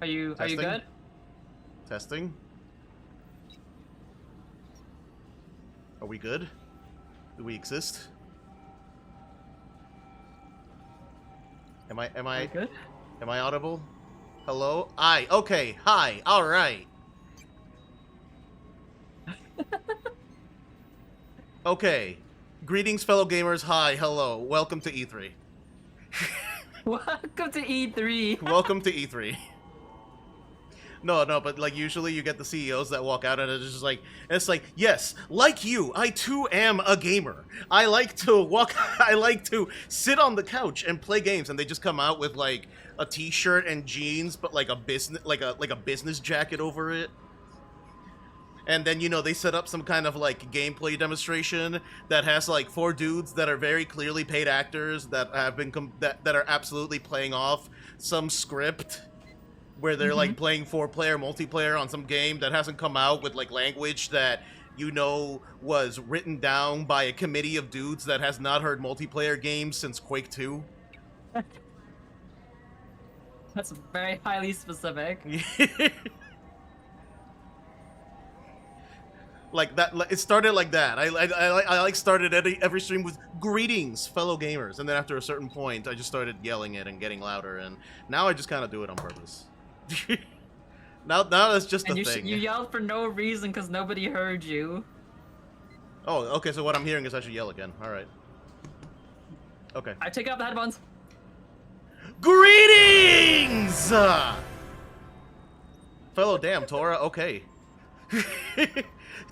Are you good? Testing. Are we good? Do we exist? Am Are I you good? am I audible? Hello? Okay. Hi. All right. Okay. Greetings, fellow gamers. Hi. Hello. Welcome to E3. Welcome to E3. Welcome to E3. No, but like usually you get the CEOs that walk out and it's like, yes, like you, I too am a gamer. I like to sit on the couch and play games, and they just come out with like a t-shirt and jeans, but like a business jacket over it. And then, they set up some kind of like gameplay demonstration that has like 4 dudes that are very clearly paid actors that have been that are absolutely playing off some script where they're like playing 4-player multiplayer on some game that hasn't come out, with like language that was written down by a committee of dudes that has not heard multiplayer games since Quake 2. That's very highly specific. Like that, it started like that. I like started every stream with greetings, fellow gamers, and then after a certain point, I just started yelling it and getting louder, and now I just kind of do it on purpose. now that's just And a thing. You yelled for no reason because nobody heard you. Oh, okay. So what I'm hearing is I should yell again. All right. Okay. I take out the headphones. Greetings, fellow Tora. Okay.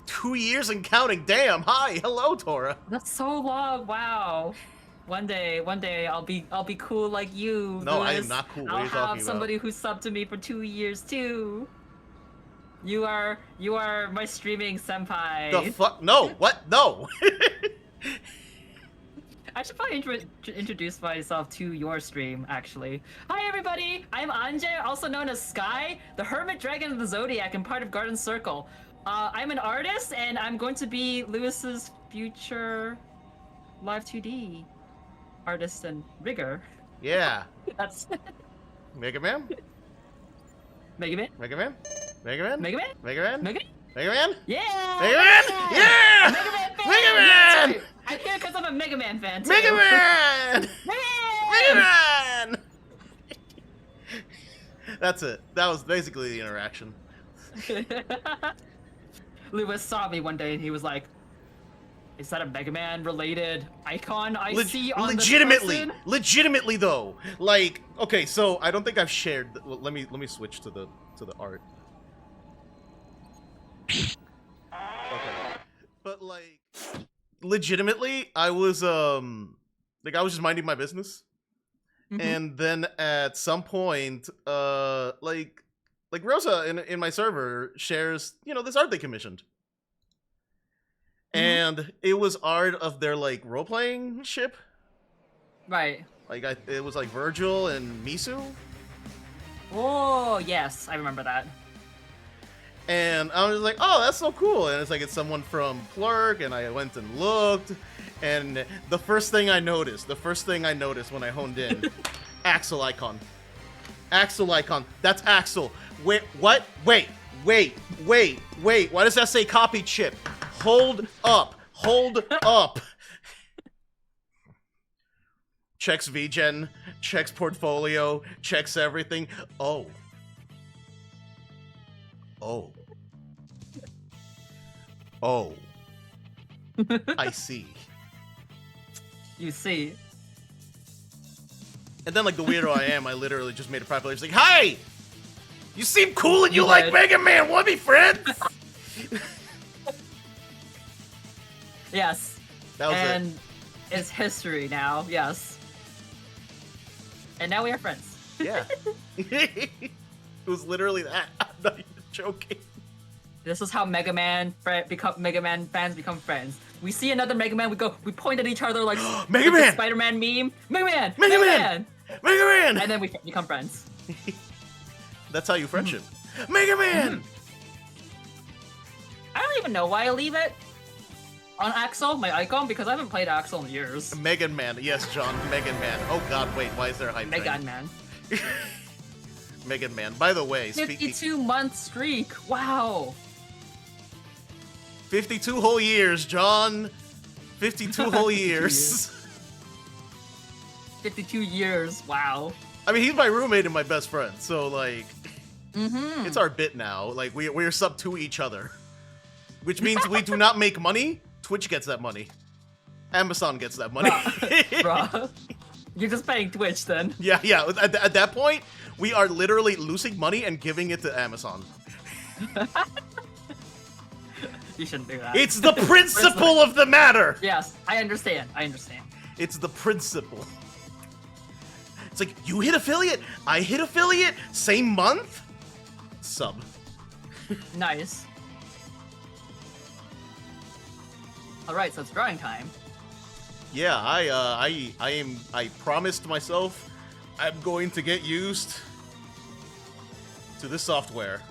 2 years and counting. Damn. Hi. Hello, Tora. That's so long. Wow. One day I'll be cool like you. No, Lewis. I am not cool. What I'll are you talking have somebody who subbed to me for 2 years too. You are my streaming senpai. The fuck? No. What? No. I should probably introduce myself to your stream, actually. Hi, everybody! I'm Anje, also known as Sky, the Hermit Dragon of the Zodiac and part of Garden Circle. I'm an artist, and I'm going to be Lewis's future Live 2D artist and rigger. Yeah. That's... Mega Man? Mega Man? Mega Man? Mega Man? Mega Man? Mega Man? Mega Man? Mega Man? Yeah! Mega Man? Yeah! Mega Man fan! Mega Man! That's right. I'm here because I'm a Mega Man fan, too. Mega Man! Mega Man! That's it. That was basically the interaction. Lewis saw me one day and he was like, "Is that a Mega Man related icon I see on legitimately, this person?" legitimately though. Like, okay, so I don't think I've shared. Let me switch to the art. Okay, but like, legitimately, I was just minding my business, and then at some point, like Rosa in my server shares, this art they commissioned. And it was art of their like role-playing ship. Right. Like it was like Virgil and Misu. Oh yes, I remember that. And I was like, oh, that's so cool. And it's someone from Plurk, and I went and looked, and the first thing I noticed when I honed in, Axel icon. Axel icon. That's Axel. Wait, what? Wait. Why does that say copy chip? Hold up. Checks VGen, checks portfolio, checks everything. Oh. I see. You see. And then, like the weirdo I am, I literally just made a private page like, "Hi! You seem cool and you like Mega Man. Wanna be friends?" Yes. That was and it's history now, yes. And now we are friends. Yeah. It was literally that. I'm not even joking. This is how Mega Man fans become friends. We see another Mega Man, we point at each other like Mega Man! Spider-Man meme. Mega Man! Mega Man! Mega Man! And then we become friends. That's how you friendship. Mega Man! I don't even know why I leave it on Axel, my icon, because I haven't played Axel in years. Mega Man. Yes, John. Mega Man. Oh god, wait. Why is there a hype Mega train? Man. Mega Man. By the way, 52-month streak. Wow. 52 whole years, John. 52 whole years. 52 years. Wow. I mean, he's my roommate and my best friend, so like, it's our bit now. Like, we're sub to each other, which means we do not make money. Twitch gets that money. Amazon gets that money. Bruh. You're just paying Twitch then. Yeah. At that point, we are literally losing money and giving it to Amazon. You shouldn't do that. It's the principle of the matter. Yes, I understand. It's the principle. It's like, you hit affiliate, I hit affiliate, same month? Sub. Nice. Alright, so it's drawing time. Yeah, I promised myself I'm going to get used to this software.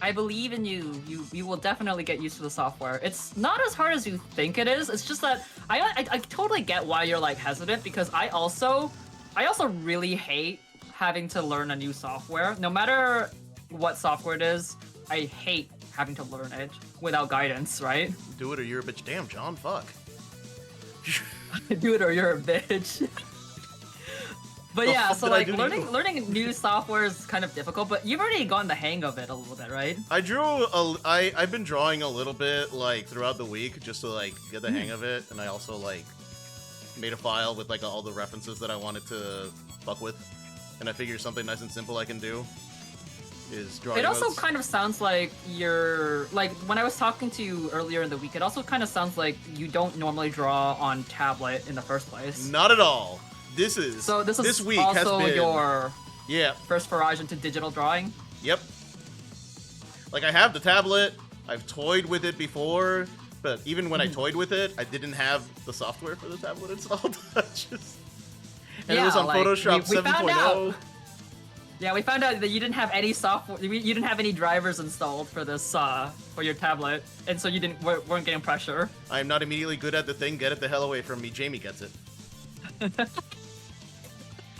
I believe in you. You will definitely get used to the software. It's not as hard as you think it is. It's just that I totally get why you're like hesitant, because I also really hate having to learn a new software. No matter what software it is, I hate having to learn it without guidance, right? Do it or you're a bitch. Damn, John, fuck. Do it or you're a bitch. But yeah, so like learning new software is kind of difficult, but you've already gotten the hang of it a little bit, right? I've been drawing a little bit like throughout the week just to like get the hang of it, and I also like made a file with like all the references that I wanted to fuck with, and I figured something nice and simple I can do is drawing. It also notes. kind of sounds like you're like, when I was talking to you earlier in the week, it also kind of sounds like you don't normally draw on tablet in the first place. Not at all. This week also has been your yeah first barrage into digital drawing. Yep. Like, I have the tablet. I've toyed with it before, but even when I toyed with it, I didn't have the software for the tablet installed. And it was on like, Photoshop we 7.0. Yeah, we found out that you didn't have any software. You didn't have any drivers installed for this for your tablet, and so you weren't getting pressure. I am not immediately good at the thing. Get it the hell away from me. Jamie gets it.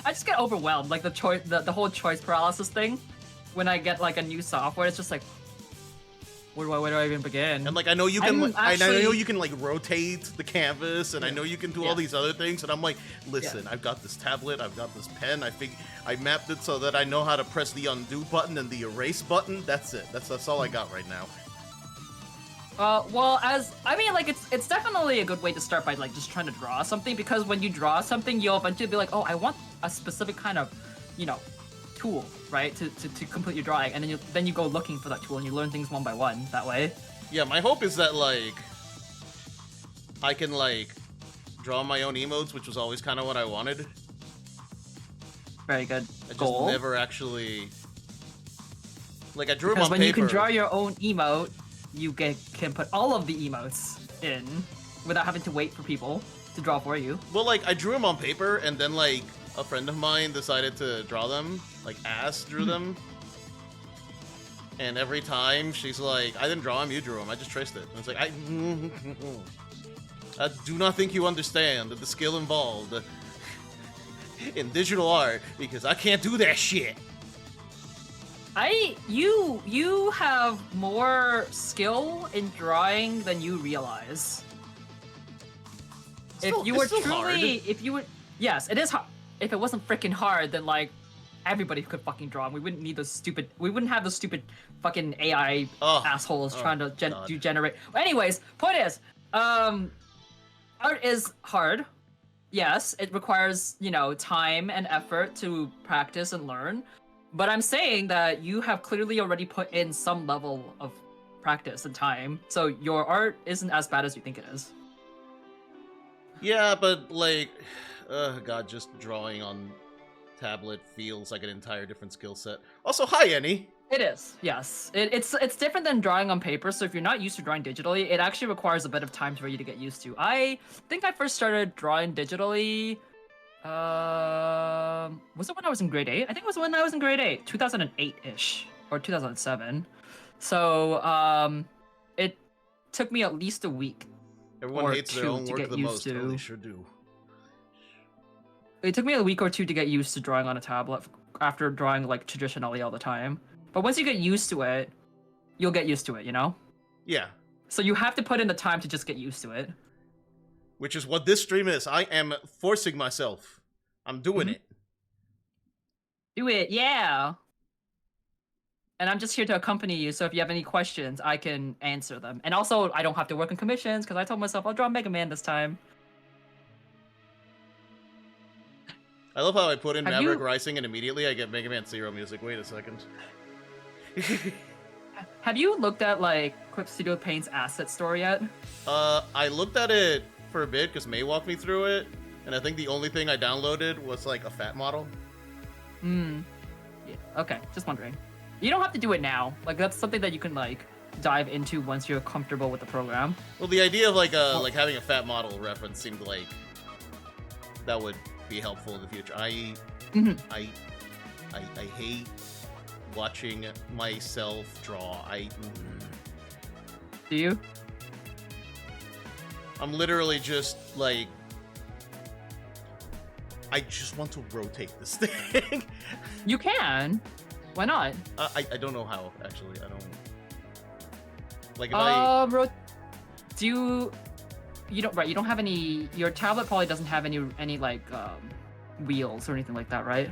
I just get overwhelmed, like the whole choice paralysis thing. When I get like a new software, it's just like, where do I even begin? And like, I know you can, I know you can like rotate the canvas, and I know you can do all these other things. And I'm like, listen, I've got this tablet, I've got this pen. I mapped it so that I know how to press the undo button and the erase button. That's it. That's all I got right now. Well, like, it's definitely a good way to start by like just trying to draw something, because when you draw something, you'll eventually be like, oh, I want a specific kind of, tool, right, to complete your drawing, and then you go looking for that tool and you learn things one by one that way. Yeah, my hope is that like I can like draw my own emotes, which was always kind of what I wanted. Very good. I just goal. never actually like I drew them Because on when paper. you can draw your own emote, you can put all of the emotes in without having to wait for people to draw for you. Well, like, I drew them on paper, and then, like, a friend of mine decided to draw them. Like, drew them. And every time, she's like, I didn't draw them, you drew them. I just traced it. And it's like, I do not think you understand the skill involved in digital art, because I can't do that shit. You have more skill in drawing than you realize. Yes, it is hard. If it wasn't freaking hard, then like everybody could fucking draw. And we wouldn't have those stupid fucking AI assholes trying to generate. Well, anyways, point is, art is hard. Yes, it requires, time and effort to practice and learn. But I'm saying that you have clearly already put in some level of practice and time, so your art isn't as bad as you think it is. Yeah, but like, God, just drawing on tablet feels like an entire different skill set. Also, hi, Annie. It is, yes. It's different than drawing on paper, so if you're not used to drawing digitally, it actually requires a bit of time for you to get used to. I think I first started drawing digitally, was it when I was in grade 8? I think it was when I was in grade 8, 2008-ish, or 2007. So, it took me at least a week. Everyone hates their own work the most. Oh, they sure do. It took me a week or two to get used to drawing on a tablet after drawing like traditionally all the time. But once you get used to it, you'll get used to it, you know? Yeah. So you have to put in the time to just get used to it. Which is what this stream is. I am forcing myself. I'm doing it. Do it, yeah. And I'm just here to accompany you, so if you have any questions, I can answer them. And also, I don't have to work on commissions, because I told myself I'll draw Mega Man this time. I love how I put in Have Maverick you- Rising and immediately I get Mega Man Zero music. Wait a second. Have you looked at, like, Quip Studio Paint's asset store yet? I looked at it for a bit because May walked me through it, and I think the only thing I downloaded was like a fat model. Yeah, okay, just wondering. You don't have to do it now. Like, that's something that you can, like, dive into once you're comfortable with the program. Well, the idea of like having a fat model reference seemed like that would be helpful in the future. I hate watching myself draw. Do you? I'm literally just like, I just want to rotate this thing. You can. Why not? I don't know how, actually. I don't... Like, if you don't have any... Your tablet probably doesn't have any like, wheels or anything like that, right?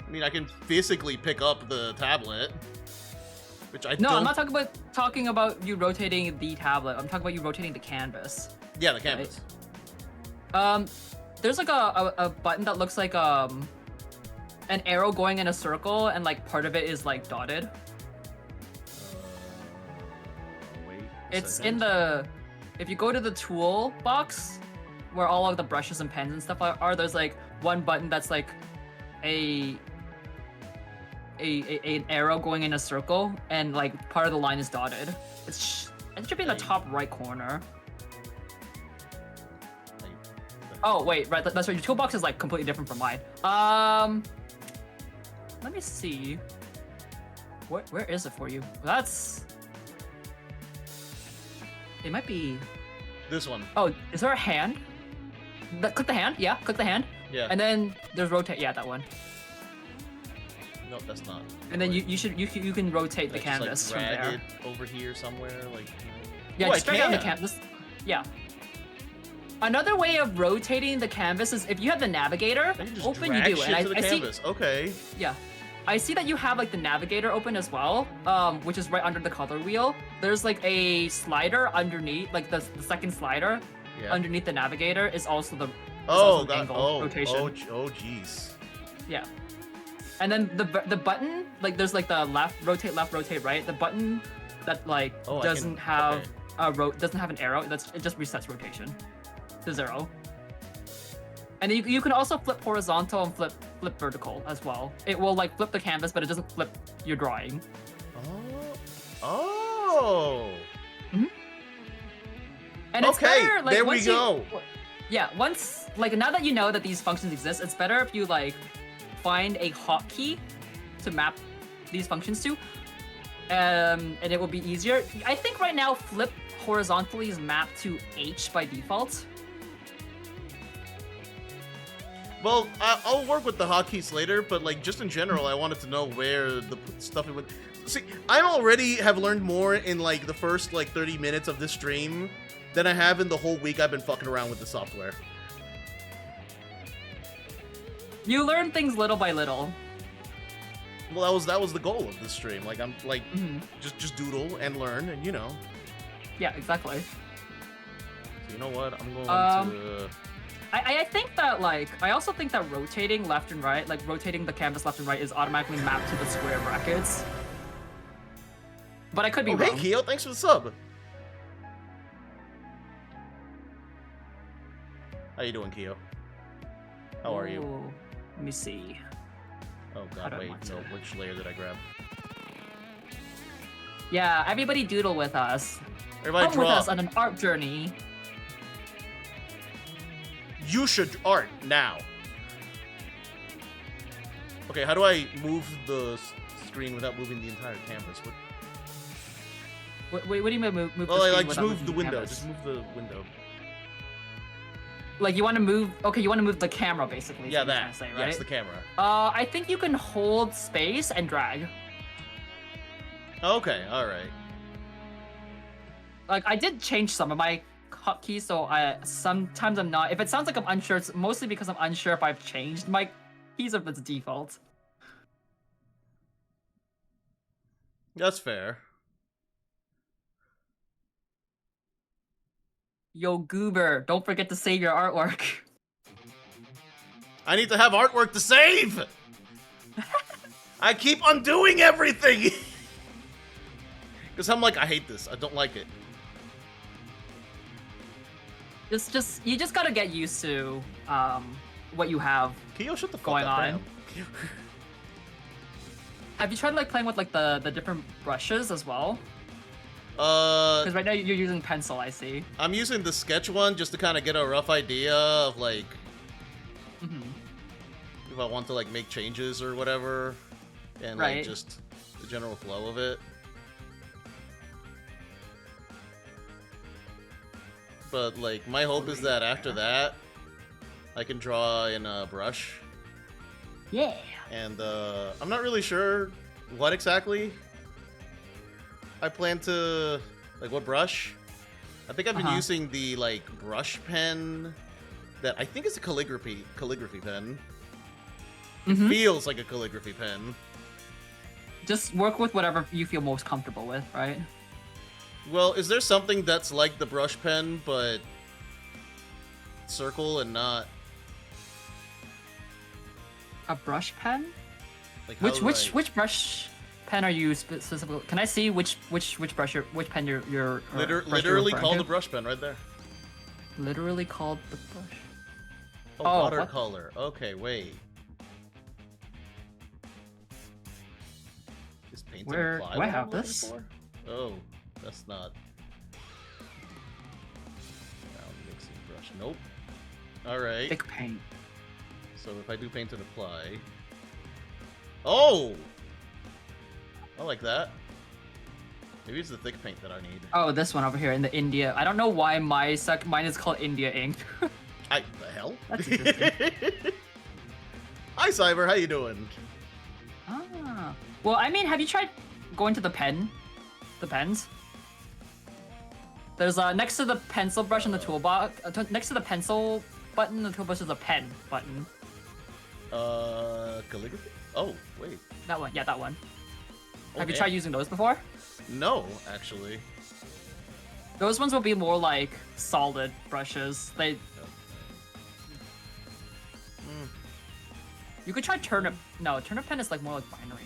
I mean, I can physically pick up the tablet, which I No, don't... I'm not talking about you rotating the tablet. I'm talking about you rotating the canvas. Yeah, the canvas. Right? There's like a button that looks like an arrow going in a circle, and like part of it is like dotted. Wait It's in the... If you go to the tool box, where all of the brushes and pens and stuff are, there's like one button that's like an arrow going in a circle, and like part of the line is dotted. It should be in the top right corner. Oh wait, right, that's right. Your toolbox is like completely different from mine. Let me see. Where is it for you? That's... It might be... This one. Oh, is there a hand? Click the hand. Yeah, click the hand. Yeah. And then there's rotate. Yeah, that one. Nope, that's not. And then you can rotate the Like, canvas just, from like, drag there. it over here somewhere, like. Yeah, Ooh, just I drag down the can. canvas. Yeah. Another way of rotating the canvas is if you have the navigator I can just open, drag you do. shit And to the I see. canvas. Okay. Yeah. I see that you have like the navigator open as well, which is right under the color wheel. There's like a slider underneath, like the second slider Yeah. underneath the navigator is also the Oh, God. God. Rotation. Oh, jeez. Yeah. And then the button, like there's like the left, rotate, right. The button that like Oh, doesn't have okay. doesn't have an arrow. It just resets rotation to 0. And you can also flip horizontal and flip vertical as well. It will like flip the canvas, but it doesn't flip your drawing. Oh. And it's Okay, better, like, there we once you- go. Yeah, once, like, now that you know that these functions exist, it's better if you like find a hotkey to map these functions to, and it will be easier. I think right now flip horizontally is mapped to H by default. Well, I'll work with the hotkeys later, but like just in general, I wanted to know where the stuff it would. See, I already have learned more in like the first like 30 minutes of this stream than I have in the whole week I've been fucking around with the software. You learn things little by little. Well, that was the goal of this stream. Like I'm like just doodle and learn, and you know. Yeah, exactly. So you know what? I'm going to. I think that, like, I also think that rotating left and right, like rotating the canvas left and right is automatically mapped to the square brackets. But I could be wrong. Hey, Keo, thanks for the sub. How you doing, Keo? How are you? Ooh, let me see. Oh I god, don't wait, want no, to. which layer did I grab? Yeah, everybody doodle with us. Everybody Come with draw. us on an art journey. You should art now. Okay, how do I move the screen without moving the entire canvas? What do you mean move Oh, the screen like just without move the moving window. canvas? Just move the window. Like you want to move? Okay, you want to move the camera basically. Yeah, is what you're that. trying to say, right? Yes, the camera. I think you can hold space and drag. Okay, all right. Like I did change some of my hotkeys, so I sometimes I'm not. If it sounds like I'm unsure, it's mostly because I'm unsure if I've changed my keys or if it's default. That's fair. Yo, Goober, don't forget to save your artwork. I need to have artwork to save! I keep undoing everything! Because I'm like, I hate this. I don't like it. You just gotta get used to what you have Kyo, shut the fuck going up, on. man. Have you tried like playing with like the different brushes as well? Because right now you're using pencil, I see. I'm using the sketch one just to kind of get a rough idea of like if I want to like make changes or whatever, and like Right. just the general flow of it. But like my hope is that after that, I can draw in a brush. Yeah. And I'm not really sure what exactly I plan to, like, what brush. I think I've been using the like brush pen that I think is a calligraphy pen. It feels like a calligraphy pen. Just work with whatever you feel most comfortable with, right? Well, is there something that's like the brush pen but circle and not A brush pen? like how, Which brush pen are you specifically? Can I see which brush which pen you're literally referring called to? the brush pen right there. Literally called the brush. Oh, Oh, watercolor. Okay, wait. Is paint Where apply do I what have I'm looking this? for? Oh, that's not. Round mixing brush. Nope. All right. Thick paint. So if I do paint and apply. Oh! I like that. Maybe it's the thick paint that I need. Oh, this one over here in the India. I don't know why mine is called India ink. The hell? That's interesting. Hi, Cyber. How you doing? Ah. Well, I mean, have you tried going to the pens? There's next to the pencil brush in the toolbox. Next to the pencil button in the toolbox is a pen button. Calligraphy? Oh, wait. That one. Yeah, that one. Oh, Have you damn. tried using those before? No, actually. Those ones will be more like solid brushes. They. You could try turnip. No, turnip pen is like more like binary.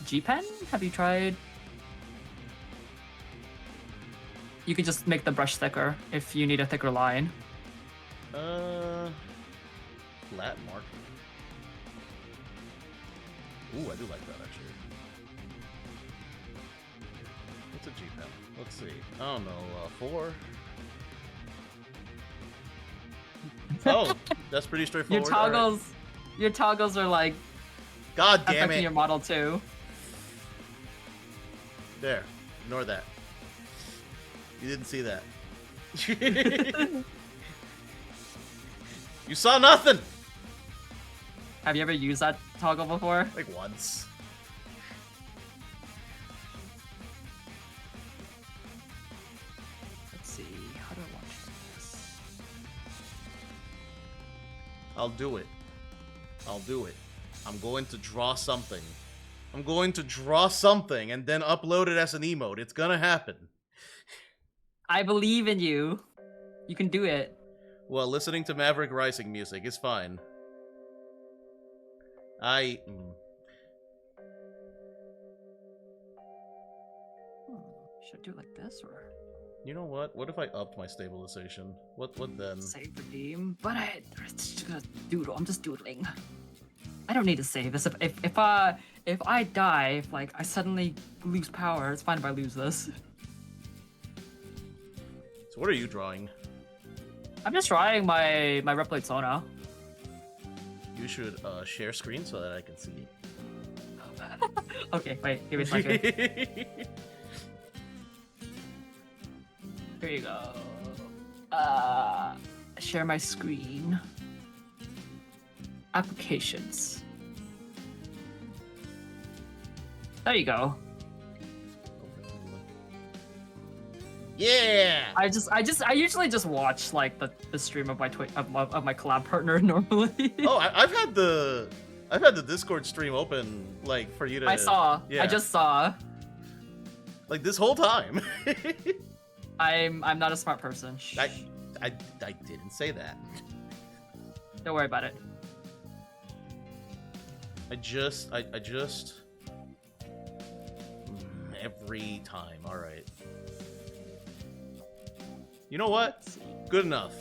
G pen? Have you tried? You could just make the brush thicker if you need a thicker line. Flat mark. Ooh, I do like that actually. What's a G pen? Let's see. I don't know. 4. Oh, that's pretty straightforward. Your toggles are like God damn affecting it! your model too. There, ignore that. You didn't see that. You saw nothing. Have you ever used that toggle before? Like once. Let's see. How do I watch this? I'll do it. I'll do it. I'm going to draw something. I'm going to draw something and then upload it as an emote. It's gonna happen. I believe in you. You can do it. Well, listening to Maverick Rising music is fine. Should I do it like this or You know what? What if I upped my stabilization? What then? save redeem? But I'm just gonna doodle. I'm just doodling. I don't need to save this. If I die, if like I suddenly lose power, it's fine if I lose this. So what are you drawing? I'm just trying my Replate Sona. You should share screen so that I can see. Okay, wait, give me a second. Here you go. Share my screen. Applications. There you go. Yeah. I usually just watch like the stream of my of my collab partner normally. Oh, I've had the Discord stream open like for you to. I saw. Yeah. I just saw. Like this whole time. I'm not a smart person. Shh. I didn't say that. Don't worry about it. I just every time. All right. You know what? Good enough.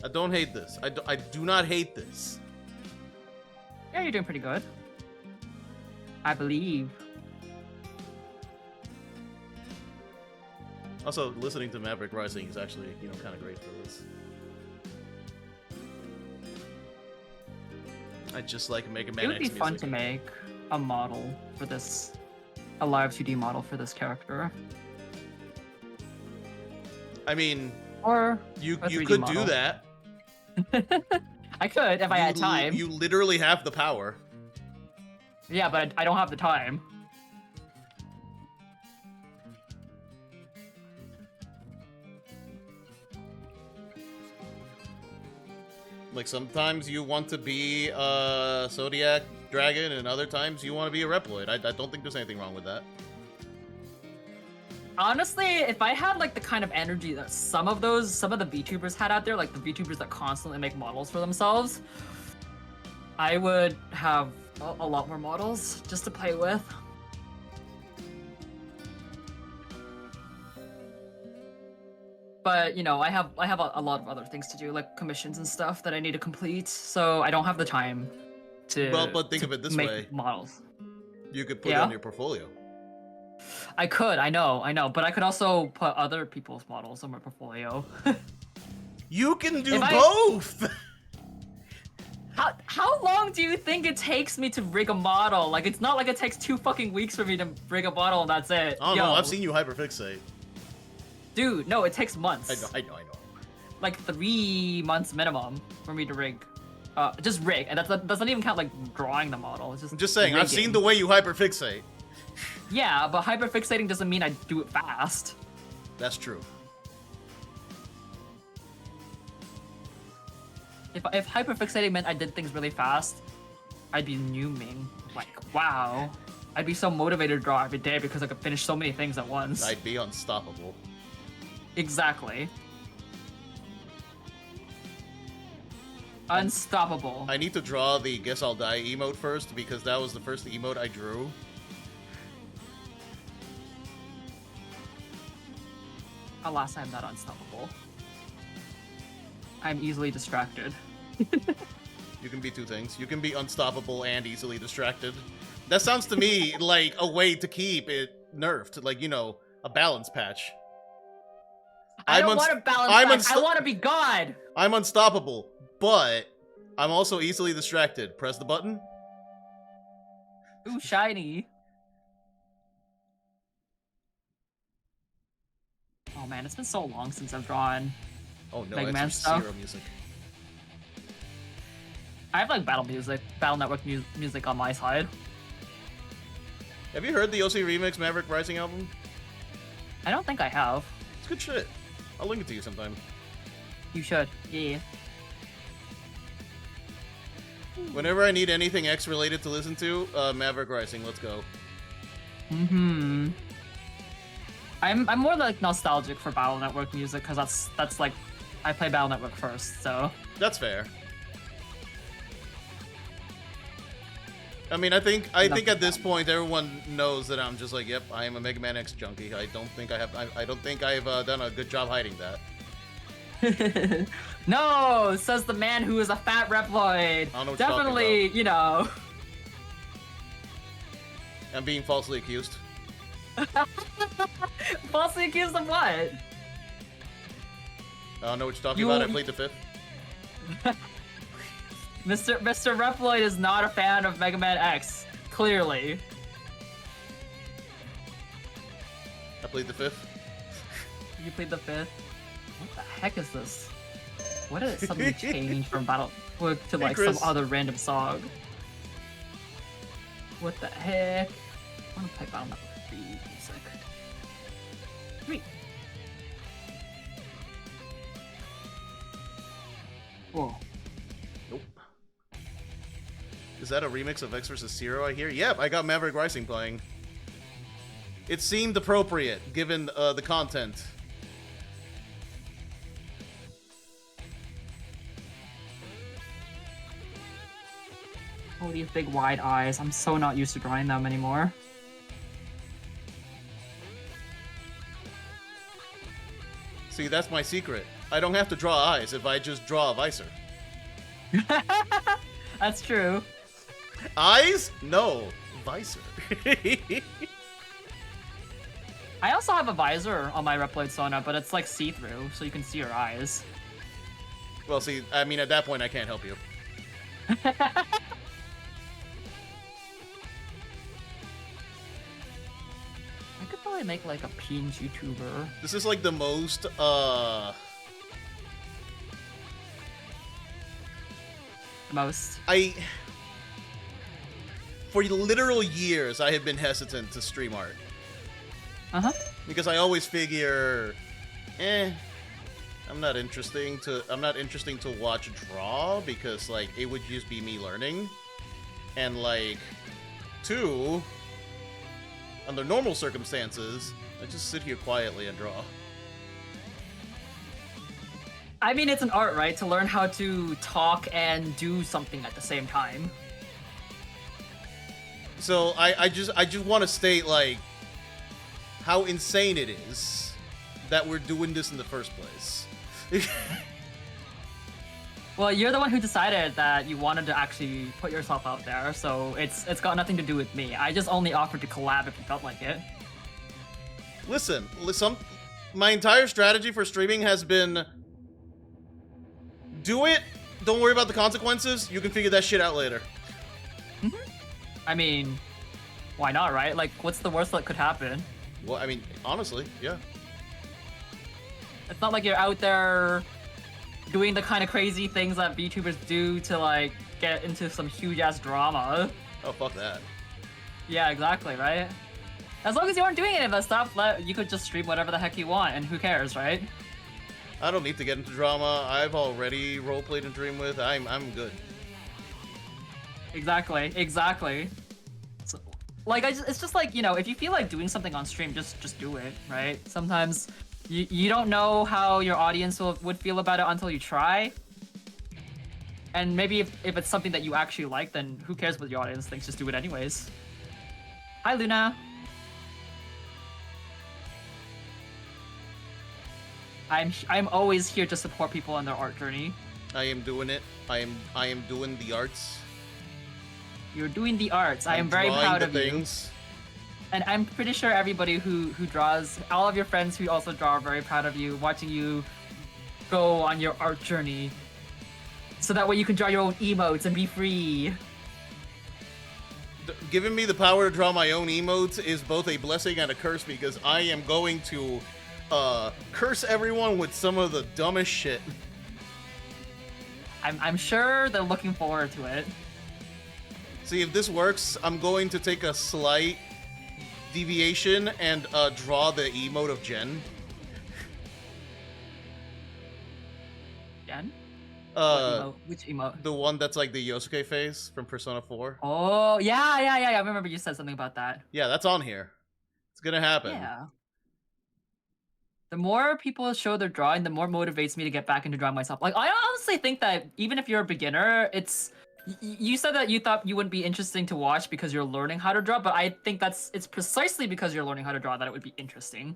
I don't hate this. I do not hate this. Yeah, you're doing pretty good. I believe. Also, listening to Maverick Rising is actually, kind of great for this. I just like Mega Man It would X be fun music. to make a model for this, a live 2D model for this character. I mean, Or you a 3D could model. do that. I could if I had time. You literally have the power. Yeah, but I don't have the time. Like sometimes you want to be a Zodiac Dragon, and other times you want to be a Reploid. I don't think there's anything wrong with that. Honestly, if I had like the kind of energy that some of the VTubers had out there, like the VTubers that constantly make models for themselves, I would have a lot more models just to play with. But I have a lot of other things to do, like commissions and stuff that I need to complete, so I don't have the time to. Well, but think of it this make way: models. you could put it on your portfolio. I could, I know, but I could also put other people's models on my portfolio. You can do If I- both. How long do you think it takes me to rig a model? Like, it's not like it takes 2 fucking weeks for me to rig a model and that's it. I don't Yo, know. I've seen you hyperfixate. Dude, no, it takes months. I know. Like 3 months minimum for me to rig. Just rig, and that doesn't even count like drawing the model. It's just. I'm just saying. I've seen the way you hyperfixate. Yeah, but hyperfixating doesn't mean I do it fast. That's true. If hyperfixating meant I did things really fast, I'd be numing. Like, wow. I'd be so motivated to draw every day because I could finish so many things at once. I'd be unstoppable. Exactly. Unstoppable. I need to draw the Guess I'll Die emote first because that was the first emote I drew. Alas, I'm not unstoppable. I'm easily distracted. You can be two things. You can be unstoppable and easily distracted. That sounds to me like a way to keep it nerfed. Like, a balance patch. I don't want to balance back. I want to be God. I'm unstoppable, but I'm also easily distracted. Press the button. Ooh, shiny. Oh man, it's been so long since I've drawn. Oh no, Mega Man it's stuff. Zero music. I have like Battle Network music on my side. Have you heard the OC Remix Maverick Rising album? I don't think I have. It's good shit. I'll link it to you sometime. You should. Yeah. Whenever I need anything X related to listen to, Maverick Rising, let's go. Mm-hmm. I'm more like nostalgic for Battle Network music because that's like I play Battle Network first, so. That's fair. I mean, I think at this point everyone knows that I'm just like, yep, I am a Mega Man X junkie. I don't think I've done a good job hiding that. No, says the man who is a fat Reploid. I don't know what you're Definitely, I'm being falsely accused. Falsely accused of what? I don't know what you're talking about. I played the fifth. Mr. Reploid is not a fan of Mega Man X. Clearly. I played the 5th. You played the 5th? What the heck is this? What did it suddenly change from Battle to like some other random song? What the heck? I want to play Battle Network 3 music. 3. Whoa. Nope. Is that a remix of X vs. Zero, I hear? Yep, I got Maverick Rising playing. It seemed appropriate, given the content. Oh, these big wide eyes. I'm so not used to drawing them anymore. See, that's my secret. I don't have to draw eyes if I just draw a visor. That's true. Eyes? No. Visor. I also have a visor on my Reploid Sona, but it's like see-through, so you can see your eyes. Well, see, I mean, at that point, I can't help you. I could probably make like a Peens YouTuber. This is like the most, Most. For literal years, I have been hesitant to stream art. Uh-huh. Because I always figure, I'm not interesting to watch draw, because, like, it would just be me learning. And, like, 2, under normal circumstances, I just sit here quietly and draw. I mean, it's an art, right? To learn how to talk and do something at the same time. So I just want to state, like, how insane it is that we're doing this in the first place. Well, you're the one who decided that you wanted to actually put yourself out there, so it's got nothing to do with me. I just only offered to collab if you felt like it. Listen, my entire strategy for streaming has been, do it, don't worry about the consequences, you can figure that shit out later. I mean, why not, right? Like, what's the worst that could happen? Well, I mean, honestly, yeah. It's not like you're out there doing the kind of crazy things that VTubers do to, like, get into some huge-ass drama. Oh, fuck that. Yeah, exactly, right? As long as you aren't doing any of that stuff, you could just stream whatever the heck you want, and who cares, right? I don't need to get into drama. I've already roleplayed and dreamed with. I'm good. Exactly. So, like, it's just like, you know, if you feel like doing something on stream, just do it, right? Sometimes you don't know how your audience would feel about it until you try. And maybe if it's something that you actually like, then who cares what your audience thinks? Just do it anyways. Hi, Luna. I'm always here to support people on their art journey. I am doing it. I am doing the arts. You're doing the arts. I am very proud of you. Things. And I'm pretty sure everybody who draws, all of your friends who also draw are very proud of you, watching you go on your art journey. So that way you can draw your own emotes and be free. Giving me the power to draw my own emotes is both a blessing and a curse, because I am going to curse everyone with some of the dumbest shit. I'm sure they're looking forward to it. See, if this works, I'm going to take a slight deviation and draw the emote of Jen. Jen? Which emote? The one that's like the Yosuke face from Persona 4. Oh, yeah. I remember you said something about that. Yeah, that's on here. It's gonna happen. Yeah. The more people show their drawing, the more motivates me to get back into drawing myself. Like, I honestly think that even if you're a beginner, it's... You said that you thought you wouldn't be interesting to watch because you're learning how to draw, but I think it's precisely because you're learning how to draw that it would be interesting.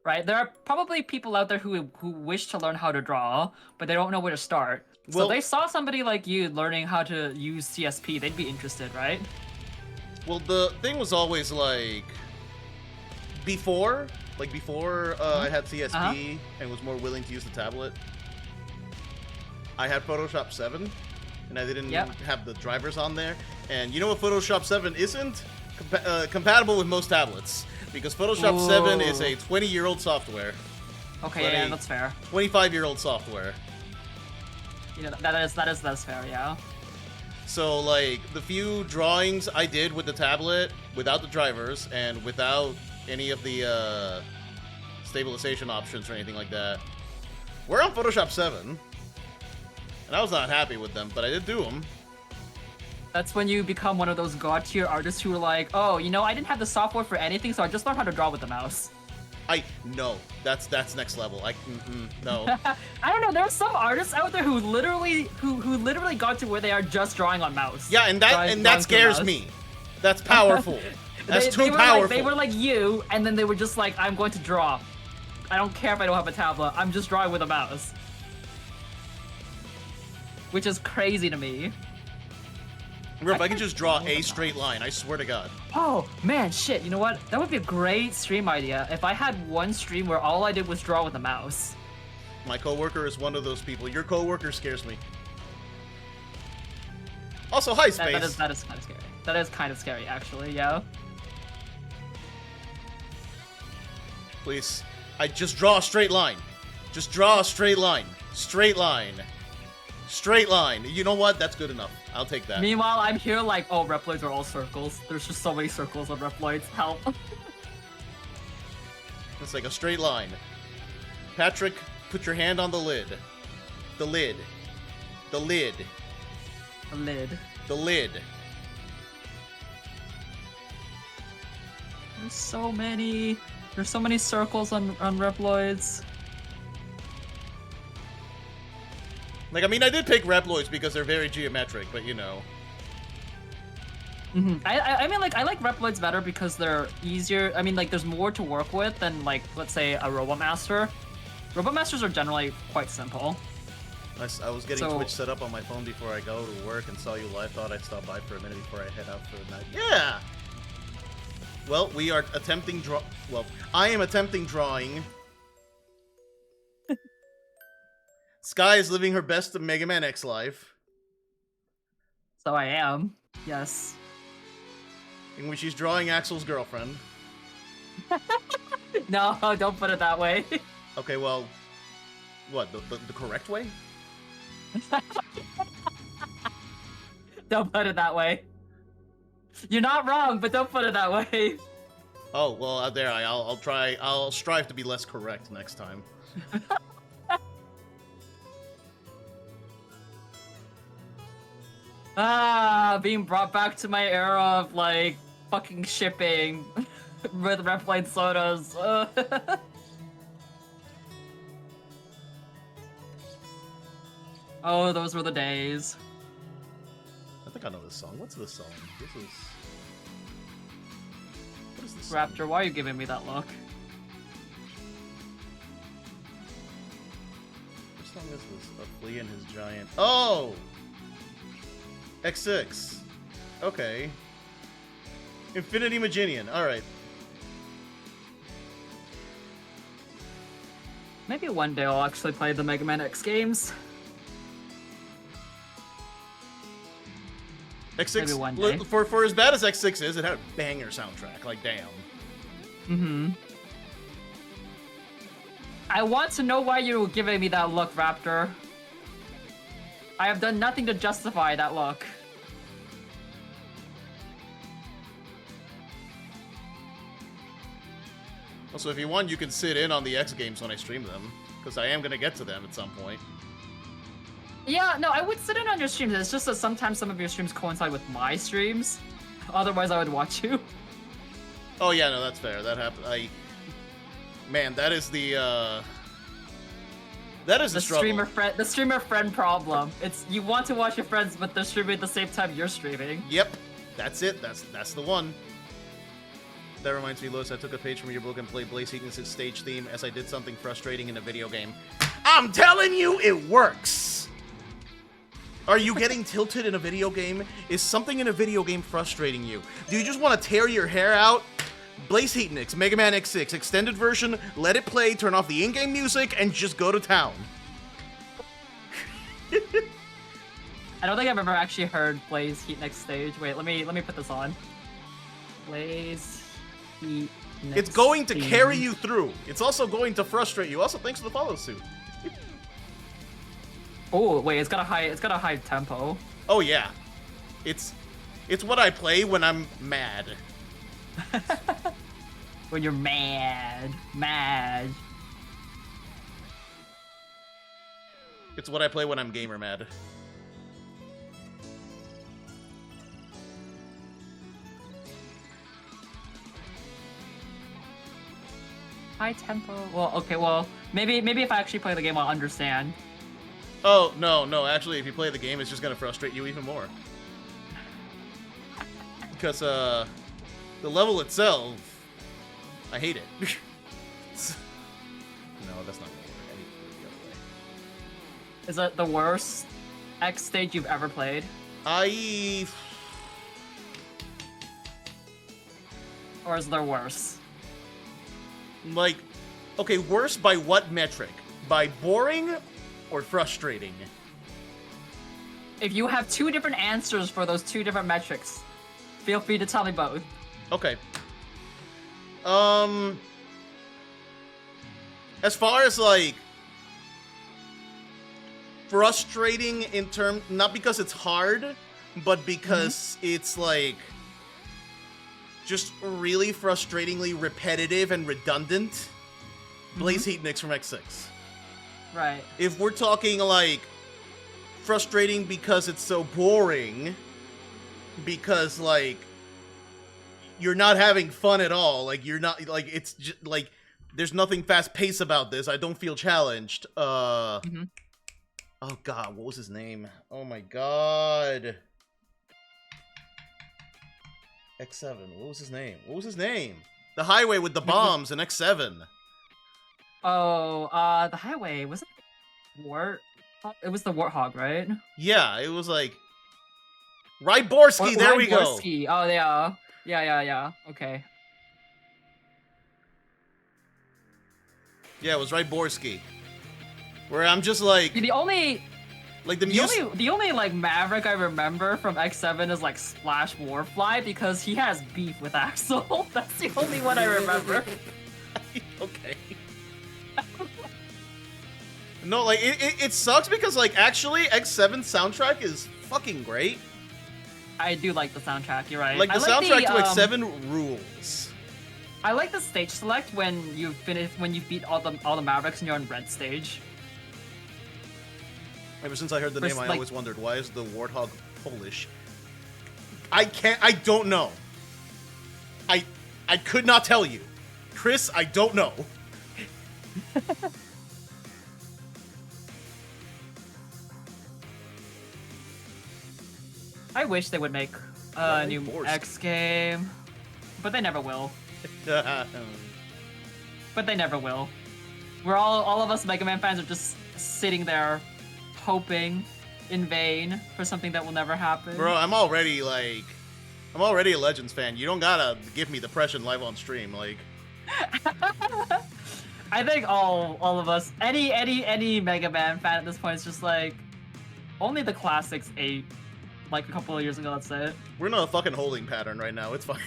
Right? There are probably people out there who wish to learn how to draw, but they don't know where to start. So Well, they saw somebody like you learning how to use CSP, they'd be interested, right? Well, the thing was always like... Before I had CSP and was more willing to use the tablet, I had Photoshop 7, and I didn't Yep. have the drivers on there. And you know what Photoshop 7 isn't? Compatible with most tablets. Because Photoshop 7 is a 20-year-old software. Okay, yeah, that's fair. 25-year-old software. You know, that's fair, yeah. So, like, the few drawings I did with the tablet, without the drivers, and without any of the stabilization options or anything like that, were on Photoshop 7. And I was not happy with them, but I did do them. That's when you become one of those god-tier artists who are like, oh, you know, I didn't have the software for anything, so I just learned how to draw with the mouse. No, that's next level. No. I don't know. There are some artists out there who literally got to where they are just drawing on mouse. Yeah, and that scares me. That's powerful. That's too powerful. They were like you, and then they were just like, I'm going to draw. I don't care if I don't have a tablet. I'm just drawing with a mouse. Which is crazy to me. Bro, if I could just draw a straight line, I swear to God. Oh, man, shit. You know what? That would be a great stream idea if I had one stream where all I did was draw with a mouse. My coworker is one of those people. Your coworker scares me. Also, hi, Space. That is kind of scary. That is kind of scary, actually, yeah. Please. I just draw a straight line. Just draw a straight line. Straight line. Straight line. You know what? That's good enough. I'll take that. Meanwhile, I'm here like, oh, Reploids are all circles. There's just so many circles on Reploids. Help. It's like a straight line. Patrick, put your hand on the lid. The lid. The lid. A lid. The lid. There's so many circles on Reploids. Like, I mean, I did pick Reploids because they're very geometric, but you know. I mean, like, I like Reploids better because they're easier. I mean, like, there's more to work with than, like, let's say a RoboMaster. RoboMasters are generally quite simple. I was getting Twitch set up on my phone before I go to work and saw you live. Thought I'd stop by for a minute before I head out for the night. Yeah! Well, we are attempting I am attempting drawing. Sky is living her best Mega Man X life. So I am. Yes. In which she's drawing Axel's girlfriend. No, don't put it that way. Okay, well... What, the correct way? Don't put it that way. You're not wrong, but don't put it that way. Oh, well, I'll strive to be less correct next time. Being brought back to my era of, like, fucking shipping with Repline sodas. Oh, those were the days. I think I know this song. What's this song? What is this song? Raptor, why are you giving me that look? What song is this? A flea and his giant... Oh! X6. Okay. Infinity Maginian. Alright. Maybe one day I'll actually play the Mega Man X games. X6, maybe one day. for as bad as X6 is, it had a banger soundtrack. Like, damn. Mm-hmm. I want to know why you're giving me that look, Raptor. I have done nothing to justify that look. Also, if you want, you can sit in on the X games when I stream them, because I am going to get to them at some point. Yeah, no, I would sit in on your streams. It's just that sometimes some of your streams coincide with my streams. Otherwise, I would watch you. Oh, yeah, no, that's fair. That happened. Man, that is the, That is the struggle. The streamer friend problem. It's you want to watch your friends, but they're streaming at the same time you're streaming. Yep, that's it. That's the one. That reminds me, Lois, I took a page from your book and played Blaze Eaton's stage theme as I did something frustrating in a video game. I'm telling you, it works! Are you getting tilted in a video game? Is something in a video game frustrating you? Do you just want to tear your hair out? Blaze Heatnix, Mega Man X6, extended version, let it play, turn off the in-game music, and just go to town. I don't think I've ever actually heard Blaze Heat next stage. Wait, let me put this on. Blaze Heat next It's going to stage. carry you through. It's also going to frustrate you. Also, thanks for the follow suit. Oh wait, it's got a high tempo. Oh yeah, it's what I play when I'm mad. When you're mad. It's what I play when I'm gamer mad. High tempo. Well, okay. Well, maybe if I actually play the game, I'll understand. Oh no! Actually, if you play the game, it's just gonna frustrate you even more. Because the level itself, I hate it. No, that's not gonna work. I need to do it the other way. Is it the worst X stage you've ever played? Or is there worse? Like, okay, worse by what metric? By boring or frustrating? If you have two different answers for those two different metrics, feel free to tell me both. Okay. As far as like frustrating in terms, not because it's hard, but because it's like just really frustratingly repetitive and redundant. Blaze Heat Nix from X6. Right. If we're talking like frustrating because it's so boring, because like you're not having fun at all, like you're not like it's just like there's nothing fast paced about this. I don't feel challenged. Oh god, what was his name? Oh my god. X7. What was his name? What was his name? The highway with the bombs in X7. Oh, the highway, was it Wart? It was the Warthog, right? Yeah, it was like Ryborsky, there we go. Ryborsky. Oh yeah. Yeah. Okay. Yeah, it was Ryborsky. Where I'm just like The only like the music. the only like Maverick I remember from X7 is like Splash Warfly because he has beef with Axel. That's the only one I remember. Okay. No, like it sucks because like actually X7 soundtrack is fucking great. I do like the soundtrack. You're right. Like the soundtrack to X7 rules. I like the stage select when you beat all the Mavericks and you're on red stage. Ever since I heard the name, I like- always wondered why is the Warthog Polish. I don't know. I could not tell you, Chris. I don't know. I wish they would make a new Ryborsky. X game, but they never will. But they never will. We're all of us Mega Man fans are just sitting there, hoping in vain for something that will never happen. Bro, I'm already a Legends fan. You don't gotta give me depression live on stream, like. I think all of us, any Mega Man fan at this point is just like, only the classics ate, like a couple of years ago. That's it. We're in a fucking holding pattern right now. It's fine.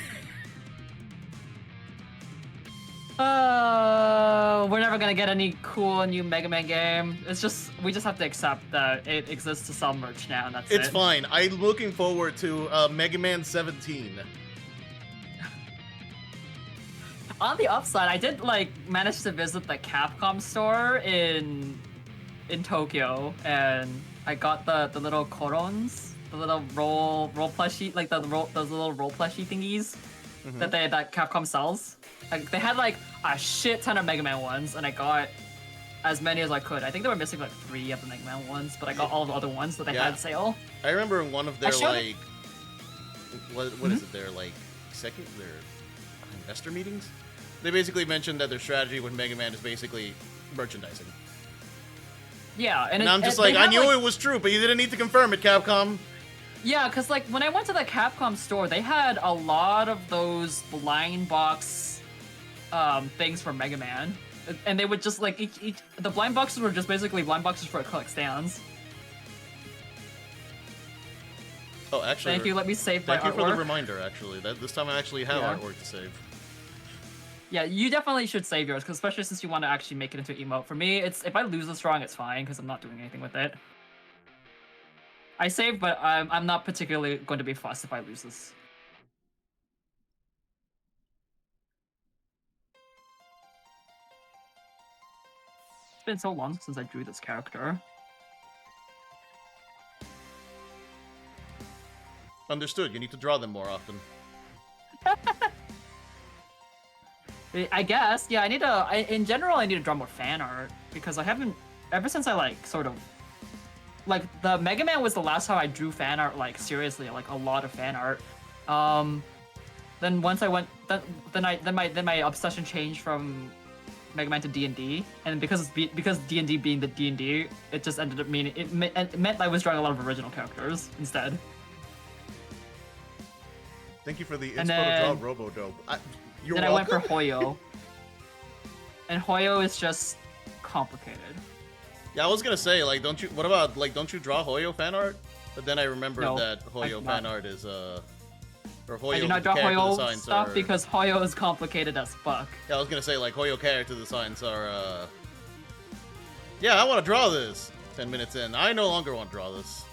We're never gonna get any cool new Mega Man game. We just have to accept that it exists to sell merch now, and that's it. It's fine. I'm looking forward to Mega Man 17. On the upside, I did like manage to visit the Capcom store in Tokyo, and I got the little korons, the little roll plushie, like those little roll plushie thingies that Capcom sells. Like, they had like a shit ton of Mega Man ones, and I got as many as I could. I think they were missing like 3 of the Mega Man ones, but I got all the other ones that they had sale. I remember in one of their showed what is it? Their like their investor meetings. They basically mentioned that their strategy with Mega Man is basically merchandising. Yeah, and I'm just like, I knew it was true, but you didn't need to confirm it, Capcom. Yeah, because like when I went to the Capcom store, they had a lot of those blind box things for Mega Man, and they would just like each the blind boxes were just basically blind boxes for collect stands. Oh, actually, Thank you. Let me save my thank you for the artwork. reminder. Actually, this time I actually have Yeah. artwork to save. Yeah, you definitely should save yours, cause especially since you want to actually make it into emote. For me, it's if I lose this drawing, it's fine, because I'm not doing anything with it. I saved, but I'm not particularly going to be fussed if I lose this. It's been so long since I drew this character. Understood. You need to draw them more often. I guess, yeah. In general, I need to draw more fan art because I haven't ever since I like sort of like the Mega Man was the last time I drew fan art like seriously, like a lot of fan art. Then once I went, then my obsession changed from Mega Man to D&D, and because D&D being the D&D, it just ended up meaning it meant I was drawing a lot of original characters instead. Thank you for the And inspo to draw Robo-Dope. You're then welcome. I went for Hoyo, and Hoyo is just complicated. Yeah, I was gonna say, like, don't you draw Hoyo fan art? But then I remembered No, that Hoyo fan art is, or Hoyo I do not draw character Hoyo designs stuff are... because Hoyo is complicated as fuck. Yeah, I was gonna say, like, Hoyo character designs are, yeah, I want to draw this! 10 minutes in. I no longer want to draw this.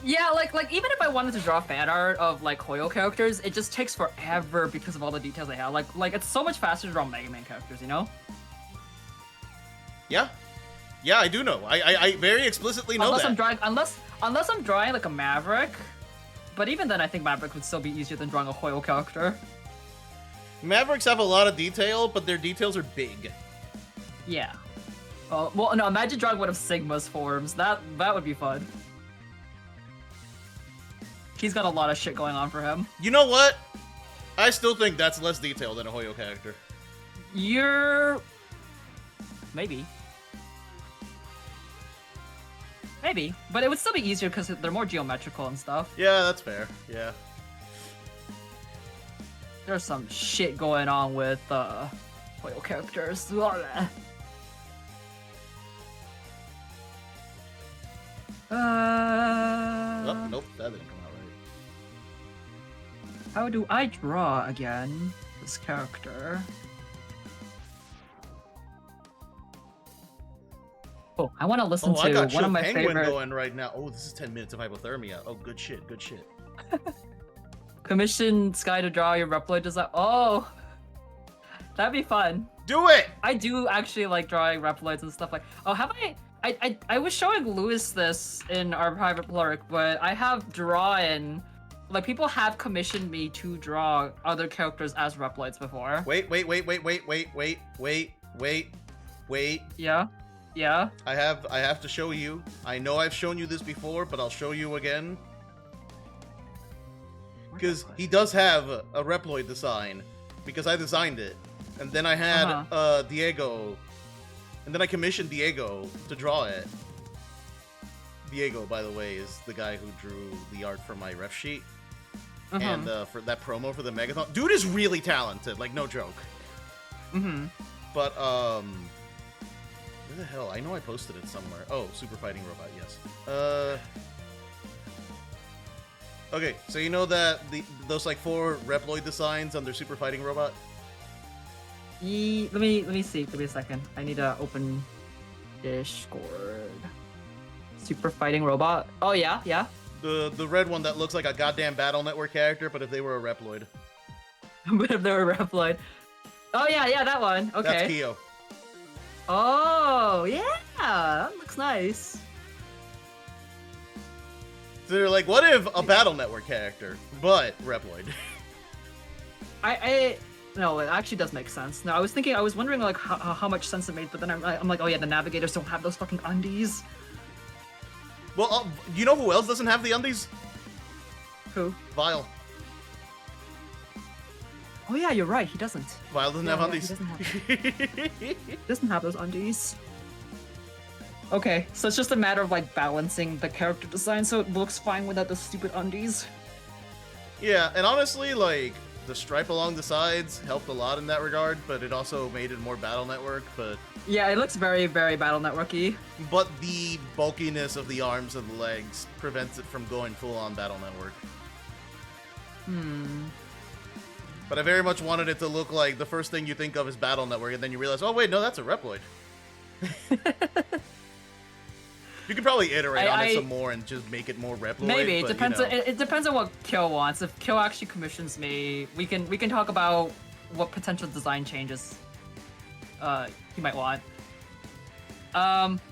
Yeah, like even if I wanted to draw fan art of like Hoyo characters, it just takes forever because of all the details they have. Like it's so much faster to draw Mega Man characters, you know? Yeah. Yeah, I do know. I very explicitly know that. Unless I'm drawing like a Maverick, but even then I think Maverick would still be easier than drawing a Hoyo character. Mavericks have a lot of detail, but their details are big. Yeah. Well, no, imagine drawing one of Sigma's forms. That would be fun. He's got a lot of shit going on for him. You know what? I still think that's less detail than a Hoyo character. Maybe. Maybe. But it would still be easier because they're more geometrical and stuff. Yeah, that's fair. Yeah. There's some shit going on with Hoyo characters. Oh, nope, that didn't come out right. How do I draw again this character? Oh, I want to listen I got to one of my Penguin favorite going right now. Oh, this is 10 minutes of hypothermia. Oh, good shit, good shit. Commission Sky to draw your Reploid design. Oh, that'd be fun. Do it! I do actually like drawing Reploids and stuff like. Oh, have I was showing Lewis this in our private pluric, but I have drawn, like people have commissioned me to draw other characters as Reploids before. Wait. Yeah. Yeah. I have to show you. I know I've shown you this before, but I'll show you again. Because he does have a Reploid design, because I designed it. And then I had Diego, and then I commissioned Diego to draw it. Diego, by the way, is the guy who drew the art for my ref sheet. And for that promo for the Megathon. Dude is really talented, like, no joke. But, where the hell? I know I posted it somewhere. Oh, Super Fighting Robot, yes. Okay, so you know that those like 4 Reploid designs on their Super Fighting Robot? Let me see. Give me a second. I need to open Discord. Super Fighting Robot. Oh yeah, yeah. The red one that looks like a goddamn Battle Network character, but if they were a Reploid. But if they were Reploid. Oh yeah, that one. Okay. That's Kyo. Oh yeah, that looks nice. So they're like, what if a Battle Network character, but Reploid? No, it actually does make sense. No, I was wondering like how much sense it made, but then I'm like, oh yeah, the Navigators don't have those fucking undies. Well, you know who else doesn't have the undies? Who? Vile. Oh yeah, you're right. He doesn't. Vile doesn't have undies. He doesn't have those undies. Okay, so it's just a matter of like balancing the character design so it looks fine without the stupid undies. Yeah, and honestly, like, the stripe along the sides helped a lot in that regard, but it also made it more Battle Network, but... Yeah, it looks very, very Battle Network-y. But the bulkiness of the arms and the legs prevents it from going full-on Battle Network. But I very much wanted it to look like the first thing you think of is Battle Network, and then you realize, oh wait, no, that's a Reploid. You could probably iterate on it some more and just make it more Reploid. Maybe it but, depends. You know. It depends on what Kyo wants. If Kyo actually commissions me, we can talk about what potential design changes he might want.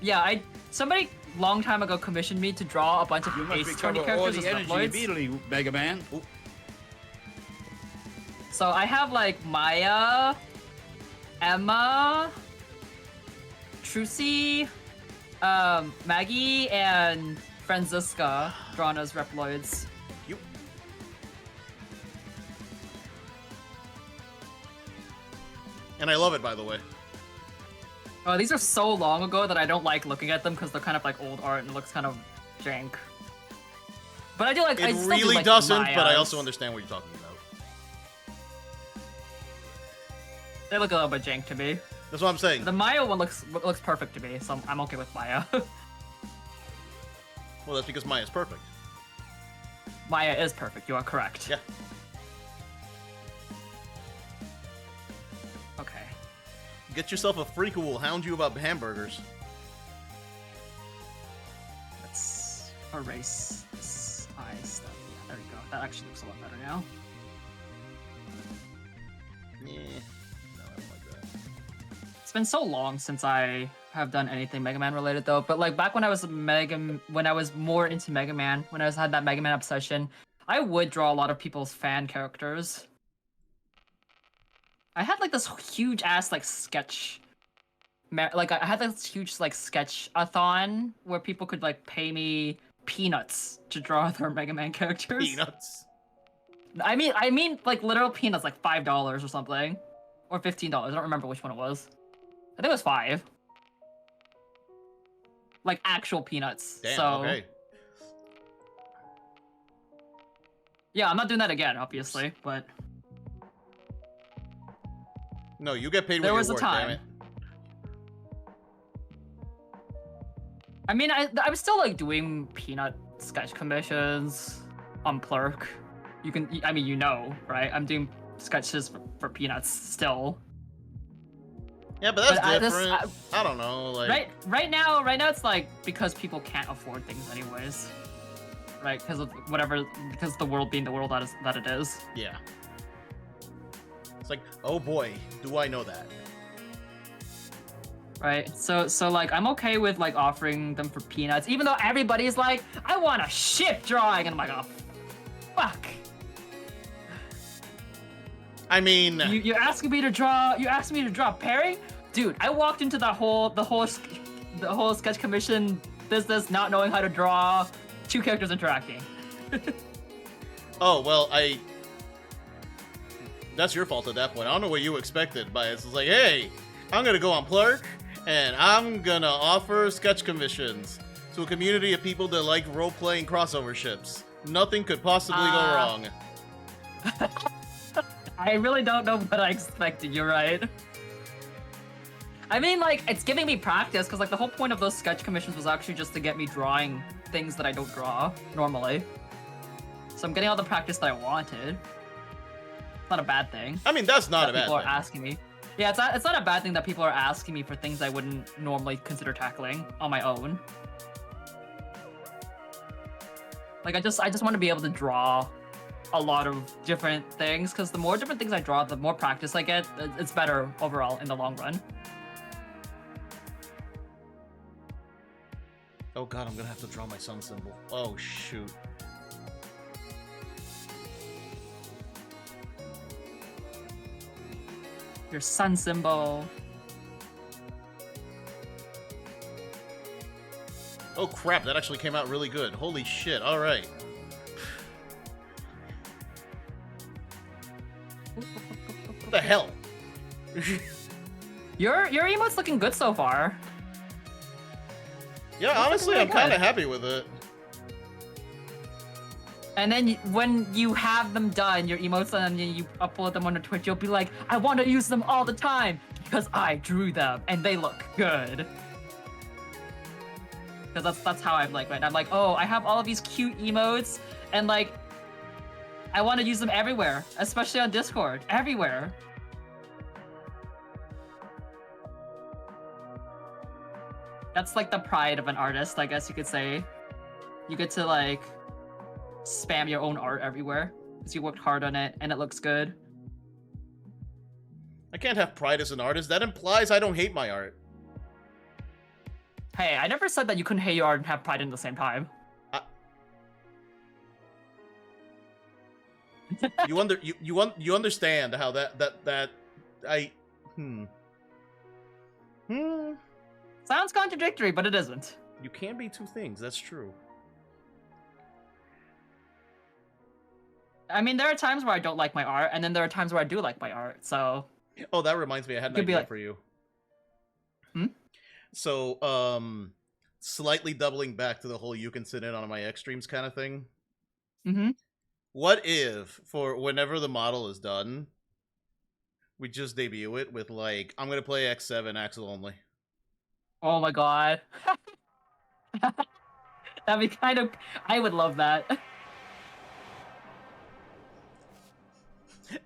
Yeah, somebody long time ago commissioned me to draw a bunch of Ace 20 characters as Reploids. Immediately, Mega Man. Ooh. So I have like Maya, Emma, Trucy, Maggie, and Franziska drawn as Reploids. You. And I love it, by the way. Oh, these are so long ago that I don't like looking at them because they're kind of like old art and it looks kind of jank. But I do like. It still really do like doesn't, Maya's. but I also understand what you're talking about. They look a little bit jank to me. That's what I'm saying. The Maya one looks perfect to me, so I'm okay with Maya. Well, that's because Maya's perfect. Maya is perfect. You are correct. Yeah. Okay. Get yourself a freak who will hound you about hamburgers. Let's erase this eye stuff. Yeah, there we go. That actually looks a lot better now. Yeah. No, I don't like that. It's been so long since I have done anything Mega Man related though. But like back when I was more into Mega Man, when I had that Mega Man obsession, I would draw a lot of people's fan characters. I had like this huge ass like sketch. Like I had this huge like sketch-a-thon where people could like pay me peanuts to draw their Mega Man characters. Peanuts. I mean like literal peanuts, like $5 or something, or $15. I don't remember which one it was. I think it was 5. Like actual peanuts. Damn, so okay. yeah, I'm not doing that again, obviously, but No, you get paid there when was you a work, time. damn it. I mean, I'm still like doing peanut sketch commissions on Plurk. I mean, you know, right? I'm doing sketches for peanuts still. Yeah, but that's But different. I don't know, like... Right now it's like because people can't afford things anyways. Right? Because of because the world being the world that it is. Yeah. It's like, oh boy, do I know that. Right? So like I'm okay with like offering them for peanuts, even though everybody's like, I want a ship drawing, and I'm like, oh fuck. I mean, You asked me to draw Perry? Dude, I walked into the whole sketch commission business not knowing how to draw 2 characters interacting. oh well, that's your fault at that point. I don't know what you expected by it. It's like, hey, I'm gonna go on Plurk and I'm gonna offer sketch commissions to a community of people that like role-playing crossover ships. Nothing could possibly go wrong. I really don't know what I expected, you're right. I mean, like, it's giving me practice, because, like, the whole point of those sketch commissions was actually just to get me drawing things that I don't draw normally. So I'm getting all the practice that I wanted. It's not a bad thing. I mean, that's not a bad People are thing. asking me. Yeah, it's not a bad thing that people are asking me for things I wouldn't normally consider tackling on my own. Like, I just want to be able to draw a lot of different things, because the more different things I draw, the more practice I get. It's better overall in the long run. Oh god, I'm gonna have to draw my sun symbol. Oh shoot. Your sun symbol. Oh crap, that actually came out really good. Holy shit, alright. What the hell? Your emote's looking good so far. Yeah, honestly, I'm really kind of good. happy with it. And then when you have them done, your emotes, and then you upload them on Twitch, you'll be like, I want to use them all the time because I drew them and they look good. Because that's how I'm like, right? I'm like, oh, I have all of these cute emotes, and like, I want to use them everywhere, especially on Discord. Everywhere. That's like the pride of an artist, I guess you could say. You get to like spam your own art everywhere because you worked hard on it and it looks good. I can't have pride as an artist. That implies I don't hate my art. Hey, I never said that you couldn't hate your art and have pride at the same time. You understand how that I Sounds contradictory, but it isn't. You can be two things. That's true. I mean, there are times where I don't like my art, and then there are times where I do like my art. So. Oh, that reminds me. I had an idea for you. So, slightly doubling back to the whole you can sit in on my X streams kind of thing. Mm-hmm. What if, for whenever the model is done, we just debut it with, like, I'm going to play X7 Axel only. Oh my god. That'd be kind of... I would love that.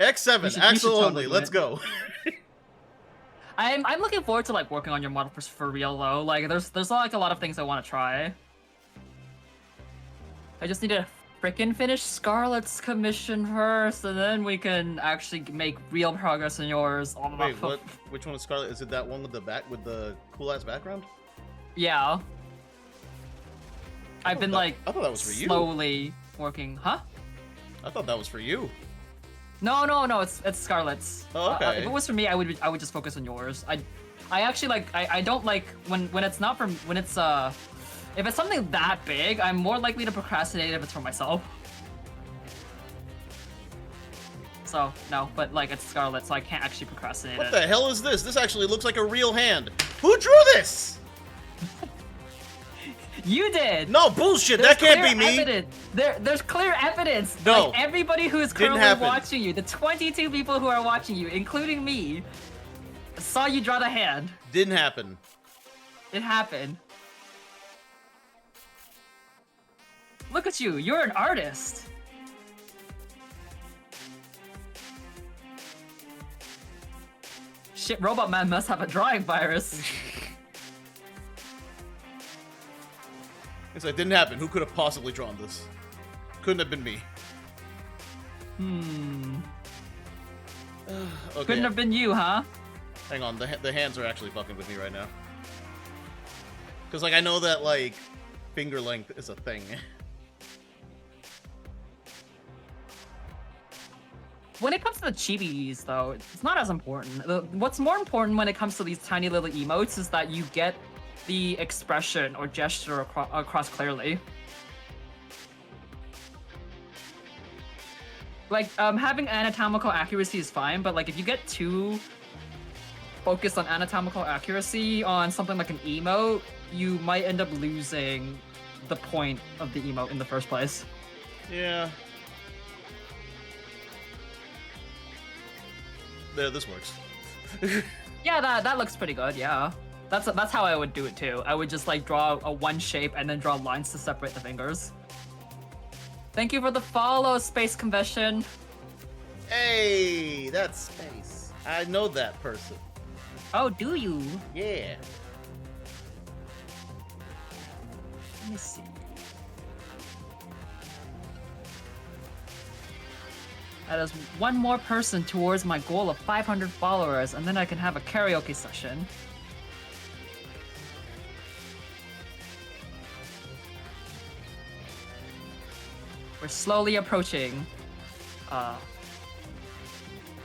X7 Axel only, totally let's go. I'm looking forward to like working on your model for real though. Like there's like a lot of things I want to try. I just need to frickin' finish Scarlet's commission first, and then we can actually make real progress in yours. Wait, what? Which one is Scarlet? Is it that one with the cool ass background? Yeah. I've been like I thought that was for you. Slowly working, huh? I thought that was for you. No, it's Scarlet's. Oh, okay. If it was for me, I would just focus on yours. I actually like I don't like when it's not from when it's if it's something that big, I'm more likely to procrastinate if it's for myself. So no, but like it's Scarlet, so I can't actually procrastinate. What the hell is this? This actually looks like a real hand. Who drew this? You did. No bullshit. That can't be me. There's clear evidence. No. Like, everybody who is currently watching you, the 22 people who are watching you, including me, saw you draw the hand. Didn't happen. It happened. Look at you. You're an artist. Shit, Robot Man must have a drawing virus. It didn't happen. Who could have possibly drawn this? Couldn't have been me. Okay. Couldn't have been you, huh? Hang on, the hands are actually fucking with me right now. Because, like, I know that, like, finger length is a thing. When it comes to the chibis, though, it's not as important. What's more important when it comes to these tiny little emotes is that you get the expression or gesture across clearly. Like, having anatomical accuracy is fine, but like if you get too focused on anatomical accuracy on something like an emote, you might end up losing the point of the emote in the first place. Yeah. There, this works. Yeah, that looks pretty good, yeah. That's how I would do it too. I would just like draw a one shape and then draw lines to separate the fingers. Thank you for the follow, Space Convention. Hey, that's Space. I know that person. Oh, do you? Yeah. Let me see. That is one more person towards my goal of 500 followers, and then I can have a karaoke session. We're slowly approaching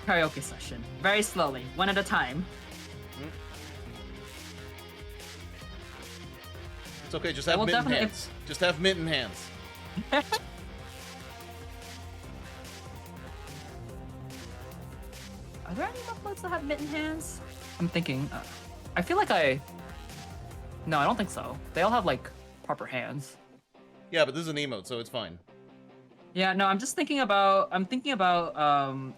karaoke session. Very slowly, one at a time. It's okay, just have mitten hands. Just have mitten hands. Are there any uploads that have mitten hands? I'm thinking. I feel like No, I don't think so. They all have like proper hands. Yeah, but this is an emote, so it's fine. Yeah, no, I'm just thinking about.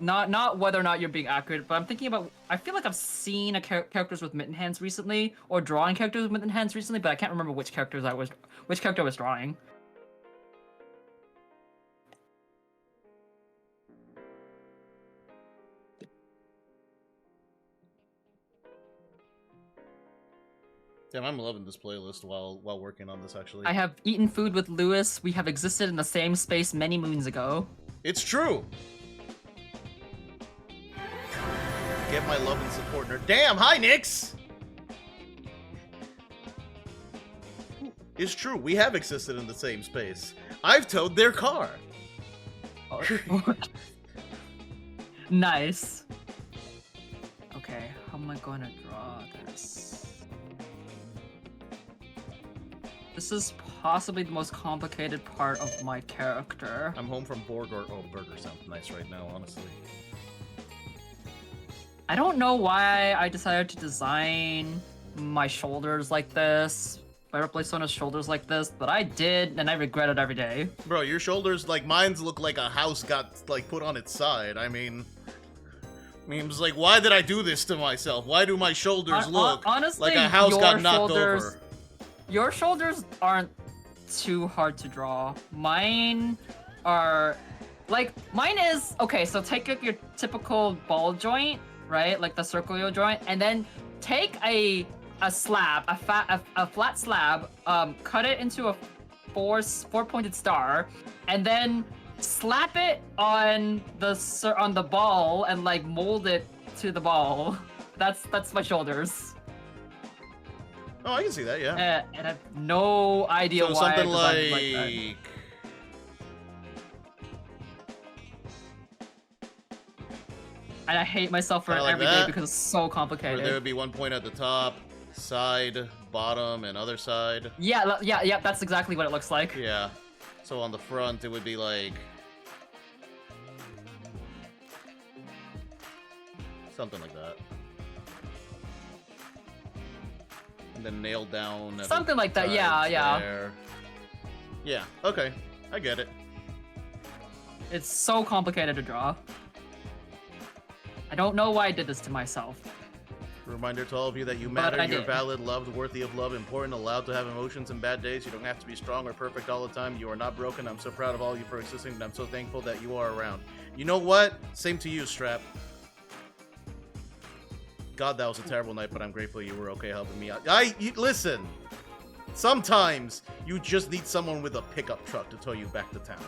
Not whether or not you're being accurate, but I'm thinking about. I feel like I've seen characters with mitten hands recently, or drawing characters with mitten hands recently, but I can't remember which character I was drawing. Damn, I'm loving this playlist while working on this. Actually, I have eaten food with Lewis. We have existed in the same space many moons ago. it's true. Get my love and support, nerd. Damn, hi, Nix. It's true. We have existed in the same space. I've towed their car. Oh. Nice. Okay, how am I gonna draw this? This is possibly the most complicated part of my character. I'm home from Burger. Oh, burger sounds nice right now, honestly. I don't know why I decided to design my shoulders like this. Fireplace on his shoulders like this, but I did, and I regret it every day. Bro, your shoulders, like, mine's look like a house got, like, put on its side. I mean, it's like, why did I do this to myself? Why do my shoulders look honestly, like a house got knocked shoulders, over? Your shoulders aren't too hard to draw. Mine are, like, mine is, okay, so take your typical ball joint, right? Like the circular joint, and then take a slab, a flat slab, cut it into a four-pointed star, and then slap it on the ball and like mold it to the ball. That's my shoulders. Oh, I can see that, yeah. And I have no idea So why I something designed it like that. And I hate myself for it Kinda like every day that? because it's so Where complicated. there would be one point at the top, side, bottom, and other side. Yeah, that's exactly what it looks like. Yeah. So on the front, it would be like... something like that. And then nailed down. At Something the like that, yeah, sides yeah. there. Yeah, okay. I get it. It's so complicated to draw. I don't know why I did this to myself. Reminder to all of you that you But matter, I you're did. valid, loved, worthy of love, important, allowed to have emotions and bad days. You don't have to be strong or perfect all the time. You are not broken. I'm so proud of all of you for existing, and I'm so thankful that you are around. You know what? Same to you, Strap. God, that was a terrible night, but I'm grateful you were okay helping me out. Listen! Sometimes you just need someone with a pickup truck to tow you back to town.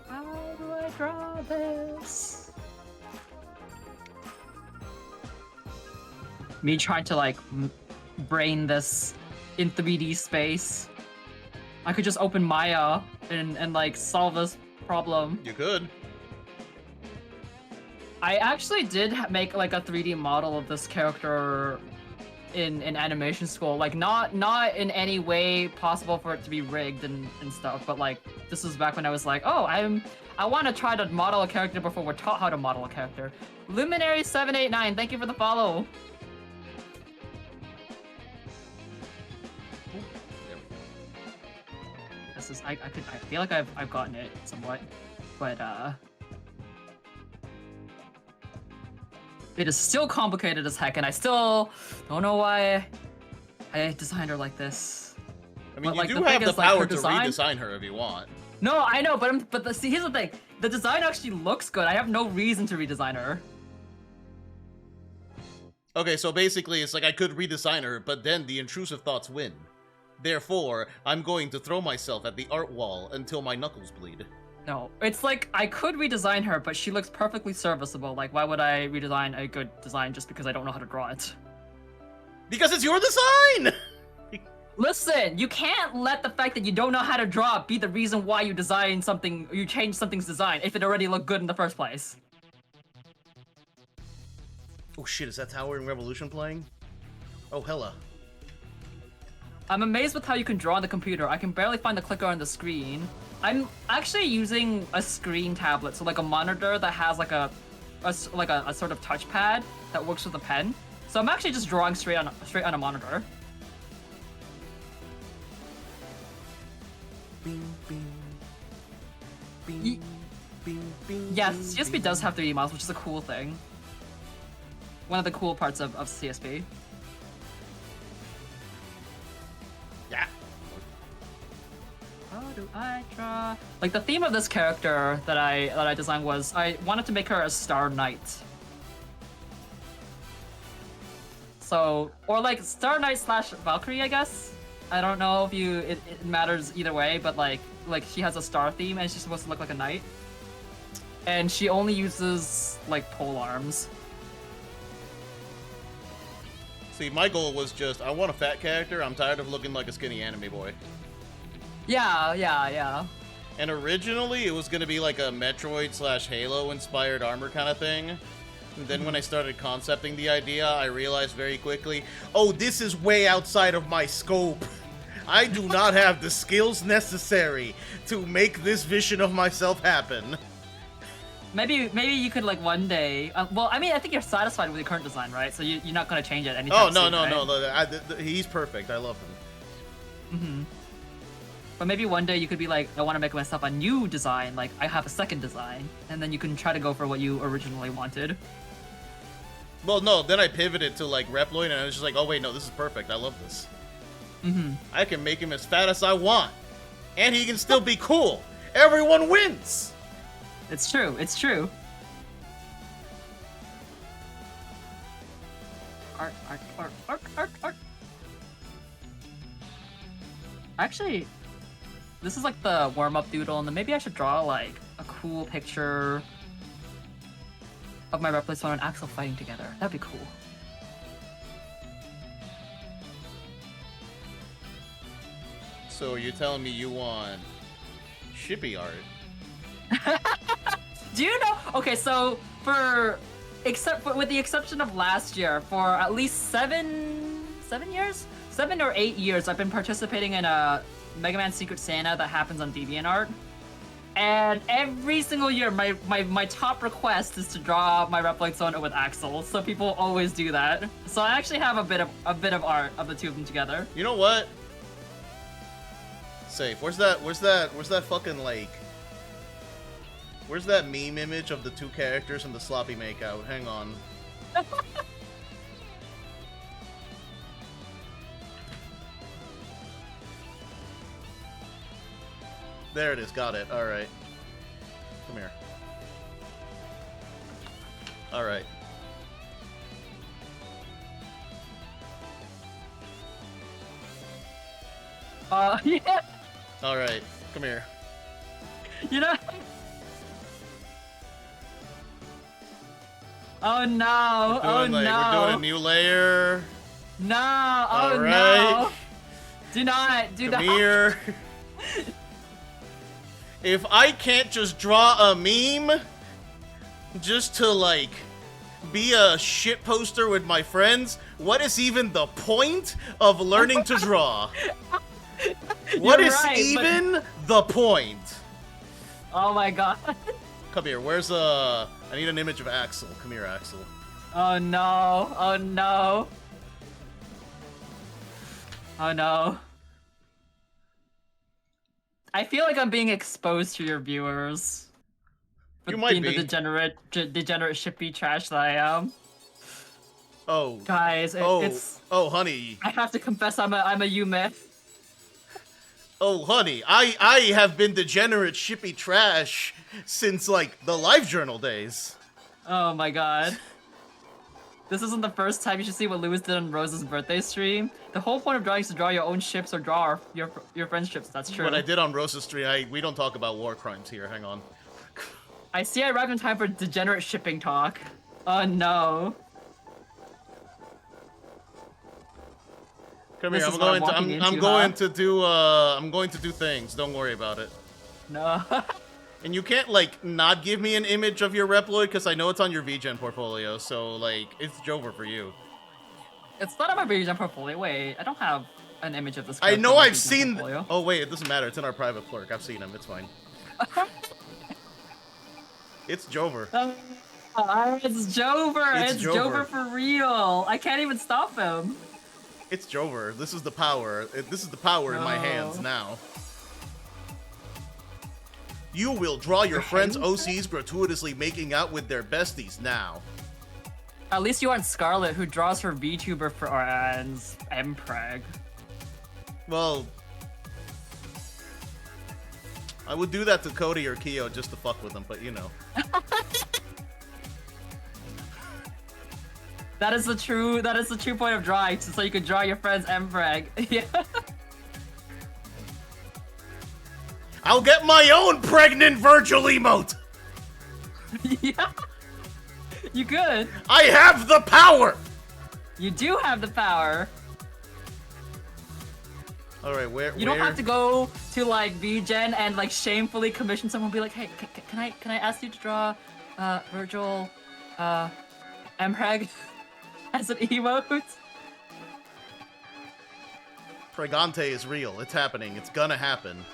How do I draw this? Me trying to like brain this in 3D space. I could just open Maya and like solve this problem. You could. I actually did make like a 3D model of this character in animation school. Like not in any way possible for it to be rigged and stuff, but like this was back when I was like, oh, I want to try to model a character before we're taught how to model a character. Luminary789, thank you for the follow. This is I feel like I've gotten it somewhat, but it is still complicated as heck, and I still don't know why I designed her like this. I mean, But, you like, do the have thing the is, like, her power to design- redesign her if you want. No, I know, but see, here's the thing: the design actually looks good. I have no reason to redesign her. Okay, so basically it's like I could redesign her, but then the intrusive thoughts win. Therefore, I'm going to throw myself at the art wall until my knuckles bleed. No, it's like I could redesign her, but she looks perfectly serviceable. Like, why would I redesign a good design just because I don't know how to draw it? Because it's your design! Listen, you can't let the fact that you don't know how to draw be the reason why you design something, you change something's design if it already looked good in the first place. Oh shit, is that Towering Revolution playing? Oh, hella. I'm amazed with how you can draw on the computer. I can barely find the clicker on the screen. I'm actually using a screen tablet, so like a monitor that has like a sort of touchpad that works with a pen. So I'm actually just drawing straight on a monitor. Bing, bing. Bing, Ye- bing, bing, Yes, bing, CSP bing. does have 3D models, which is a cool thing. One of the cool parts of CSP. Yeah. How do I draw? Like the theme of this character that I designed was I wanted to make her a Star Knight. So, or like Star Knight slash Valkyrie, I guess. I don't know if it matters either way, but like she has a star theme and she's supposed to look like a knight. And she only uses like pole arms. See, my goal was just, I want a fat character. I'm tired of looking like a skinny anime boy. Yeah. And originally, it was going to be like a Metroid slash Halo inspired armor kind of thing. And then when I started concepting the idea, I realized very quickly, oh, this is way outside of my scope. I do not have the skills necessary to make this vision of myself happen. Maybe you could like one day. Well, I mean, I think you're satisfied with your current design, right? So you're not gonna change it anytime soon, right? No. He's perfect. I love him. But maybe one day you could be like, I want to make myself a new design. Like I have a second design, and then you can try to go for what you originally wanted. Well, no. Then I pivoted to like Reploid, and I was just like, oh wait, no, this is perfect. I love this. I can make him as fat as I want, and he can still be cool. Everyone wins. It's true. It's true. Art. Actually, this is like the warm-up doodle, and then maybe I should draw like a cool picture of my Reploid and Axel fighting together. That'd be cool. So you're telling me you want shippy art? Do you know? Okay, so with the exception of last year, for at least 7 or 8 years, I've been participating in a Mega Man Secret Santa that happens on DeviantArt. And every single year, my top request is to draw my Reploid Sona with Axel. So people always do that. So I actually have a bit of art of the two of them together. You know what? Safe. Where's that fucking like? Where's that meme image of the two characters in the sloppy makeout? Hang on. There it is. Got it. All right. Come here. All right. Yeah. All right. Come here. You know. Oh no! We're doing a new layer. No! All Oh right. no! Do not! Do Come not! here. If I can't just draw a meme, just to like be a shit poster with my friends, what is even the point of learning to draw? What is even the point? Oh my god! Come here. Where's I need an image of Axel. Come here, Axel. Oh no! Oh no! Oh no! I feel like I'm being exposed to your viewers. You might being be. the degenerate shippy trash that I am. Oh. Guys, it's. Oh, honey. I have to confess, I'm a Yume. Oh, honey. I have been degenerate shippy trash since like the LiveJournal days. Oh my god. This isn't the first time. You should see what Lewis did on Rose's birthday stream. The whole point of drawing is to draw your own ships or draw your friends' ships. That's true. What I did on Rose's stream, we don't talk about war crimes here. Hang on. I see I arrived in time for degenerate shipping talk. Oh no. Come This here. is what I'm walking into, I'm going to do things. Don't worry about it. No. And you can't like not give me an image of your Reploid because I know it's on your VGen portfolio. So like it's Jover for you. It's not on my VGen portfolio. Wait, I don't have an image of this. I know on my I've VGen seen. portfolio. Oh wait, it doesn't matter. It's in our private clerk. I've seen him. It's fine. It's Jover. It's Jover. It's Jover for real. I can't even stop him. It's Jover. This is the power. This is the power in my hands No. now. You will draw your friends' OCs gratuitously making out with their besties now. At least you aren't Scarlet, who draws her VTuber friends Mpreg. Well, I would do that to Cody or Kyo just to fuck with them, but you know. That is the true point of drawing, so you can draw your friend's M-Frag. Yeah. I'll get my own pregnant Virgil emote! Yeah. You could. I have the power! You do have the power. Alright, where? You don't have to go to like VGen and like shamefully commission someone. Be like, hey, can I ask you to draw Virgil M-Frag as an emote? Pregante is real. It's happening. It's gonna happen.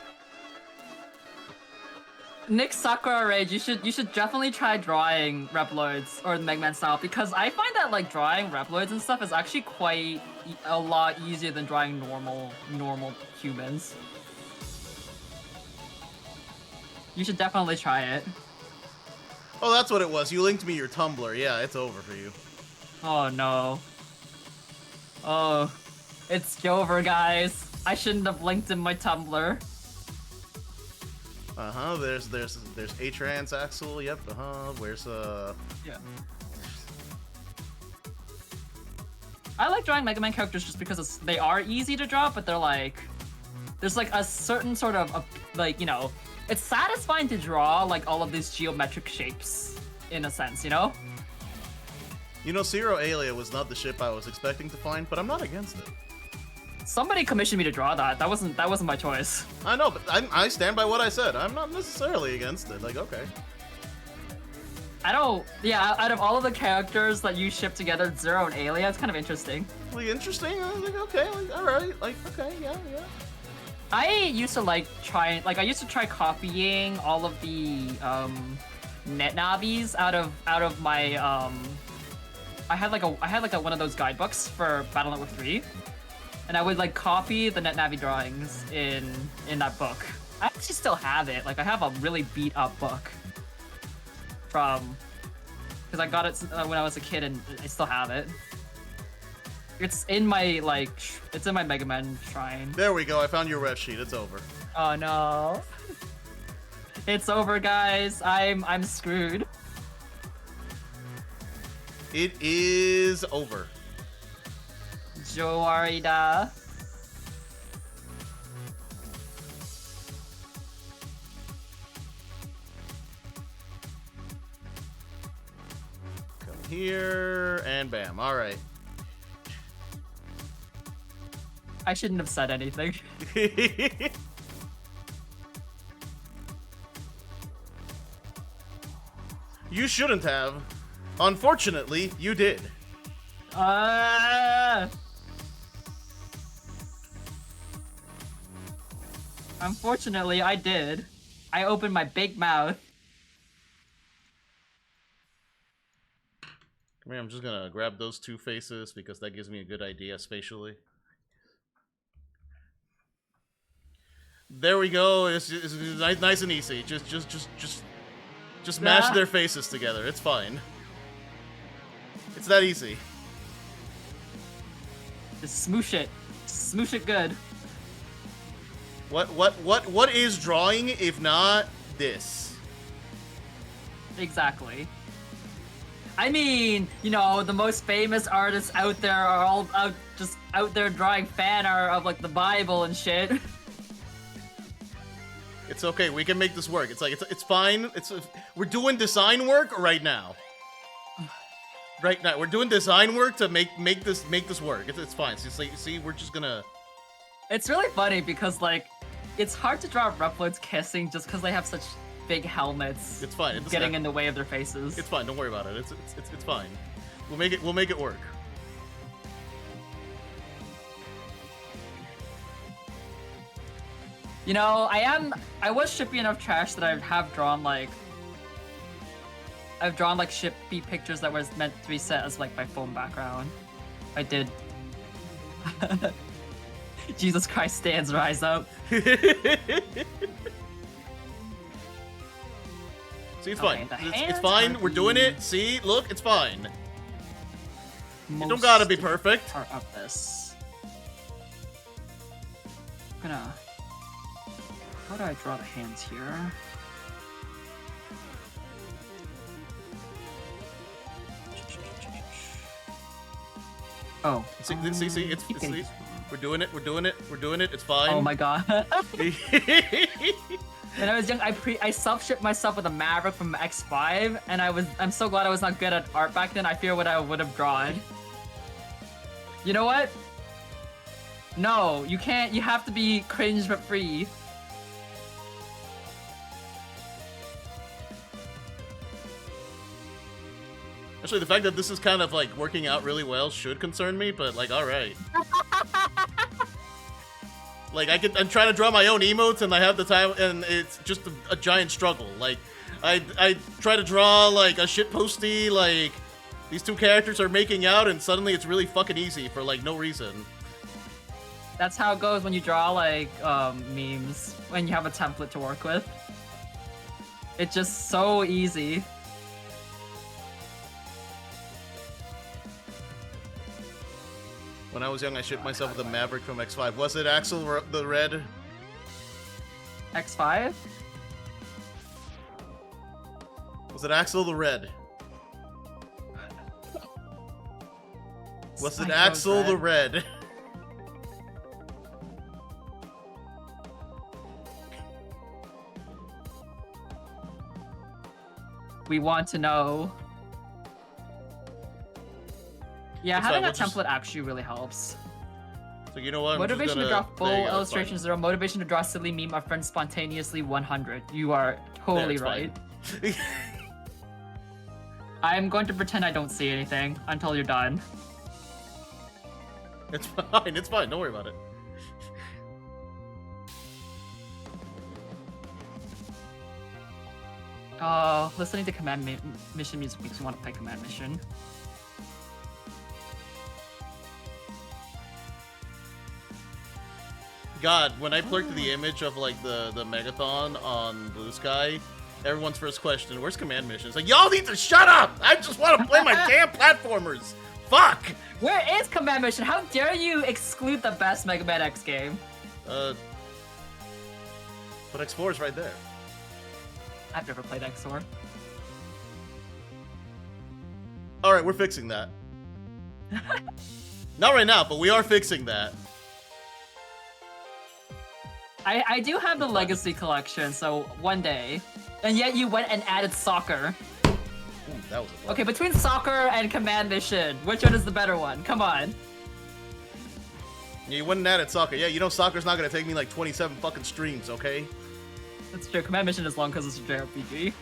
Nick Sakura Rage, you should definitely try drawing Reploids or the Mega Man style, because I find that like drawing Reploids and stuff is actually quite a lot easier than drawing normal humans. You should definitely try it. Oh, that's what it was. You linked me your Tumblr. Yeah, it's over for you. Oh no. Oh, it's over, guys. I shouldn't have linked in my Tumblr. Uh-huh, there's A-Trans Axel, yep, uh-huh, where's, Yeah. I like drawing Mega Man characters just because they are easy to draw, but they're like... There's like a certain sort of, like, you know... It's satisfying to draw, like, all of these geometric shapes, in a sense, you know? You know, Zero Alia was not the ship I was expecting to find, but I'm not against it. Somebody commissioned me to draw that. That wasn't my choice. I know, but I stand by what I said. I'm not necessarily against it. Like, okay. I don't... Yeah, out of all of the characters that you ship together, Zero and Alia, it's kind of interesting. Like, interesting? I was like, okay, like, alright. Like, okay, yeah. I used to like try... Like, I used to try copying all of the, net navis out of my, I had like one of those guidebooks for Battle Network 3. And I would like copy the NetNavi drawings in that book. I actually still have it. Like I have a really beat up book from, because I got it when I was a kid, and I still have it. It's in my it's in my Mega Man shrine. There we go. I found your ref sheet. It's over. Oh no, it's over, guys. I'm screwed. It is over. Joarida. Come here and bam. All right. I shouldn't have said anything. You shouldn't have. Unfortunately, you did. Unfortunately, I did. I opened my big mouth. Come here, I'm just gonna grab those two faces because that gives me a good idea spatially. There we go. It's nice and easy. Just mash their faces together. It's fine. It's that easy. Just smoosh it. Smoosh it good. What is drawing if not this? Exactly. I mean, you know, the most famous artists out there are all out there drawing fan art of like the Bible and shit. It's okay. We can make this work. It's like it's fine. We're doing design work right now. Right now, we're doing design work to make this work. It's fine. It's like, see, we're just gonna. It's really funny because like, it's hard to draw Reploids kissing just because they have such big helmets. It's fine. It's getting in the way of their faces. It's fine. Don't worry about it. It's fine. We'll make it work. You know, I was shippy enough trash that I have drawn like. I've drawn like shippy pictures that was meant to be set as like my phone background. I did. Jesus Christ stands, rise up. See, it's fine. It's fine. We're doing it. See, look, it's fine. You don't gotta be perfect. Part of this. I'm gonna. How do I draw the hands here? Oh. See, Okay. we're doing it, it's fine. Oh my god. When I was young, I self-shipped myself with a Maverick from X5, and I'm so glad I was not good at art back then. I fear what I would have drawn. You know what? No, you can't. You have to be cringe but free. Actually, the fact that this is kind of like working out really well should concern me, but like, all right. Like I'm trying to draw my own emotes, and I have the time, and it's just a giant struggle. Like, I try to draw like a shitposty, like these two characters are making out, and suddenly it's really fucking easy for like no reason. That's how it goes when you draw like memes, when you have a template to work with. It's just so easy. When I was young, I shipped myself with a Maverick from X5. Was it Axel the Red? X5? Was it Axel the Red? Was it Axel the Red? We want to know. Yeah, having a template actually really helps. So you know what? Motivation to draw full illustrations 0. Motivation to draw silly meme of friends spontaneously 100. You are totally right. I'm going to pretend I don't see anything until you're done. It's fine. It's fine. Don't worry about it. Oh, listening to command mission music makes me want to play command mission. God, when I plurked the image of like the Megathon on Blue Sky, everyone's first question, where's command mission? It's like, y'all need to shut up! I just want to play my damn platformers! Fuck! Where is command mission? How dare you exclude the best Mega Man X game? But X4 is right there. I've never played X4. Alright, we're fixing that. Not right now, but we are fixing that. I do have the Legacy collection, so one day. And yet you went and added soccer. Ooh, that was a Okay, between soccer and command mission, which one is the better one? Come on. Yeah, you went and added soccer. Yeah, you know soccer's not gonna take me like 27 fucking streams, okay? That's true. Command mission is long because it's a JRPG.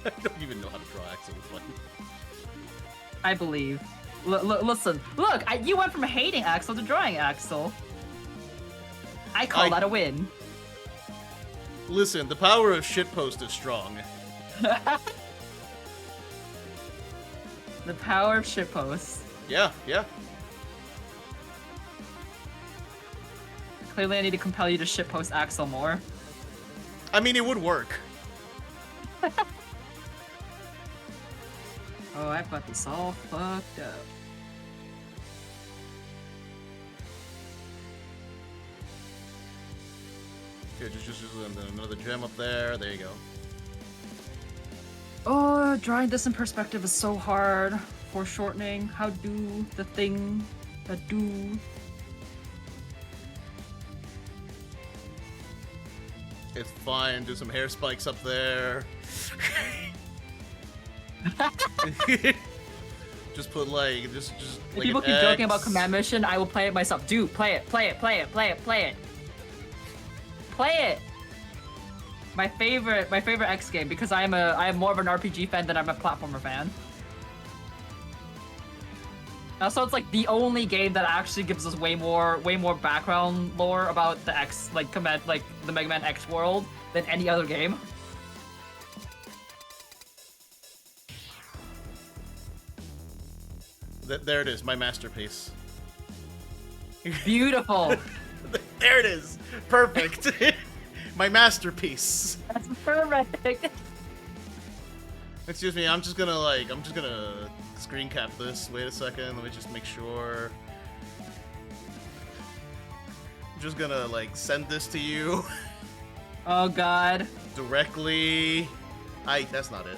I don't even know how to draw Axel. It's funny. I believe. Listen, look, you went from hating Axel to drawing Axel. I call that a win. Listen, the power of shitpost is strong. The power of shitposts. Yeah, yeah. Clearly I need to compel you to shitpost Axel more. I mean, it would work. Oh, I've got this all fucked up. Okay, just another gem up there. There you go. Oh, drawing this in perspective is so hard. Foreshortening, how do the thing that do. It's fine. Do some hair spikes up there. Just put like just If like people an keep joking about X. command mission, I will play it myself. Dude, play it, play it, play it, play it, play it. Play it! My favorite X game, because I am more of an RPG fan than I'm a platformer fan. Also, it's like the only game that actually gives us way more background lore about the X, like the Mega Man X world than any other game. There it is, my masterpiece. Beautiful. There it is, perfect. My masterpiece. That's perfect. Excuse me, I'm just gonna screen cap this. Wait a second, let me just make sure. I'm just gonna like send this to you. Oh god. Directly. That's not it.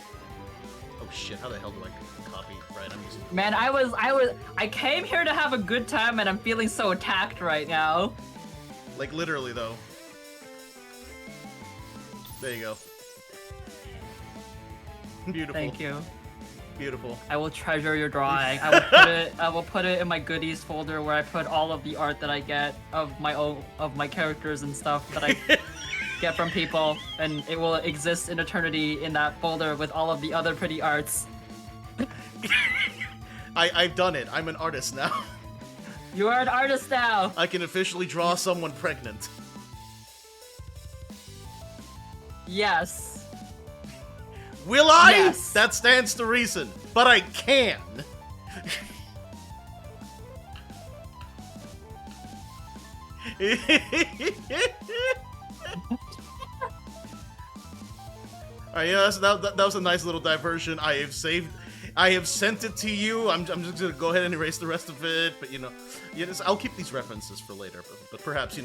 Oh shit! How the hell do I copy? Right, I'm using. Man, I came here to have a good time, and I'm feeling so attacked right now. Like literally though. There you go. Beautiful. Thank you. Beautiful. I will treasure your drawing. I will put it in my goodies folder where I put all of the art that I get of my characters and stuff that I get from people, and it will exist in eternity in that folder with all of the other pretty arts. I've done it. I'm an artist now. You are an artist now. I can officially draw someone pregnant. Yes. Will I? Yes. That stands to reason. But I can. Alright, yeah, that was a nice little diversion. I have sent it to you. I'm just gonna go ahead and erase the rest of it. But you know, I'll keep these references for later. But perhaps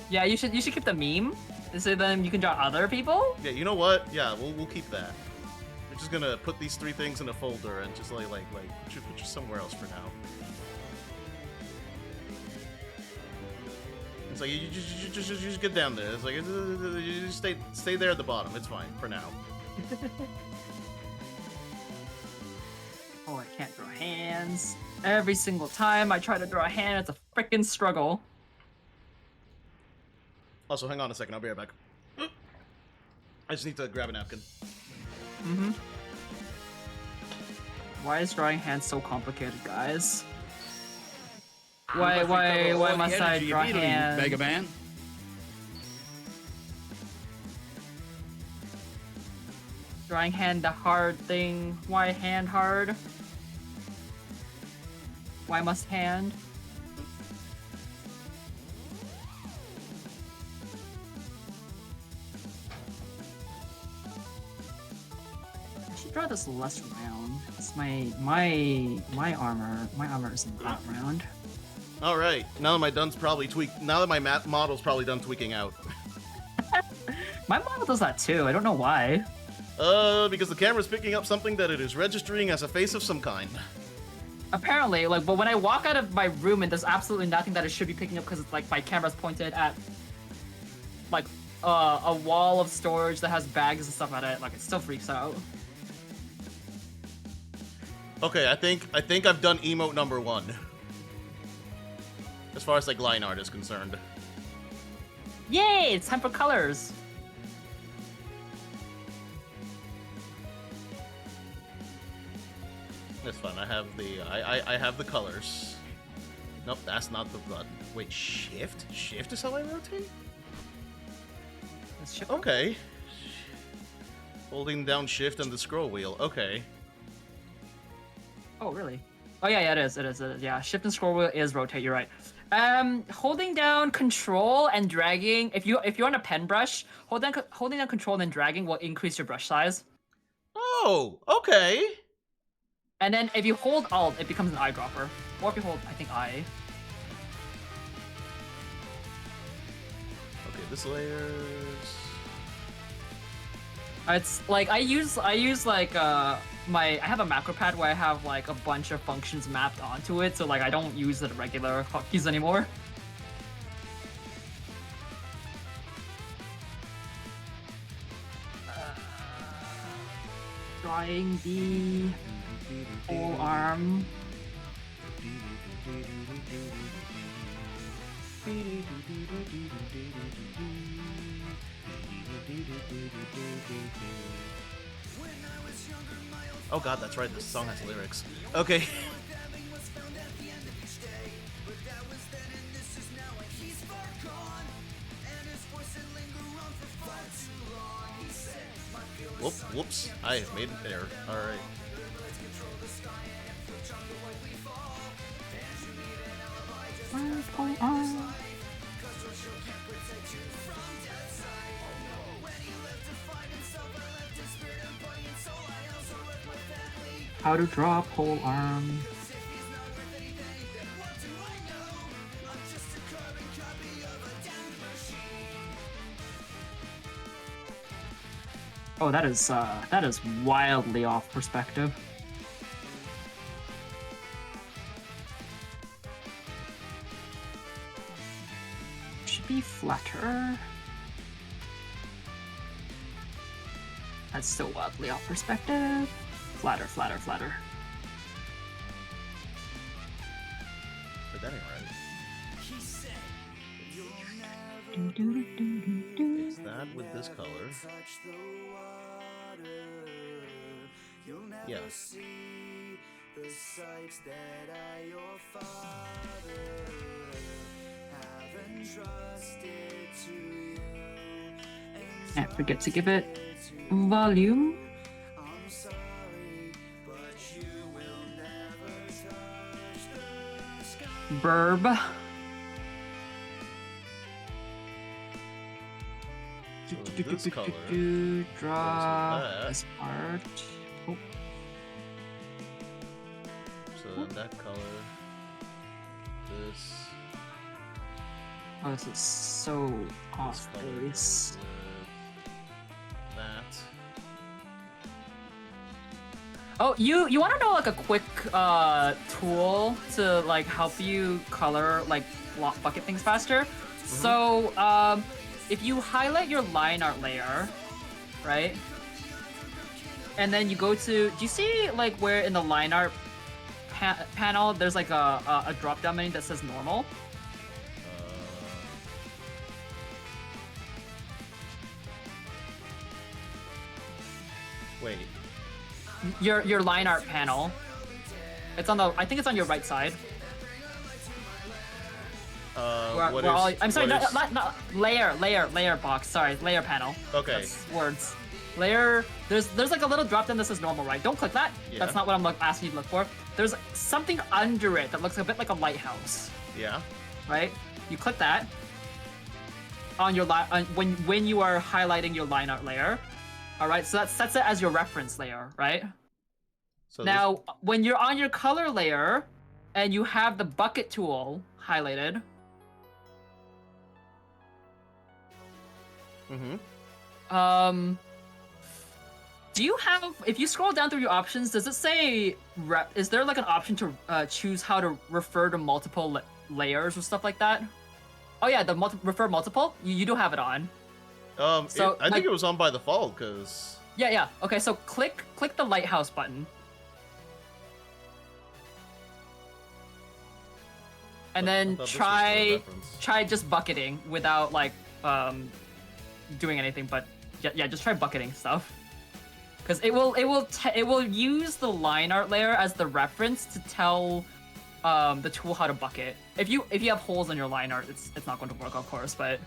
Yeah, you should keep the meme, so then you can draw other people. Yeah, you know what? Yeah, we'll keep that. We're just gonna put these 3 things in a folder and just like put you somewhere else for now. It's like you just get down there. It's like you just stay there at the bottom. It's fine for now. Oh, I can't draw hands. Every single time I try to draw a hand, it's a freaking struggle. Also, hang on a second. I'll be right back. I just need to grab a napkin. Mm-hmm. Why is drawing hands so complicated, guys? Why must I draw hands? Mega Man. Drawing hand the hard thing. Why hand hard? Why must hand? I should draw this less round. It's my armor isn't that round. All right. Now that my dun's probably tweaked. Now that my model's probably done tweaking out. My model does that too. I don't know why. Because the camera's picking up something that it is registering as a face of some kind. Apparently, like, but when I walk out of my room and there's absolutely nothing that it should be picking up because it's like my camera's pointed at like a wall of storage that has bags and stuff at it, like it still freaks out. Okay, I think I've done emote number 1. As far as like line art is concerned. Yay! It's time for colors. That's fun. I have the I have the colors. Nope, that's not the button. Wait, shift? Shift is how I rotate? Okay. Holding down shift and the scroll wheel. Okay. Oh, really? Oh yeah, it is. Yeah, shift and scroll wheel is rotate. You're right. Holding down control and dragging. If you're on a pen brush, holding down control and then dragging will increase your brush size. Oh, okay. And then if you hold Alt, it becomes an eyedropper. Or if you hold, I think I. Okay, this layers. It's like I use like I have a macro pad where I have like a bunch of functions mapped onto it, so like I don't use the regular hotkeys anymore. Drawing the whole arm. Oh god, that's right, this song has lyrics. Okay. Whoops. I have made an error. Alright. How to draw pole arm. Oh, that is wildly off perspective. Should be flatter. That's still wildly off perspective. Flatter, flatter, flatter. But that ain't right. It's that with this color. Yeah. Can't forget to give it volume. Burb. So this color draw this part. Oh. So then that color. This. Oh, this is so off base. That. Oh, you want to know like a quick tool to like help you color like bucket things faster? Mm-hmm. So if you highlight your line art layer, right, and then you go to, do you see like where in the line art panel there's like a drop down menu that says normal? Wait. Your line art panel. It's on the. I think it's on your right side. I'm sorry, not layer box. Sorry, layer panel. Okay. That's words. Layer. There's like a little drop down that says normal, right? Don't click that. Yeah. That's not what I'm asking you to look for. There's something under it that looks a bit like a lighthouse. Yeah. Right. You click that on your when you are highlighting your line art layer. All right, so that sets it as your reference layer, right? So now, when you're on your color layer and you have the bucket tool highlighted, do you have, if you scroll down through your options, does it say, is there like an option to choose how to refer to multiple layers or stuff like that? Oh yeah, the refer multiple, you do have it on. So I think it was on by default, because... Yeah. Okay, so click the lighthouse button. And then try just bucketing without, like, doing anything, but yeah, just try bucketing stuff. Because it will use the line art layer as the reference to tell the tool how to bucket. If you have holes in your line art, it's not going to work, of course, but...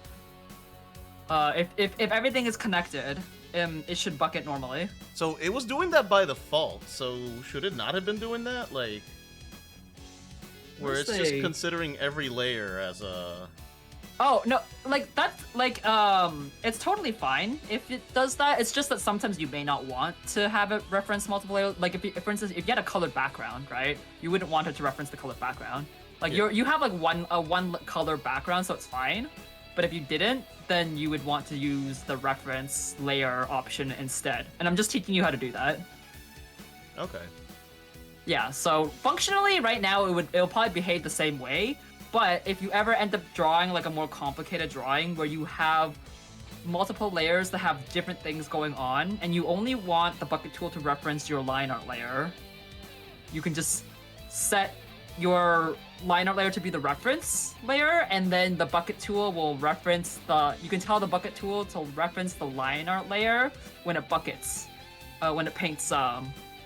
if everything is connected, it should bucket normally. So it was doing that by default, so should it not have been doing that? Like, where it's just considering every layer as a... Oh, no, like, that's, like, it's totally fine if it does that. It's just that sometimes you may not want to have it reference multiple layers. Like, if for instance, if you had a colored background, right, you wouldn't want it to reference the colored background. Like, you have, like, one color background, so it's fine. But if you didn't, then you would want to use the reference layer option instead. And I'm just teaching you how to do that. Okay. Yeah, so functionally right now it'll probably behave the same way, but if you ever end up drawing like a more complicated drawing where you have multiple layers that have different things going on, and you only want the bucket tool to reference your line art layer, you can just set your line art layer to be the reference layer, and then the bucket tool will reference you can tell the bucket tool to reference the line art layer when it buckets, when it paints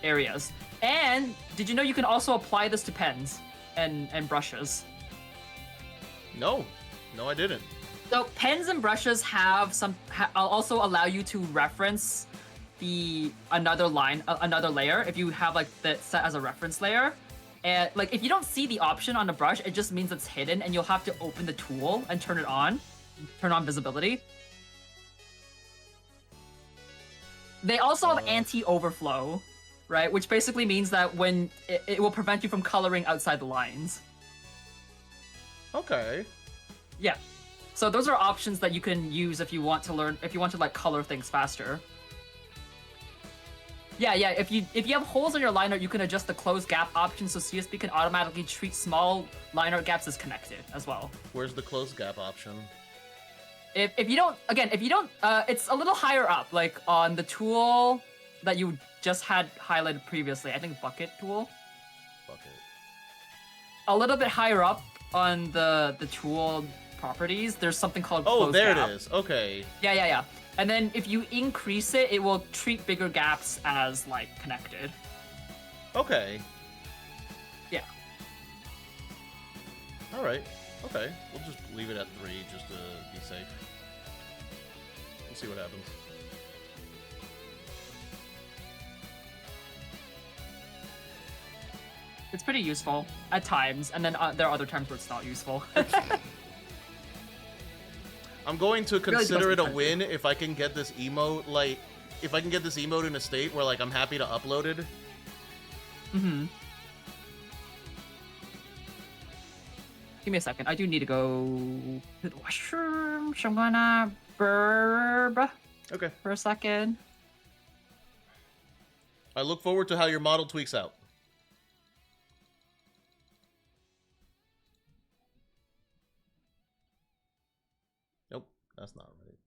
areas. And did you know you can also apply this to pens and brushes? No, I didn't. So pens and brushes have also allow you to reference another layer if you have like that set as a reference layer. And like if you don't see the option on the brush, it just means it's hidden, and you'll have to open the tool and turn on visibility. They also have anti-overflow, right? Which basically means that when it will prevent you from coloring outside the lines. Okay. Yeah. So those are options that you can use if you want to like color things faster. Yeah, yeah. If you have holes in your line art, you can adjust the close gap option so CSP can automatically treat small line art gaps as connected as well. Where's the close gap option? If you don't, again, if you don't, it's a little higher up, like on the tool that you just had highlighted previously. I think bucket tool. Bucket. A little bit higher up on the tool properties, there's something called close there gap. it is. Okay. Yeah, yeah, yeah. And then if you increase it, it will treat bigger gaps as like connected. Okay. Yeah. All right. Okay. We'll just leave it at 3 just to be safe. We'll see what happens. It's pretty useful at times, and then there are other times where it's not useful. I'm going to consider really it a win if I can get this emote, like, if I can get this emote in a state where, like, I'm happy to upload it. Mm-hmm. Give me a second. I do need to go to the washroom, so I'm gonna burp Okay. for a second. I look forward to how your model tweaks out. Nope, that's not right.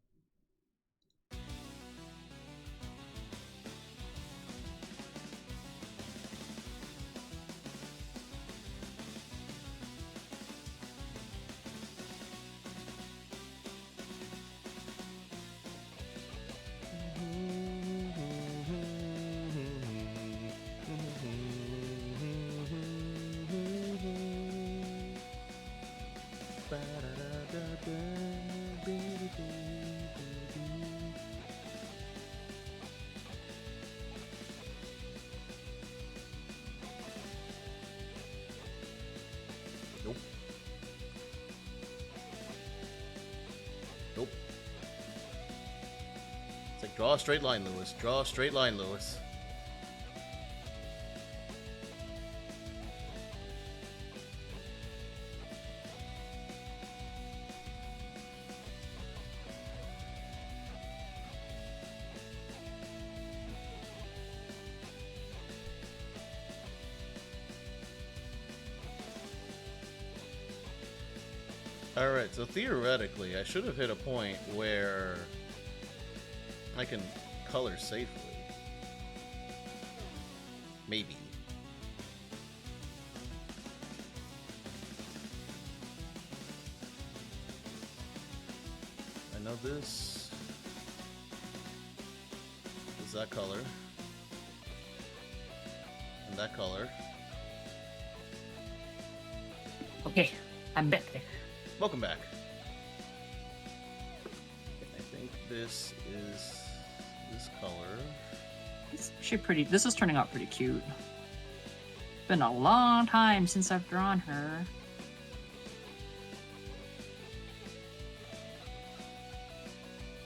Nope. Nope. It's like, draw a straight line, Lewis. Draw a straight line, Lewis. Alright, so theoretically, I should have hit a point where I can color safely. Maybe. I know this is that color. And that color. Okay, I'm back. Welcome back. I think this is this color. It's actually pretty. This is turning out pretty cute. Been a long time since I've drawn her.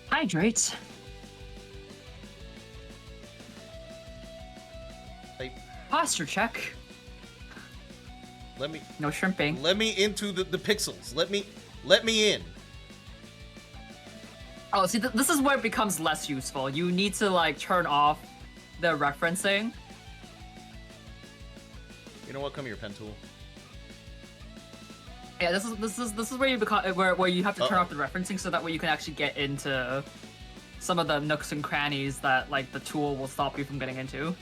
Hydrates. Hey, Posture check. let me No shrimping. let me into the pixels. Let me in. Oh, see, this is where it becomes less useful. You need to like turn off the referencing. You know what? Come here, pen tool. Yeah, this is where you become where you have to turn Uh-oh. off the referencing so that way you can actually get into some of the nooks and crannies that like the tool will stop you from getting into.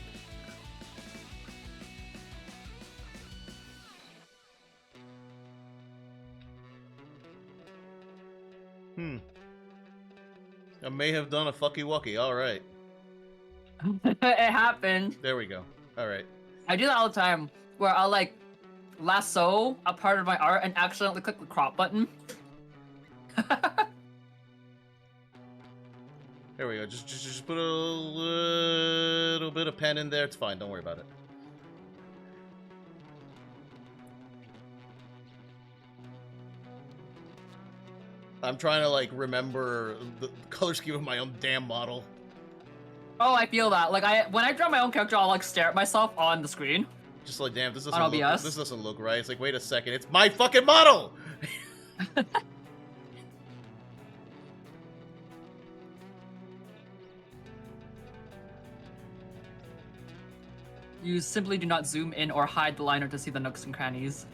I may have done a fucky wucky. All right, It happened. there we go. All right. I do that all the time, where I'll like lasso a part of my art and accidentally click the crop button. There we go. Just put a little bit of pen in there. It's fine. Don't worry about it. I'm trying to like remember the color scheme of my own damn model. Oh, I feel that. Like when I draw my own character, I'll like stare at myself on the screen. Just like, damn, this On doesn't look, OBS? this doesn't look right. It's like, wait a second, it's my fucking model. You simply do not zoom in or hide the liner to see the nooks and crannies.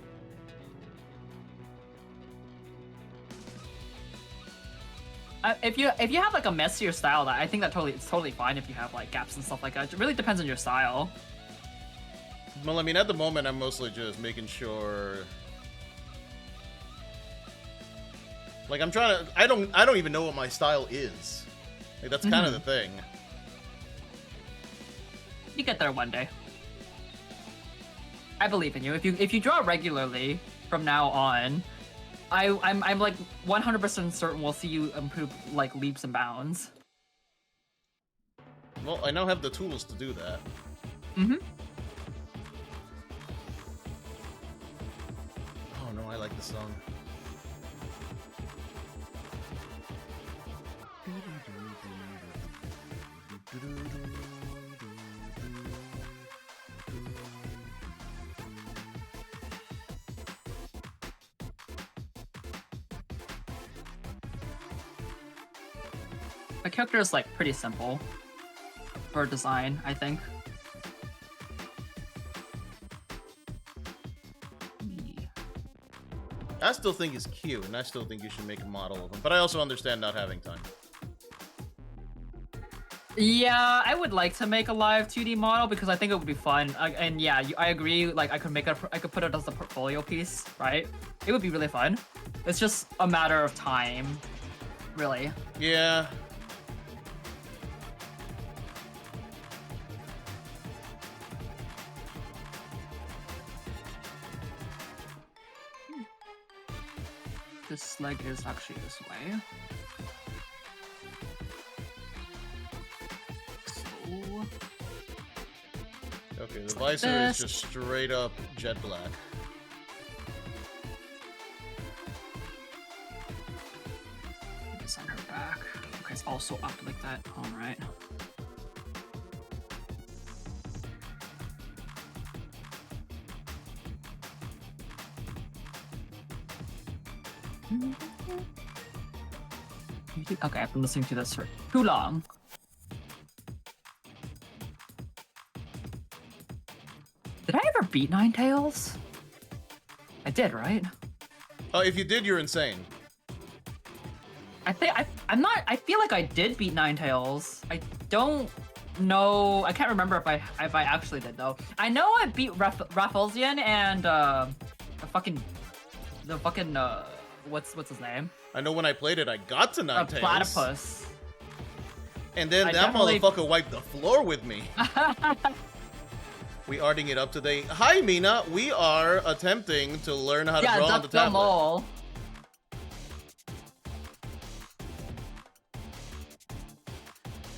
If you have like a messier style, that I think that it's totally fine if you have like gaps and stuff like that. It really depends on your style. Well, I mean, at the moment, I'm mostly just making sure. Like, I'm trying to. I don't even know what my style is. Like, that's kind of the thing. You get there one day. I believe in you. If you draw regularly from now on, I'm like 100% certain we'll see you improve like leaps and bounds. Well, I now have the tools to do that. Mm-hmm. Oh no, I like the song. My character is like pretty simple for design, I think. I still think he's cute, and I still think you should make a model of him. But I also understand not having time. Yeah, I would like to make a live 2D model because I think it would be fun. And yeah, I agree. Like, I could put it as a portfolio piece, right? It would be really fun. It's just a matter of time, really. Yeah. This leg is actually this way. So... Okay, the visor is just straight up jet black. Send her back. Okay, it's also up like that. Alright. Okay, I've been listening to this for too long. Did I ever beat Ninetales? I did, right? Oh, if you did, you're insane. I think I'm not. I feel like I did beat Ninetales. I don't know. I can't remember if I actually did though. I know I beat Rafflesian and the fucking what's his name? I know when I played it, I got to Ninetales. Platypus. And then that motherfucker wiped the floor with me. We arting it up today. Hi, Mina. We are attempting to learn how to draw on the tablet. Mole.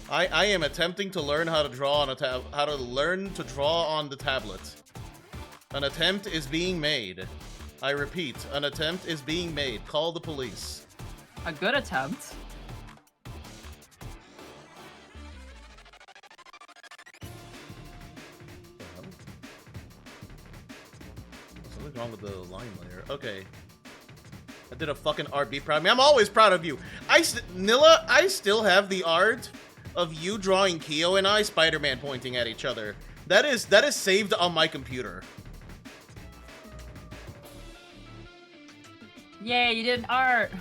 I am attempting to learn how to draw on the tablet. An attempt is being made. I repeat, an attempt is being made. Call the police. A good attempt. Something's wrong with the line layer. Okay. I did a fucking art. Be proud of me. I'm always proud of you. Nilla, I still have the art of you drawing Kyo and I Spider-Man pointing at each other. That is saved on my computer. Yay, you did an art.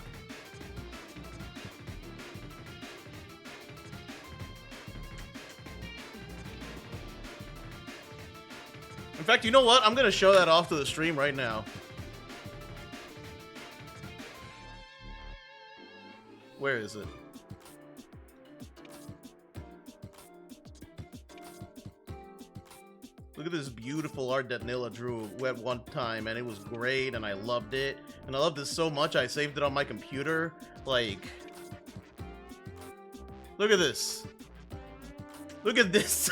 In fact, you know what? I'm gonna show that off to the stream right now. Where is it? Look at this beautiful art that Nilla drew at one time, and it was great, and I loved it. And I loved it so much, I saved it on my computer. Like, look at this. Look at this.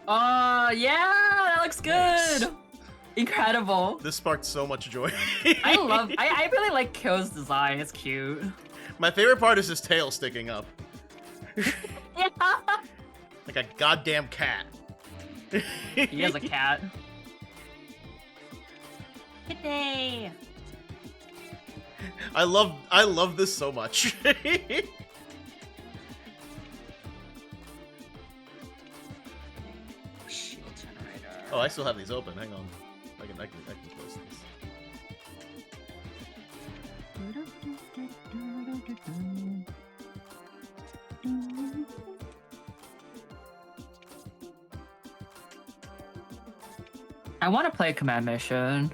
Yeah, that looks good. Nice. Incredible. This sparked so much joy. I really like Kyo's design. It's cute. My favorite part is his tail sticking up. Yeah. Like a goddamn cat. He has a cat. Kitty. I love this so much. Oh, I still have these open. Hang on. I can close these. I want to play Command Mission.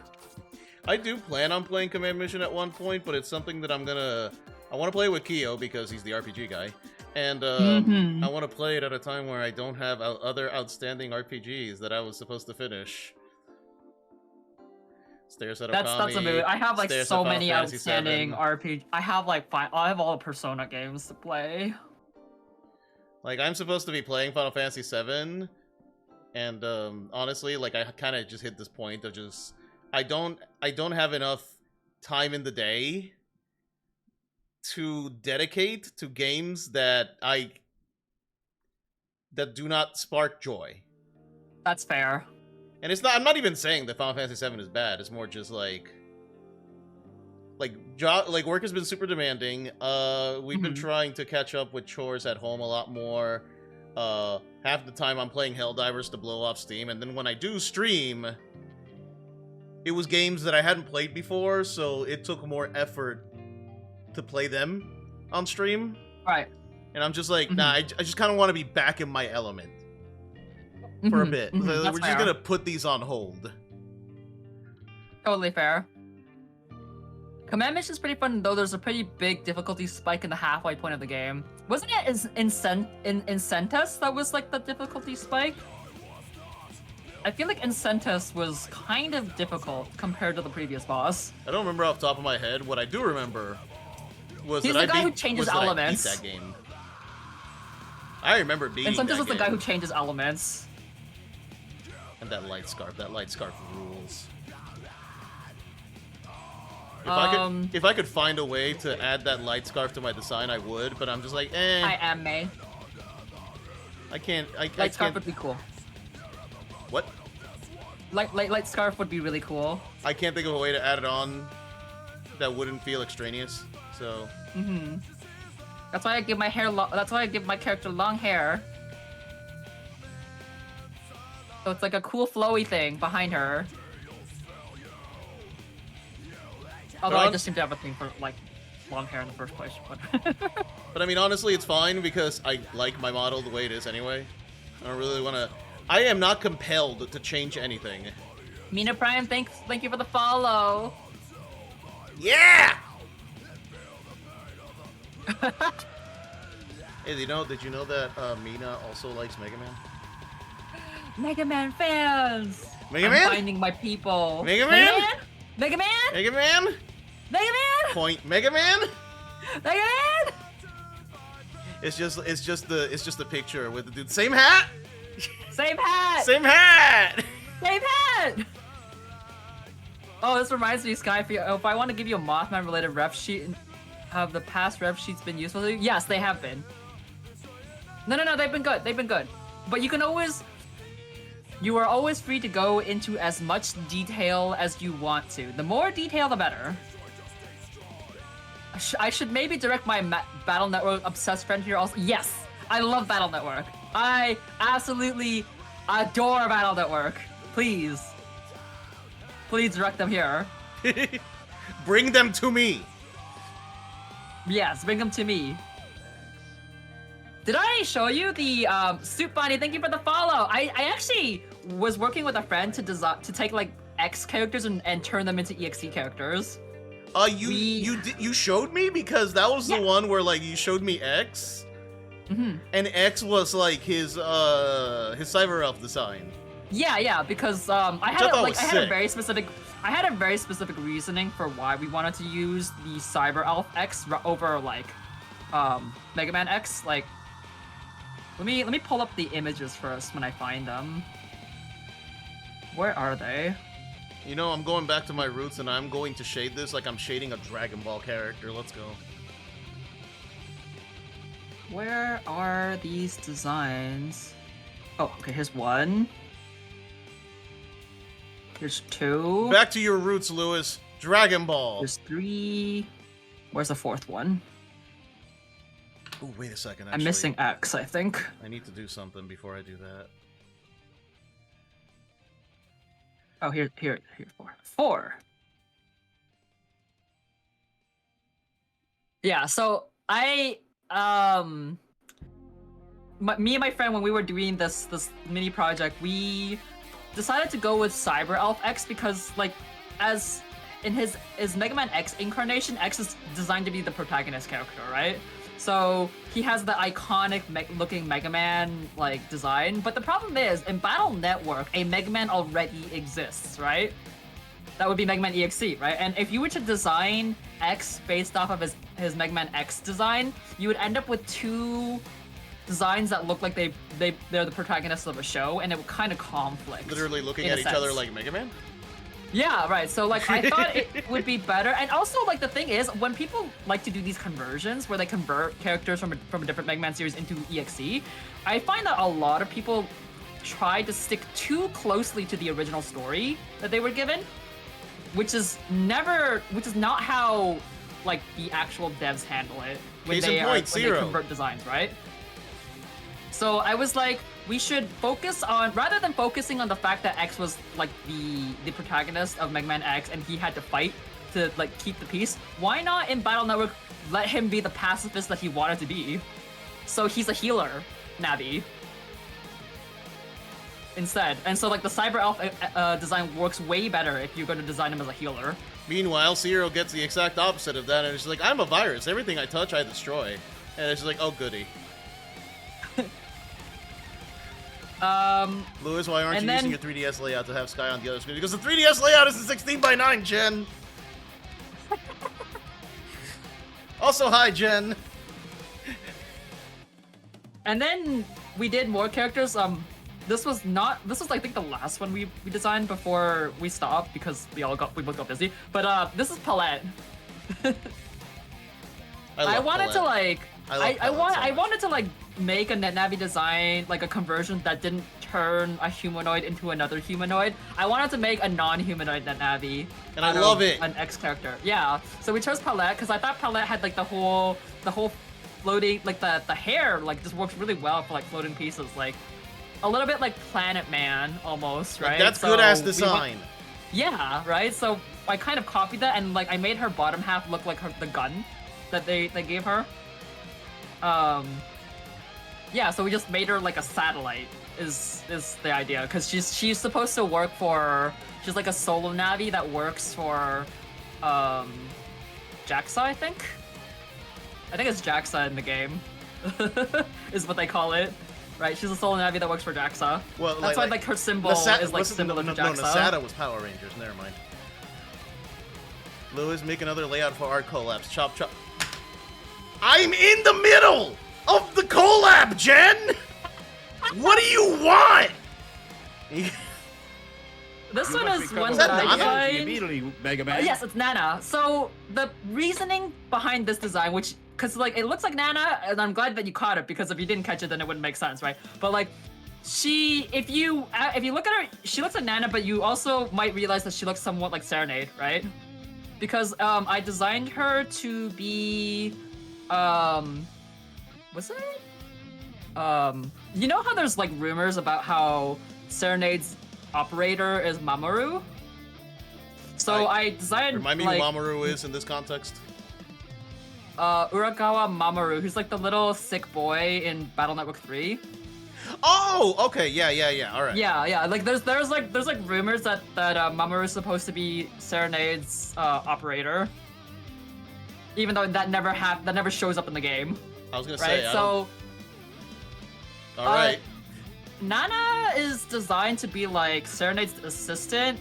I do plan on playing Command Mission at one point, but it's something that I want to play with Kyo because he's the RPG guy. And I want to play it at a time where I don't have other outstanding RPGs that I was supposed to finish. Stairs at That's a movie. I have like Stairs so at Final many Fantasy outstanding VII. RPG. I have like I have all the Persona games to play. Like, I'm supposed to be playing Final Fantasy VII, and honestly, like, I kind of just hit this point of just I don't have enough time in the day to dedicate to games that do not spark joy. That's fair. And it's not. I'm not even saying that Final Fantasy VII is bad. It's more just like work has been super demanding. We've been trying to catch up with chores at home a lot more. Half the time I'm playing Helldivers to blow off steam, and then when I do stream, it was games that I hadn't played before, so it took more effort to play them on stream. Right. And I'm just like, nah, I just kind of want to be back in my element for a bit. We're just gonna put these on hold. Totally fair. Command Mission is pretty fun, though there's a pretty big difficulty spike in the halfway point of the game. Wasn't it in Incentus that was like the difficulty spike? I feel like Incentus was kind of difficult compared to the previous boss. I don't remember off the top of my head. What I do remember was He's the guy who changes elements. I beat that game. I remember beating Incentus is the guy game. who changes elements. And that light scarf rules. If I could find a way to add that light scarf to my design, I would. But I'm just like, eh. I am May. I can't. Light scarf would be cool. What? Light scarf would be really cool. I can't think of a way to add it on that wouldn't feel extraneous. So. That's why I give my hair. That's why I give my character long hair. So it's like a cool flowy thing behind her. Although I just seem to have a thing for like long hair in the first place. But But I mean, honestly, it's fine because I like my model the way it is anyway. I don't really want to. I am not compelled to change anything. Mina Prime, thank you for the follow. Yeah. Hey, did you know that Mina also likes Mega Man? Mega Man fans. Mega I'm Man? finding my people. Mega Man? Mega Man? Mega Man? Mega Man? Point Mega Man? Mega Man? It's just the picture with the dude. Same hat? Same hat! Same hat! Same hat! Oh, this reminds me, Sky, if I want to give you a Mothman related ref sheet, have the past ref sheets been useful to you? Yes, they have been. No, they've been good. They've been good. But you are always free to go into as much detail as you want to. The more detail, the better. I should maybe direct my Battle Network obsessed friend here also. Yes, I love Battle Network. I absolutely adore Battle Network. Please direct them here. Bring them to me. Yes, bring them to me. Did I show you the Soup Bunny? Thank you for the follow. I actually was working with a friend to take like X characters and turn them into EXE characters. You showed me because that was the one where like you showed me X, and X was like his cyber elf design. Yeah, because I had a very specific reasoning for why we wanted to use the cyber elf X over like Mega Man X. Like, let me pull up the images first when I find them. Where are they? You know, I'm going back to my roots and I'm going to shade this like I'm shading a Dragon Ball character. Let's go. Where are these designs? Oh, okay, here's one. Here's two. Back to your roots, Lewis. Dragon Ball. There's three. Where's the fourth one? Oh, wait a second. Actually, I'm missing X, I think. I need to do something before I do that. Oh, here, 4. 4. Yeah, so me and my friend, when we were doing this mini project, we decided to go with Cyber Elf X because, like, as in his Mega Man X incarnation, X is designed to be the protagonist character, right? So he has the iconic looking Mega Man like design, but the problem is in Battle Network, a Mega Man already exists, right? That would be Mega Man EXE, right? And if you were to design X based off of his Mega Man X design, you would end up with two designs that look like they're the protagonists of a show, and it would kind of conflict. Literally looking at each other like Mega Man? Yeah, right. So like I thought it would be better, and also like the thing is, when people like to do these conversions where they convert characters from a different Mega Man series into EXE, I find that a lot of people try to stick too closely to the original story that they were given, which is not how like the actual devs handle it when they convert designs, right? So I was like, we should focus on, rather than focusing on the fact that X was like the protagonist of Mega Man X and he had to fight to like keep the peace, why not in Battle Network let him be the pacifist that he wanted to be? So he's a healer, Navi. Instead. And so like the Cyber Elf design works way better if you're going to design him as a healer. Meanwhile, Zero gets the exact opposite of that, and it's like, I'm a virus. Everything I touch, I destroy. And it's like, oh goody. Lewis, why aren't you using your 3DS layout to have Sky on the other screen? Because the 3DS layout is a 16:9, Jen! Also, hi, Jen! And then we did more characters. This was I think the last one we designed before we stopped because we both got busy. But this is Palette. I wanted to like I wanted to like make a Navi design, like a conversion that didn't turn a humanoid into another humanoid. I wanted to make a non-humanoid Navi. And I love it. An X character. Yeah. So we chose Palette because I thought Palette had like the whole floating, like the hair like just works really well for like floating pieces, like a little bit like Planet Man almost, right? Like, that's good ass design. Yeah, right? So I kind of copied that and like I made her bottom half look like the gun that they gave her. Yeah, so we just made her like a satellite is the idea, because she's supposed to work for, she's like a solo Navi that works for JAXA, I think it's JAXA in the game. Is what they call it, right? She's a solo Navi that works for JAXA. Well, that's why like her symbol is like similar to JAXA. No, Nasada was Power Rangers. Never mind. Lewis, make another layout for our collabs. Chop chop. I'm in the middle of the collab, Jen! What do you want? This one is one that I designed. Immediately, Mega Man. Yes, it's Nana. So the reasoning behind this design, which, because like it looks like Nana, and I'm glad that you caught it, because if you didn't catch it, then it wouldn't make sense, right? But like, if you look at her, she looks like Nana, but you also might realize that she looks somewhat like Serenade, right? Because I designed her to be, what's it? You know how there's like rumors about how Serenade's operator is Mamoru? So I designed. Remind me like, who Mamoru is in this context. Uragawa Mamoru, who's like the little sick boy in Battle Network 3. Oh, okay, yeah, all right. Yeah. Like there's rumors that Mamoru is supposed to be Serenade's operator, even though that never shows up in the game. I was gonna right? say. So. All right. Nana is designed to be like Serenade's assistant.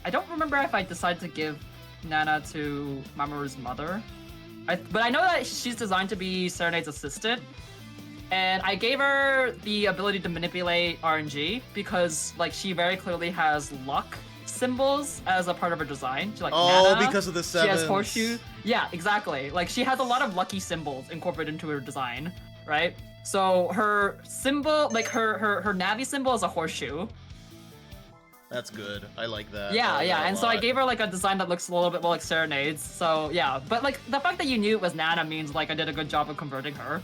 I don't remember if I decided to give Nana to Mamoru's mother. But I know that she's designed to be Serenade's assistant. And I gave her the ability to manipulate RNG because like she very clearly has luck symbols as a part of her design. She's like, Nana, because of the sevens. She has horseshoe. Yeah, exactly. Like she has a lot of lucky symbols incorporated into her design, right? So her symbol, like her Navi symbol is a horseshoe. That's good. I like that. Yeah, and so I lot. gave her like a design that looks a little bit more like Serenade's. So yeah, but like the fact that you knew it was Nana means like I did a good job of converting her.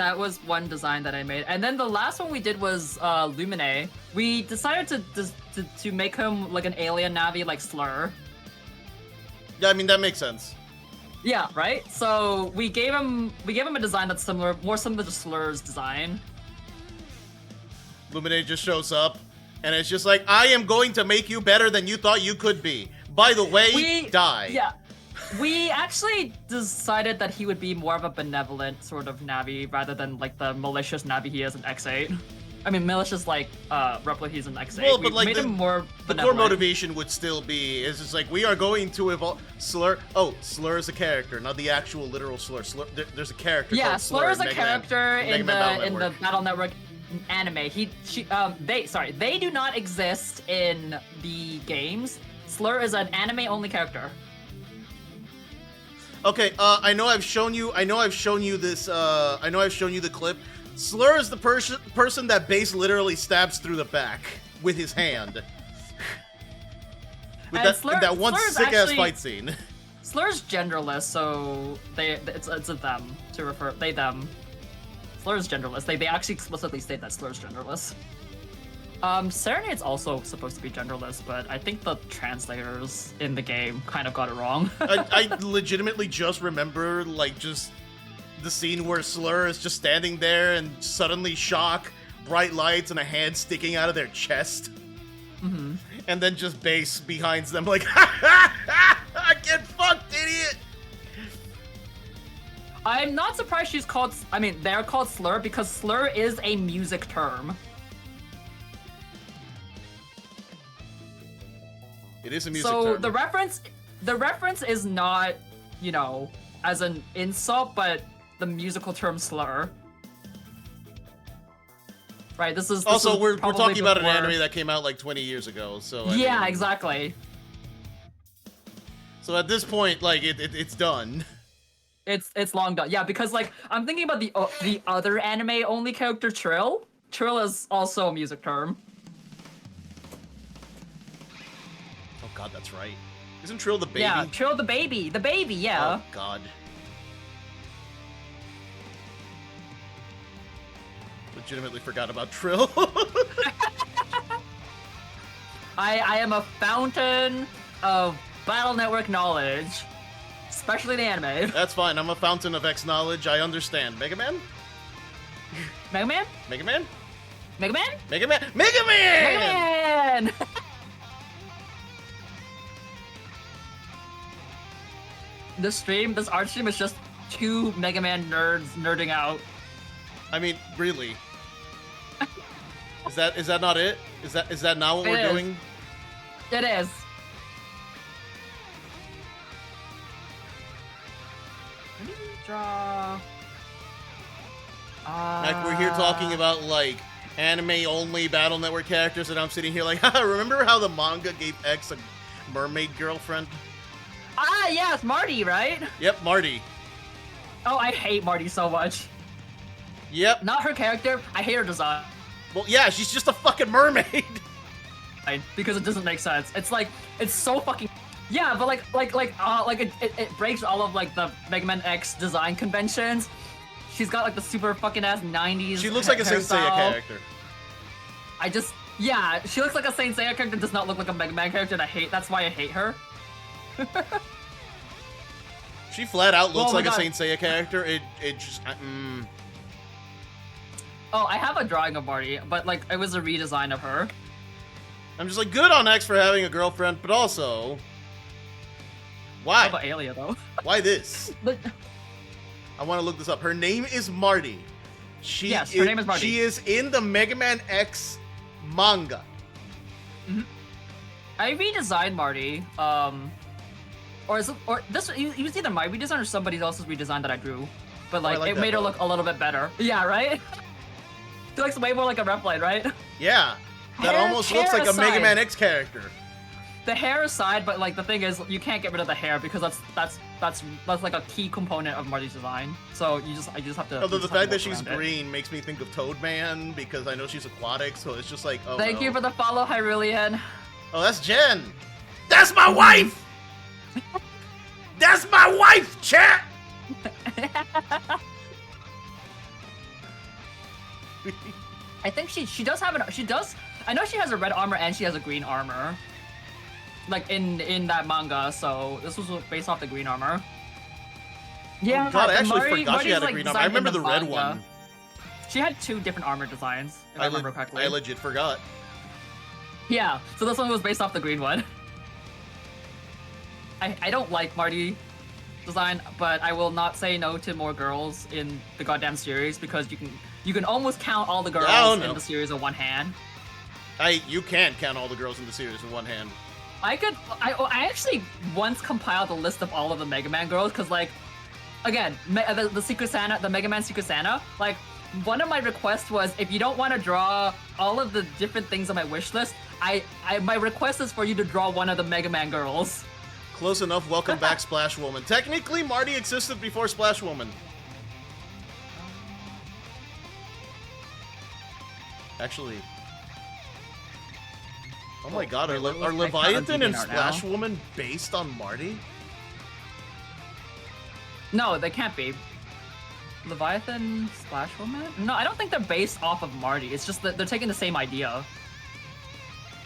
That was one design that I made, and then the last one we did was Lumine. We decided to make him like an alien Navi, like Slur. Yeah, I mean that makes sense. Yeah, right. So we gave him a design that's similar, more similar to Slur's design. Lumine just shows up, and it's just like, I am going to make you better than you thought you could be. By the way, die. Yeah. We actually decided that he would be more of a benevolent sort of Navi rather than like the malicious Navi he is in X8. I mean, malicious like replica he's in X8. Well, but we like made him more the benevolent. core motivation would still be, it's just like, we are going to evolve. Slur. Oh, Slur is a character, not the actual literal Slur. There's a character. Yeah, called Slur is a Mega character in Man the Battle Network anime. They do not exist in the games. Slur is an anime only character. Okay, I know I've shown you this, I know I've shown you the clip. Slur is the person that Base literally stabs through the back with his hand. With that one sick-ass fight scene. Slur's genderless, so it's a them to refer, them. Slur's genderless. They actually explicitly state that Slur's genderless. Serenade's also supposed to be genderless, but I think the translators in the game kind of got it wrong. I legitimately just remember, like, just the scene where Slur is just standing there and suddenly shock, bright lights, and a hand sticking out of their chest. Mm-hmm. And then just Base behind them, like, ha ha ha! Get fucked, idiot! I'm not surprised she's called, they're called Slur because Slur is a music term. It is a music term. So the reference is not, you know, as an insult, but the musical term slur. Right, this is also, we're talking about an before... anime that came out like 20 years ago, so I yeah, mean, exactly. So at this point, like, it's done. It's long done. Yeah, because like I'm thinking about the other anime only character Trill. Trill is also a music term. Oh god, that's right. Isn't Trill the baby? Yeah, Trill the baby. The baby, yeah. Oh god. Legitimately forgot about Trill. I am a fountain of Battle Network knowledge, especially the anime. That's fine. I'm a fountain of X knowledge. I understand. Mega Man? Mega Man? Mega Man? Mega Man? Mega Man? Mega Man! Mega Man! This art stream is just two Mega Man nerds nerding out. I mean, really? Is that not it? Is that not what we're doing? It is. What did you draw? Like, we're here talking about, like, anime-only Battle Network characters, and I'm sitting here like, haha, remember how the manga gave X a mermaid girlfriend? Ah, yes, Marty, right? Yep, Marty. Oh, I hate Marty so much. Yep. Not her character, I hate her design. Well, yeah, she's just a fucking mermaid. Because it doesn't make sense. It's like, it's so fucking... Yeah, but it breaks all of, like, the Mega Man X design conventions. She's got, like, the super fucking ass 90s She looks like a Saint Seiya character. Yeah, she looks like a Saint Seiya character, does not look like a Mega Man character, and that's why I hate her. She flat out looks like a Saint Seiya character. It just... Oh, I have a drawing of Marty, but, like, it was a redesign of her. I'm just like, good on X for having a girlfriend, but also... Why? How about Alia, though? Why this? But... I want to look this up. Her name is Marty. Yes, her name is Marty. She is in the Mega Man X manga. Mm-hmm. I redesigned Marty, or this, it was either my redesign or somebody else's redesign that I drew. But, like, it made her look a little bit better. Yeah, right? She looks way more like a Repline, right? Yeah. That almost looks like a Mega Man X character. The hair aside, but like the thing is, you can't get rid of the hair because that's like a key component of Marty's design. So I just have to. Although the fact that she's green makes me think of Toadman because I know she's aquatic, so it's just like, oh. Thank you for the follow, Hyrulean. Oh, that's Jen. That's my wife. That's my wife, chat. I think she does have she does. I know she has a red armor and she has a green armor. Like in that manga, so this was based off the green armor. Yeah, oh, God, I actually Marty, forgot she had a like, green armor. I remember the red manga. one. She had 2 different armor designs, if I remember correctly. I legit forgot. Yeah, so this one was based off the green one. I don't like Marty design, but I will not say no to more girls in the goddamn series because you can almost count all the girls in the series with one hand. You can't count all the girls in the series with one hand. I actually once compiled a list of all of the Mega Man girls because, like, again, the Secret Santa, the Mega Man Secret Santa, like, one of my requests was if you don't want to draw all of the different things on my wish list, my request is for you to draw one of the Mega Man girls. Close enough. Welcome back, Splash Woman. Technically, Marty existed before Splash Woman. Actually. Oh my God, are Leviathan and Splash Woman based on Marty? No, they can't be. Leviathan, Splash Woman? No, I don't think they're based off of Marty. It's just that they're taking the same idea.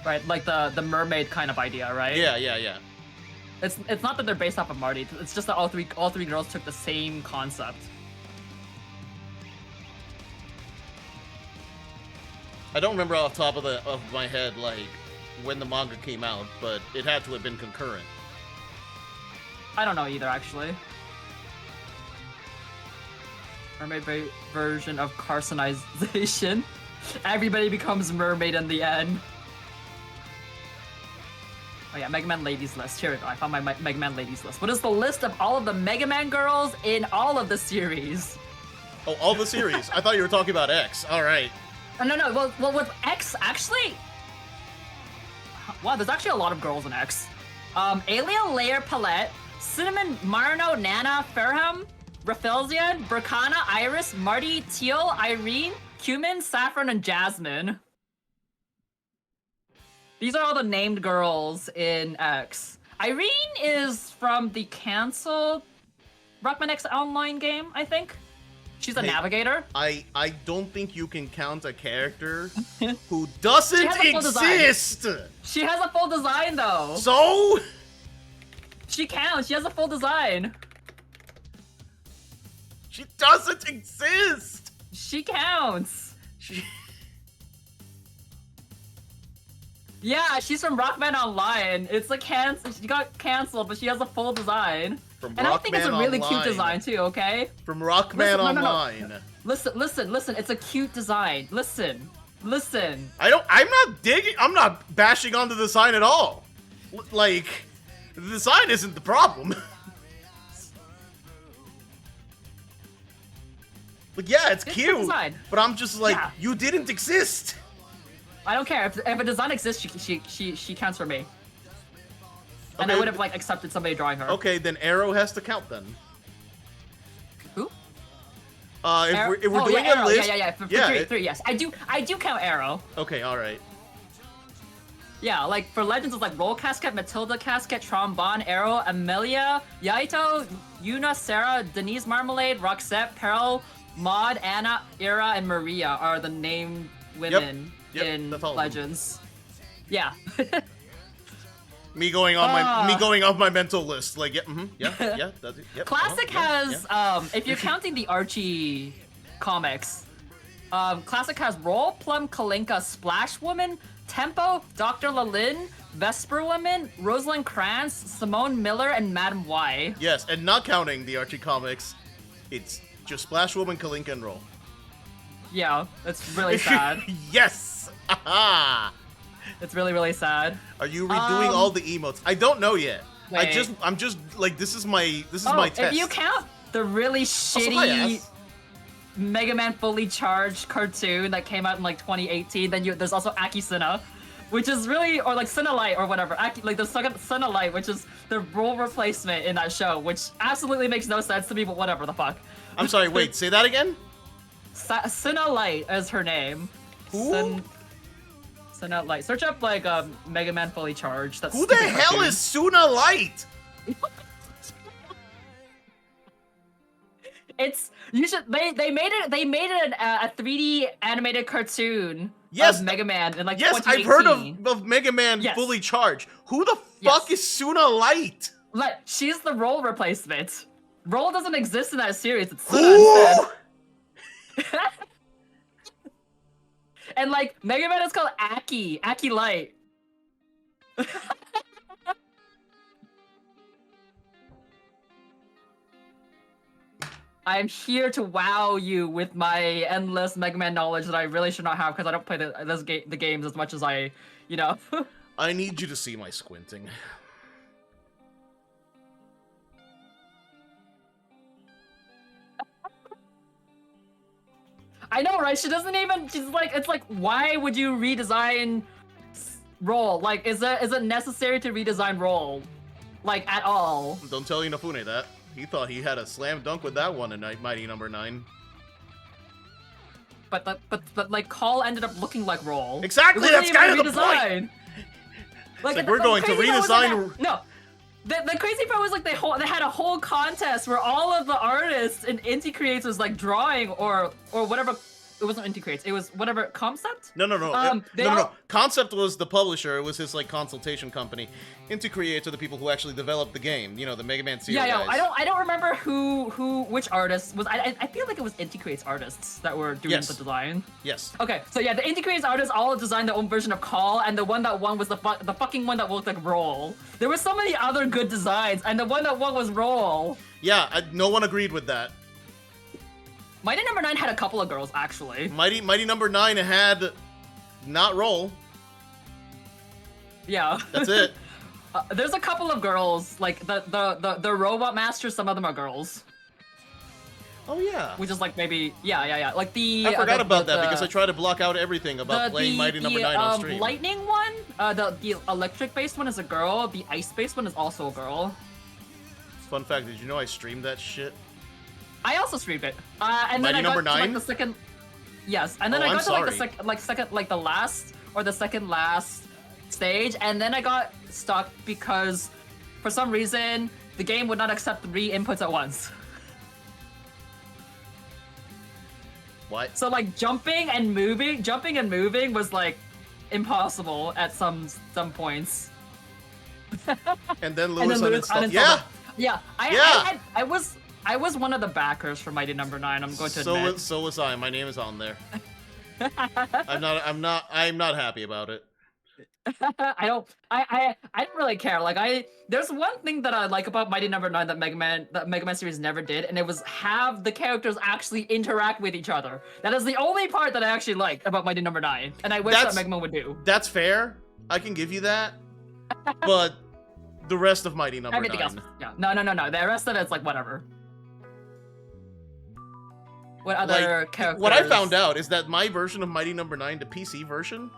Right, like the mermaid kind of idea, right? Yeah. It's not that they're based off of Marty. It's just that all three girls took the same concept. I don't remember off the top of my head, like, when the manga came out, but it had to have been concurrent. I don't know either, actually. Mermaid version of Carsonization. Everybody becomes mermaid in the end. Oh yeah, Mega Man Ladies list. Here we go. I found my Mega Man Ladies list. What is the list of all of the Mega Man girls in all of the series? Oh, all the series. I thought you were talking about X. All right. No. Well, with X, actually... Wow, there's actually a lot of girls in X. Alien Layer Palette, Cinnamon, Marno, Nana, Fairham, Rafelzian, Burkana, Iris, Marty, Teal, Irene, Cumin, Saffron, and Jasmine. These are all the named girls in X. Irene is from the canceled Rockman X Online game, I think. She's a navigator. I don't think you can count a character who doesn't exist. She has a full design, though. So? She counts. She has a full design. She doesn't exist. She counts. Yeah, she's from Rockman Online. It's like she got canceled, but she has a full design. From and Rockman I think it's a really Online. cute design too, okay? From Rockman Online. No. Listen, it's a cute design. Listen. I'm not bashing on the design at all. Like, the design isn't the problem. Like, yeah, it's cute, but I'm just like, you didn't exist. I don't care. If a design exists, she counts for me. And Okay. I would have, like, accepted somebody drawing her. Okay, then Arrow has to count then. Who? If we're doing a list, yeah. For three, yes. I do count Arrow. Okay, all right. Yeah, like for Legends, it's like Roll Casket, Matilda Casket, Trombone, Arrow, Amelia, Yaito, Yuna, Sarah, Denise Marmalade, Roxette, Pearl, Maud, Anna, Ira, and Maria are the named women in Legends. Yeah. Me going off my mental list, like yeah, that's it. Yep, Classic has if you're counting the Archie comics, Classic has Roll, Plum, Kalinka, Splash Woman, Tempo, Dr. Lalin, Vesper Woman, Rosalind Krantz, Simone Miller, and Madam Y. Yes, and not counting the Archie comics, it's just Splash Woman, Kalinka, and Roll. Yeah, it's really sad. Yes! Aha! It's really, really sad. Are you redoing all the emotes? I don't know yet. Wait. I'm just like this is my test. If you count the really shitty Mega Man Fully Charged cartoon that came out in like 2018, then there's also Aki Sina, which is really, or like Sina Light or whatever. Like the second Sina Light, which is the role replacement in that show, which absolutely makes no sense to me, but whatever the fuck. I'm sorry, wait, say that again? Sina Light is her name. Who? Sina Light. Search up like Mega Man Fully Charged. That's who the hell is Suna Light? It's you should they made it a 3D animated cartoon Yes, of Mega Man in like yes, 2018. I've heard of Mega Man Yes. fully charged. Who the fuck is Suna Light? Like she's the Roll replacement. Roll doesn't exist in that series. It's Suna Who? instead. And like Mega Man is called Aki Light. I'm here to wow you with my endless Mega Man knowledge that I really should not have because I don't play the games as much as I, you know. I need you to see my squinting. I know, right? She doesn't even. She's like, it's like, why would you redesign Roll? Like, is it necessary to redesign Roll, like at all? Don't tell Inafune that. He thought he had a slam dunk with that one in Mighty Number 9. But like, Call ended up looking like Roll. Exactly, that's kind of the point. Like we're going to redesign. No. The crazy part was like they had a whole contest where all of the artists in Inti Creates was like drawing or whatever. It wasn't Inti Creates. It was whatever Concept. No. Concept was the publisher. It was his like consultation company. Inti Creates are the people who actually developed the game. You know, the Mega Man series. Yeah. Guys. I don't remember which artist was. I feel like it was Inti Creates artists that were doing the design. Yes. Okay, so yeah, the Inti Creates artists all designed their own version of Call, and the one that won was the fucking one that looked like Roll. There were so many other good designs, and the one that won was Roll. Yeah, no one agreed with that. Mighty Number 9 had a couple of girls, actually. Mighty Number 9 had not Roll. Yeah. That's it. There's a couple of girls, like the Robot Master, some of them are girls. Oh yeah. Which is like maybe, yeah. Like the... I forgot about that because I try to block out everything about playing Mighty Number 9 on stream. Lightning one, the electric-based one is a girl, the ice-based one is also a girl. Fun fact, did you know I streamed that shit? I also streamed it. And then Mighty I got Number to, like, 9? the second... Yes, and then I got to like the last or the second last stage, and then I got stuck because for some reason the game would not accept 3 inputs at once. What? So like jumping and moving was like impossible at some points. And then Lewis uninstalled. Yeah. I was one of the backers for Mighty Number 9. I'm going to admit. So was I. My name is on there. I'm not happy about it. I don't really care. Like there's one thing that I like about Mighty Number 9 that Mega Man series never did, and it was have the characters actually interact with each other. That is the only part that I actually like about Mighty Number 9, and I wish that Mega Man would do. That's fair. I can give you that. But the rest of Mighty Number 9. Everything else. Yeah. No. The rest of it's like whatever. What other characters? What I found out is that my version of Mighty Number 9, the PC version,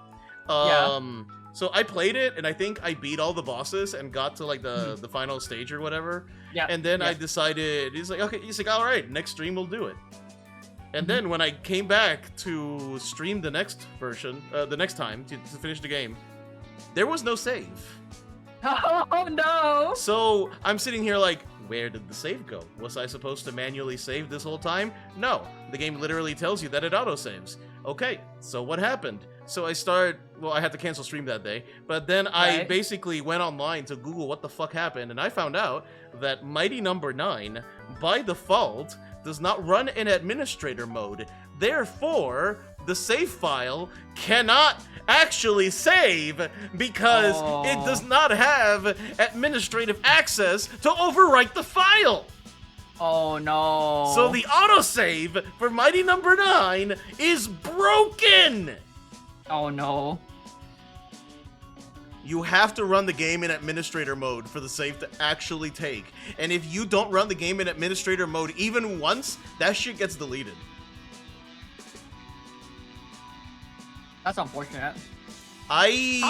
so I played it, and I think I beat all the bosses and got to like the final stage or whatever. Yeah. And then I decided, he's like, all right, next stream we'll do it. And then when I came back to stream the next version, the next time to finish the game, there was no save. Oh no! So I'm sitting here like, where did the save go? Was I supposed to manually save this whole time? No, the game literally tells you that it autosaves. Okay, so what happened? So I had to cancel stream that day, but then I basically went online to Google what the fuck happened, and I found out that Mighty Number 9, by default, does not run in administrator mode. Therefore, the save file cannot actually save because it does not have administrative access to overwrite the file. Oh no. So the autosave for Mighty Number 9 is broken. Oh no. You have to run the game in administrator mode for the save to actually take. And if you don't run the game in administrator mode even once, that shit gets deleted. That's unfortunate. I'm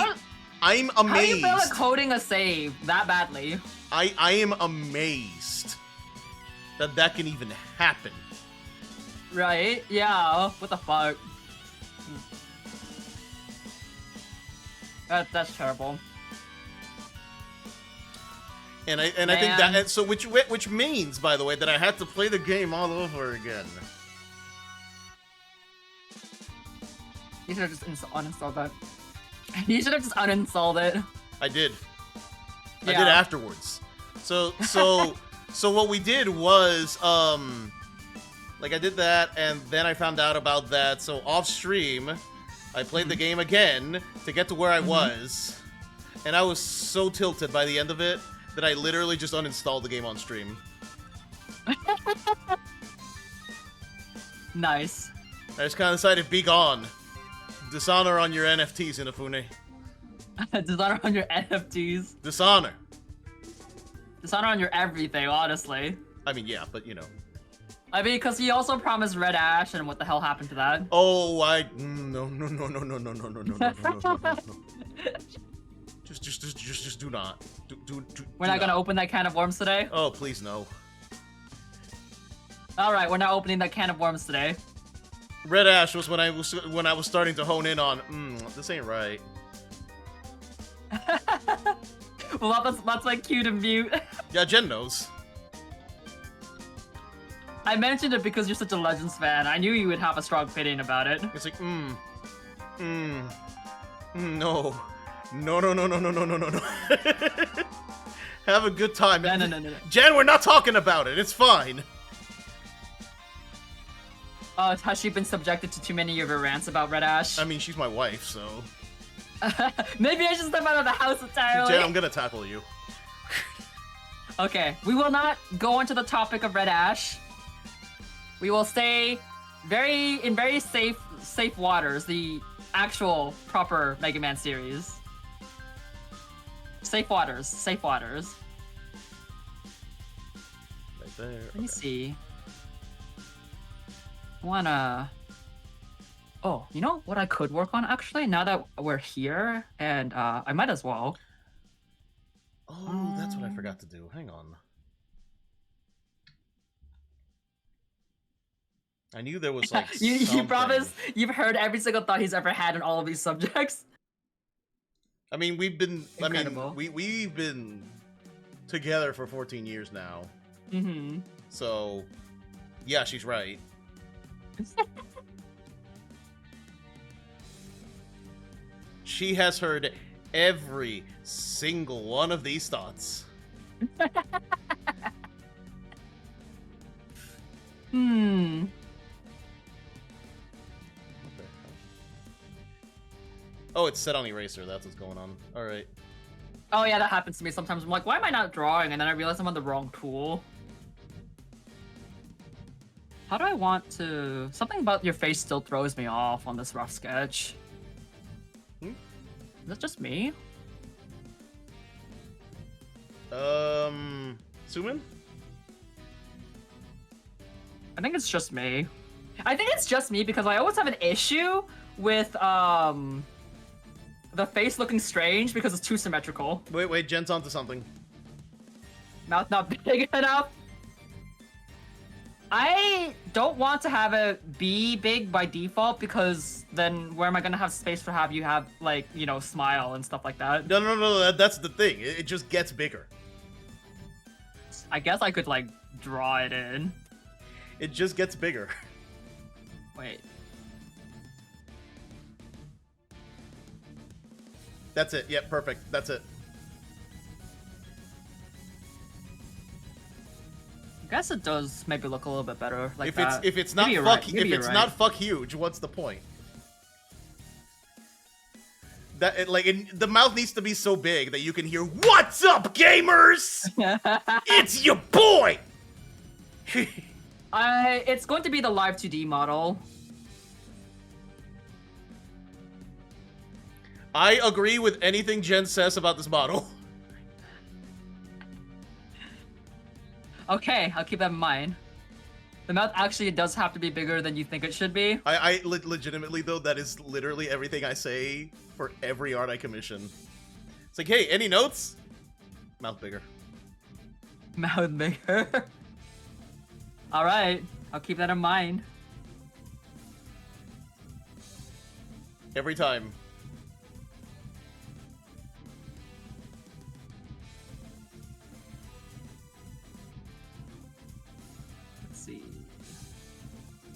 amazed. How do you feel like coding a save that badly? I am amazed that can even happen. Right? Yeah. What the fuck? That's terrible. And I think that, and so which means, by the way, that I had to play the game all over again. You should have just uninstalled that. You should have just uninstalled it. I did. Yeah. I did afterwards. So what we did was like I did that, and then I found out about that. So off stream, I played the game again to get to where I was, and I was so tilted by the end of it that I literally just uninstalled the game on stream. Nice. I just kind of decided, be gone. Dishonor on your NFTs, Inafune. Dishonor on your NFTs. Dishonor. Dishonor on your everything, honestly. I mean, yeah, but you know. I mean, because he also promised Red Ash, and what the hell happened to that? Oh, no. Just do not. We're not gonna open that can of worms today? Oh, please no. Alright, we're not opening that can of worms today. Red Ash was when I was starting to hone in on, this ain't right. Well, that's like cue to mute. Yeah, Jen knows. I mentioned it because you're such a Legends fan. I knew you would have a strong opinion about it. It's like, no. No. Have a good time. No. Jen, we're not talking about it. It's fine. Has she been subjected to too many of your rants about Red Ash? I mean, she's my wife, so... Maybe I should step out of the house entirely. Jen, I'm gonna tackle you. Okay, we will not go into the topic of Red Ash. We will stay in very safe waters, the actual proper Mega Man series. Safe waters. Right there. Let me see. Oh, you know what I could work on actually? Now that we're here, and I might as well. Oh, that's what I forgot to do. Hang on. I knew there was like you promise you've heard every single thought he's ever had on all of these subjects. I mean, we've been Incredible. we've been together for 14 years now. Mm-hmm. So, yeah, she's right. She has heard every single one of these thoughts. Oh, it's set on eraser. That's what's going on. All right. Oh yeah, that happens to me sometimes. I'm like, why am I not drawing? And then I realize I'm on the wrong tool. How do I want to... Something about your face still throws me off on this rough sketch. Is that just me? Suman? I think it's just me. I think it's just me because I always have an issue with, the face looking strange because it's too symmetrical. Wait, Jen's onto something. Mouth not big enough. I don't want to have it be big by default because then where am I gonna have space to have you have, like, you know, smile and stuff like that? No, that's the thing. It just gets bigger. I guess I could, like, draw it in. It just gets bigger. Wait. That's it. Yep, perfect. That's it. I guess it does maybe look a little bit better like if that. If it's not not fuck huge, what's the point? The mouth needs to be so big that you can hear "What's up, gamers? It's your boy." It's going to be the live 2D model. I agree with anything Jen says about this model. Okay, I'll keep that in mind. The mouth actually does have to be bigger than you think it should be. I legitimately, though, that is literally everything I say for every art I commission. It's like, hey, any notes? Mouth bigger. Mouth bigger. Alright, I'll keep that in mind. Every time.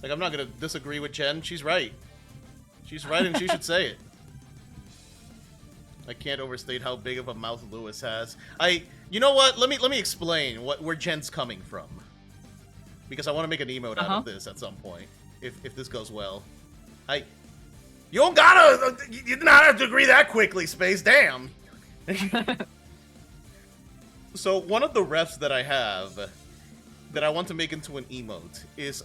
Like, I'm not gonna disagree with Jen. She's right. She's right, and she should say it. I can't overstate how big of a mouth Lewis has. You know what? Let me explain where Jen's coming from. Because I want to make an emote out of this at some point, if this goes well. You don't gotta. You did not have to agree that quickly, Space. Damn. So one of the refs that I have that I want to make into an emote is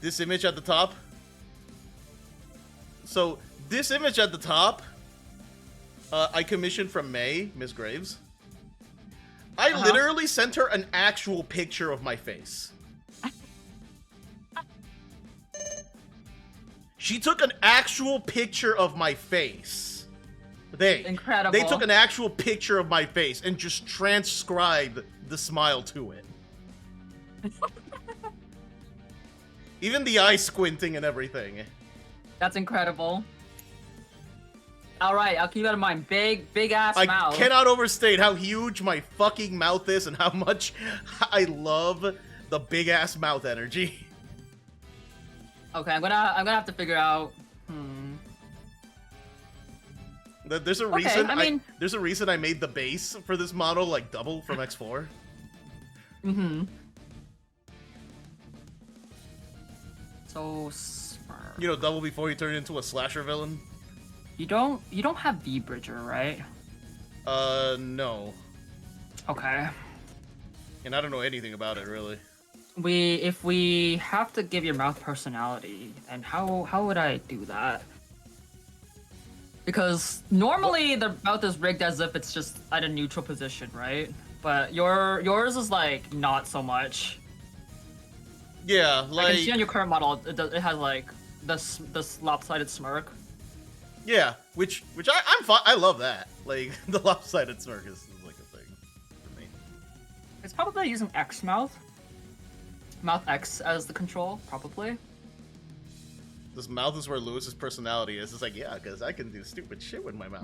this image at the top. So this image at the top, I commissioned from May, Miss Graves. I literally sent her an actual picture of my face. She took an actual picture of my face. Incredible. They took an actual picture of my face and just transcribed the smile to it. Even the eye squinting and everything. That's incredible. Alright, I'll keep that in mind. Big ass mouth. I cannot overstate how huge my fucking mouth is and how much I love the big ass mouth energy. Okay, I'm gonna have to figure out. There's a reason. I mean, there's a reason I made the base for this model like double from X4. So, you know, double before you turn into a slasher villain. You don't have V-Bridger, right? No. Okay. And I don't know anything about it really. If we have to give your mouth personality, and how would I do that? Because normally the mouth is rigged as if it's just at a neutral position, right? But yours is like not so much. Yeah, like I can see on your current model, it has like this lopsided smirk. Yeah, which I'm fine. I love that. Like the lopsided smirk is like a thing for me. It's probably using X mouth. Mouth X as the control, probably. This mouth is where Lewis's personality is. It's like, yeah, because I can do stupid shit with my mouth.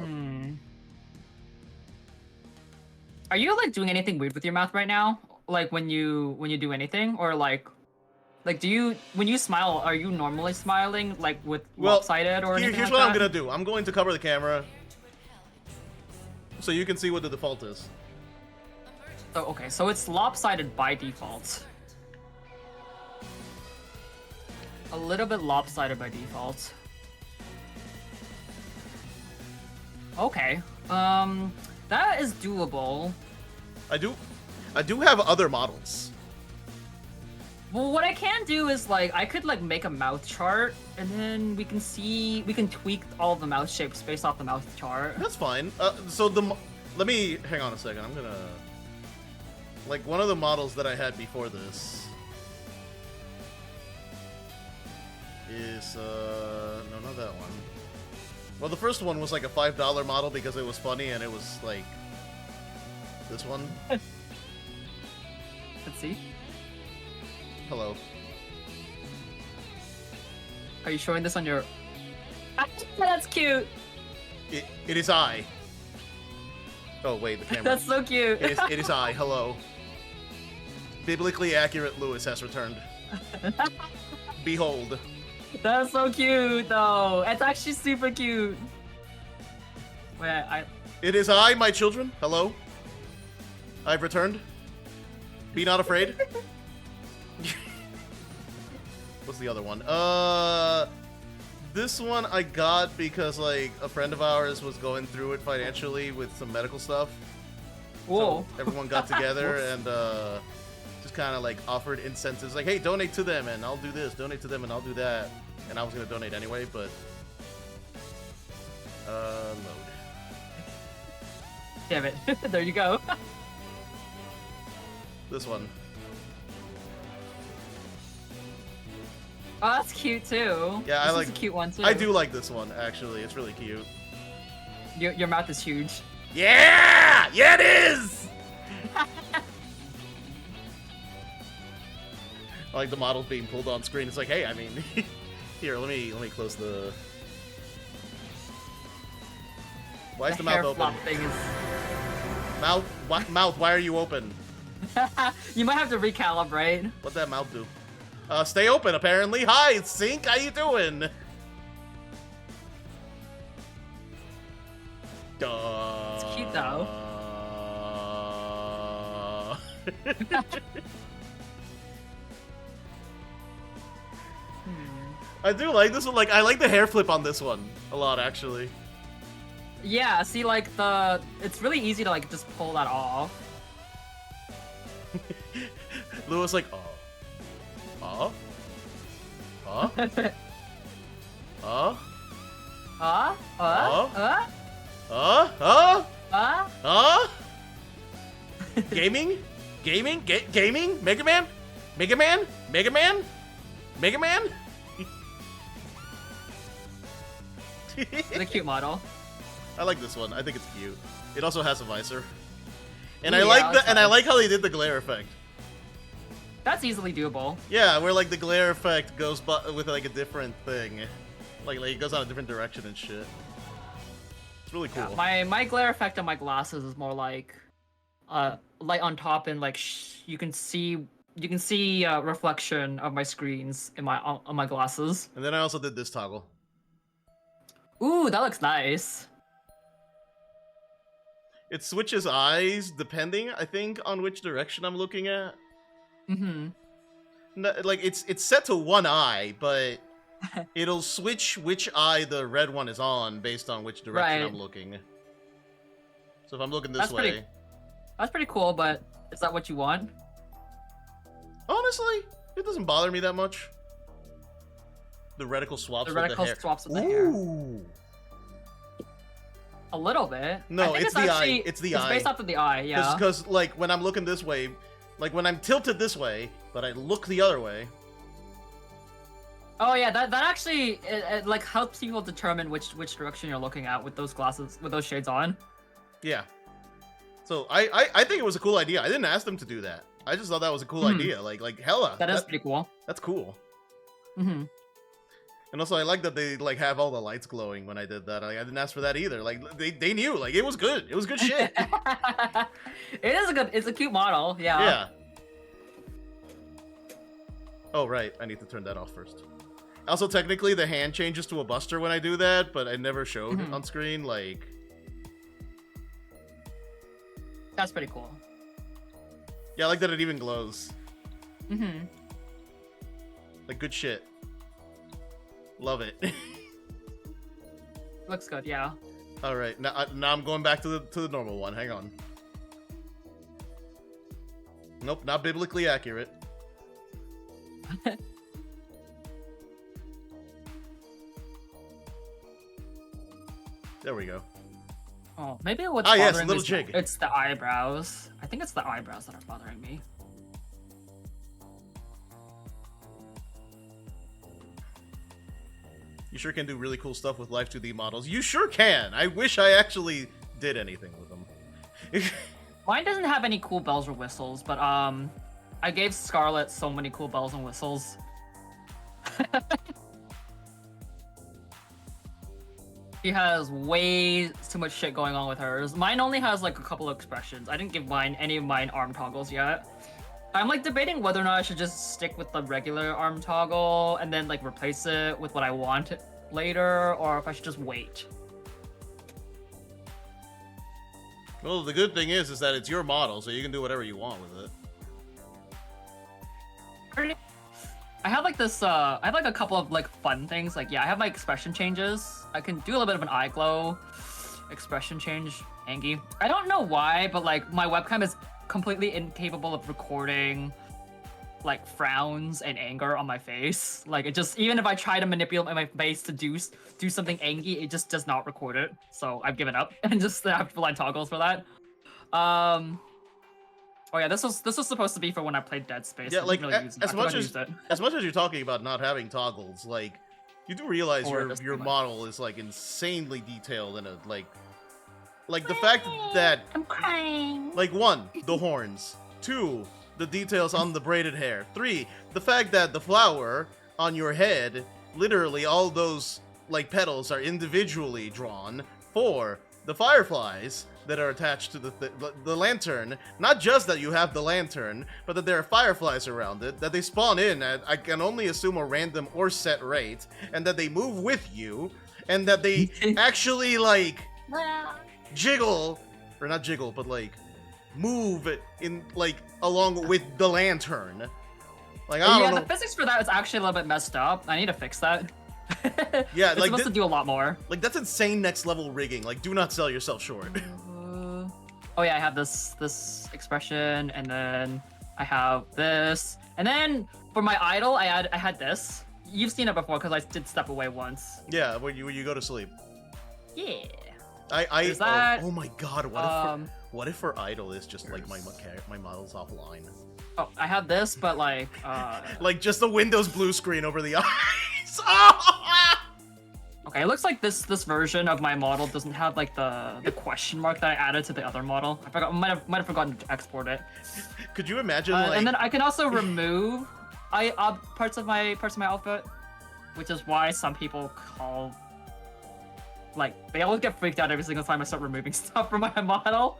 Are you like doing anything weird with your mouth right now? Like when you do anything, or like do you when you smile? Are you normally smiling like with lopsided or anything? Here's like what I'm that? gonna do. I'm going to cover the camera so you can see what the default is. Oh, okay. So it's lopsided by default. A little bit lopsided by default. Okay. That is doable. I do have other models. Well, what I can do is like I could like make a mouth chart, and then we can tweak all the mouth shapes based off the mouth chart. That's fine. Let me hang on a second. I'm gonna like one of the models that I had before this is no, not that one. Well, the first one was like a $5 model because it was funny, and it was like this one. Let's see. Hello. Are you showing this on your? That's cute. It is I. Oh wait, the camera. That's so cute. It is I. Hello. Biblically accurate Lewis has returned. Behold. That's so cute, though. It's actually super cute. Wait, It is I, my children. Hello. I've returned. Be not afraid. What's the other one? This one I got because like a friend of ours was going through it financially with some medical stuff. Whoa. So everyone got together and just kind of like offered incentives, like, hey, donate to them and I'll do this, donate to them and I'll do that. And I was gonna donate anyway, but load. Damn it. There you go. This one. Oh, that's cute too. Yeah, this I like. is a cute one too. I do like this one actually. It's really cute. Your mouth is huge. Yeah, yeah, it is. I like the model being pulled on screen. It's like, hey, I mean, here, let me close the. Why is the mouth open? Thing is... Mouth, mouth. Why are you open? You might have to recalibrate. What'd that mouth do? Stay open, apparently. Hi, Sync. How you doing? It's cute, though. I do like this one. Like, I like the hair flip on this one a lot, actually. Yeah, see, like, it's really easy to, like, just pull that off. Lewis like, Huh? Huh? Gaming? Gaming? Mega Man? Mega Man? Mega Man? Mega Man? It's a cute model. I like this one. I think it's cute. It also has a visor. And Ooh, I like yeah, I like how they did the glare effect. That's easily doable. Yeah, where like the glare effect goes with like a different thing. Like it goes on a different direction and shit. It's really cool. Yeah, my glare effect on my glasses is more like light on top and like you can see reflection of my screens in on my glasses. And then I also did this toggle. Ooh, that looks nice. It switches eyes depending, I think, on which direction I'm looking at. Mm-hmm. No, like it's set to one eye, but it'll switch which eye the red one is on based on which direction I'm looking. So if I'm looking this way, that's pretty cool. But is that what you want? Honestly, it doesn't bother me that much. The reticle swaps. The reticle swaps with the hair. Ooh. A little bit. No, it's the eye. It's the eye. It's based off of the eye, yeah. Because like when I'm looking this way, like when I'm tilted this way, but I look the other way. Oh yeah, that actually it like helps people determine which direction you're looking at with those glasses, with those shades on. Yeah. So I think it was a cool idea. I didn't ask them to do that. I just thought that was a cool idea. Like hella. That is pretty cool. That's cool. Mm-hmm. And also, I like that they like have all the lights glowing when I did that. Like, I didn't ask for that either. Like they knew. Like it was good. It was good shit. It's a cute model. Yeah. Yeah. Oh right, I need to turn that off first. Also, technically, the hand changes to a Buster when I do that, but I never showed on screen. Like, that's pretty cool. Yeah, I like that it even glows. Mm-hmm. Like good shit. Love it. Looks good, yeah. All right, now I'm going back to the normal one. Hang on. Nope, not biblically accurate. There we go. Oh, maybe what's bothering yes, little me jig. It's the eyebrows. I think it's the eyebrows that are bothering me. You sure can do really cool stuff with Live 2D models. You sure can. I wish I actually did anything with them. Mine doesn't have any cool bells or whistles, but I gave Scarlet so many cool bells and whistles. She has way too much shit going on with hers. Mine only has like a couple of expressions. I didn't give mine any of mine arm toggles yet. I'm like debating whether or not I should just stick with the regular arm toggle and then like replace it with what I want later, or if I should just wait. Well, the good thing is that it's your model, so you can do whatever you want with it. I have like this, I have like a couple of like fun things. Like, yeah, I have my expression changes. I can do a little bit of an eye glow expression change, Angie. I don't know why, but like my webcam is completely incapable of recording like frowns and anger on my face. Like it just, even if I try to manipulate my face to do something angry, it just does not record it. So I've given up and just have full-line toggles for that. Oh yeah, this was supposed to be for when I played Dead Space. Yeah, like really as much as you're talking about not having toggles, like you do realize your model is like insanely detailed in a like the fact that I'm crying. Like 1, the horns. 2, the details on the braided hair. 3, the fact that the flower on your head, literally all those like petals are individually drawn. 4, the fireflies that are attached to the lantern, not just that you have the lantern, but that there are fireflies around it, that they spawn in at, I can only assume, a random or set rate, and that they move with you, and that they actually, like, jiggle, or not jiggle, but, like, move in, like, along with the lantern. Like, I don't know. The physics for that is actually a little bit messed up. I need to fix that. Yeah, it's like supposed to do a lot more. Like, that's insane next level rigging. Like, do not sell yourself short. Oh yeah, I have this expression, and then I have this, and then for my idol, I had this. You've seen it before because I did step away once. Yeah, when you go to sleep. Yeah. There's that. Oh my god, what if her idol is just like my model's offline? Oh, I have this, but like like just the Windows blue screen over the eyes. Oh! Okay, it looks like this version of my model doesn't have like the question mark that I added to the other model. I forgot, might have forgotten to export it. Could you imagine? Like... And then I can also remove parts of my outfit, which is why some people call, like, they always get freaked out every single time I start removing stuff from my model.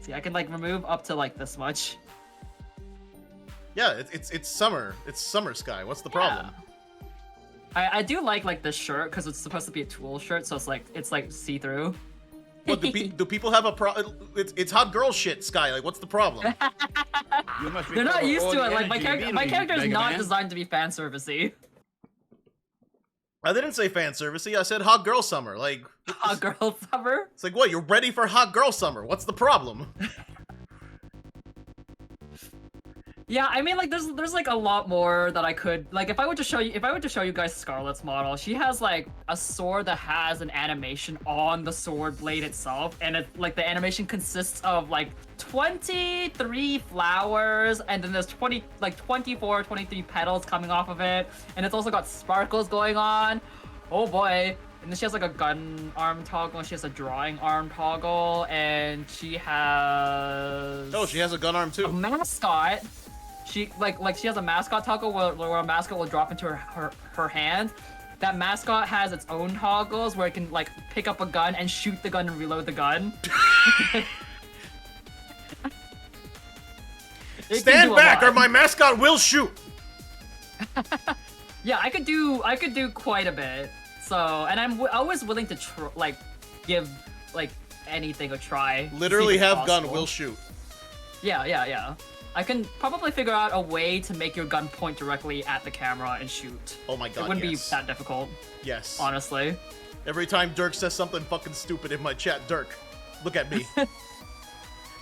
See, I can like remove up to like this much. Yeah, it's summer. It's summer sky. What's the problem? I do like this shirt because it's supposed to be a tool shirt, so it's like see-through. What do people have a problem? It's hot girl shit, Sky. Like, what's the problem? They're not used to it. Like my character is not designed to be fan servicey. I didn't say fan servicey. I said hot girl summer. Like hot girl summer. It's like, what? You're ready for hot girl summer? What's the problem? Yeah, I mean, like, there's like a lot more that I could, like, if I were to show you guys Scarlet's model, she has like a sword that has an animation on the sword blade itself, and it, like, the animation consists of like 23 flowers, and then there's 24, 23 petals coming off of it, and it's also got sparkles going on. Oh boy. And then she has like a gun arm toggle, and she has a drawing arm toggle, and she has... Oh, she has a gun arm too. A mascot. She she has a mascot toggle where a mascot will drop into her hand. That mascot has its own toggles where it can like pick up a gun and shoot the gun and reload the gun. Stand back, or my mascot will shoot. Yeah, I could do quite a bit. So, and I'm always willing to give like anything a try. Literally have gun will shoot. Yeah. I can probably figure out a way to make your gun point directly at the camera and shoot. Oh my god, it wouldn't be that difficult. Yes. Honestly. Every time Dirk says something fucking stupid in my chat, Dirk, look at me.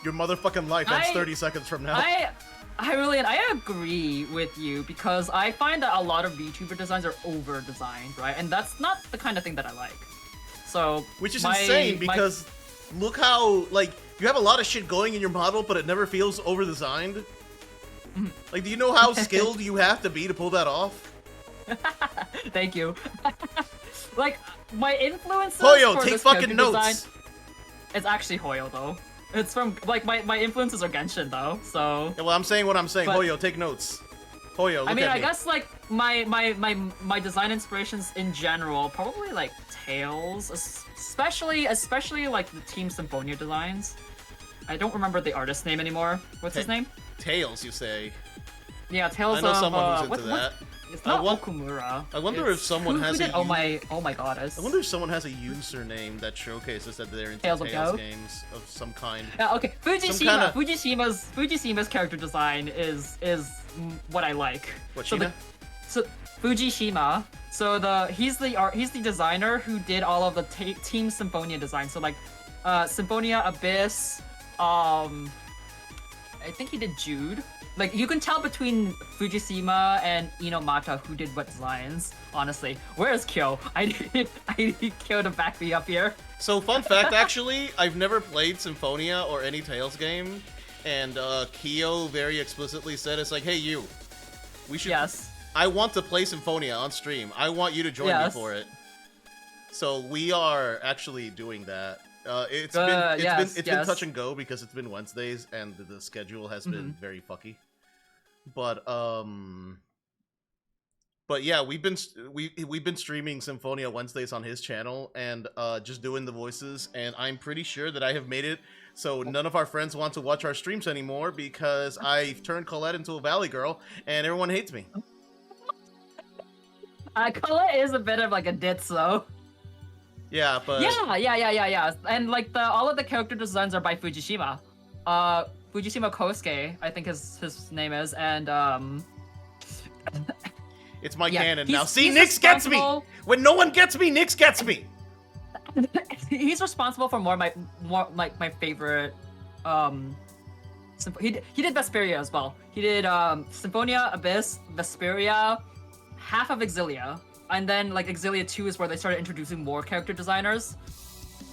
Your motherfucking life ends 30 seconds from now. I agree with you, because I find that a lot of VTuber designs are over-designed, right? And that's not the kind of thing that I like. So, which is insane, because look how, like, you have a lot of shit going in your model, but it never feels over-designed. Like, do you know how skilled you have to be to pull that off? Thank you. Like, my influences Hoyo, for take this fucking notes. design, it's actually Hoyo, though. It's from, like, my influences are Genshin, though, so... Yeah, well, I'm saying what I'm saying. But, Hoyo, take notes. Hoyo, look at me. I guess, like, my design inspirations in general, probably, like, Tails, especially, like, the Team Symphonia designs. I don't remember the artist's name anymore. What's his name? Tails, you say? Yeah, Tails I know someone who's into that. It's not Okumura. I wonder if someone has a... Oh my goddess. I wonder if someone has a username that showcases that they're into Tails games of some kind. Okay, Fujishima. Fujishima's character design is what I like. What, so Fujishima. So he's the designer who did all of the Team Symphonia design. So like, Symphonia, Abyss. I think he did Jude. Like, you can tell between Fujishima and Inomata who did what designs, honestly. Where's Kyo? I need Kyo to back me up here. So, fun fact, actually, I've never played Symphonia or any Tales game, and Kyo very explicitly said, it's like, hey, you, we should... Yes. I want to play Symphonia on stream. I want you to join me for it. So, we are actually doing that. It's been touch and go because it's been Wednesdays and the schedule has been very fucky. But But yeah, we've been streaming Symphonia Wednesdays on his channel and just doing the voices, and I'm pretty sure that I have made it so none of our friends want to watch our streams anymore because I've turned Colette into a Valley girl and everyone hates me. Colette is a bit of like a ditz though. Yeah, but Yeah. And like all of the character designs are by Fujishima. Fujishima Kosuke, I think his name is, and it's my yeah, canon now. See, he's Nyx gets me! When no one gets me, Nyx gets me! He's responsible for more my favorite he did Vesperia as well. He did Symphonia, Abyss, Vesperia, half of Exilia, and then like Exilia 2 is where they started introducing more character designers.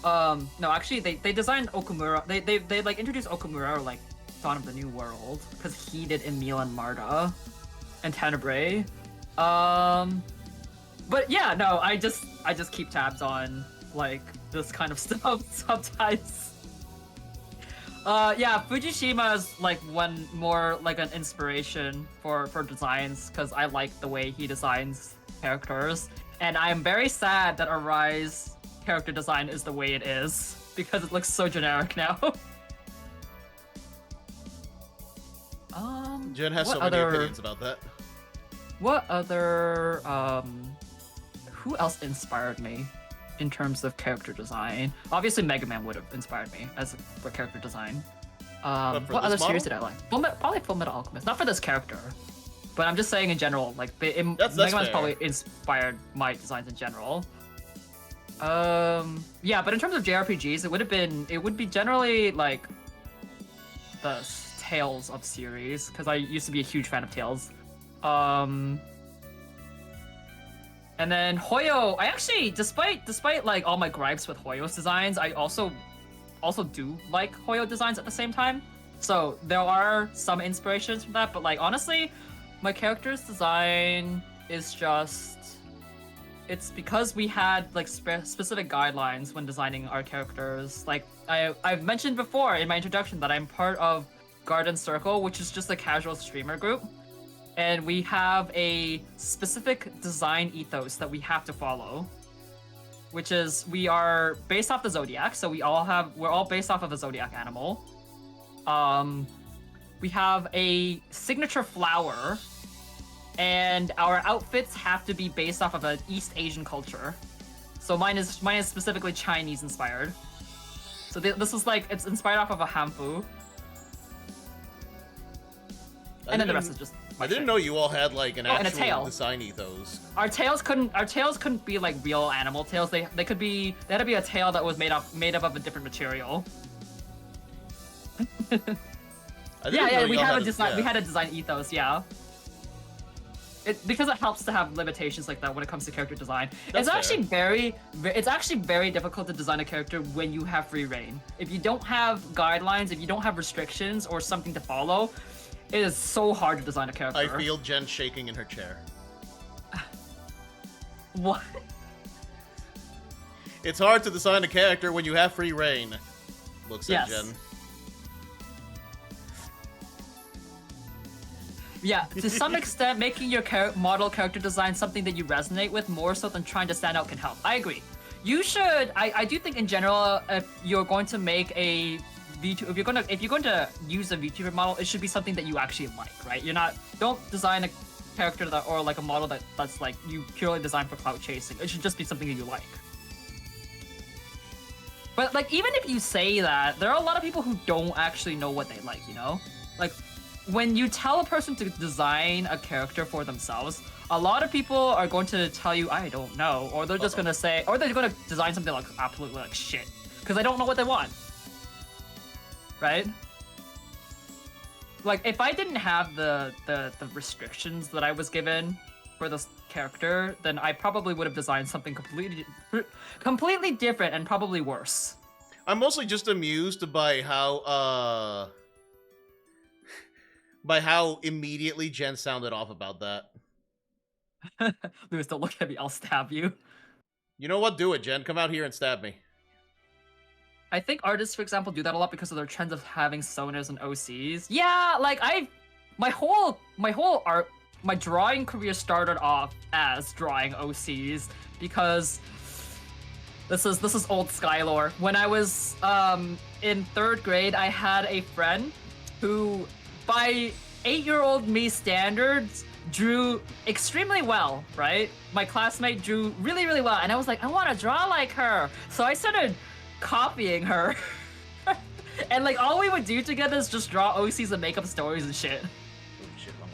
No, actually they designed Okumura. They like introduced Okumura like Dawn of the New World because he did Emil and Marta and Tenebrae. But yeah, no, I just keep tabs on like this kind of stuff sometimes. Yeah, Fujishima is like one more like an inspiration for designs because I like the way he designs characters, and I am very sad that Arise character design is the way it is because it looks so generic now. Jen has so many opinions about that. What other who else inspired me in terms of character design? Obviously Mega Man would have inspired me for character design. What other series did I like? Probably Full Metal Alchemist. Not for this character, but I'm just saying in general, like Mega Man's probably inspired my designs in general. Yeah, but in terms of JRPGs, it would be generally like the Tales of series, because I used to be a huge fan of Tales. And then Hoyo, I actually, despite like all my gripes with Hoyo's designs, I also do like Hoyo designs at the same time. So there are some inspirations from that, but like honestly, my character's design is just, it's because we had like specific guidelines when designing our characters. Like I've mentioned before in my introduction that I'm part of Garden Circle, which is just a casual streamer group. And we have a specific design ethos that we have to follow, which is we are based off the zodiac, so we're all based off of a zodiac animal. We have a signature flower, and our outfits have to be based off of an East Asian culture. So mine is specifically Chinese inspired. So this is like, it's inspired off of a hanfu. And then the rest is just. I didn't know you all had like an actual design ethos. Our tails couldn't be like real animal tails. They had to be a tail that was made up of a different material. Yeah, we had a design ethos, yeah. Because it helps to have limitations like that when it comes to character design. It's actually very difficult to design a character when you have free reign. If you don't have guidelines, if you don't have restrictions or something to follow, it is so hard to design a character. I feel Jen shaking in her chair. What? It's hard to design a character when you have free reign. Looks at Jen. Yeah, to some extent, making your model character design something that you resonate with more so than trying to stand out can help. I agree. You should. I do think in general, if you're going to make a if you're going to use a VTuber model, it should be something that you actually like, right? Don't design a character or like a model that's like you purely designed for clout chasing. It should just be something that you like. But like even if you say that, there are a lot of people who don't actually know what they like, you know? Like when you tell a person to design a character for themselves, a lot of people are going to tell you, I don't know, or they're just going to say, or they're going to design something like absolutely like shit because they don't know what they want. Right? Like, if I didn't have the restrictions that I was given for this character, then I probably would have designed something completely different and probably worse. I'm mostly just amused by how immediately Jen sounded off about that. Lewis, don't look at me, I'll stab you. You know what? Do it, Jen. Come out here and stab me. I think artists, for example, do that a lot because of their trends of having sonars and OCs. Yeah, like my whole art my drawing career started off as drawing OCs because this is old Skylore. When I was in 3rd grade, I had a friend who, by 8-year-old me standards, drew extremely well, right? My classmate drew really, really well, and I was like, I want to draw like her. So I started copying her. And like all we would do together is just draw OCs and make up stories and shit. Oh shit, wrong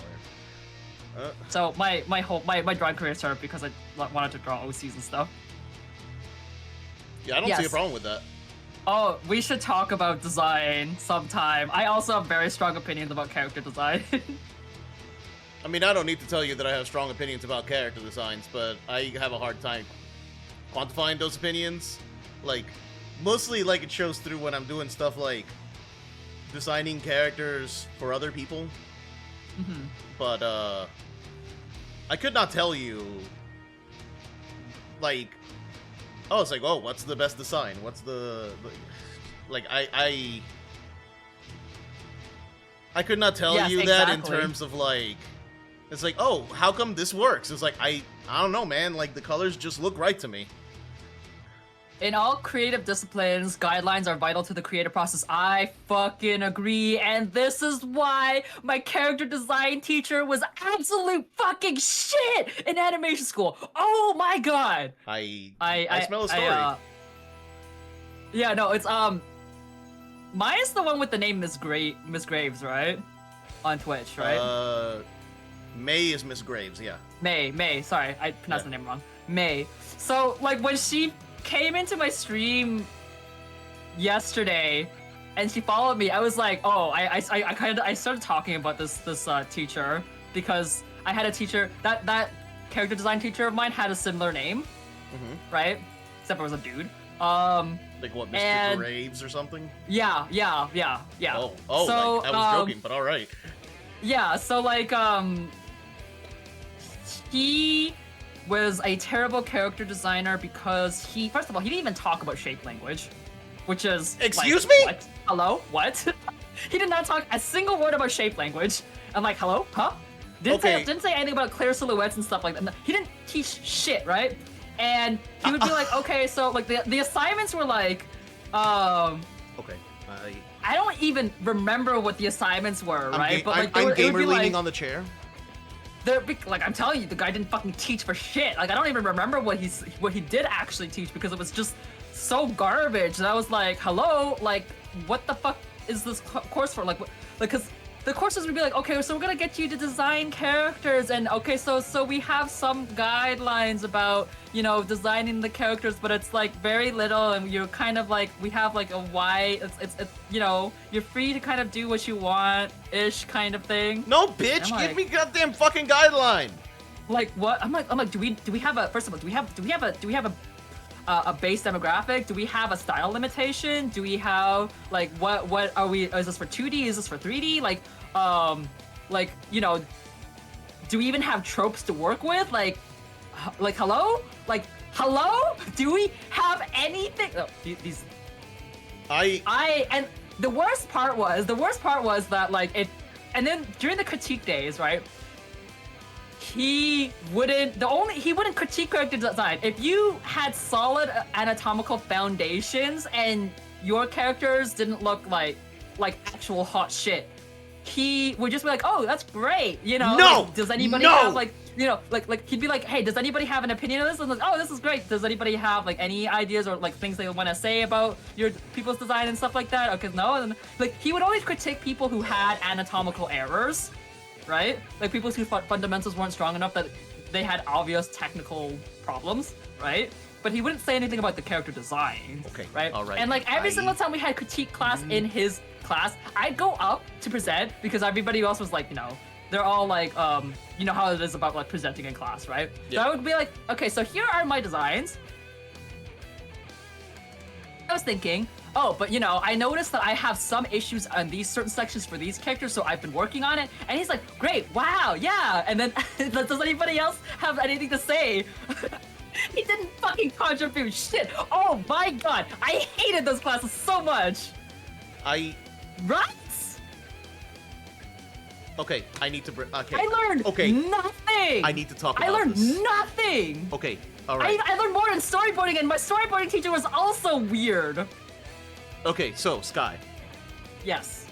word. So my drawing career started because I wanted to draw OCs and stuff. Yeah, I don't see a problem with that. Oh, we should talk about design sometime. I also have very strong opinions about character design. I mean, I don't need to tell you that I have strong opinions about character designs, but I have a hard time quantifying those opinions. Like, mostly, like, it shows through when I'm doing stuff like designing characters for other people. Mm-hmm. But, I could not tell you, like, oh, it's like, oh, what's the best design? What's the like, I could not tell you that in terms of, like, it's like, oh, how come this works? It's like, I don't know, man. Like, the colors just look right to me. In all creative disciplines, guidelines are vital to the creative process. I fucking agree, and this is why my character design teacher was absolute fucking shit in animation school. Oh my god! I smell a story. Yeah, no, it's mine is the one with the name Miss Graves, right? On Twitch, right? May is Miss Graves, yeah. May. Sorry, I pronounced the name wrong. May. So, like, when she came into my stream yesterday and she followed me, I was like, oh, I started talking about this teacher because I had a teacher that character design teacher of mine had a similar name, right? Except it was a dude. Like what, Mr. Graves or something? Yeah. Oh, so, like, I was joking, but all right. Yeah, so like he was a terrible character designer because first of all, he didn't even talk about shape language, which is excuse like, me? What? Hello? What? He did not talk a single word about shape language. I'm like, hello? Huh? Didn't say anything about clear silhouettes and stuff like that. He didn't teach shit, right? And he would be like, okay, so like the assignments were like, okay. I don't even remember what the assignments were, right? But like, I'm gamer leaning on the chair. Like, I'm telling you, the guy didn't fucking teach for shit. Like, I don't even remember what he did actually teach because it was just so garbage. And I was like, hello, like, what the fuck is this course for? Like, because the courses would be like, okay, so we're gonna get you to design characters, and okay, so we have some guidelines about, you know, designing the characters, but it's like very little, and you're kind of like, we have like a wide, it's you know, you're free to kind of do what you want ish kind of thing. No, bitch, give me goddamn fucking guideline. Like what? I'm like, do we have a, first of all, do we have a base demographic? Do we have a style limitation? Do we have like what are we? Is this for 2D? Is this for 3D? Like you know, do we even have tropes to work with? Like hello? Like hello? Do we have anything? Oh, these. And the worst part was that like it, and then during the critique days, right? He wouldn't critique character design. If you had solid anatomical foundations and your characters didn't look like actual hot shit, he would just be like, oh, that's great, you know. No! Like, does anybody have like, you know, like he'd be like, hey, does anybody have an opinion on this? And like, oh, this is great. Does anybody have like any ideas or like things they want to say about your people's design and stuff like that? Okay, no. And like he would always critique people who had anatomical errors. Right? Like people whose fundamentals weren't strong enough that they had obvious technical problems, right? But he wouldn't say anything about the character design. Okay. Right? All right. And like every single time we had critique class in his class, I'd go up to present because everybody else was like, you know, they're all like, you know how it is about like presenting in class, right? Yeah. So I would be like, okay, so here are my designs. I was thinking, oh, but you know, I noticed that I have some issues on these certain sections for these characters, so I've been working on it. And he's like, great, wow, yeah. And then, does anybody else have anything to say? He didn't fucking contribute shit. Oh my god, I hated those classes so much. Right? Okay, I need to. Okay. I learned nothing. I need to talk about I learned this. nothing. Okay. All right. I learned more in storyboarding, and my storyboarding teacher was also weird. Okay, so Sky. Yes.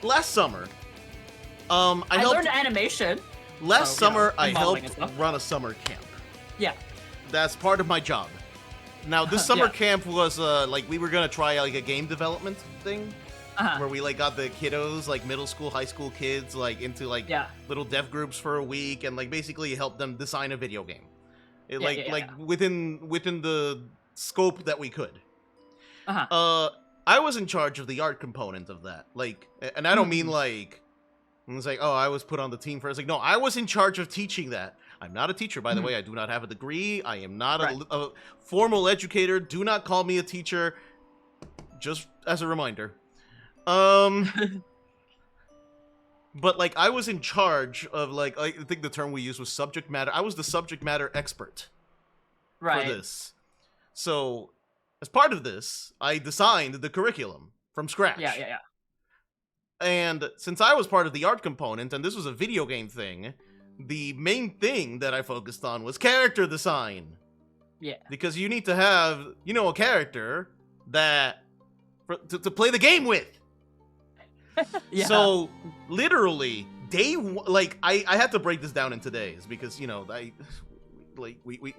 Last summer, I learned animation. Last summer, I modeling helped run a summer camp. Yeah. That's part of my job. Now, this summer Yeah. camp was like we were gonna try like a game development thing, Uh-huh. where we like got the kiddos, like middle school, high school kids, like into like Yeah. little dev groups for a week, and like basically help them design a video game. It, Yeah, like yeah, like yeah. within the scope that we could. Uh-huh. I was in charge of the art component of that. Like, and I don't mean like, it's like, oh, I was put on the team first. Like, no, I was in charge of teaching that. I'm not a teacher, by the way. I do not have a degree. I am not a formal educator. Do not call me a teacher. Just as a reminder. But like, I was in charge of like, I think the term we used was subject matter. I was the subject matter expert for this. So, as part of this, I designed the curriculum from scratch. Yeah. And since I was part of the art component, and this was a video game thing, the main thing that I focused on was character design. Yeah. Because you need to have, a character that to play the game with. Yeah. So, literally, I had to break this down into days because, we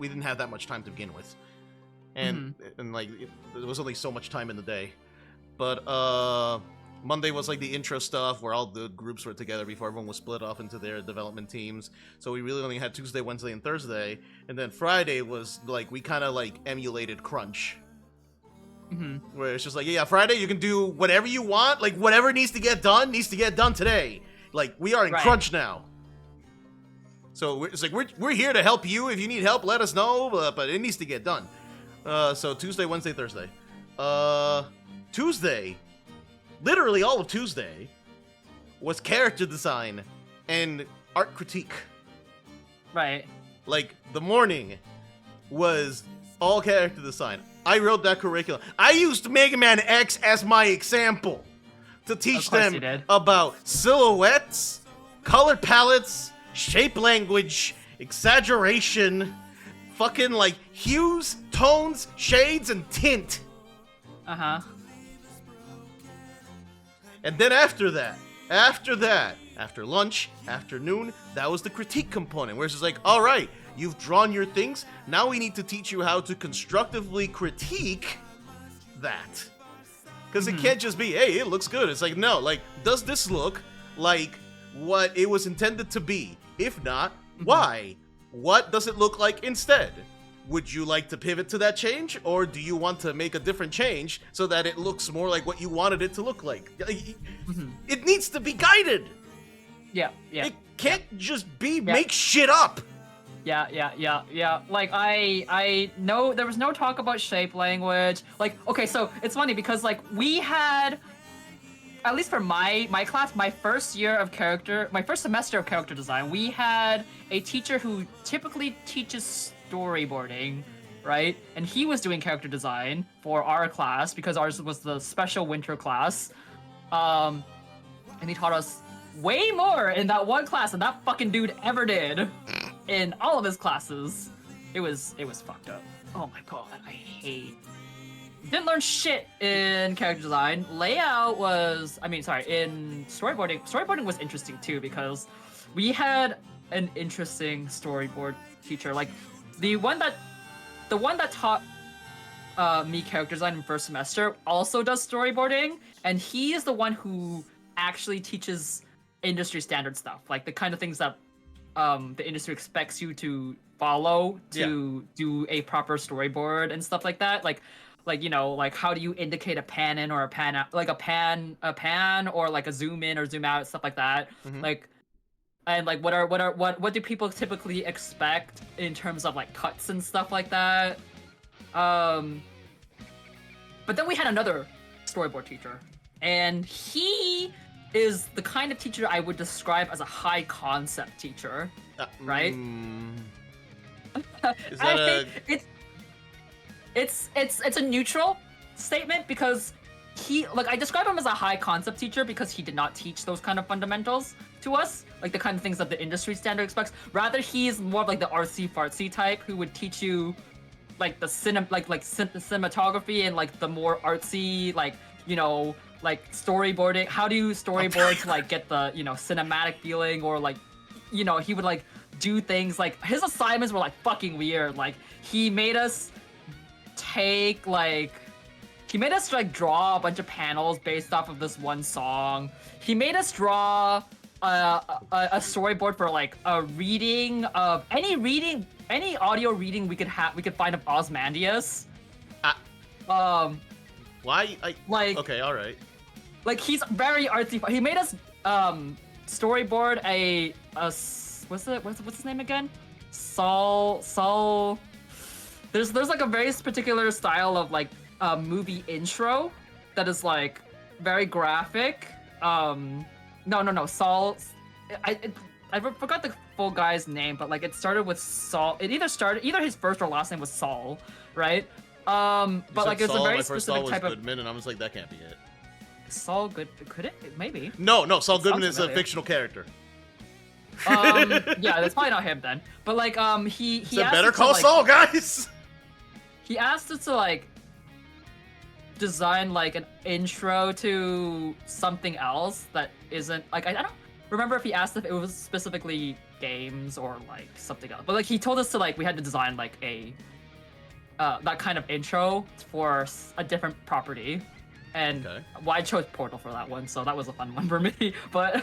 didn't have that much time to begin with. And like there was only so much time in the day. But Monday was like the intro stuff where all the groups were together before everyone was split off into their development teams. So we really only had Tuesday, Wednesday, and Thursday. And then Friday was like we kind of like emulated Crunch. Where it's just like, yeah, Friday you can do whatever you want, like whatever needs to get done today. Like we are in Crunch now. So it's like we're here to help you. If you need help, let us know. But it needs to get done. So Tuesday, Wednesday, Thursday. Tuesday, literally all of Tuesday, was character design and art critique. Right. Like, the morning was all character design. I wrote that curriculum. I used Mega Man X as my example to teach them about silhouettes, color palettes, shape language, exaggeration, fucking like hues, tones, shades, and tint. And then after lunch, afternoon, that was the critique component, where it's just like, all right, you've drawn your things, now we need to teach you how to constructively critique that. Because it can't just be, hey, it looks good. It's like, no, like, does this look like what it was intended to be? If not, why? What does it look like instead? Would you like to pivot to that change, or do you want to make a different change so that it looks more like what you wanted it to look like? It needs to be guided. Yeah. It can't just be make shit up. Yeah. Like, I know there was no talk about shape language. Like, okay, so it's funny because, like, we had, at least for my class, my first semester of character design, we had a teacher who typically teaches storyboarding, right? And he was doing character design for our class because ours was the special winter class. And he taught us way more in that one class than that fucking dude ever did in all of his classes. It was fucked up. Oh my god, didn't learn shit in character design. Layout was, in storyboarding was interesting too because we had an interesting storyboard teacher. Like the one that taught me character design in first semester also does storyboarding, and he is the one who actually teaches industry standard stuff, like the kind of things that the industry expects you to follow to do a proper storyboard and stuff like that. Like how do you indicate a pan in or a pan out, like a pan or like a zoom in or zoom out, stuff like that. Like, and like what do people typically expect in terms of like cuts and stuff like that. But then we had another storyboard teacher, and he is the kind of teacher I would describe as a high concept teacher, right? Is that It's a neutral statement because I describe him as a high concept teacher because he did not teach those kind of fundamentals. to us, like the kind of things that the industry standard expects. Rather, he's more of like the artsy fartsy type who would teach you like the cinematography and like the more artsy, like, you know, like storyboarding. How do you storyboard to like get the, you know, cinematic feeling, or like, you know, he would like do things like his assignments were like fucking weird. Like he made us take like draw a bunch of panels based off of this one song. He made us draw a storyboard for like a reading of any audio reading we could find of Ozymandias. Why? Like, okay, all right. Like he's very artsy. He made us storyboard a what's his name again? Saul. There's like a very particular style of like movie intro that is like very graphic. No, Saul. I forgot the full guy's name, but like it started with Saul. It either his first or last name was Saul, right? But like it's a very specific type of. Goodman, and I was like, that can't be it. Saul Good? Could it? Maybe. No. Saul Goodman is a fictional character. Yeah, that's probably not him then. But like, he asked Better Call Saul, guys. He asked us to like design like an intro to something else that isn't like I don't remember if he asked if it was specifically games or like something else. But like he told us to like we had to design like a that kind of intro for a different property. And well, I chose Portal for that one, so that was a fun one for me. But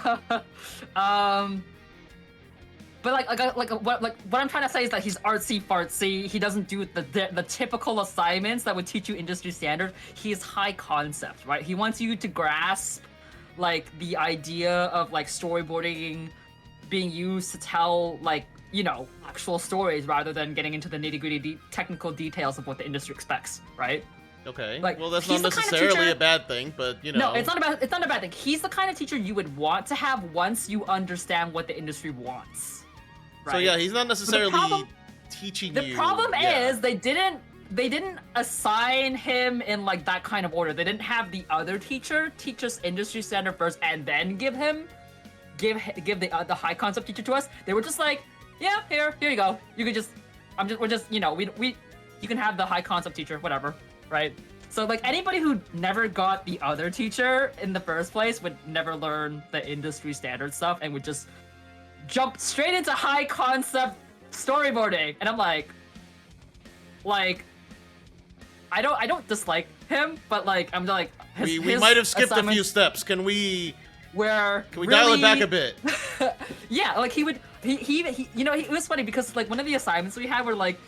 what I'm trying to say is that he's artsy fartsy. He doesn't do the typical assignments that would teach you industry standard. He's high concept, right? He wants you to grasp like the idea of like storyboarding being used to tell like, you know, actual stories rather than getting into the nitty-gritty technical details of what the industry expects, right? Okay. Like, well, that's not necessarily kind of a bad thing, but you know. No, it's not a bad thing. He's the kind of teacher you would want to have once you understand what the industry wants. Right? So yeah, he's not necessarily teaching you. The problem is they didn't assign him in like that kind of order. They didn't have the other teacher teach us industry standard first and then give the high concept teacher to us. They were just like, yeah, here you go. You could just we're just, you know, you can have the high concept teacher, whatever. Right? So like anybody who never got the other teacher in the first place would never learn the industry standard stuff and would just jump straight into high concept storyboarding. And I'm like I don't dislike him, but like I'm like we might have skipped a few steps. Can we dial it back a bit? Yeah, like he you know, it was funny because like one of the assignments we had were like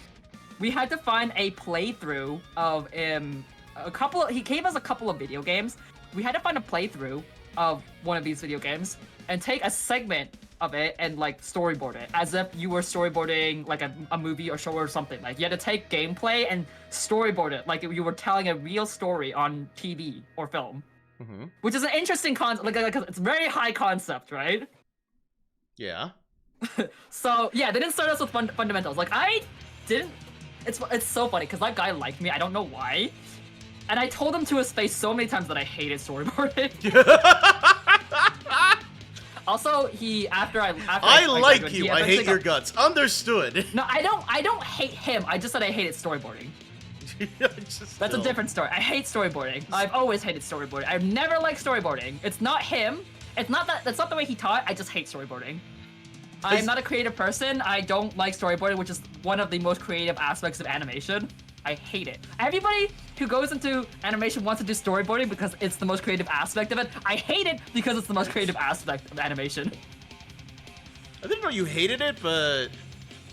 we had to find a playthrough of he gave us a couple of video games. We had to find a playthrough of one of these video games and take a segment of it and like storyboard it as if you were storyboarding like a movie or show or something. Like you had to take gameplay and storyboard it like you were telling a real story on TV or film. Mm-hmm. Which is an interesting concept, like it's very high concept, right? Yeah. So yeah, they didn't start us with fundamentals. Like I didn't. It's so funny because that guy liked me. I don't know why, and I told him to his face so many times that I hated storyboarding. Also, after I like you. I hate your guts. Understood. No, I don't hate him. I just said I hated storyboarding. That's a different story. I hate storyboarding. I've always hated storyboarding. I've never liked storyboarding. It's not him. It's not that. That's not the way he taught. I just hate storyboarding. I'm not a creative person. I don't like storyboarding, which is one of the most creative aspects of animation. I hate it. Everybody who goes into animation wants to do storyboarding because it's the most creative aspect of it. I hate it because it's the most creative aspect of animation. I didn't know you hated it, but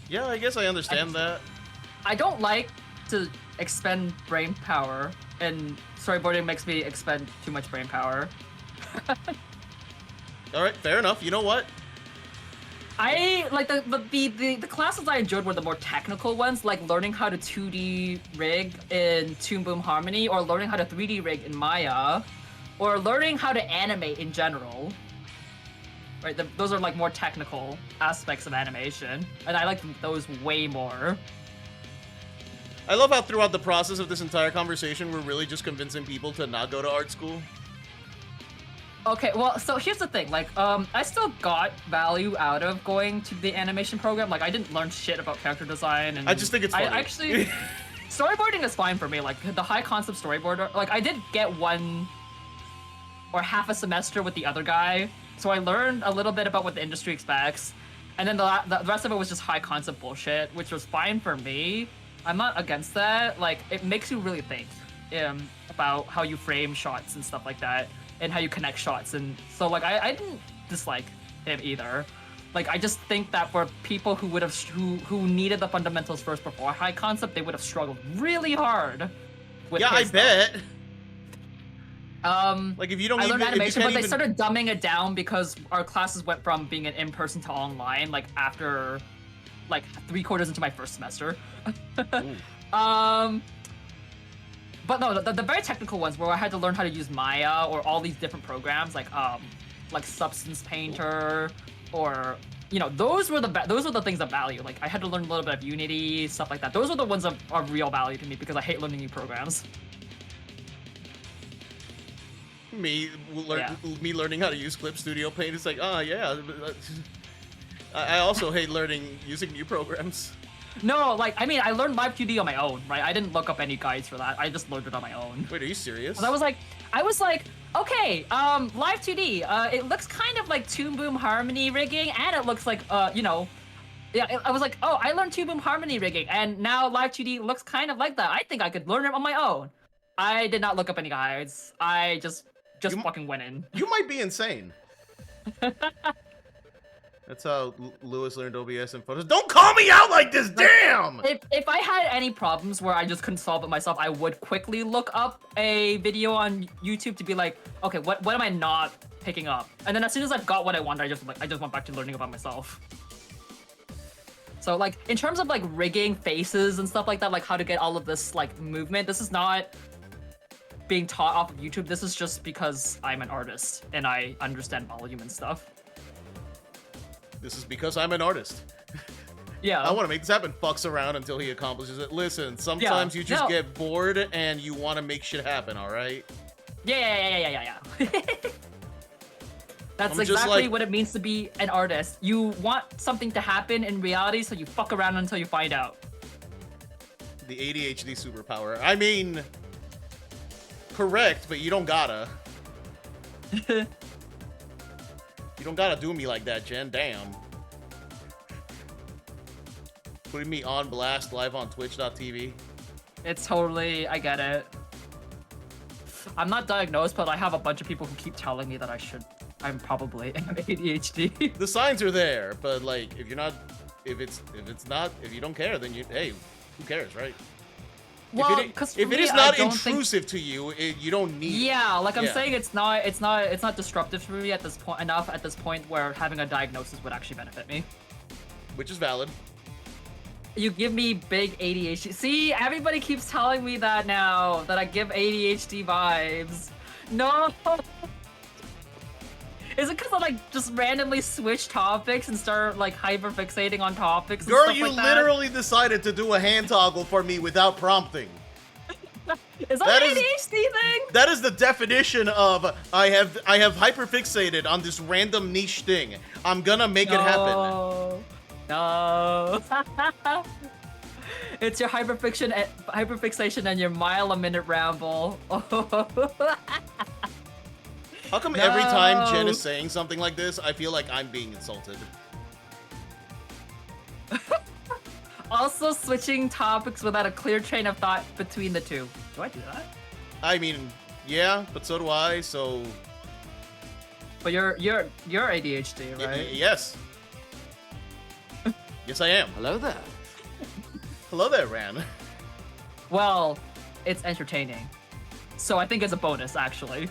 yeah, I guess I understand that. I don't like to expend brain power, and storyboarding makes me expend too much brain power. All right, fair enough. You know what? I like the classes I enjoyed were the more technical ones, like learning how to 2D rig in Toon Boom Harmony, or learning how to 3D rig in Maya, or learning how to animate in general. Right, those are like more technical aspects of animation, and I like those way more. I love how throughout the process of this entire conversation, we're really just convincing people to not go to art school. Okay, well, so here's the thing. Like, I still got value out of going to the animation program. Like, I didn't learn shit about character design, and I just think it's funny. I actually, storyboarding is fine for me. Like, the high concept storyboarder. Like, I did get one or half a semester with the other guy, so I learned a little bit about what the industry expects, and then the rest of it was just high concept bullshit, which was fine for me. I'm not against that. Like, it makes you really think about how you frame shots and stuff like that, and how you connect shots. And so, like, I didn't dislike him either. Like, I just think that for people who would have who needed the fundamentals first before high concept, they would have struggled really hard with Yeah, I his bet. stuff. Like, if you don't I even, learned animation, but they even... started dumbing it down because our classes went from being an in-person to online, like, after, like, 3/4 into my first semester. But no, the very technical ones where I had to learn how to use Maya or all these different programs, like Substance Painter, or those were the things of value. Like, I had to learn a little bit of Unity, stuff like that. Those were the ones of real value to me because I hate learning new programs. Me learning how to use Clip Studio Paint. It's like, oh yeah. I also hate using new programs. No, like, I mean, I learned Live 2D on my own, right? I didn't look up any guides for that. I just learned it on my own. Wait, are you serious? I was like, okay, Live 2D, it looks kind of like Toon Boom Harmony rigging, and it looks like, yeah, I was like, oh, I learned Toon Boom Harmony rigging, and now Live 2D looks kind of like that. I think I could learn it on my own. I did not look up any guides. I just fucking went in. You might be insane. That's how Lewis learned OBS and photos. Don't call me out like this, damn! If I had any problems where I just couldn't solve it myself, I would quickly look up a video on YouTube to be like, okay, what am I not picking up? And then as soon as I've got what I want, I just went back to learning about myself. So, like, in terms of, like, rigging faces and stuff like that, like how to get all of this, like, movement, this is not being taught off of YouTube. This is just because I'm an artist and I understand volume and stuff. This is because I'm an artist. Yeah. I want to make this happen. Fucks around until he accomplishes it. Listen, sometimes you just get bored and you want to make shit happen, alright? Yeah. That's exactly what it means to be an artist. You want something to happen in reality, so you fuck around until you find out. The ADHD superpower. I mean, correct, but you don't gotta. You don't gotta do me like that, Jen. Damn. Putting me on blast live on twitch.tv. It's totally... I get it. I'm not diagnosed, but I have a bunch of people who keep telling me that I'm probably ADHD. The signs are there, but, like, if you don't care, then hey, who cares, right? Well, if it is not intrusive to you, you don't need. Yeah, like I'm saying, it's not disruptive for me at this point where having a diagnosis would actually benefit me. Which is valid. You give me big ADHD. See, everybody keeps telling me that now, that I give ADHD vibes. No. Is it because I, like, just randomly switch topics and start, like, hyperfixating on topics and Girl, stuff you like that? literally decided to do a hand toggle for me without prompting. Is that an ADHD thing? That is the definition of I have hyperfixated on this random niche thing. I'm gonna make it happen. No. It's your hyperfixation and your mile-a-minute ramble. How come every time Jen is saying something like this, I feel like I'm being insulted? Also switching topics without a clear train of thought between the two. Do I do that? I mean, yeah, but so do I, so... But you're ADHD, right? Yes. Yes, I am. Hello there. Hello there, Ran. Well, it's entertaining. So I think it's a bonus, actually.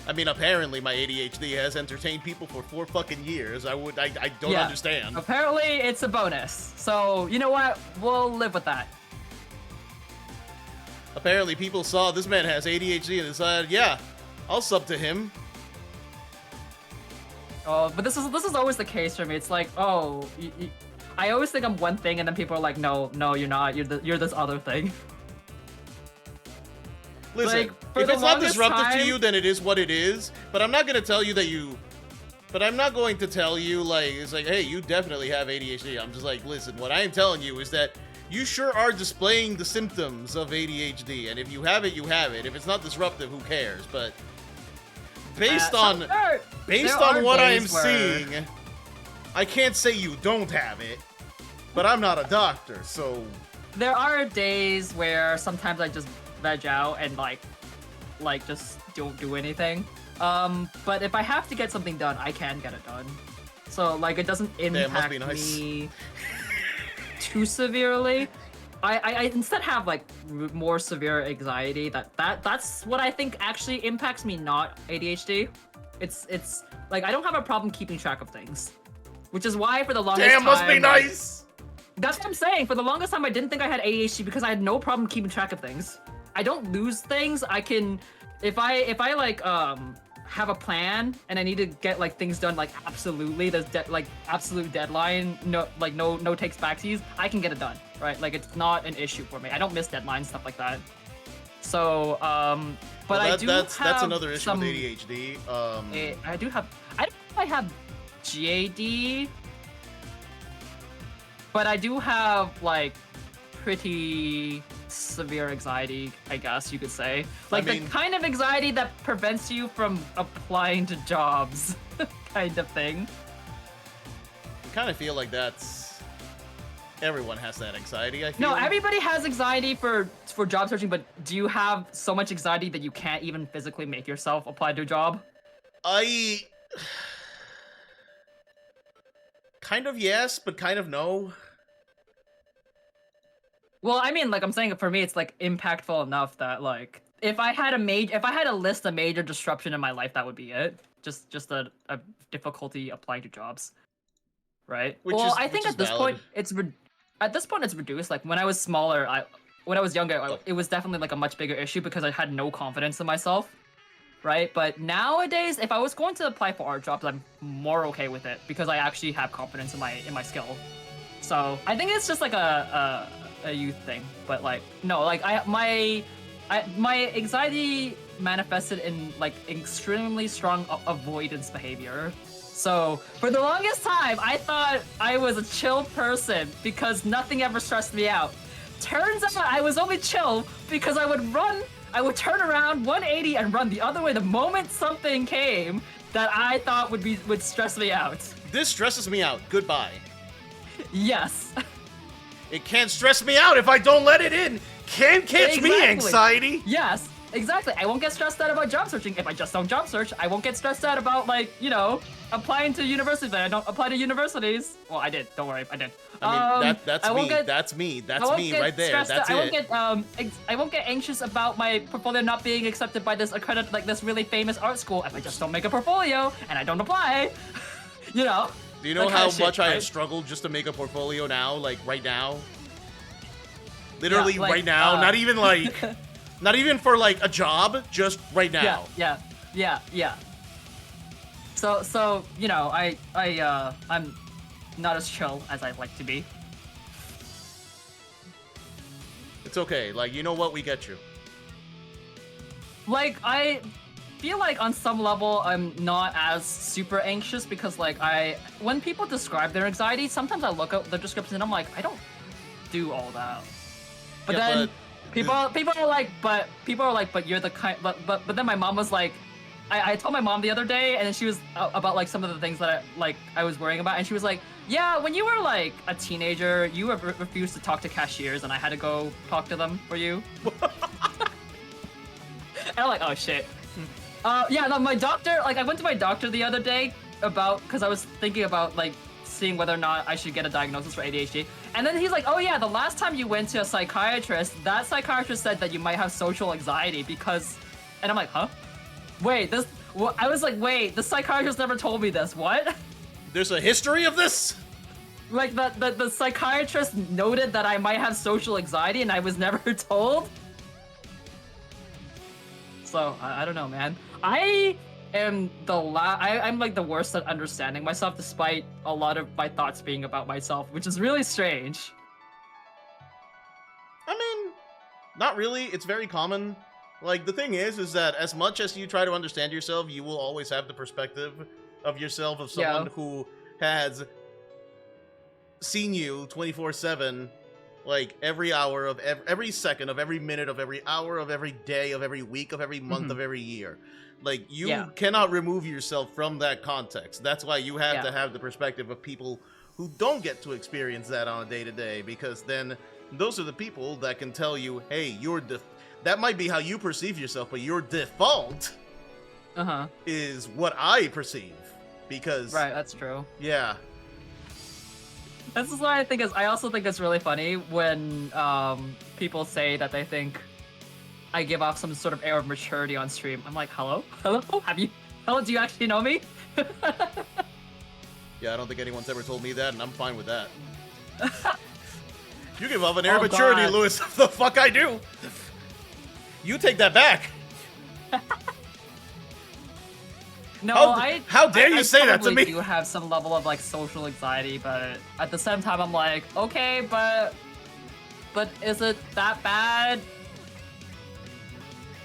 I mean, apparently my ADHD has entertained people for 4 fucking years. I don't understand. Apparently, it's a bonus. So, you know what? We'll live with that. Apparently, people saw this man has ADHD and decided, yeah, I'll sub to him. Oh, but this is always the case for me. It's like, oh, I always think I'm one thing, and then people are like, no, you're not. You're this other thing. Listen, Like, for if the it's not longest disruptive to time- you, then it is what it is. But I'm not gonna tell you that you. But I'm not going to tell you like it's like, hey, you definitely have ADHD. I'm just like, listen, what I am telling you is that you sure are displaying the symptoms of ADHD, and if you have it, you have it. If it's not disruptive, who cares? But based on what I am seeing, I can't say you don't have it. But I'm not a doctor, so there are days where sometimes I just veg out and like just don't do anything. But if I have to get something done, I can get it done. So like it doesn't impact me too severely. I instead have like more severe anxiety. That's what I think actually impacts me, not ADHD. It's like I don't have a problem keeping track of things, which is why for the longest time. Damn, must be nice. That's what I'm saying. For the longest time, I didn't think I had ADHD because I had no problem keeping track of things. I don't lose things. I can, if I like have a plan and I need to get like things done like absolutely, there's like absolute deadline, no takes backsies, I can get it done, right? Like it's not an issue for me. I don't miss deadlines, stuff like that. So but well, that's that's another issue with ADHD. I don't know if I have GAD. But I do have, like, pretty severe anxiety, I guess you could say. Like, the kind of anxiety that prevents you from applying to jobs, kind of thing. I kind of feel like that's... Everyone has that anxiety, I feel. No, everybody has anxiety for job searching, but do you have so much anxiety that you can't even physically make yourself apply to a job? Kind of yes, but kind of no. Well, I mean, like I'm saying, for me, it's like impactful enough that like if I had a list of major disruption in my life, that would be it. Just a difficulty applying to jobs, right? I think at this point it's reduced. Like when I was smaller, when I was younger, it was definitely like a much bigger issue because I had no confidence in myself. Right, but nowadays, if I was going to apply for art jobs, I'm more okay with it because I actually have confidence in my skill. So I think it's just like a youth thing. But like no, like my anxiety manifested in like extremely strong avoidance behavior. So for the longest time, I thought I was a chill person because nothing ever stressed me out. Turns out I was only chill because I would turn around 180 and run the other way the moment something came that I thought would stress me out. This stresses me out. Goodbye. Yes. It can't stress me out if I don't let it in. Can't catch me, anxiety. Yes, exactly. I won't get stressed out about job searching if I just don't job search. I won't get stressed out about like, you know, applying to universities. I don't apply to universities. Well, I did. Don't worry, I did. I mean, that's me right there. That's it. I won't get anxious about my portfolio not being accepted by this this really famous art school if I just don't make a portfolio and I don't apply. You know. Do you know how much I have struggled just to make a portfolio now, like right now? Literally right now, not even like, not even for like a job, just right now. Yeah. So you know, I'm not as chill as I'd like to be. It's okay. Like, you know what? We get you. Like, I feel like on some level I'm not as super anxious because like when people describe their anxiety, sometimes I look at the description and I'm like, I don't do all that. But then people are like, but you're the kind. But then my mom was like, I told my mom the other day, and she was about like some of the things that I was worrying about, and she was like, yeah, when you were like a teenager, you refused to talk to cashiers, and I had to go talk to them for you. And I'm like, oh shit. Yeah, no, my doctor, like I went to my doctor the other day because I was thinking about like seeing whether or not I should get a diagnosis for ADHD. And then he's like, oh yeah, the last time you went to a psychiatrist, that psychiatrist said that you might have social anxiety because... And I'm like, huh? Wait, I was like, wait, the psychiatrist never told me this, what? There's a history of this? Like, the psychiatrist noted that I might have social anxiety and I was never told? So, I don't know, man. I'm like the worst at understanding myself despite a lot of my thoughts being about myself, which is really strange. I mean, not really. It's very common. Like, the thing is that as much as you try to understand yourself, you will always have the perspective of yourself of someone who has seen you 24/7, like every hour of every second of every minute of every hour of every day of every week of every month of every year. Like, you cannot remove yourself from that context. That's why you have to have the perspective of people who don't get to experience that on a day-to-day, because then those are the people that can tell you, hey, that might be how you perceive yourself, but your default is what I perceive. Because right, that's true. Yeah. This is what I also think it's really funny when people say that they think I give off some sort of air of maturity on stream. I'm like, hello? Hello, do you actually know me? Yeah, I don't think anyone's ever told me that, and I'm fine with that. You give off an air of maturity, God. Lewis. The fuck I do? You take that back. No, how dare you say that to me? I do have some level of like social anxiety, but at the same time, I'm like, okay, but is it that bad?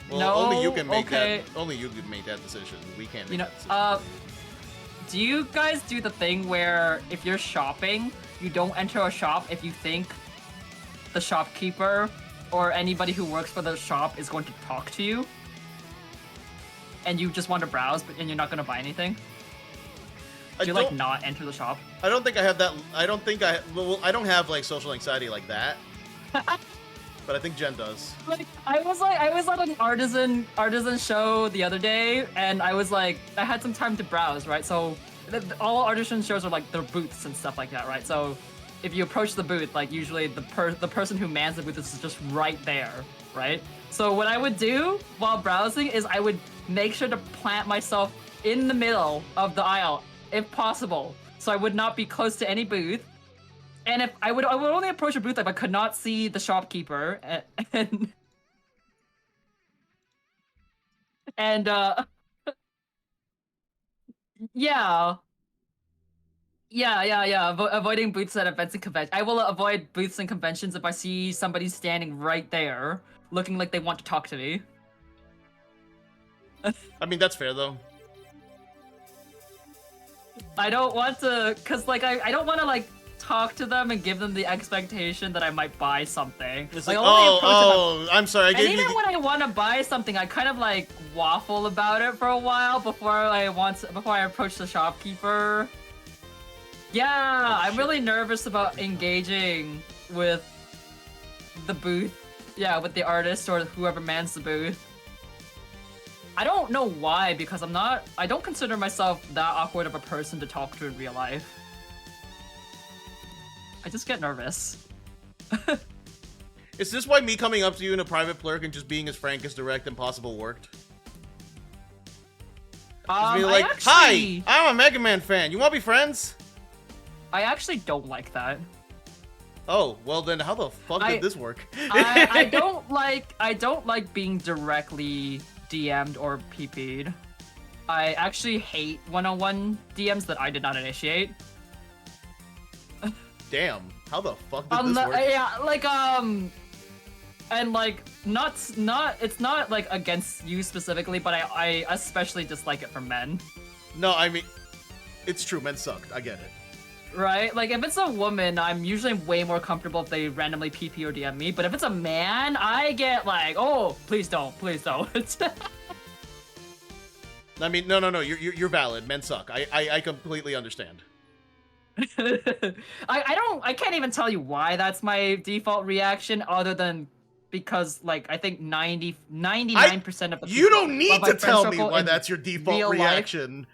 Well, no, only you can make okay. that. Only you can make that decision. We can't. Make that decision. Do you guys do the thing where if you're shopping, you don't enter a shop if you think the shopkeeper or anybody who works for the shop is going to talk to you? And you just want to browse, and you're not going to buy anything? Do you, like, not enter the shop? I don't think I have that. I don't think well, I don't have, like, social anxiety like that. But I think Jen does. Like, I was at an artisan show the other day, and I was like, I had some time to browse, right? So, all artisan shows are, like, their booths and stuff like that, right? So, if you approach the booth, like, usually the person who mans the booth is just right there, right? So what I would do while browsing is I would make sure to plant myself in the middle of the aisle, if possible, so I would not be close to any booth. And if I would only approach a booth if I could not see the shopkeeper, and yeah. Avoiding booths at events and conventions. I will avoid booths and conventions if I see somebody standing right there, looking like they want to talk to me. I mean, that's fair, though. I don't want to, cause like I don't want to like talk to them and give them the expectation that I might buy something. It's like, I'm sorry. And even when I want to buy something, I kind of like waffle about it for a while before I approach the shopkeeper. Yeah, I'm really nervous about engaging with the booth. Yeah, with the artist or whoever mans the booth. I don't know why, because I don't consider myself that awkward of a person to talk to in real life. I just get nervous. Is this why me coming up to you in a private plurk and just being as frank as direct and possible worked? Just being like, hi, I'm a Mega Man fan. You want to be friends? I actually don't like that. Oh, well then how the fuck did this work? I don't like being directly DM'd or PP'd. I actually hate one-on-one DMs that I did not initiate. Damn, how the fuck did this work? Yeah, like and like it's not like against you specifically, but I especially dislike it from men. No, I mean, it's true, men suck. I get it. Right? Like, if it's a woman, I'm usually way more comfortable if they randomly PP or DM me, but if it's a man, I get like, oh, please don't. I mean, no, you're valid. Men suck. I completely understand. I can't even tell you why that's my default reaction, other than because, like, I think 99% of the people... You don't need to tell me why that's your default reaction.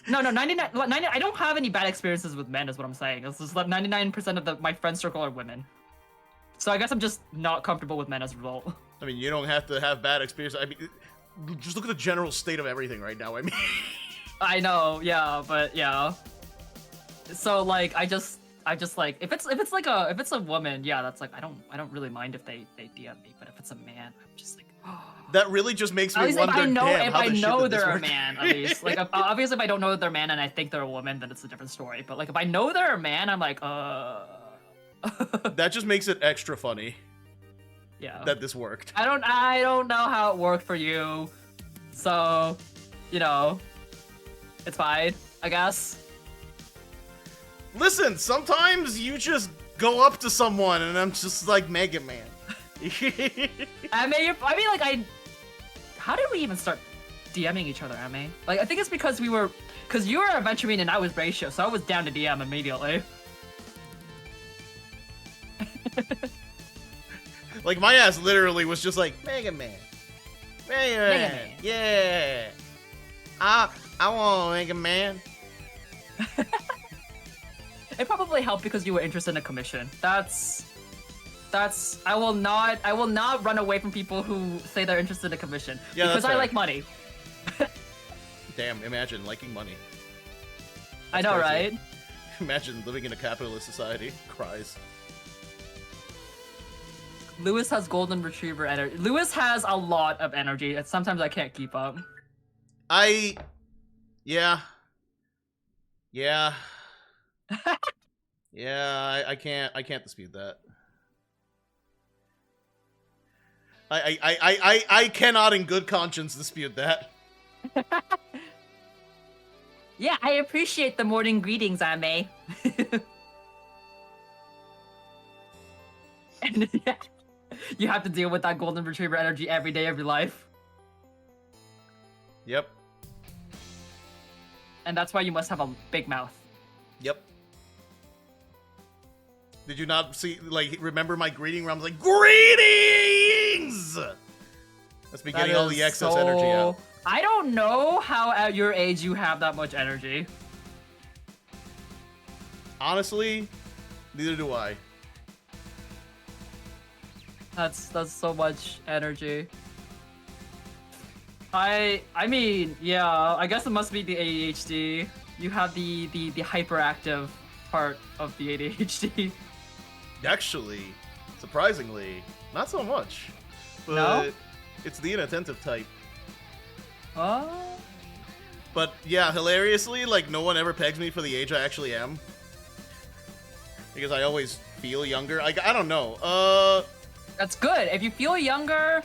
No, 99, I don't have any bad experiences with men, is what I'm saying. It's just like 99% of my friend circle are women. So I guess I'm just not comfortable with men as a result. I mean, you don't have to have bad experiences. I mean, just look at the general state of everything right now, I mean... I know, yeah, but yeah. So, like, I just like if it's a woman, yeah, that's like I don't really mind if they DM me, but if it's a man, I'm just like, oh. That really just makes me wonder. If I know they're a man, at least. Like, obviously, if I don't know that they're a man and I think they're a woman, then it's a different story. But like, if I know they're a man, I'm like, That just makes it extra funny. Yeah. that this worked. I don't know how it worked for you. So, you know, it's fine, I guess. Listen, sometimes you just go up to someone and I'm just like Mega Man. How did we even start DMing each other, Ame? Like, I think it's because you were Venturine and I was Ratio, so I was down to DM immediately. Like, my ass literally was just like, Mega Man. Mega Man. Mega Man. Yeah. I want Mega Man. It probably helped because you were interested in a commission. That's I will not run away from people who say they're interested in a commission. Yeah, because that's I fair. like money. Damn, imagine liking money. I know, crazy. right? Imagine living in a capitalist society. Cries. Lewis has golden retriever energy. Lewis has a lot of energy, and sometimes I can't keep up. Yeah. Yeah, I can't dispute that. I cannot in good conscience dispute that. Yeah, I appreciate the morning greetings, Ame. And yeah, you have to deal with that golden retriever energy every day of your life. Yep. And that's why you must have a big mouth. Yep. Did you not see, like, remember my greeting where I'm like, greetings? That's me getting all the excess energy out. I don't know how at your age you have that much energy. Honestly, neither do I. That's so much energy. I mean, yeah, I guess it must be the ADHD. You have the hyperactive part of the ADHD. Actually, surprisingly, not so much. But No? it's the inattentive type. Oh? But yeah, hilariously, like, no one ever pegs me for the age I actually am. Because I always feel younger. I don't know. That's good. If you feel younger,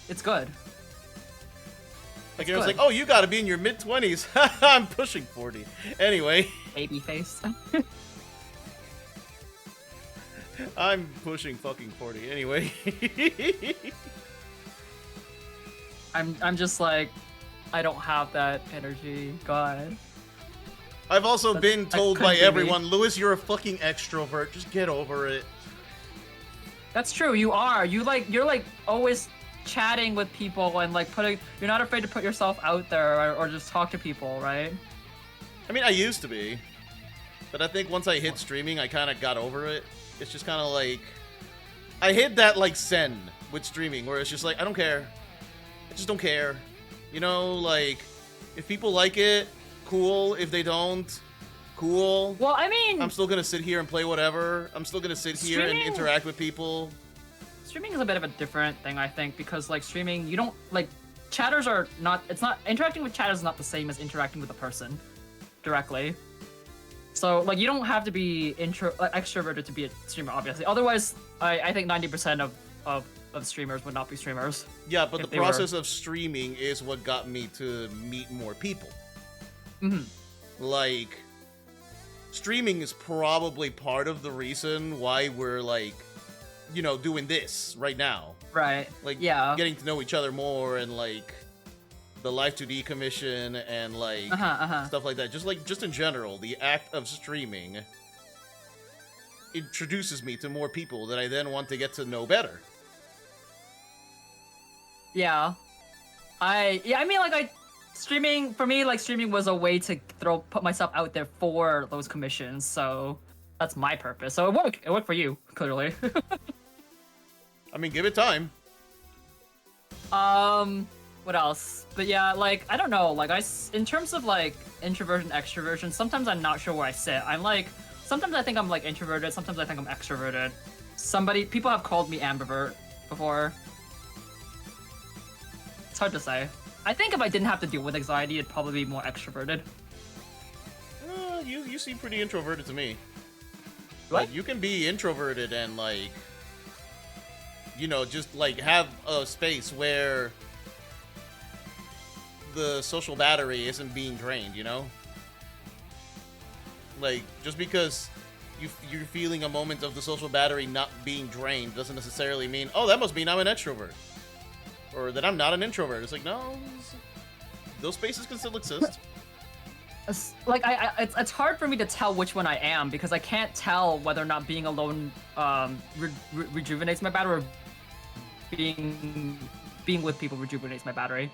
it's good. Like, It's it was good. like, oh, you gotta be in your mid-20s. I'm pushing 40. Anyway. Baby face. I'm pushing fucking 40. Anyway. I'm just like, I don't have that energy. God. I've also been told by couldn't be me. everyone, Lewis, you're a fucking extrovert. Just get over it. That's true. You are. You're like always chatting with people and like you're not afraid to put yourself out there or just talk to people, right? I mean, I used to be. But I think once I hit streaming, I kind of got over it. It's just kind of like... I hit that, like, sen with streaming, where it's just like, I don't care. I just don't care. You know, like, if people like it, cool. If they don't, cool. Well, I mean... I'm still gonna sit here and play whatever. I'm still gonna sit here and interact with people. Streaming is a bit of a different thing, I think, because, like, streaming, you don't, like, chatters are not... It's not... Interacting with chatters is not the same as interacting with a person directly. So, like, you don't have to be extroverted to be a streamer, obviously. Otherwise, I think 90% of streamers would not be streamers. Yeah, but the process of streaming is what got me to meet more people. Mm-hmm. Like, streaming is probably part of the reason why we're, like, you know, doing this right now. Right. Like, yeah. getting to know each other more and, like, the Life 2D commission and, like, stuff like that. Just in general, the act of streaming introduces me to more people that I then want to get to know better. Yeah. Streaming, for me, like, streaming was a way to put myself out there for those commissions, so that's my purpose. So it worked. It worked for you, clearly. I mean, give it time. What else? But yeah, like, I don't know, like, in terms of, like, introversion, extroversion, sometimes I'm not sure where I sit. I'm, like, sometimes I think I'm, like, introverted, sometimes I think I'm extroverted. People have called me ambivert before. It's hard to say. I think if I didn't have to deal with anxiety, it'd probably be more extroverted. You seem pretty introverted to me. What? Like, you can be introverted and, like, you know, just like have a space where the social battery isn't being drained, you know? Like, just because you're feeling a moment of the social battery not being drained doesn't necessarily mean, oh, that must mean I'm an extrovert. Or that I'm not an introvert. It's like, no, those spaces can still exist. Like, it's hard for me to tell which one I am, because I can't tell whether or not being alone rejuvenates my battery, or being with people rejuvenates my battery.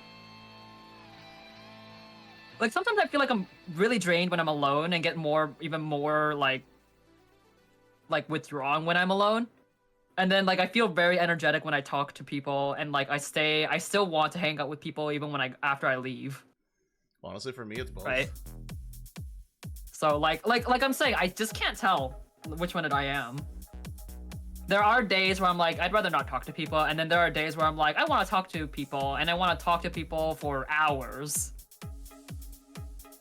Like, sometimes I feel like I'm really drained when I'm alone and get even more like withdrawn when I'm alone. And then, like, I feel very energetic when I talk to people, and like I still want to hang out with people even when after I leave. Honestly, for me, it's both. Right. So like I'm saying, I just can't tell which one I am. There are days where I'm like, I'd rather not talk to people, and then there are days where I'm like, I want to talk to people, and I want to talk to people for hours.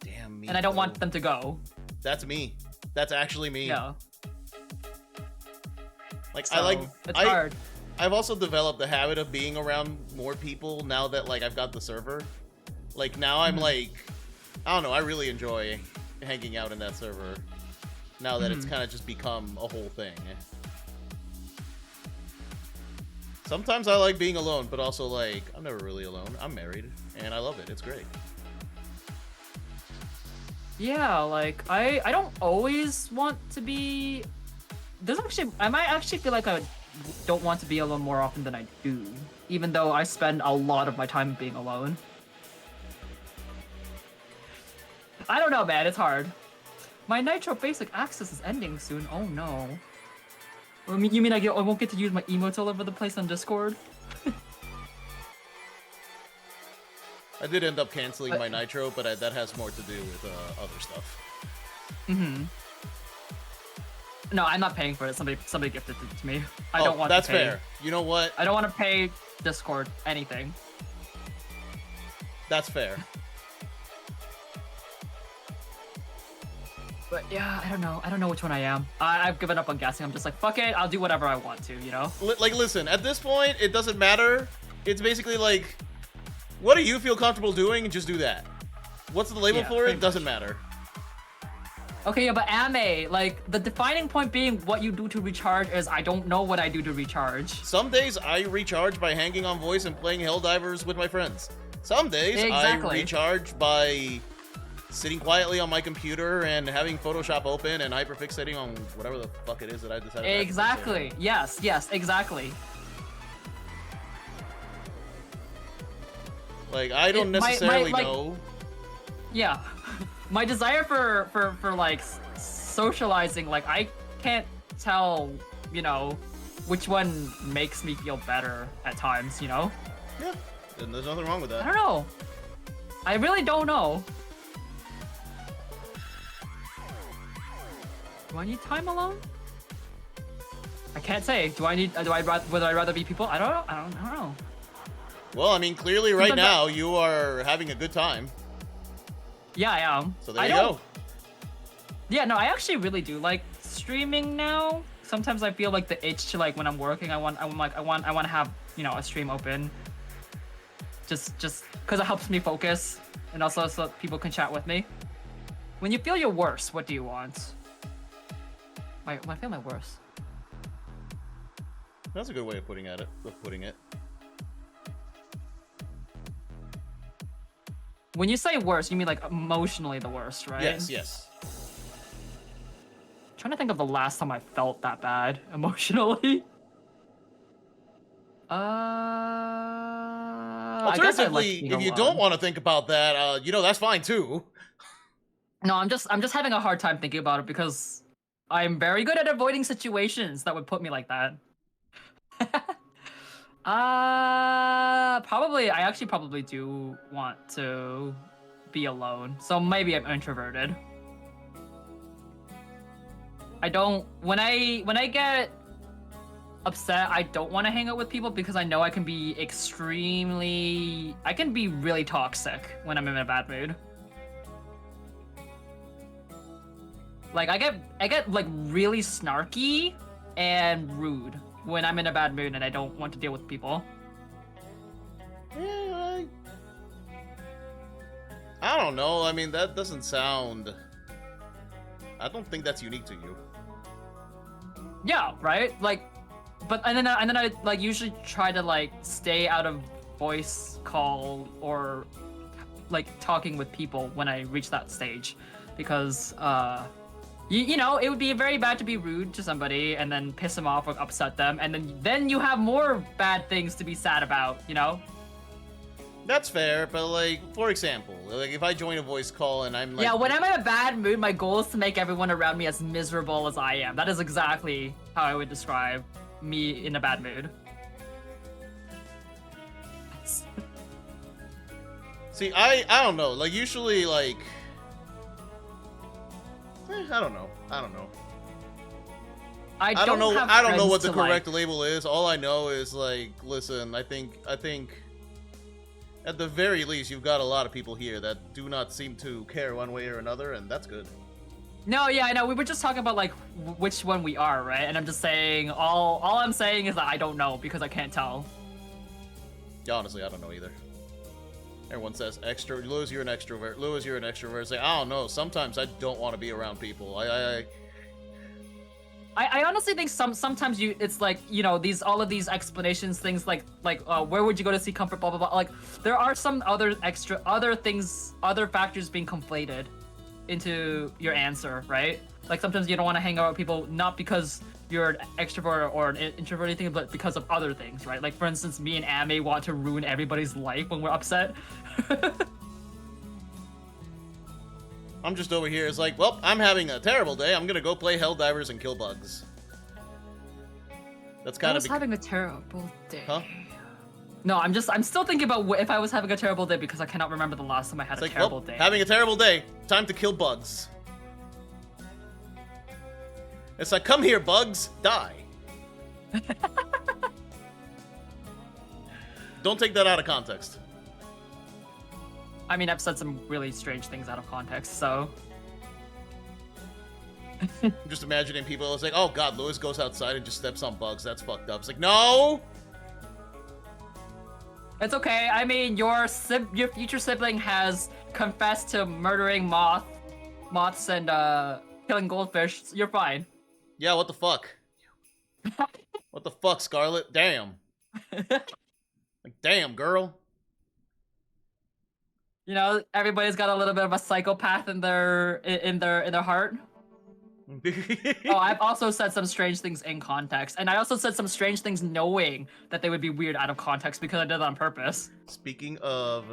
Damn me. And I don't want them to go. That's me. That's actually me. Yeah. Like, So, it's hard. I've also developed the habit of being around more people now that, like, I've got the server. Like, now I'm like, I don't know, I really enjoy hanging out in that server. Now that it's kind of just become a whole thing. Sometimes I like being alone, but also, like, I'm never really alone. I'm married, and I love it. It's great. Yeah, like, I don't always want to be... I might actually feel like I don't want to be alone more often than I do, even though I spend a lot of my time being alone. I don't know, man, it's hard. My Nitro Basic Access is ending soon, oh no. You mean I won't get to use my emotes all over the place on Discord? I did end up canceling my Nitro, but that has more to do with other stuff. No, I'm not paying for it. Somebody gifted it to me. I don't want to pay. That's fair. You know what? I don't want to pay Discord anything. That's fair. But yeah, I don't know. I don't know which one I am. I've given up on guessing. I'm just like, fuck it. I'll do whatever I want to, you know? Like, listen, at this point, it doesn't matter. It's basically like, what do you feel comfortable doing? And just do that. What's the label for it? Doesn't matter. Okay, yeah, but Ame, like, the defining point being what you do to recharge is I don't know what I do to recharge. Some days I recharge by hanging on voice and playing Helldivers with my friends. Some days I recharge by sitting quietly on my computer and having Photoshop open and hyperfixating on whatever the fuck it is that I decided to Exactly. Yes, exactly. Like, I don't necessarily know. Yeah. My desire for like socializing, like, I can't tell, you know, which one makes me feel better at times, you know? Yeah, and there's nothing wrong with that. I don't know. I really don't know. Do I need time alone? I can't say. Would I rather be people? I don't know. Well, I mean, clearly right now you are having a good time. Yeah, I am. So there you go. Yeah, no, I actually really do like streaming now. Sometimes I feel like the itch to, like, when I'm working, I want to have, you know, a stream open. Just because it helps me focus, and also so people can chat with me. When you feel your worst, what do you want? When I feel my worst. That's a good way of putting it. When you say worst, you mean like emotionally the worst, right? Yes. I'm trying to think of the last time I felt that bad emotionally. Alternatively, if you don't want to think about that, you know, that's fine too. No, I'm just having a hard time thinking about it because I'm very good at avoiding situations that would put me like that. I actually probably do want to be alone. So maybe I'm introverted. When I get upset, I don't want to hang out with people because I know I can be really toxic when I'm in a bad mood. Like, I get like really snarky and rude when I'm in a bad mood and I don't want to deal with people. Yeah, I don't know. I mean, that doesn't sound. I don't think that's unique to you. Yeah, right. Like, but and then I like usually try to like stay out of voice call or like talking with people when I reach that stage, because you know, it would be very bad to be rude to somebody and then piss them off or upset them, and then you have more bad things to be sad about, you know? That's fair, but like, for example, like if I join a voice call and I'm like, Yeah, when I'm in a bad mood, my goal is to make everyone around me as miserable as I am. That is exactly how I would describe me in a bad mood. see, I don't know. Like usually, like, I don't know. I I don't know. have I don't know friends what the to, correct like... label is. All I know is like, listen, I think at the very least, you've got a lot of people here that do not seem to care one way or another, and that's good. No, yeah, I know. We were just talking about like which one we are, right? And I'm just saying, all I'm saying is that I don't know because I can't tell. Yeah, honestly, I don't know either. Everyone says extro. Lewis, you're an extrovert. Lewis, you're an extrovert. It's like, I don't know. Sometimes I don't want to be around people. I honestly think sometimes it's like, you know, all of these explanations, things like where would you go to see comfort, blah blah blah, like there are some other factors being conflated into your answer, right? Like sometimes you don't want to hang out with people not because you're an extrovert or an introvert or anything, but because of other things, right? Like for instance, me and Ame want to ruin everybody's life when we're upset. I'm just over here. It's like, well, I'm having a terrible day. I'm gonna go play Helldivers and kill bugs. That's kind of. I was having a terrible day. Huh? No, I'm still thinking about if I was having a terrible day because I cannot remember the last time I had a terrible day. Having a terrible day. Time to kill bugs. It's like, come here, bugs, die. Don't take that out of context. I mean, I've said some really strange things out of context, so... I'm just imagining people, it's like, oh god, Lewis goes outside and just steps on bugs. That's fucked up. It's like, no! It's okay. I mean, your future sibling has confessed to murdering moths and killing goldfish. So you're fine. Yeah, what the fuck? What the fuck, Scarlet? Damn. Like, damn, girl. You know, everybody's got a little bit of a psychopath in their heart. Oh, I've also said some strange things in context, and I also said some strange things knowing that they would be weird out of context because I did that on purpose. Speaking of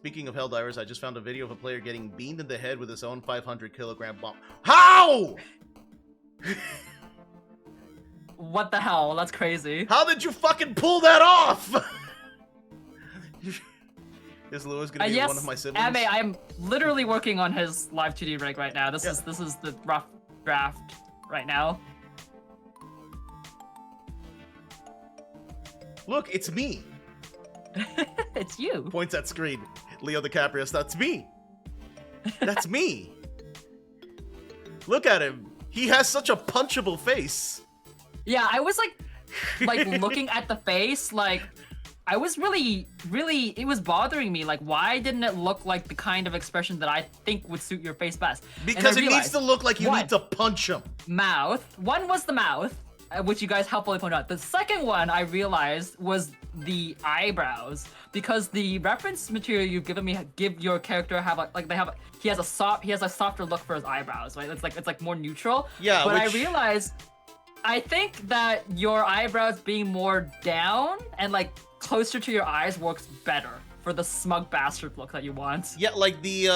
Helldivers, I just found a video of a player getting beamed in the head with his own 500-kilogram bomb. How? What the hell? That's crazy. How did you fucking pull that off? Is Lewis gonna be yes, one of my siblings? Ame, I'm literally working on his live 2D rig right now. This is the rough draft right now. Look, it's me. It's you. Points at screen. Leo DiCaprio, that's me. That's me. Look at him. He has such a punchable face. Yeah, I was like looking at the face, like I was really, it was bothering me. Like, why didn't it look like the kind of expression that I think would suit your face best? Because it needs to look like you need to punch him. Mouth. One was the mouth, which you guys helpfully pointed out. The second one I realized was the eyebrows, because the reference material you've given me give your character he has a softer look for his eyebrows, right? It's like more neutral. Yeah. But I realized, I think that your eyebrows being more down and like closer to your eyes works better for the smug bastard look that you want. Yeah, like the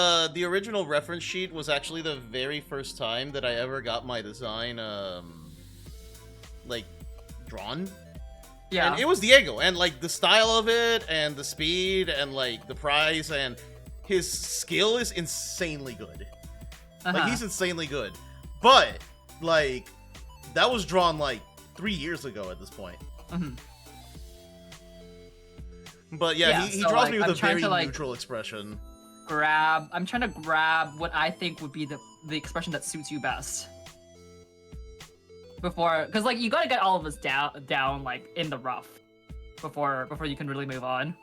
original reference sheet was actually the very first time that I ever got my design like drawn. Yeah. And it was Diego, and like the style of it and the speed and like the price and his skill is insanely good. Like he's insanely good. But like that was drawn like 3 years ago at this point. Mm-hmm. But yeah, he draws me with a very neutral expression. I'm trying to grab what I think would be the expression that suits you best. before, because like you gotta get all of us down like in the rough before you can really move on.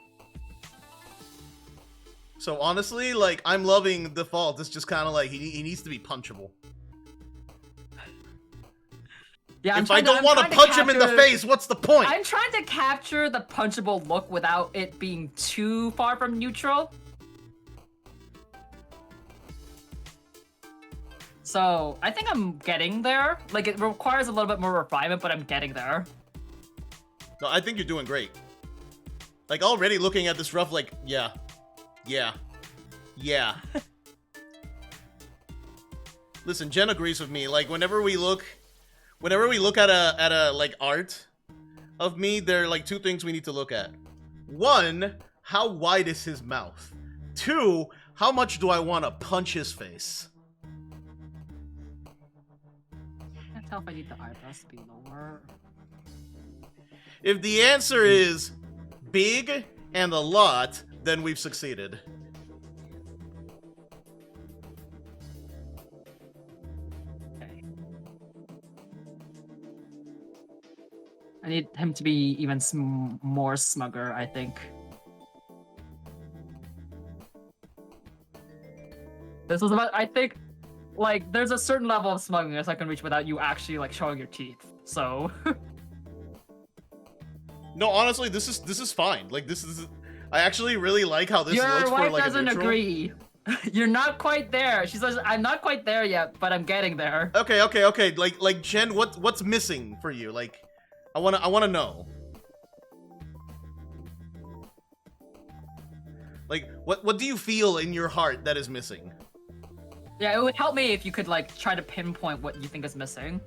So honestly, like, I'm loving default. It's just kind of like he needs to be punchable. Yeah, if I don't want to punch him in the face, what's the point? I'm trying to capture the punchable look without it being too far from neutral. So I think I'm getting there. Like, it requires a little bit more refinement, but I'm getting there. No, I think you're doing great. Like, already looking at this rough, like, yeah. Listen, Jen agrees with me. Like, whenever we look at a like art of me, there are like two things we need to look at. One, how wide is his mouth? Two, how much do I want to punch his face? I can't tell if I need the eyebrows to be lower. If the answer is big and a lot, then we've succeeded. Okay. I need him to be even more smugger, I think. This is about, I think, like, there's a certain level of smugness I can reach without you actually, like, showing your teeth, so... No, honestly, this is fine. Like, this is... I actually really like how this looks for, like, a neutral. Your wife doesn't agree. You're not quite there. She says, I'm not quite there yet, but I'm getting there. Okay. Like, Jen, what's missing for you? Like, I wanna know. Like, what do you feel in your heart that is missing? Yeah, it would help me if you could, like, try to pinpoint what you think is missing.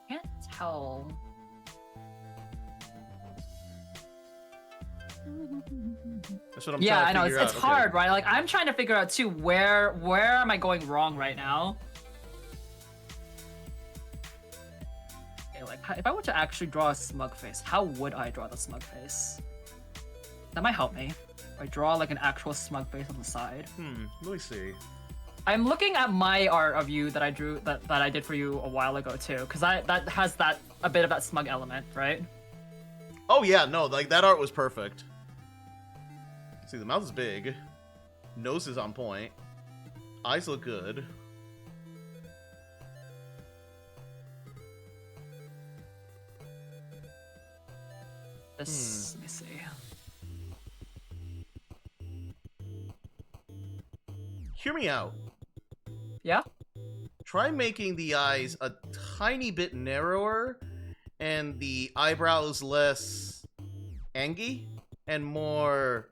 Can't tell. That's what I'm yeah, trying to I know, figure it's out. hard, right? Like, I'm trying to figure out, too, where am I going wrong right now? Okay, like, if I were to actually draw a smug face, how would I draw the smug face? That might help me. I draw like an actual smug face on the side. Let me see. I'm looking at my art of you that I drew, that I did for you a while ago too, because that has a bit of that smug element, right? Oh yeah, no, like that art was perfect. See, the mouth is big, nose is on point, eyes look good. This, let me see. Hear me out. Yeah? Try making the eyes a tiny bit narrower and the eyebrows less angy and more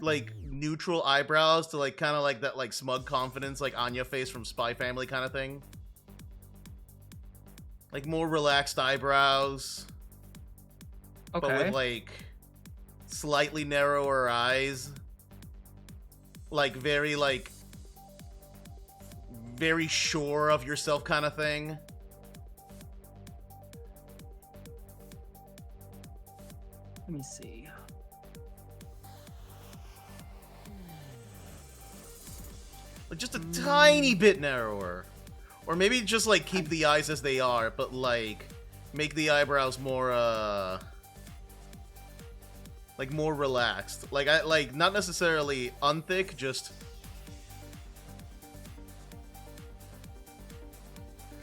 like neutral eyebrows to like kind of like that like smug confidence like Anya face from Spy Family kind of thing. Like more relaxed eyebrows. Okay. But with like slightly narrower eyes. Like very sure of yourself kind of thing. Let me see. Like just a tiny bit narrower. Or maybe just like keep the eyes as they are, but like make the eyebrows more like more relaxed. Like not necessarily unthick, just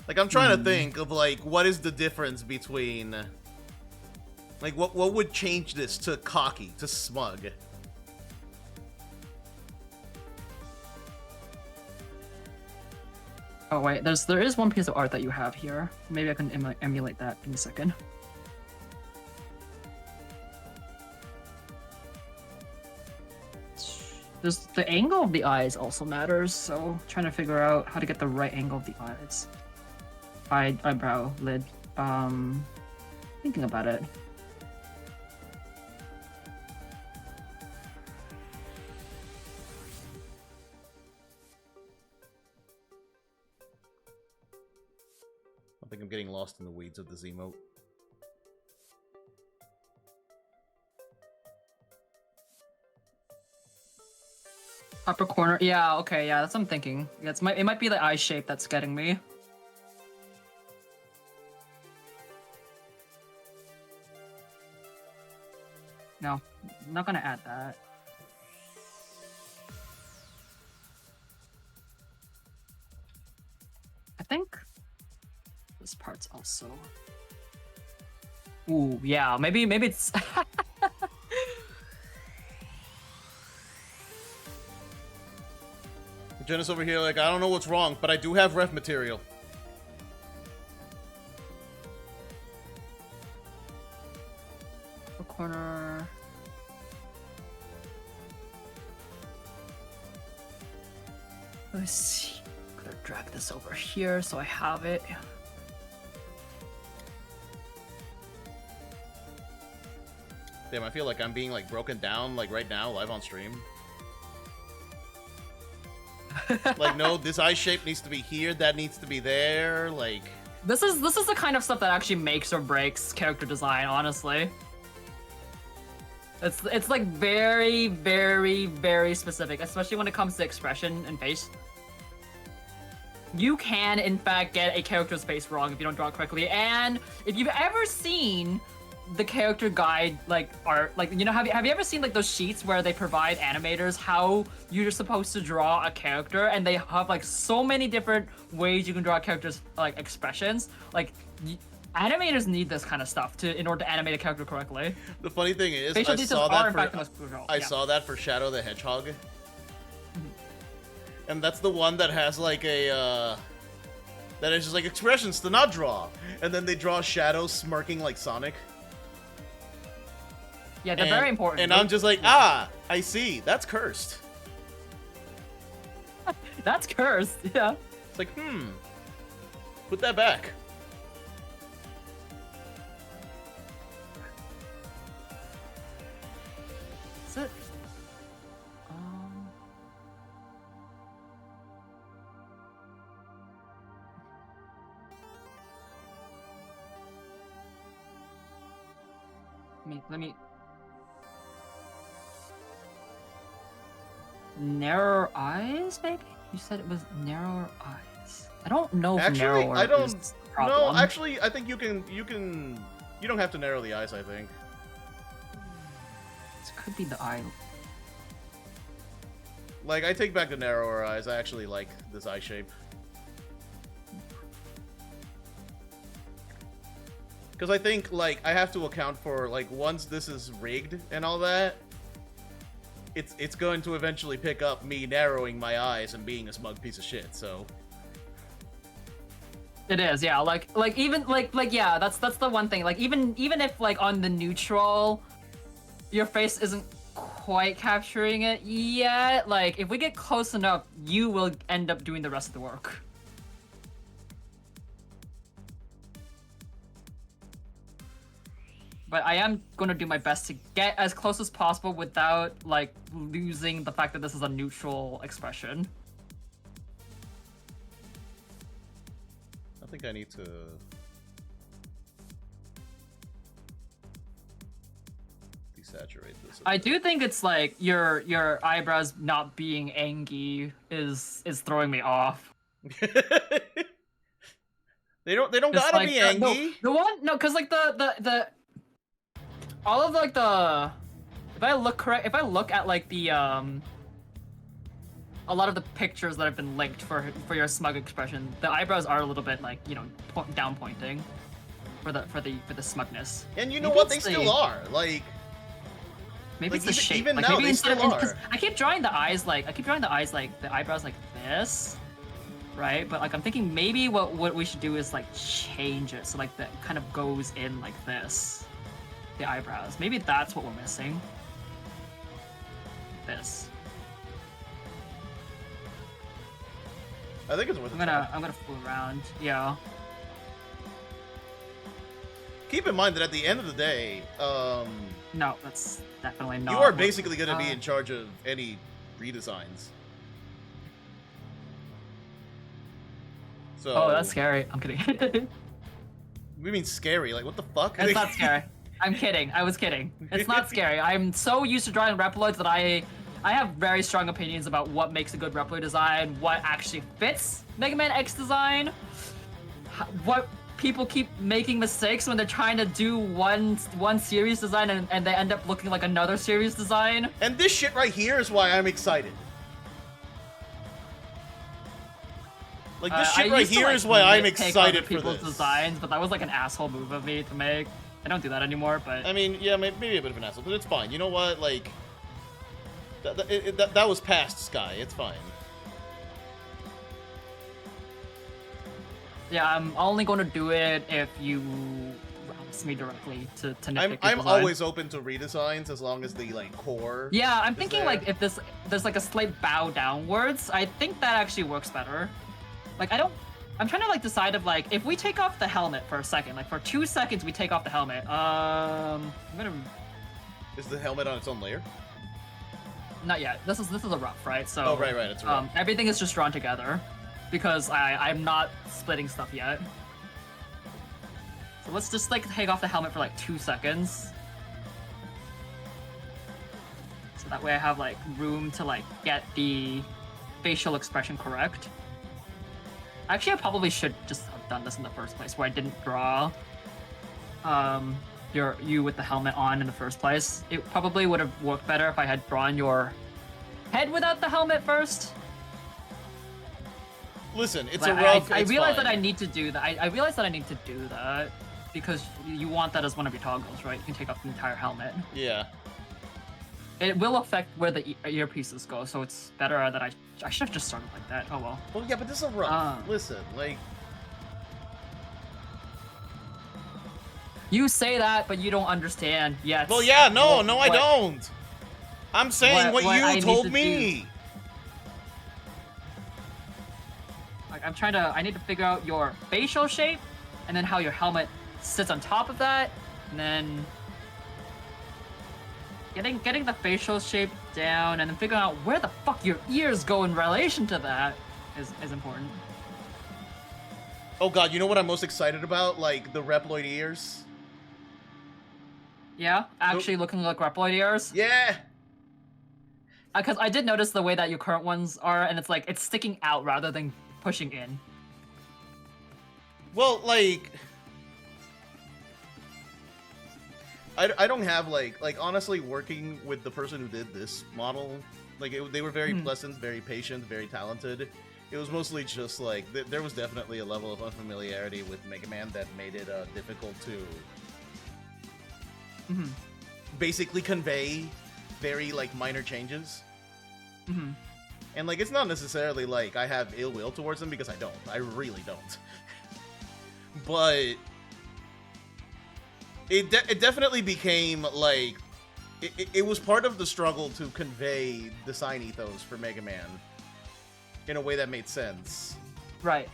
like I'm trying to think of like what is the difference between like what would change this to cocky, to smug. Oh wait, there is one piece of art that you have here. Maybe I can emulate that in a second. There's the angle of the eyes also matters, so trying to figure out how to get the right angle of the eyes. Eyebrow lid. Thinking about it. I think I'm getting lost in the weeds of this emote. Upper corner. Yeah. Okay. Yeah. That's what I'm thinking. Yeah, it might be the eye shape that's getting me. No, I'm not gonna add that. I think this part's also. Ooh, yeah. Maybe it's. Jenna's over here like, I don't know what's wrong, but I do have ref material. Upper corner. Let's see. I'm gonna drag this over here so I have it. Damn, I feel like I'm being like broken down like right now, live on stream. Like, no, this eye shape needs to be here, that needs to be there, like... This is the kind of stuff that actually makes or breaks character design, honestly. It's like very, very, very specific, especially when it comes to expression and face. You can, in fact, get a character's face wrong if you don't draw it correctly. And if you've ever seen the character guide, like, art, like, you know, have you ever seen, like, those sheets where they provide animators how you're supposed to draw a character, and they have, like, so many different ways you can draw a character's, like, expressions? Like, animators need this kind of stuff in order to animate a character correctly. The funny thing is, Facial I details saw are, that in fact, the most crucial. I saw that for Shadow the Hedgehog. And that's the one that has, like, a, that is just, like, expressions to not draw. And then they draw Shadow smirking like Sonic. Yeah, they're very important. And I'm just like, ah, I see. That's cursed. That's cursed, yeah. It's like, put that back. Is it? Let me. Narrower eyes, maybe? You said it was narrower eyes. I don't know if Actually, narrower I don't. is the problem. No, actually, I think you don't have to narrow the eyes, I think. This could be the eye. Like, I take back the narrower eyes. I actually like this eye shape. Because I think, like, I have to account for, like, once this is rigged and all that, it's going to eventually pick up me narrowing my eyes and being a smug piece of shit, so... It is, yeah. Like even yeah. That's the one thing. Like even if like on the neutral, your face isn't quite capturing it yet. Like if we get close enough, you will end up doing the rest of the work. But I am going to do my best to get as close as possible without like losing the fact that this is a neutral expression. I think I need to... desaturate this. I do think it's like your eyebrows not being angry is throwing me off. They don't gotta like, be angry. No, cause like the all of like the if I look at like the a lot of the pictures that have been linked for your smug expression, the eyebrows are a little bit like, you know, down pointing for the smugness. And you know what? They still are. Like maybe like it's the shape. even like, now, maybe they still are. I keep drawing the eyes like the eyebrows like this, right? But like I'm thinking maybe what we should do is like change it so like that kind of goes in like this. The eyebrows. Maybe that's what we're missing. This. I think it's worth it. I'm gonna fool around. Yeah. Keep in mind that at the end of the day, No, that's definitely not. you are basically going to be in charge of any redesigns. So. Oh, that's scary. I'm kidding. We mean scary? Like what the fuck? It's not scary. I'm kidding. I was kidding. It's not scary. I'm so used to drawing Reploids that I I have very strong opinions about what makes a good Reploid design, what actually fits Mega Man X design, what people keep making mistakes when they're trying to do one series design and they end up looking like another series design. And this shit right here is why I'm excited. Like, this shit right here is why I'm excited for people's this. designs, but that was like an asshole move of me to make. I don't do that anymore, but... I mean, yeah, maybe a bit of an asshole, but it's fine. You know what? Like, that was past Sky. It's fine. Yeah, I'm only going to do it if you ask me directly to nitpick I'm design. always open to redesigns as long as the, like, core... Yeah, I'm thinking, like, if there's, like, a slight bow downwards, I think that actually works better. Like, I'm trying to, like, decide if, like, if we take off the helmet for a second, like, for 2 seconds we take off the helmet, I'm gonna... Is the helmet on its own layer? Not yet. This is a rough, right? So... Oh, right, it's rough. Everything is just drawn together, because I'm not splitting stuff yet. So let's just, like, take off the helmet for, like, 2 seconds. So that way I have, like, room to, like, get the facial expression correct. Actually, I probably should just have done this in the first place, where I didn't draw you with the helmet on in the first place. It probably would have worked better if I had drawn your head without the helmet first. Listen, it's Like, a rough. I realize fine. that I need to do that. I realize that I need to do that because you want that as one of your toggles, right? You can take off the entire helmet. Yeah. It will affect where the earpieces go, so it's better that I should have just started like that. Oh well. Well, yeah, but this is a rough. Listen, like... You say that, but you don't understand yet. Well, yeah, no, I don't. I'm saying what I you need told to me. do. Like, I need to figure out your facial shape, and then how your helmet sits on top of that, and then getting the facial shape down, and then figuring out where the fuck your ears go in relation to that is important. Oh god, you know what I'm most excited about? Like, the Reploid ears? Yeah, actually looking like Reploid ears. Yeah! Because I did notice the way that your current ones are, and it's like, it's sticking out rather than pushing in. Well, like... I don't have, like, honestly, working with the person who did this model, like, they were very pleasant, very patient, very talented. It was mostly just, like, there was definitely a level of unfamiliarity with Mega Man that made it difficult to basically convey very, like, minor changes. And, like, it's not necessarily, like, I have ill will towards them, because I don't. I really don't. But it definitely became, like, it was part of the struggle to convey design ethos for Mega Man in a way that made sense. Right.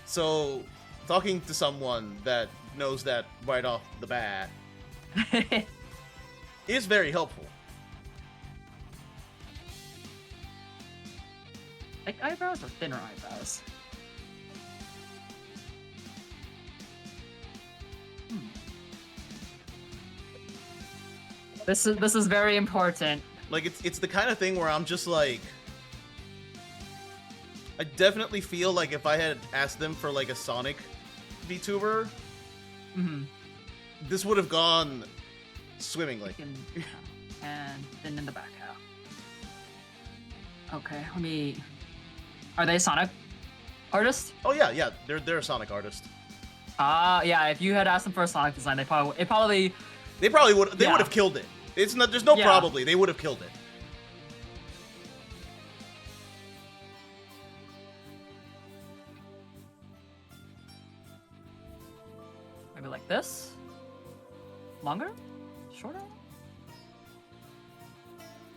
So, talking to someone that knows that right off the bat is very helpful. Thick eyebrows or thinner eyebrows? This is very important. Like, it's the kind of thing where I'm just like, I definitely feel like if I had asked them for, like, a Sonic VTuber, this would have gone swimmingly. And then in the back half. Okay, let me... Are they Sonic artists? Oh yeah, they're a Sonic artist. Yeah, if you had asked them for a Sonic design, they probably would would have killed it. It's not, there's no probably, they would have killed it. Maybe like this? Longer? Shorter?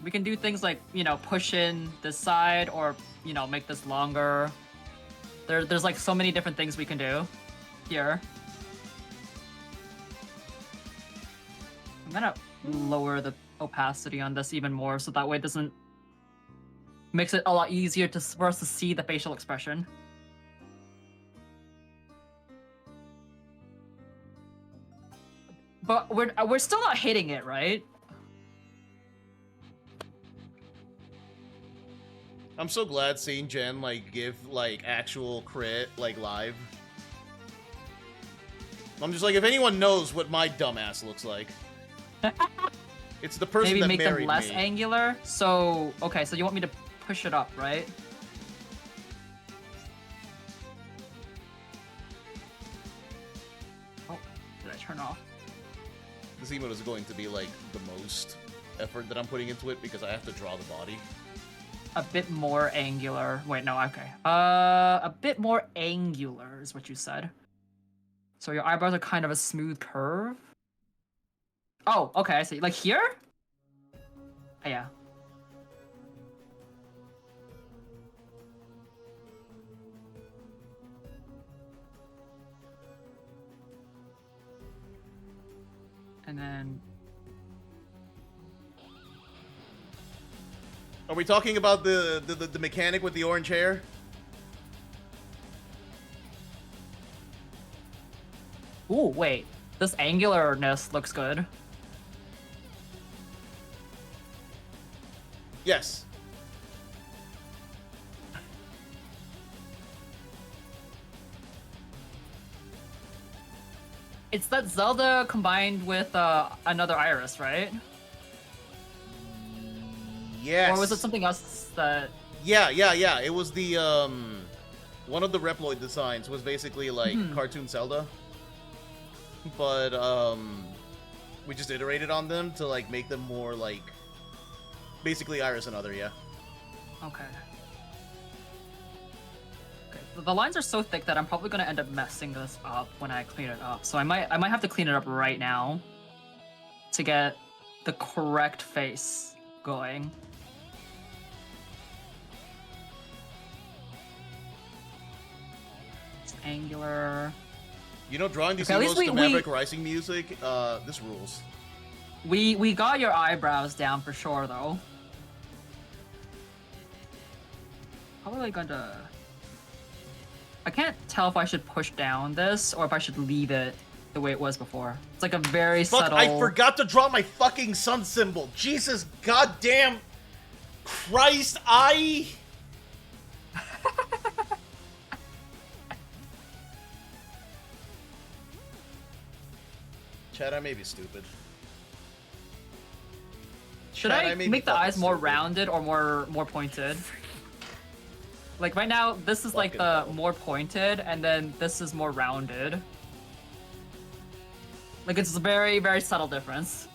We can do things like, you know, push in this side or, you know, make this longer. There's like so many different things we can do here. I'm gonna lower the opacity on this even more so that way it doesn't... Makes it a lot easier for us to see the facial expression. But we're still not hitting it, right? I'm so glad seeing Jen like give like actual crit like live. I'm just like, if anyone knows what my dumbass looks like, it's the person Maybe that make them married less me. angular. So okay, so you want me to push it up, right? Oh, did I turn off? This emote is going to be like the most effort that I'm putting into it because I have to draw the body. A bit more angular. Wait, no, okay. A bit more angular is what you said. So your eyebrows are kind of a smooth curve. Oh, okay, I see. Like here? Oh, yeah. And then Are we talking about the mechanic with the orange hair? ooh, wait. This angularness looks good. Yes. It's that Zelda combined with another iris, right? Yes. Or was it something else that... Yeah. It was the one of the Reploid designs was basically like cartoon Zelda. But we just iterated on them to like make them more like basically Iris and Other, yeah. Okay. The lines are so thick that I'm probably gonna end up messing this up when I clean it up. So I might have to clean it up right now to get the correct face going. It's angular. You know, drawing these Okay, at least emotes to we- Maverick Rising music, this rules. We got your eyebrows down for sure though. Probably gonna... I can't tell if I should push down this or if I should leave it the way it was before. It's like a very Fuck, subtle... I forgot to draw my fucking sun symbol. Jesus goddamn Christ, Chad, I may be stupid. Should Chad, I may be make the fucking eyes more stupid. rounded or more pointed? Like right now, this is like Fucking the hell. more pointed, and then this is more rounded. Like it's a very, very subtle difference.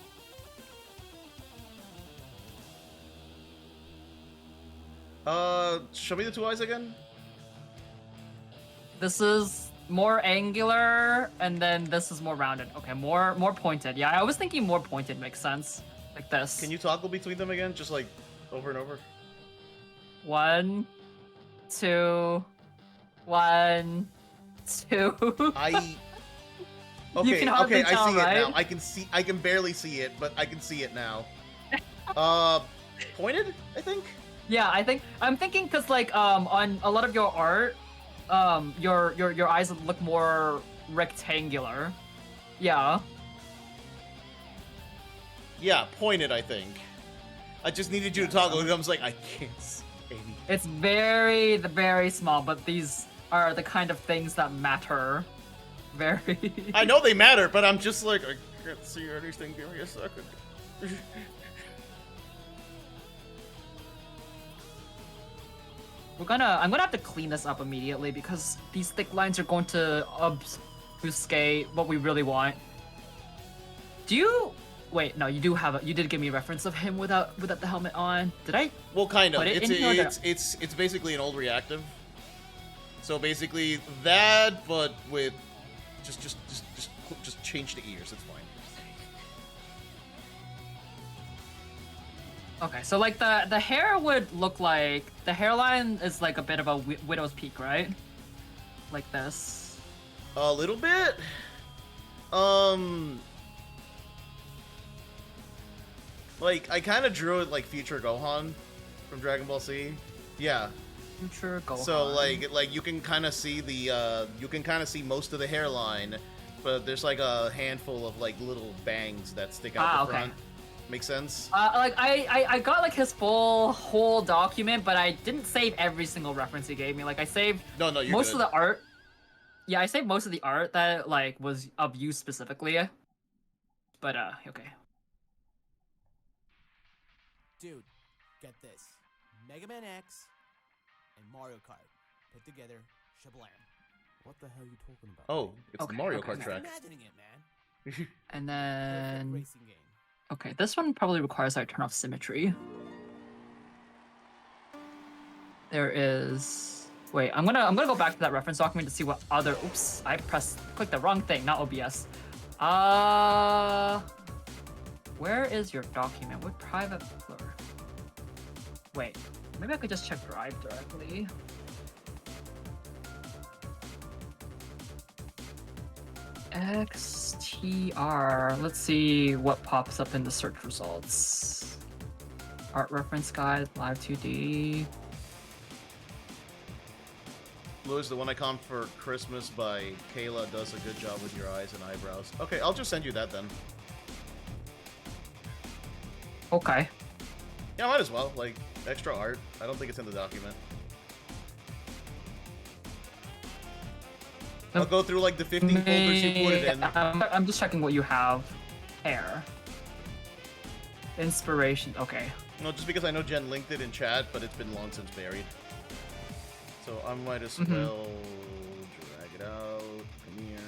Show me the two eyes again. This is more angular, and then this is more rounded. Okay, more pointed. Yeah, I was thinking more pointed makes sense. Like this. Can you toggle between them again? Just like over and over? 1, 2, 1, 2. I... You Okay, can hardly okay, I tell, see right? it now. I can barely see it, but I can see it now. Pointed, I think? Yeah, I'm thinking because like on a lot of your art, your eyes look more rectangular. Yeah. Yeah, pointed, I think. I just needed you to toggle, and I was like, I can't see anything. It's very very small, but these are the kind of things that matter. Very. I know they matter, but I'm just like, I can't see anything. Give me a second. I'm gonna have to clean this up immediately because these thick lines are going to obfuscate what we really want. Do you? Wait, no, you do have you did give me a reference of him without the helmet on. Did I? Well, kind of. Put it It's in here or it's basically an old reactive. So basically that, but with just change the ears. It's fine. Okay, so like the hair would look like the hairline is like a bit of a widow's peak, right? Like this. A little bit. Like I kind of drew it like future Gohan from Dragon Ball Z. Yeah. Future Gohan. So like you can kind of see the you can kind of see most of the hairline, but there's like a handful of like little bangs that stick out the front. Make sense? Like I got like his whole document, but I didn't save every single reference he gave me. Like I saved No, you're most good. of the art. Yeah, I saved most of the art that like was of use specifically. But okay. Dude, get this. Mega Man X and Mario Kart put together, shablam. What the hell are you talking about? Oh, it's the Mario Kart I'm track. imagining it, man. And Perfect then racing game. okay, this one probably requires I turn off symmetry. There is. Wait, I'm gonna go back to that reference document to see what other. Oops, I clicked the wrong thing, not OBS. Where is your document? What private blur? Wait, maybe I could just check Drive directly. XTR. Let's see what pops up in the search results. Art reference guide, live 2D. Louis, the one I comped for Christmas by Kayla does a good job with your eyes and eyebrows. Okay, I'll just send you that then. Okay. Yeah, might as well. Like, extra art. I don't think it's in the document. I'll go through, like, the 15 folders you put it in. I'm just checking what you have. Hair. Inspiration. Okay. No, just because I know Jen linked it in chat, but it's been long since buried. So I might as well drag it out. Come here.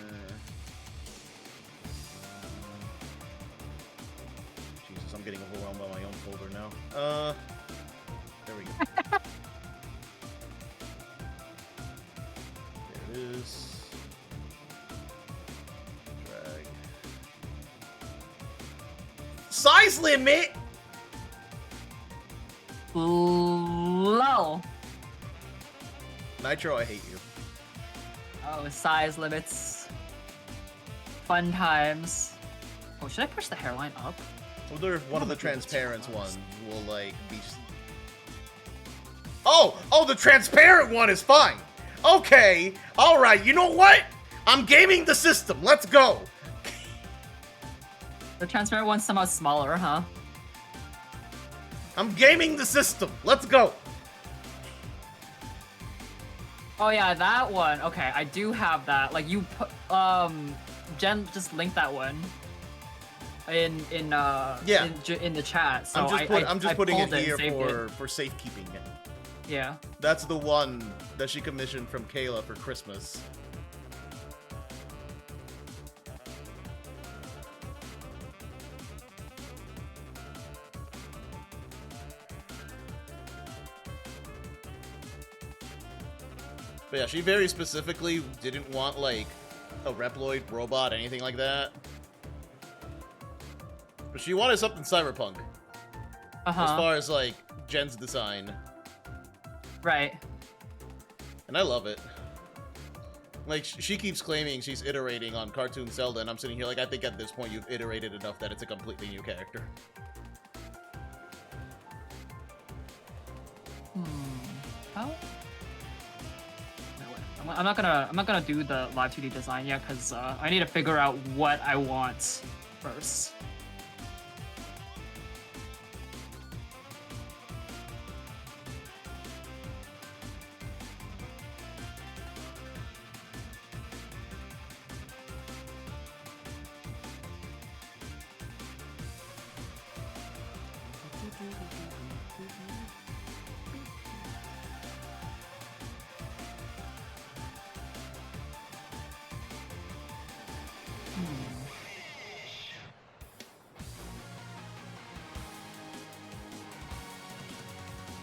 Jesus, I'm getting overwhelmed by my own folder now. There we go. There it is. Drag. Size limit! Lol. Nitro, I hate you. Oh, size limits. Fun times. Oh, should I push the hairline up? I wonder if one of the transparent ones will, like, be... Oh! Oh, the transparent one is fine! Okay! Alright, you know what? I'm gaming the system. Let's go! The transparent one's somehow smaller, huh? I'm gaming the system. Let's go! Oh yeah, that one. Okay, I do have that. Like you put, Jen just linked that one in the chat. So I'm just putting it here it. for safekeeping. Yeah. That's the one that she commissioned from Kayla for Christmas. But yeah, she very specifically didn't want, like, a Reploid robot, anything like that. But she wanted something cyberpunk. As far as, like, Jen's design. Right. And I love it. Like, she keeps claiming she's iterating on Cartoon Zelda, and I'm sitting here like, I think at this point you've iterated enough that it's a completely new character. Oh. I'm not gonna do the live 2D design yet because I need to figure out what I want first.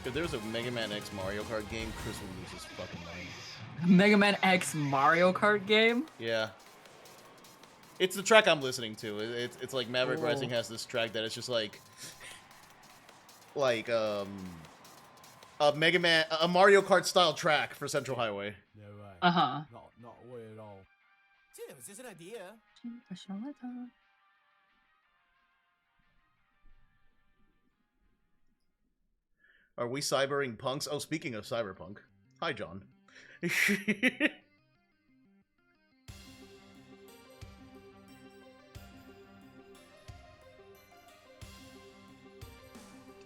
If there's a Mega Man X Mario Kart game, Chris will lose his fucking mind. Mega Man X Mario Kart game? Yeah. It's the track I'm listening to. It's like Maverick Rising has this track that it's just like a Mario Kart style track for Central Highway. No way. Uh-huh. Not way at all. Dude, was this an idea? Are we cybering punks? Oh, speaking of cyberpunk. Hi, John.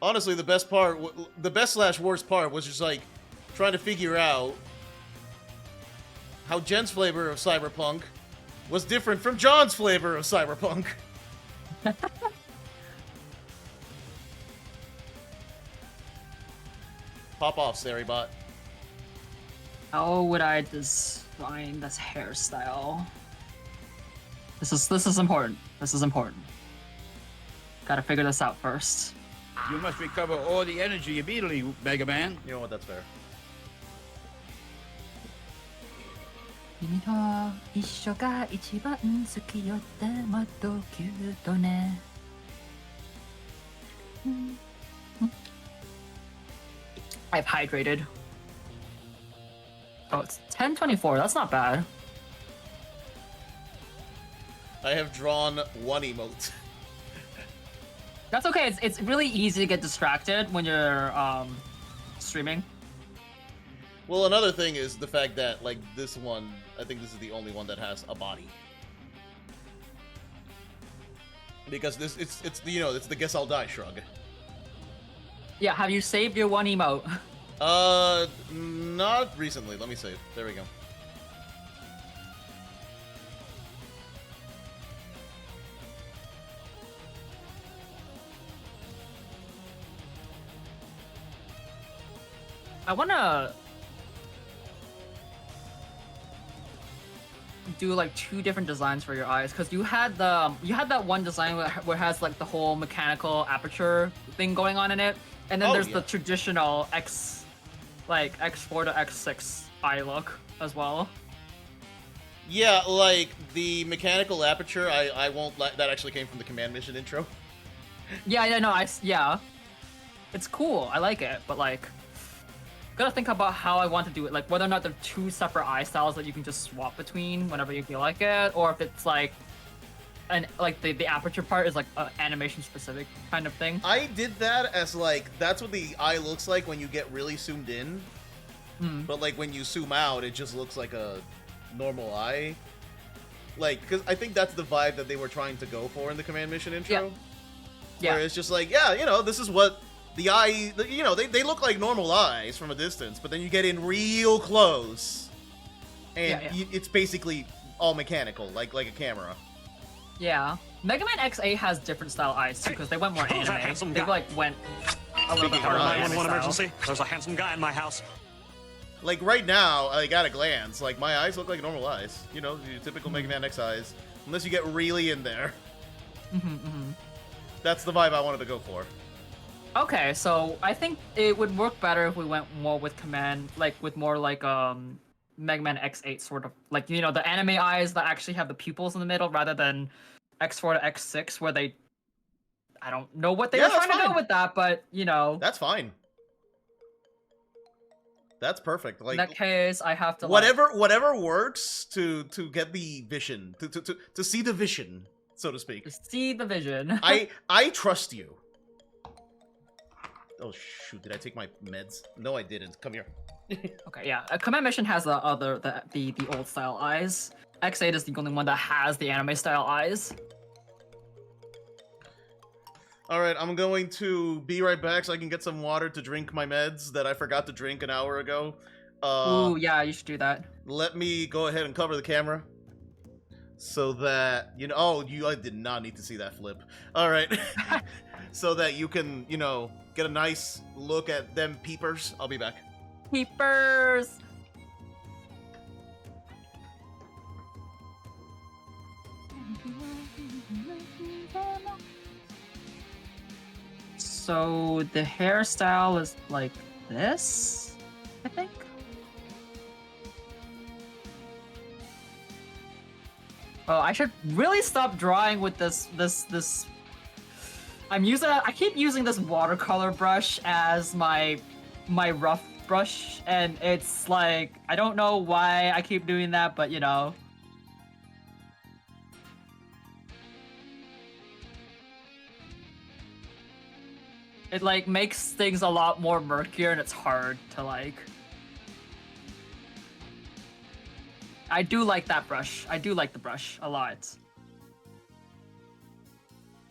Honestly, the best part, the best slash worst part was just like trying to figure out how Jen's flavor of Cyberpunk was different from John's flavor of Cyberpunk. Pop off, Sarybot. How would I design this hairstyle? This is important. This is important. Gotta figure this out first. You must recover all the energy immediately, Mega Man. You know what? That's fair. 君と一緒が一番好きよってもっとキュートね。I've hydrated. Oh, it's 10:24. That's not bad. I have drawn one emote. That's okay. It's really easy to get distracted when you're streaming. Well, another thing is the fact that, like, this one, I think this is the only one that has a body. Because this, it's you know, it's the guess I'll die shrug. Yeah, have you saved your one emote? Not recently. Let me save. There we go. I wanna do like 2 different designs for your eyes, because you had that one design where it has like the whole mechanical aperture thing going on in it, and then Oh, there's yeah. the traditional X4 to X6 eye look as well. Yeah, like, the mechanical aperture, I won't let... That actually came from the command mission intro. Yeah, no, yeah. It's cool, I like it, but like, gotta think about how I want to do it, like whether or not they're 2 separate eye styles that you can just swap between whenever you feel like it, or if it's like, the aperture part is like an animation specific kind of thing. I did that as, like, that's what the eye looks like when you get really zoomed in. But, like, when you zoom out, it just looks like a normal eye. Like, because I think that's the vibe that they were trying to go for in the command mission intro. Yeah. Where it's just like, yeah, you know, this is what the eye, you know, they look like normal eyes from a distance, but then you get in real close, and Yeah. it's basically all mechanical, like a camera. Yeah. Mega Man X8 has different style eyes too, because they went more Who's that anime. handsome They guy? like went a little bit Speaking of harder on eyes. anime 911 style. emergency. There's a handsome guy in my house. Like, right now, like, at a glance, like, my eyes look like normal eyes. You know, your typical Mega Man X eyes. Unless you get really in there. That's the vibe I wanted to go for. Okay, so I think it would work better if we went more with command, like with more like Mega Man X8 sort of, like, you know, the anime eyes that actually have the pupils in the middle, rather than X4 to X6 where they, I don't know what they Yeah, were that's trying to fine. go with that, but you know, That's fine. That's perfect. in Like, that case, I have to whatever works to get the vision, to see the vision, so to speak. like, see the vision. I trust you. Oh shoot! Did I take my meds? No, I didn't. Come here. Okay, yeah. Command Mission has the old style eyes. X8 is the only one that has the anime style eyes. All right, I'm going to be right back so I can get some water to drink my meds that I forgot to drink an hour ago. Ooh, yeah, you should do that. Let me go ahead and cover the camera so that you know. Oh, I did not need to see that flip. All right, so that you can, you know, get a nice look at them peepers. I'll be back. Keepers. So the hairstyle is like this, I think. Oh, I should really stop drawing with this. I keep using this watercolor brush as my rough brush, and it's like, I don't know why I keep doing that, but you know. It like makes things a lot more murkier, and it's hard to like. I do like that brush. I do like the brush a lot.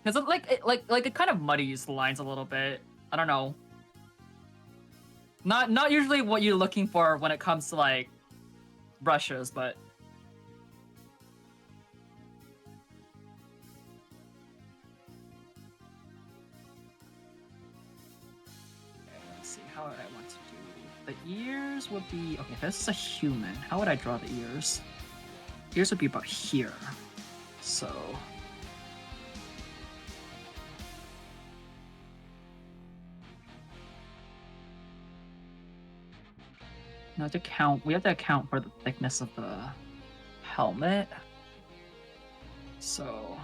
Cause it kind of muddies the lines a little bit. I don't know. Not usually what you're looking for when it comes to like brushes, but let's see how I want to do. The ears would be okay. If this is a human, how would I draw the ears? Ears would be about here. So now to count, we have to account for the thickness of the helmet. So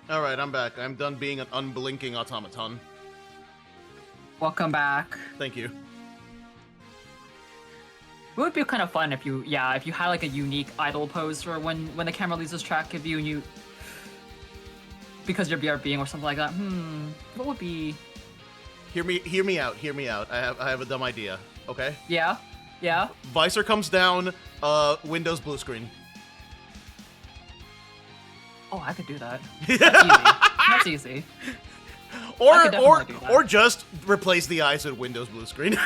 Alright, I'm back. I'm done being an unblinking automaton. welcome back. Thank you. It would be kind of fun if you had like a unique idle pose for when the camera loses track of you and you, because you're BRBing or something like that. What would be? Hear me out. I have a dumb idea. Okay. Yeah. Visor comes down. Windows blue screen. Oh, I could do that. That's easy. That's easy. I could definitely do that. Or just replace the eyes with Windows blue screen.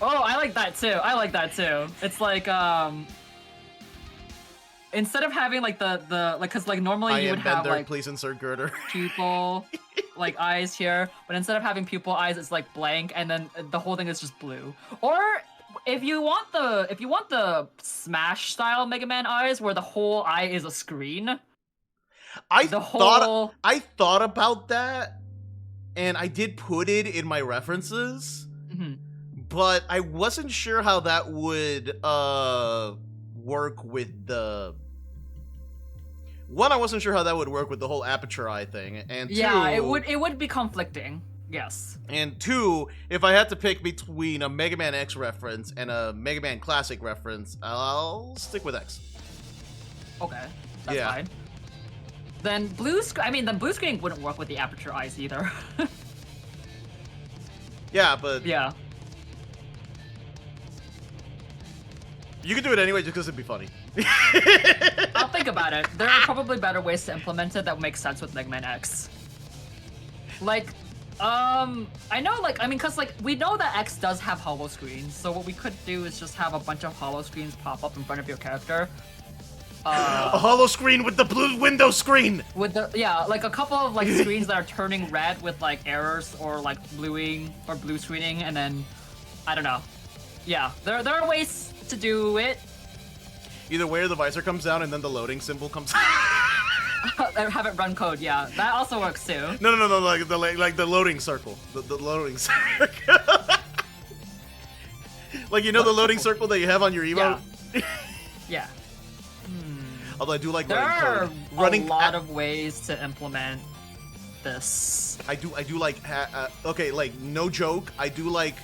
Oh, I like that too. It's like instead of having like the like, cause like normally you would have like please insert girder. pupil like eyes here, but instead of having pupil eyes, it's like blank, and then the whole thing is just blue. Or if you want the Smash style Mega Man eyes, where the whole eye is a screen. I thought about that, and I did put it in my references, but I wasn't sure how that would work with the. One, I wasn't sure how that would work with the whole aperture eye thing, and two, yeah, it would be conflicting. Yes. And two, if I had to pick between a Mega Man X reference and a Mega Man Classic reference, I'll stick with X. Okay, that's fine. Then blue screen wouldn't work with the aperture eyes either. Yeah, but yeah. You could do it anyway just because it'd be funny. I'll think about it. There are probably better ways to implement it that would make sense with Mega Man X. Like, I know, like, I mean, cause like we know that X does have hollow screens, so what we could do is just have a bunch of hollow screens pop up in front of your character. A hollow screen with the blue window screen. With the like a couple of like screens that are turning red with like errors or like bluing or blue screening, and then I don't know. Yeah, there are ways to do it. Either way, the visor comes down and then the loading symbol comes. Have it run code. Yeah, that also works too. No, like the loading circle. The loading circle. Like, you know, the loading circle that you have on your emote. Yeah. Although I do like there running a lot of ways to implement this. I do like okay, like no joke. I do like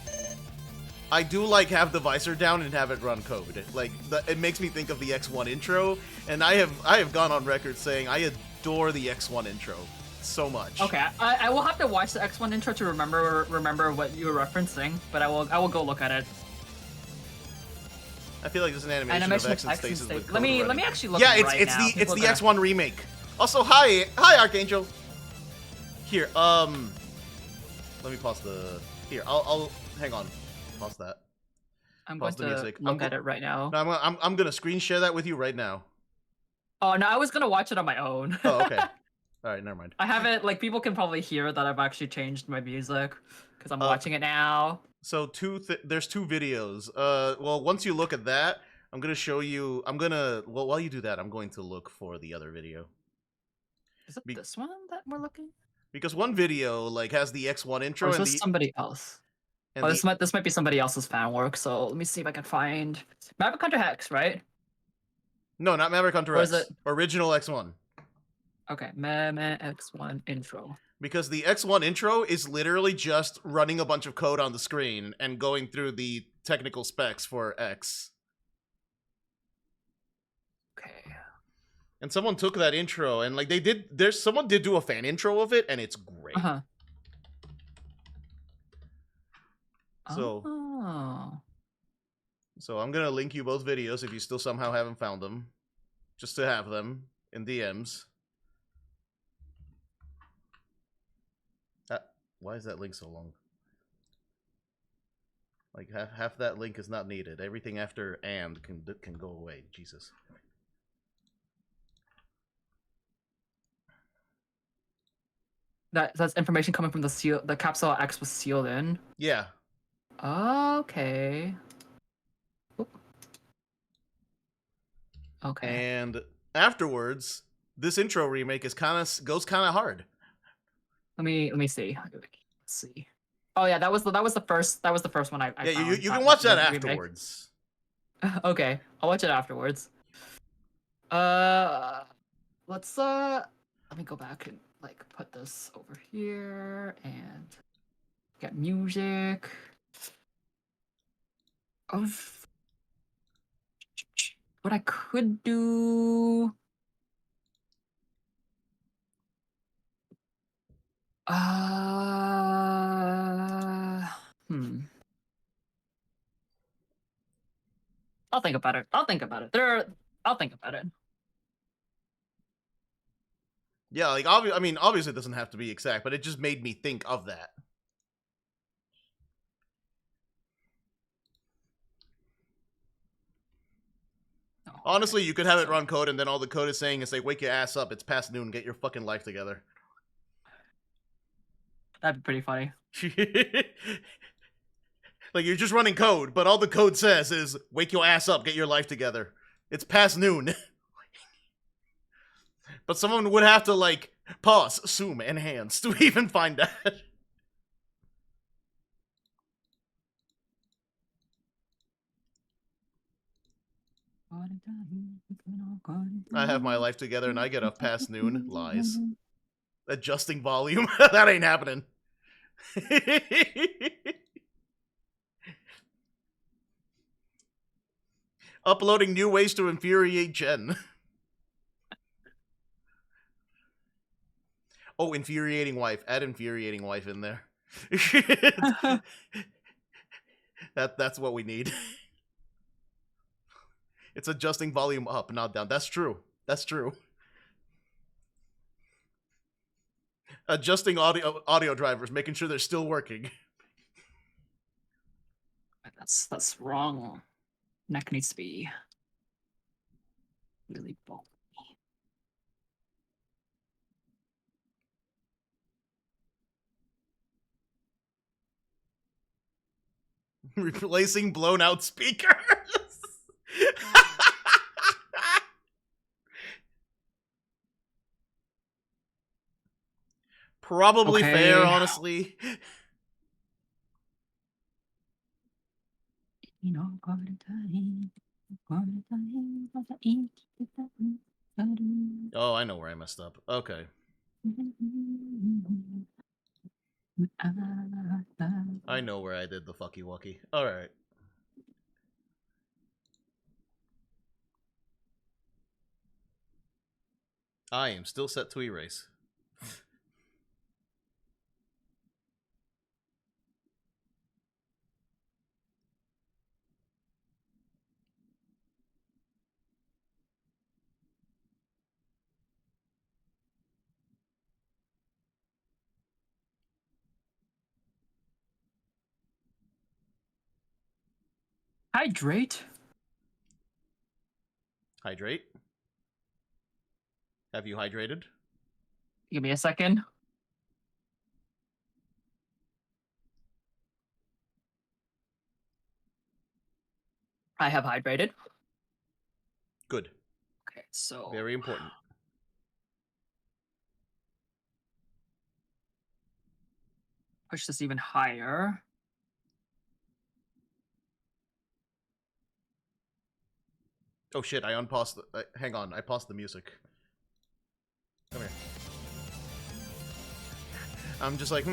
have the visor down and have it run code. Like it makes me think of the X1 intro, and I have gone on record saying I adore the X1 intro so much. Okay, I will have to watch the X1 intro to remember what you were referencing, but I will go look at it. I feel like there's an animation of X and Stasis with let me actually look. Yeah, it's the X1 remake. Also, hi Archangel. Here, let me pause the. Here, I'll hang on. Pause that. I'm going to look at it right now. No, I'm gonna screen share that with you right now. Oh no, I was gonna watch it on my own. Oh, okay. All right, never mind. I haven't, like, people can probably hear that I've actually changed my music because I'm watching it now. So there's two videos. Well, once you look at that, I'm gonna show you. Well, while you do that, I'm going to look for the other video. Is it this one that we're looking? Because one video like has the X1 intro. Or is this somebody else? Oh, this might be somebody else's fan work. So let me see if I can find Maverick Hunter Hex, right? No, not Maverick Hunter Or X. is it original X1? Okay, Maverick X1 intro. Because the X1 intro is literally just running a bunch of code on the screen and going through the technical specs for X. And someone took that intro and like someone did do a fan intro of it and it's great. Uh-huh. So Oh. So I'm gonna link you both videos if you still somehow haven't found them. Just to have them in DMs. Why is that link so long? Like half that link is not needed. Everything after and can go away. Jesus. That's information coming from the capsule X was sealed in. Yeah. Okay. Oop. Okay. And afterwards, this intro remake goes kind of hard. Let me see. Let's see. Oh yeah, that was the first one I yeah, found. you can watch that remake. afterwards. Okay, I'll watch it afterwards. Let's let me go back and like put this over here and get music. Of what I could do. Hmm. I'll think about it. I'll think about it. I'll think about it. Yeah, like obviously it doesn't have to be exact, but it just made me think of that. Oh, Honestly, okay. you could have it run code, and then all the code is saying is like, "Wake your ass up! It's past noon. Get your fucking life together." That'd be pretty funny. Like you're just running code, but all the code says is, "Wake your ass up! Get your life together. It's past noon." But someone would have to like pause, zoom, enhance to even find that. I have my life together and I get up past noon. Lies. Adjusting volume. That ain't happening. Uploading new ways to infuriate Jen. Oh, infuriating wife. Add infuriating wife in there. That's what we need. It's adjusting volume up, not down. That's true. That's true. Adjusting audio drivers, making sure they're still working. That's wrong. Neck needs to be really bulky. Replacing blown out speakers. Probably Okay. fair, honestly. Oh, I know where I messed up. Okay. I know where I did the fucky wucky. Alright. I am still set to erase. Hydrate. Hydrate. Have you hydrated? Give me a second. I have hydrated. Good. Okay, so Very important. push this even higher. Oh shit, I unpaused the... hang on, I paused the music. Come here. I'm just like, it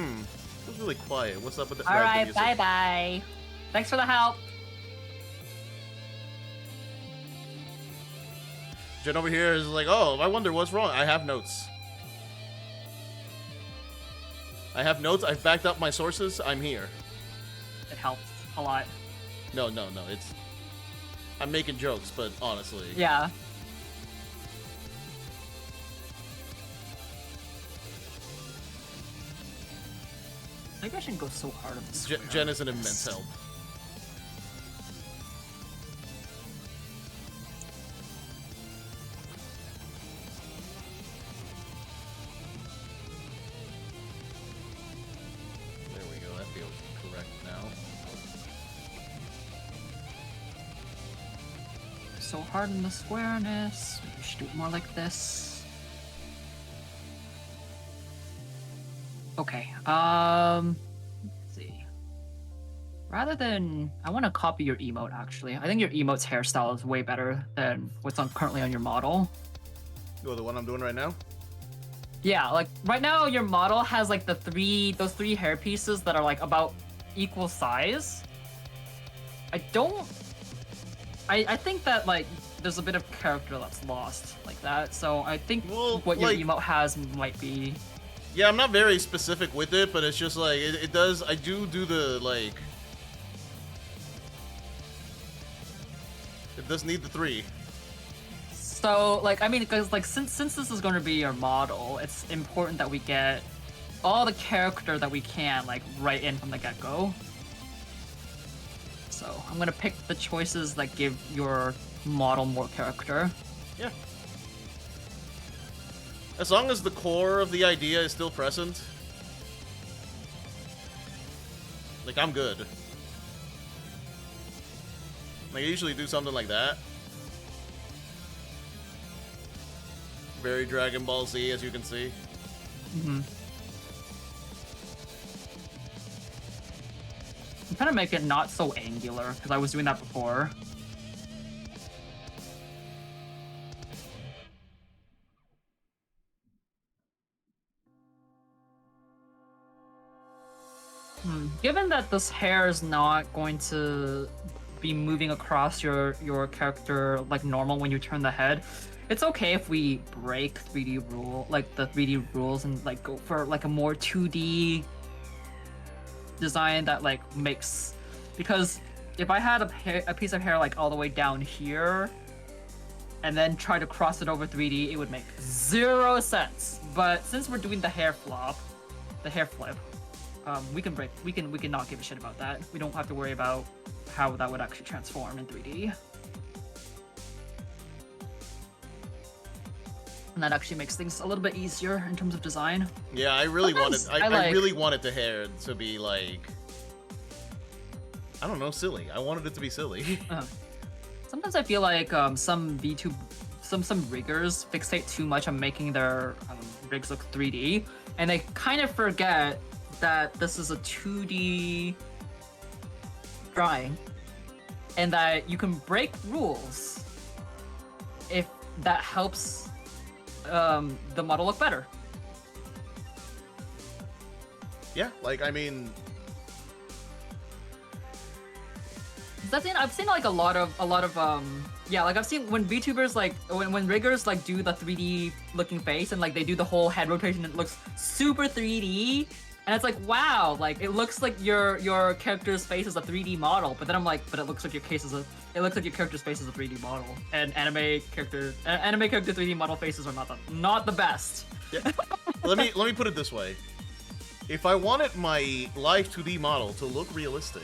was really quiet. What's up with the... Alright, bye-bye. Thanks for the help. Jen over here is like, oh, I wonder what's wrong. I have notes. I've backed up my sources. I'm here. It helps a lot. No. It's... I'm making jokes, but honestly... Yeah. Maybe I shouldn't go so hard on this. Jen is an immense help. There we go, that feels correct now. So hard on the squareness. We should do it more like this. Okay, let's see. Rather than... I want to copy your emote, actually. I think your emote's hairstyle is way better than what's currently on your model. Oh, the one I'm doing right now? Yeah, like, right now your model has, like, those three hair pieces that are, like, about equal size. I think that, like, there's a bit of character that's lost like that, so I think what your emote has might be... Yeah, I'm not very specific with it, but it's just like, it does, I do the, like... It does need the 3. So, like, I mean, because, like, since this is going to be your model, it's important that we get all the character that we can, like, right in from the get-go. So, I'm going to pick the choices that give your model more character. Yeah. As long as the core of the idea is still present. Like, I'm good. Like, I usually do something like that. Very Dragon Ball Z, as you can see. Mm-hmm. I'm trying to make it not so angular, because I was doing that before. Given that this hair is not going to be moving across your character like normal when you turn the head, it's okay if we break 3D the 3D rules and like go for like a more 2D design that like makes, because if I had a piece of hair like all the way down here and then try to cross it over 3D, it would make 0 sense. But since we're doing the hair flip, we can not give a shit about that. We don't have to worry about how that would actually transform in 3D. And that actually makes things a little bit easier in terms of design. Yeah, I really really wanted the hair to be like, I don't know, silly. I wanted it to be silly. Sometimes I feel like some riggers fixate too much on making their rigs look 3D, and they kind of forget that this is a 2D drawing, and that you can break rules if that helps the model look better. Yeah, like, I mean... I've seen like a lot of yeah, like I've seen when VTubers like when riggers like do the 3D looking face and like they do the whole head rotation, it looks super 3D, and it's like, wow, like it looks like your character's face is a 3D model, but then I'm like, but it looks like your character's face is a 3D model, and anime character 3D model faces are not the best. Yeah. let me put it this way: if I wanted my live 2D model to look realistic,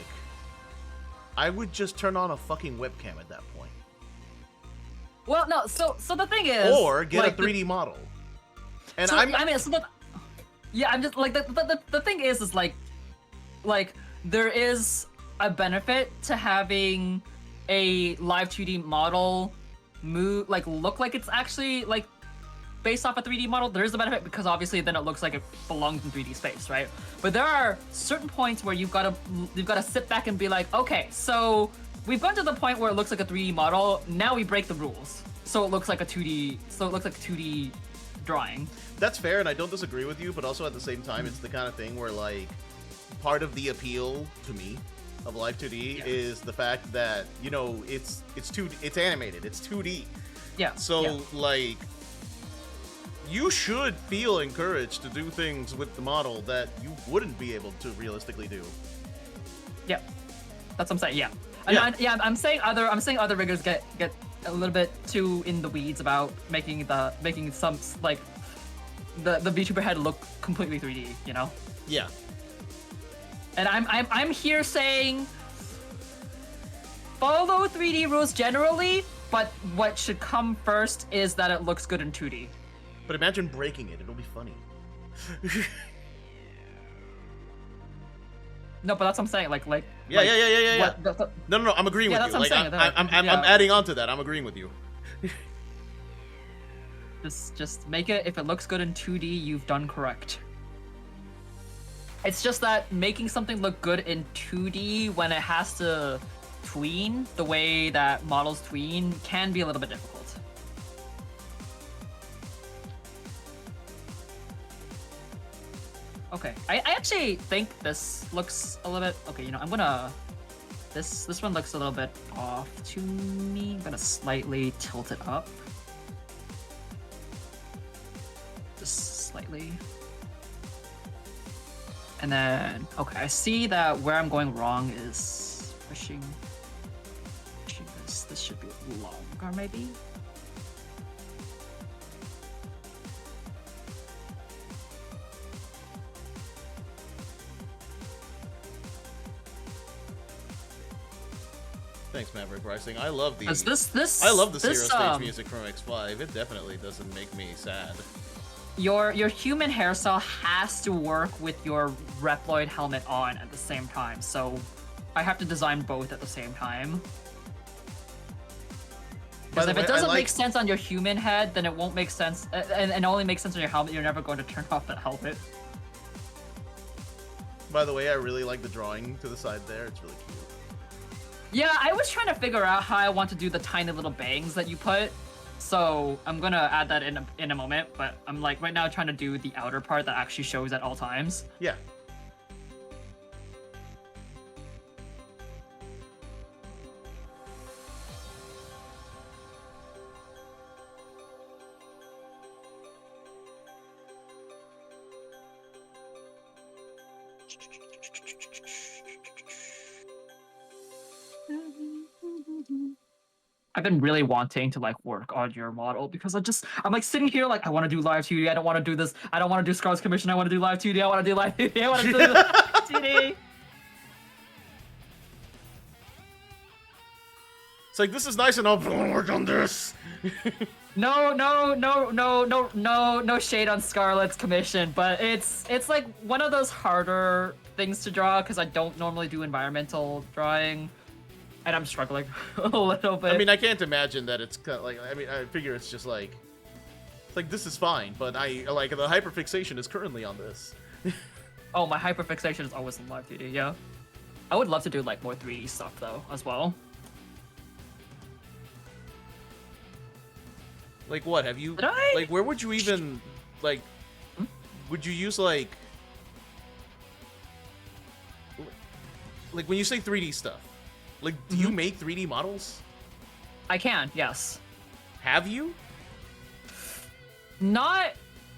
I would just turn on a fucking webcam at that point. Well, no, so the thing is, or get like, a 3D model. And so, I'm just like the thing is like there is a benefit to having a live 2D model look like it's actually like based off a 3D model. There is a benefit because obviously then it looks like it belongs in 3D space, right? But there are certain points where you've got to sit back and be like, okay, so we've gone to the point where it looks like a 3D model. Now we break the rules, so it looks like a 2D drawing. That's fair, and I don't disagree with you, but also at the same time, it's the kind of thing where, like, part of the appeal to me of Live 2D is the fact that, you know, it's animated, it's 2D. Yeah. So, yeah. like, you should feel encouraged to do things with the model that you wouldn't be able to realistically do. Yeah, that's what I'm saying. Yeah, and I'm saying other riggers get a little bit too in the weeds about making some like the VTuber head look completely 3D. You know. Yeah. And I'm here saying follow 3D rules generally, but what should come first is that it looks good in 2D. But imagine breaking it; it'll be funny. No, but that's what I'm saying. Like Yeah. what No. I'm agreeing Yeah, with you. that's what I'm Like, saying. I'm Yeah. adding on to that. I'm agreeing with you. Just make it. If it looks good in 2D, you've done correct. It's just that making something look good in 2D when it has to tween the way that models tween can be a little bit difficult. Okay, I actually think this looks a little bit... Okay, you know, I'm gonna... This one looks a little bit off to me. I'm gonna slightly tilt it up. Just slightly. And then, okay, I see that where I'm going wrong is pushing this. This should be longer, maybe? Thanks, Maverick Rising. I love the I love the Zero Stage music from X5. It definitely doesn't make me sad. Your human hairstyle has to work with your Reploid helmet on at the same time, so I have to design both at the same time. Because if it doesn't make sense on your human head, then it won't make sense, and it only makes sense on your helmet. You're never going to turn off that helmet. By the way, I really like the drawing to the side there. It's really cute. Yeah, I was trying to figure out how I want to do the tiny little bangs that you put. So I'm gonna add that in a moment, but I'm like right now trying to do the outer part that actually shows at all times. Yeah. I've been really wanting to like work on your model because I'm like sitting here like I want to do live 2D. I don't want to do this. I don't want to do Scars Commission. I want to do live 2D. I want to do live 2D. I want to do live 2D. It's like, this is nice and all, but I want to work on this. No shade on Scarlet's commission, but it's like one of those harder things to draw because I don't normally do environmental drawing. And I'm struggling a little bit. I mean, I can't imagine that it's like. I mean, I figure it's just like, this is fine, but I like the hyperfixation is currently on this. Oh, my hyperfixation is always in live 2D. Yeah, I would love to do like more 3D stuff though as well. Like what? Have you? Did I? Like, where would you even like? Would you use like when you say 3D stuff? Like, do you make 3D models? I can, yes. Have you? Not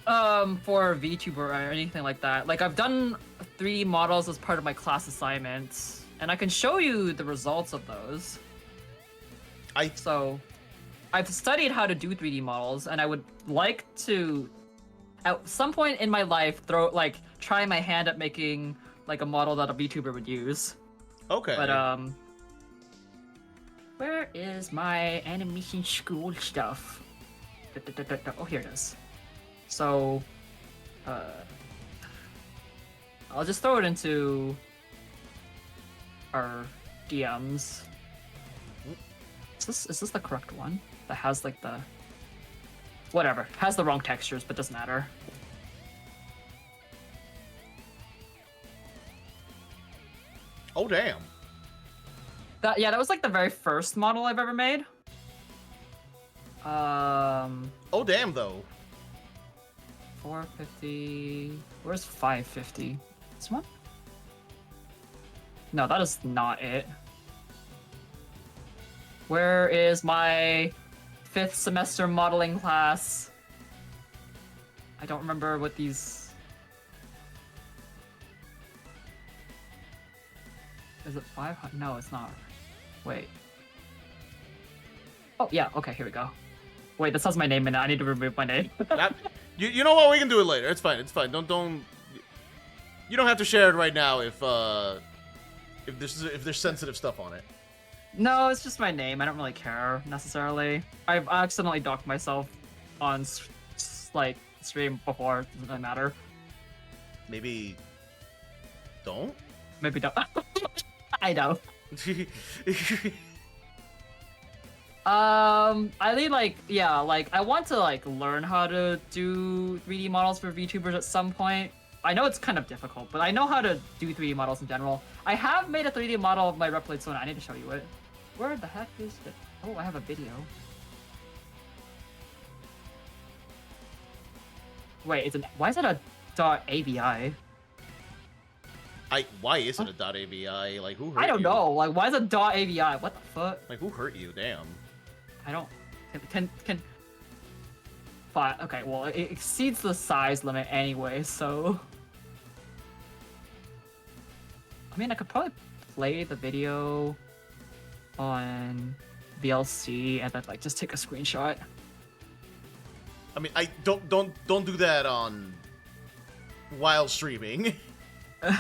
for VTuber or anything like that. Like, I've done 3D models as part of my class assignments, and I can show you the results of those. So, I've studied how to do 3D models, and I would like to, at some point in my life, try my hand at making like a model that a VTuber would use. Okay. But where is my animation school stuff? Oh, here it is. So, I'll just throw it into our DMs. Is this the correct one? That has like the... Whatever. Has the wrong textures, but doesn't matter. Oh, damn. That was like the very first model I've ever made. Oh, damn, though. 450... Where's 550? This one? No, that is not it. Where is my 5th semester modeling class. I don't remember what these... Is it 500? No, it's not. Wait. Oh, yeah, okay, here we go. Wait, this has my name in it. I need to remove my name. You know what? We can do it later. It's fine. It's fine. Don't. You don't have to share it right now if there's sensitive stuff on it. No, it's just my name. I don't really care, necessarily. I've accidentally docked myself on, like, stream before. It doesn't really matter. Maybe don't? Maybe don't. I know. I need, like, yeah, like, I want to, like, learn how to do 3D models for VTubers at some point. I know it's kind of difficult, but I know how to do 3D models in general. I have made a 3D model of my Reploid Sona. I need to show you it. Where the heck is it? Oh, I have a video. Wait, why is it a .avi? Why is it a .avi? Like, who hurt you? I don't know. Like, why is it .avi? What the fuck? Like, who hurt you? Damn. I don't... Can... Fine. Okay, well, it exceeds the size limit anyway, so... I mean, I could probably play the video on VLC and then, like, just take a screenshot. I mean, don't do that on... while streaming. Or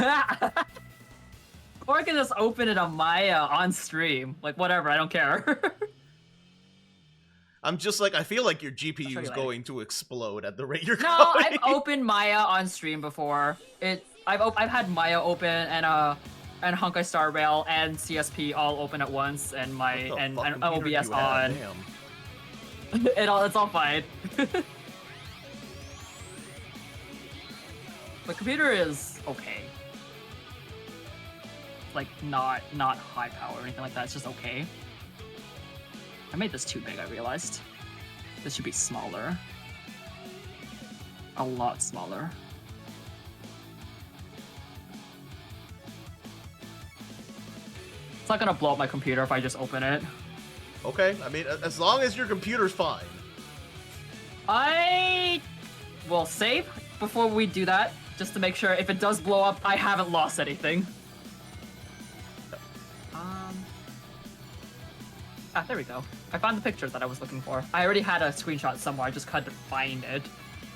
I can just open it on Maya on stream. Like, whatever, I don't care. I'm just like, I feel like your I'll GPU show is you going to explode at the rate you're No, going. I've opened Maya on stream before. I've had Maya open and Honkai Star Rail and CSP all open at once, and and OBS on. Damn. It's all fine. The computer is okay. Like not high power or anything like that. It's just okay. I made this too big, I realized. This should be smaller. A lot smaller. It's not gonna blow up my computer if I just open it. Okay, I mean, as long as your computer's fine. I will save before we do that, just to make sure if it does blow up, I haven't lost anything. There we go. I found the picture that I was looking for. I already had a screenshot somewhere, I just had to find it.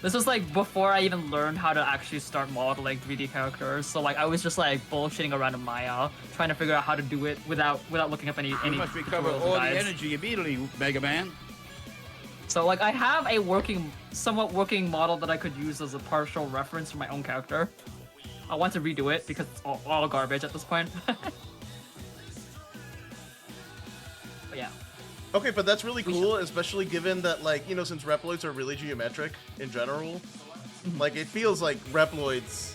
This was like before I even learned how to actually start modeling 3D characters, so like I was just like bullshitting around in Maya, trying to figure out how to do it without looking up any You must recover tutorials or all the guides. energy immediately, Mega Man. So like I have a somewhat working model that I could use as a partial reference for my own character. I want to redo it because it's all garbage at this point. But yeah. Okay, but that's really cool, especially given that, like, you know, since Reploids are really geometric in general, like, it feels like Reploids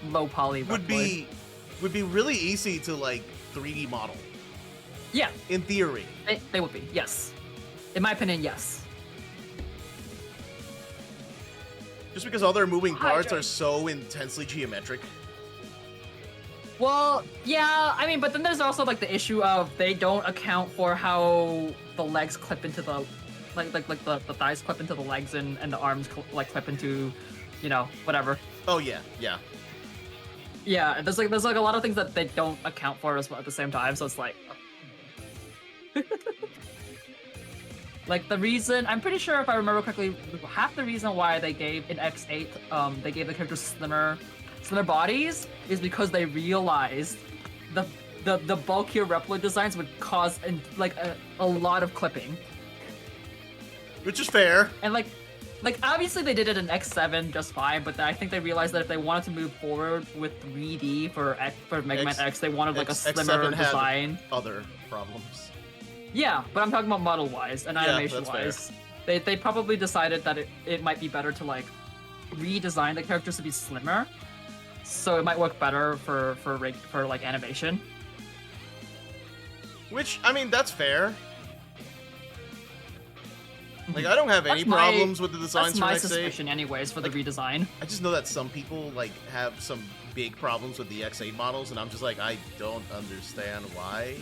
Low poly would be really easy to, like, 3D model. Yeah, In theory. they would be, yes. In my opinion, yes. Just because all their moving parts Hydrate. are so intensely geometric. Well, yeah, I mean, but then there's also like the issue of they don't account for how the legs clip into the, like the thighs clip into the legs and the arms clip into, you know, whatever. Oh yeah, yeah. Yeah, there's like a lot of things that they don't account for as well at the same time, so it's like. Like the reason, I'm pretty sure if I remember correctly, half the reason why they gave in X8, they gave the characters slimmer bodies is because they realized the bulkier Reploid designs would cause a lot of clipping. Which is fair. And like obviously they did it in X7 just fine, but I think they realized that if they wanted to move forward with 3D for Mega Man X, they wanted like a slimmer X7 had design. Other problems. Yeah, but I'm talking about model-wise and Yeah, animation-wise. They probably decided that it might be better to like redesign the characters to be slimmer, so it might work better for like animation. Which, I mean, that's fair. Like, I don't have any That's my- problems with the designs That's for my X8. suspicion, anyways, for the redesign. I just know that some people, like, have some big problems with the X8 models, and I'm just like, I don't understand why.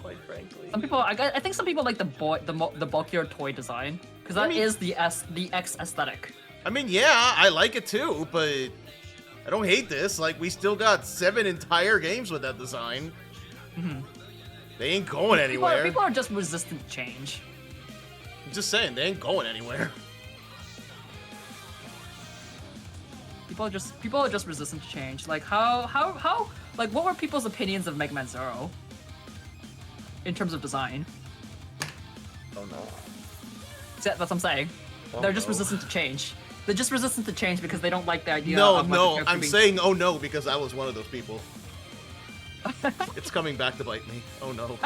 quite frankly. Some people, I think some people like the bulkier toy design because that is the X aesthetic. I mean, yeah, I like it too, but I don't hate this. Like, we still got 7 entire games with that design. They ain't going anywhere. People are just resistant to change. I'm just saying, they ain't going anywhere. People are just resistant to change. Like how like what were people's opinions of Mega Man Zero in terms of design? Oh no. That's what I'm saying. Oh, They're just no. resistant to change. They're just resistant to change because they don't like the idea No, of like, the no, character I'm being... saying oh no because I was one of those people. It's coming back to bite me. Oh no.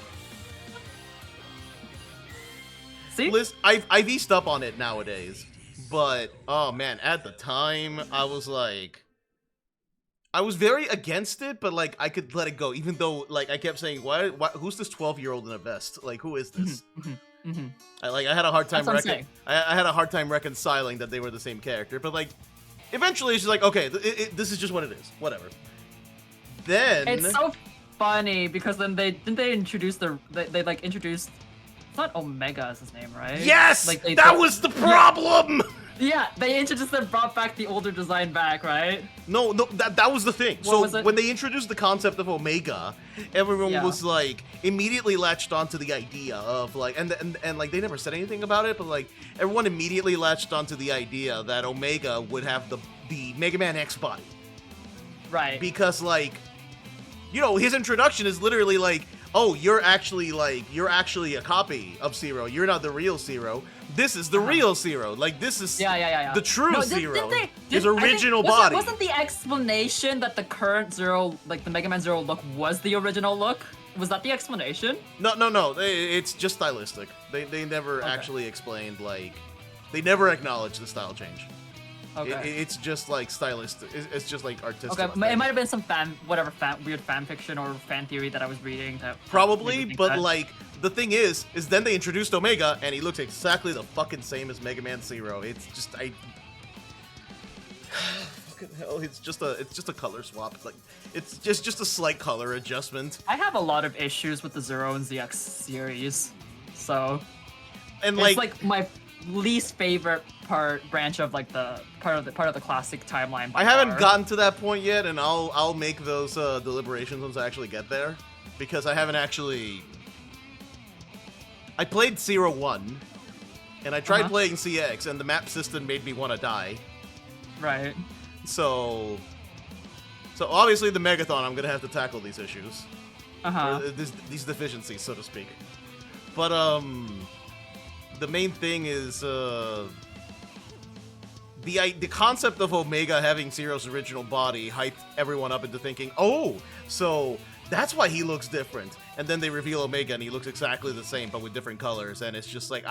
See? Liz, I've eased up on it nowadays, but oh man, at the time I was like, I was very against it, but like I could let it go, even though like I kept saying, why who's this 12-year-old in a vest? Like, who is this? I had a hard time. That's what I'm saying. I had a hard time reconciling that they were the same character, but like, eventually it's just like, okay, this is just what it is. Whatever. Then It's so funny because then they introduced they like introduced. It's not Omega is his name, right? yes, Like that was the problem. Yeah, they introduced and brought back the older design back, right? No, that was the thing. What So was it? when they introduced the concept of Omega, everyone Yeah. was like immediately latched onto the idea of like, and like they never said anything about it, but like everyone immediately latched onto the idea that Omega would have the Mega Man X body, Right. because like, you know, his introduction is literally like, oh, you're actually a copy of Zero. You're not the real Zero. This is the real Zero. Like, this is Yeah. the true No, Zero. did His I think- original body. Wasn't the explanation that the current Zero, like the Mega Man Zero look, was the original look? Was that the explanation? No. It's just stylistic. They never actually explained, like, they never acknowledged the style change. Okay. It's just like stylistic. It's just like artistic. Okay, thing. it might have been some weird fan fiction or fan theory that I was reading. That Probably, made me think but that. like the thing is then they introduced Omega and he looks exactly the fucking same as Mega Man Zero. It's just fucking hell, it's just a color swap. Like it's just a slight color adjustment. I have a lot of issues with the Zero and ZX series, so And it's like my least favorite branch of like the part of the classic timeline. by I haven't far. gotten to that point yet, and I'll make those deliberations once I actually get there, because I haven't actually. I played Zero 1, and I tried playing CX, and the map system made me want to die. Right. So obviously the Megathon, I'm gonna have to tackle these issues, or these deficiencies, so to speak. But the main thing is the concept of Omega having Zero's original body hyped everyone up into thinking, oh, so that's why he looks different. And then they reveal Omega and he looks exactly the same but with different colors, and it's just like,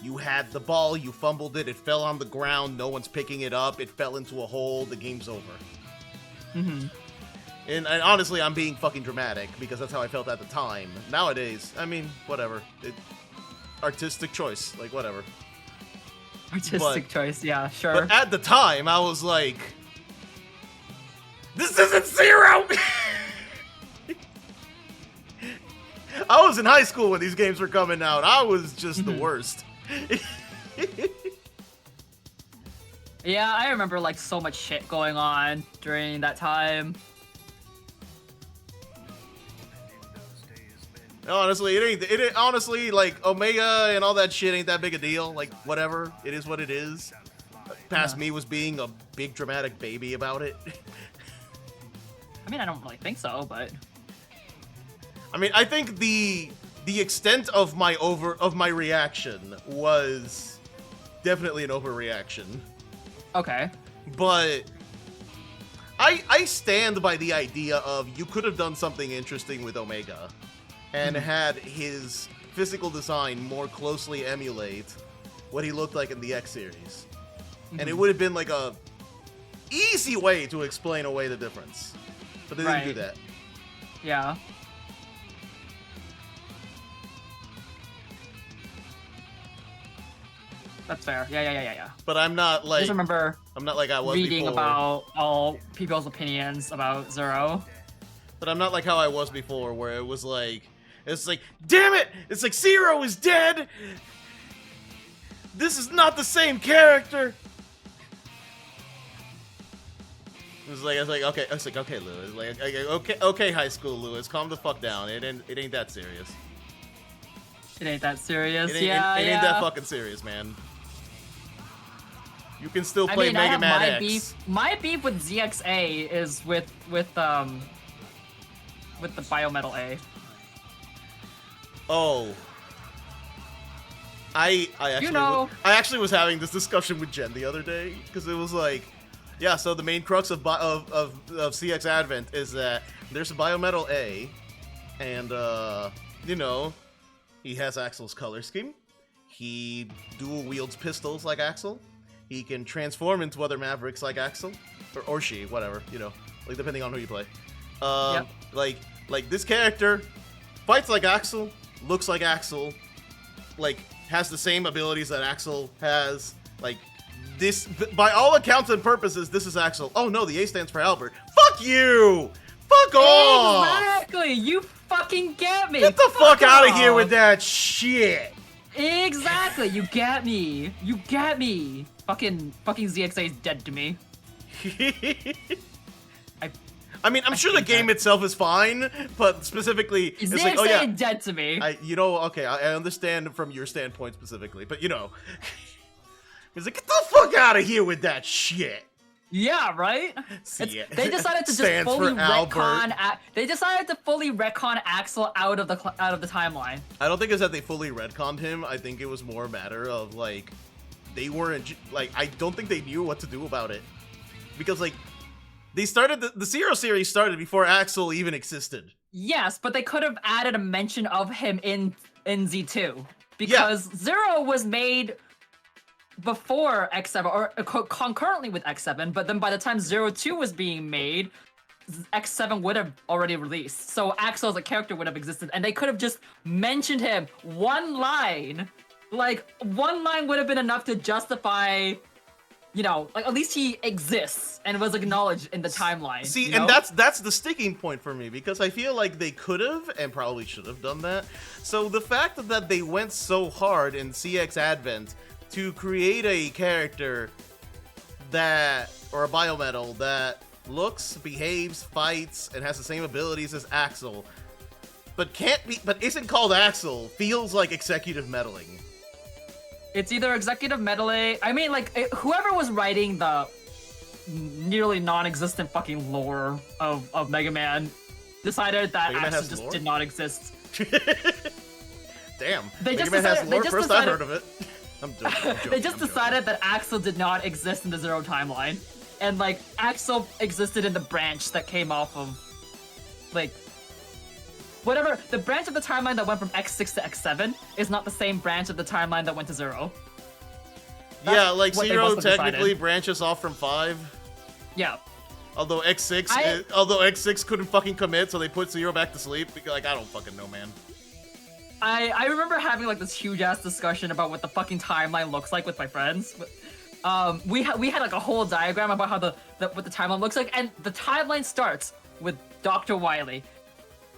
you had the ball, you fumbled it, it fell on the ground, no one's picking it up, it fell into a hole, the game's over. And honestly, I'm being fucking dramatic because that's how I felt at the time. Nowadays, I mean, whatever. Artistic choice, like whatever. Artistic choice, yeah, sure. But at the time, I was like, this isn't Zero! I was in high school when these games were coming out. I was just the worst. Yeah, I remember like so much shit going on during that time. Honestly, it ain't honestly, like, Omega and all that shit ain't that big a deal. Like, whatever. It is what it is. Past me was being a big dramatic baby about it. I mean, I don't really think so, but I mean, I think the extent of my reaction was definitely an overreaction. okay. But I stand by the idea of you could have done something interesting with Omega and had his physical design more closely emulate what he looked like in the X series. And it would have been like a easy way to explain away the difference. But they didn't do Right. that. Yeah. That's fair. Yeah. But I'm not I like just remember I'm not like I was reading before. about all people's opinions about Zero. But I'm not like how I was before, where it's like, damn it! It's like Zero is dead. This is not the same character. It's like okay. It's like okay, Lewis. Like okay, high school Lewis, calm the fuck down. It ain't that serious. It ain't that serious. It ain't, yeah, it ain't that fucking serious, man. You can still play Mega Man X. My beef with ZXA is with the Biometal A. Oh. I actually was having this discussion with Jen the other day because it was like, yeah. So the main crux of CX Advent is that there's a Biometal A, and you know, he has Axel's color scheme. He dual wields pistols like Axel. He can transform into other Mavericks like Axel, or she, whatever, you know, like depending on who you play. Yep. Like this character fights like Axel, looks like Axel, like has the same abilities that Axel has. Like this, by all accounts and purposes, this is Axel. Oh no, the A stands for Albert. Fuck you! Fuck off! Exactly. You fucking get me. Get the fuck out of here with that shit. Exactly. You get me. You get me. Fucking ZXA is dead to me. I mean, I'm sure the game itself is fine, but specifically, it's ZXA like, oh yeah, is dead to me. Okay, I understand from your standpoint specifically, but you know, it's like, get the fuck out of here with that shit. Yeah, right. Yeah. They decided to just Stands fully for Albert. They decided to fully retcon Axel out of the timeline. I don't think it's that they fully retconned him. I think it was more a matter of like, they weren't like, I don't think they knew what to do about it, because like, they started the Zero series started before Axel even existed. Yes, but they could have added a mention of him in Z2 because Zero was made before X7 or concurrently with X7, but then by the time Zero 2 was being made, X7 would have already released. So Axel as a character would have existed, and they could have just mentioned him one line. Like, one line would have been enough to justify, you know, like at least he exists and was acknowledged in the timeline. See, you know? and that's the sticking point for me, because I feel like they could have and probably should have done that. So the fact that they went so hard in CX Advent to create a character that, or a biometal that looks, behaves, fights, and has the same abilities as Axel, but isn't called Axel, feels like executive meddling. It's either executive meddling. I mean, like, whoever was writing the nearly non-existent fucking lore of Mega Man decided that Mega Man Axel has just lore? did not exist. Damn. They Mega just Man has decided- lore? they just First I've decided- heard of it. I'm joking. They just decided that Axel did not exist in the Zero timeline. And, like, Axel existed in the branch that came off of, like, whatever. The branch of the timeline that went from X6 to X7 is not the same branch of the timeline that went to Zero. Yeah, like what they Zero must have technically decided. branches off from 5. Yeah. Although X6 couldn't fucking commit, so they put Zero back to sleep. Like, I don't fucking know, man. I remember having like this huge ass discussion about what the fucking timeline looks like with my friends. We had like a whole diagram about how what the timeline looks like, and the timeline starts with Dr. Wily.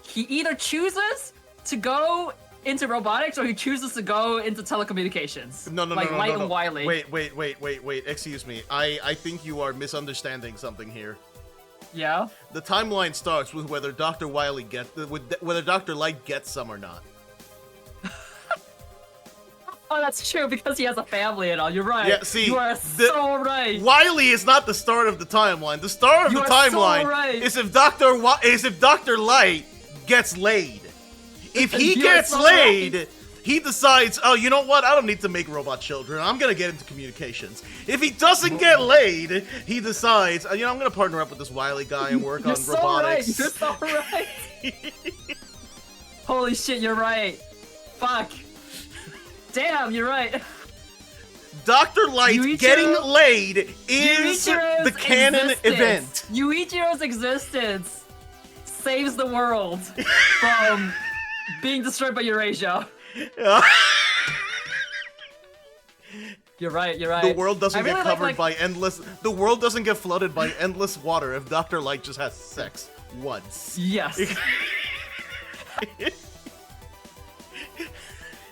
He either chooses to go into robotics or he chooses to go into telecommunications. No, like Light and Wily. Wait. Excuse me. I think you are misunderstanding something here. Yeah. The timeline starts with whether Dr. Wily whether Dr. Light gets some or not. Oh, that's true because he has a family and all. You're right. Yeah, see, you are so right. Wily is not the start of the timeline. The start of You the are so timeline right. is if Dr. Light gets laid. If he You are gets so laid, right. he decides, oh, you know what? I don't need to make robot children. I'm gonna get into communications. If he doesn't get laid, he decides, you know, I'm gonna partner up with this Wily guy and work on so robotics. Right. You're so right. Holy shit, you're right. Fuck. Damn, you're right. Dr. Light getting laid is Yuichiro's the canon existence. event. Yuichiro's existence saves the world from being destroyed by Eurasia. You're right. The world doesn't get covered like by endless. The world doesn't get flooded by endless water if Dr. Light just has sex. once. Yes.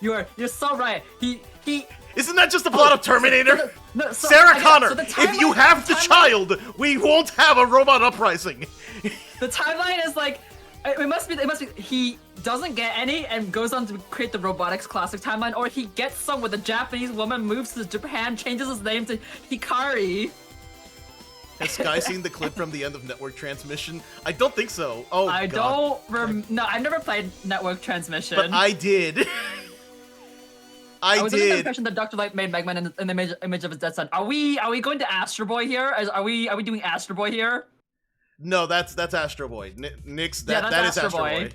You're so right. He Isn't that just the plot of Terminator? so Sarah again, Connor, so the if you timeline- have the timeline- child, we won't have a robot uprising. The timeline is like, it must be he doesn't get any and goes on to create the robotics classic timeline, or he gets some with a Japanese woman, moves to Japan, changes his name to Hikari. Has Sky seen the clip from the end of Network Transmission? I don't think so. Oh, I God. no, I've never played Network Transmission. But I did. I was under the did. impression that Dr. Light made Mega Man in the image of his dead son. Are we going to Astro Boy here? Are we doing Astro Boy here? No, that's Astro Boy. Nick's Yeah, that that's is Astro Astro Boy. Boy.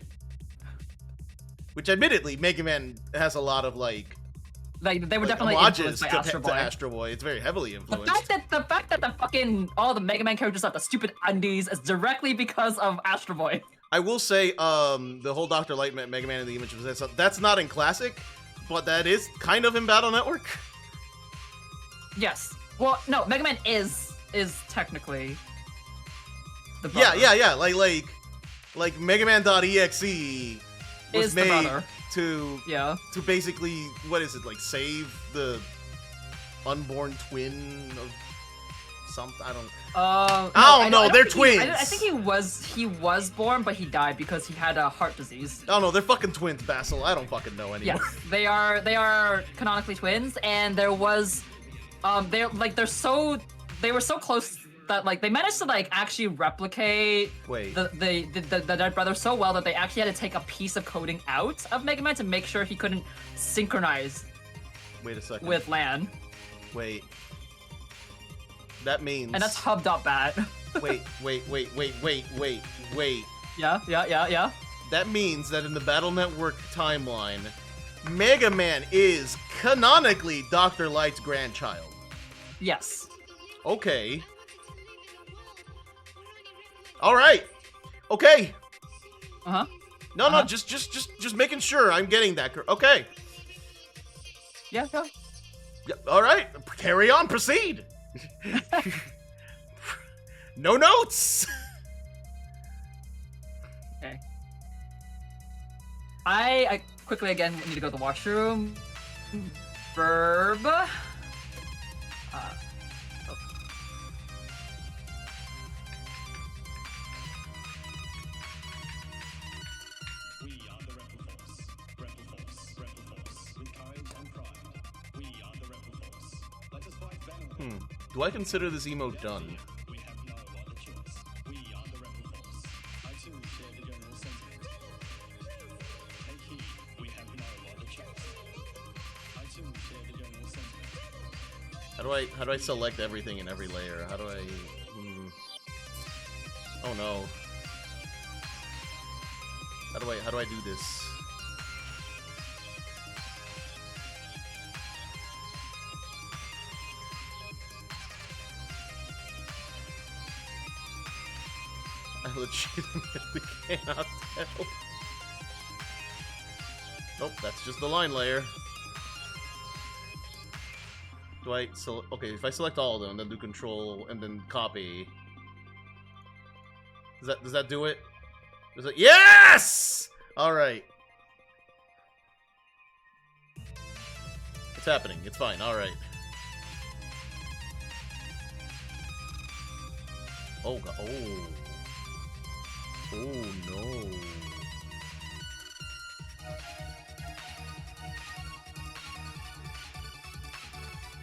Which admittedly, Mega Man has a lot of like They were definitely homages influenced by to Astro Boy. Astro Boy. It's very heavily The influenced. fact that the fucking all the Mega Man characters have the stupid undies is directly because of Astro Boy. I will say, the whole Dr. Light Mega Man in the image of his dead son, that's not in Classic, but that is kind of in Battle Network. Yes. Well, no, Mega Man is technically the Yeah, brother. yeah. Like Mega Man.exe was Is the made brother. to Yeah. basically, what is it, like save the unborn twin of something? I don't. I don't know, they're twins. I think he was born, but he died because he had a heart disease. I don't know. They're fucking twins, Basil. I don't fucking know anymore. Yes, they are canonically twins, and there was, they were so close that like they managed to like actually replicate Wait. the dead brother so well that they actually had to take a piece of coding out of Mega Man to make sure he couldn't synchronize Wait a second. with LAN, Wait. That means. and that's hub.bat. Wait. Yeah. That means that in the Battle Network timeline, Mega Man is canonically Dr. Light's grandchild. Yes. Okay. All right. Okay. Uh-huh. No, just making sure I'm getting that. Okay. Yeah. Yeah, all right. Carry on. Proceed. No notes. Okay. I quickly again need to go to the washroom. Verb. Oh. We are the Rebel Force. Rebel Force. Rebel Force. With courage and pride. We are the Rebel Force. Let us fight valiantly. Do I consider this emote done? We have no other choice. We are the Rebel Force. I too share the general sentiment. Take heed. We have no other choice. I too share the general sentiment. How do I select everything in every layer? How do I? Oh no. How do I do this? I legitimately cannot tell. Nope, that's just the line layer. Do I select? Okay, if I select all of them, then do Control and then copy. Does that do it? Does it? Yes! All right. It's happening. It's fine. All right. Oh god. Oh. Oh no.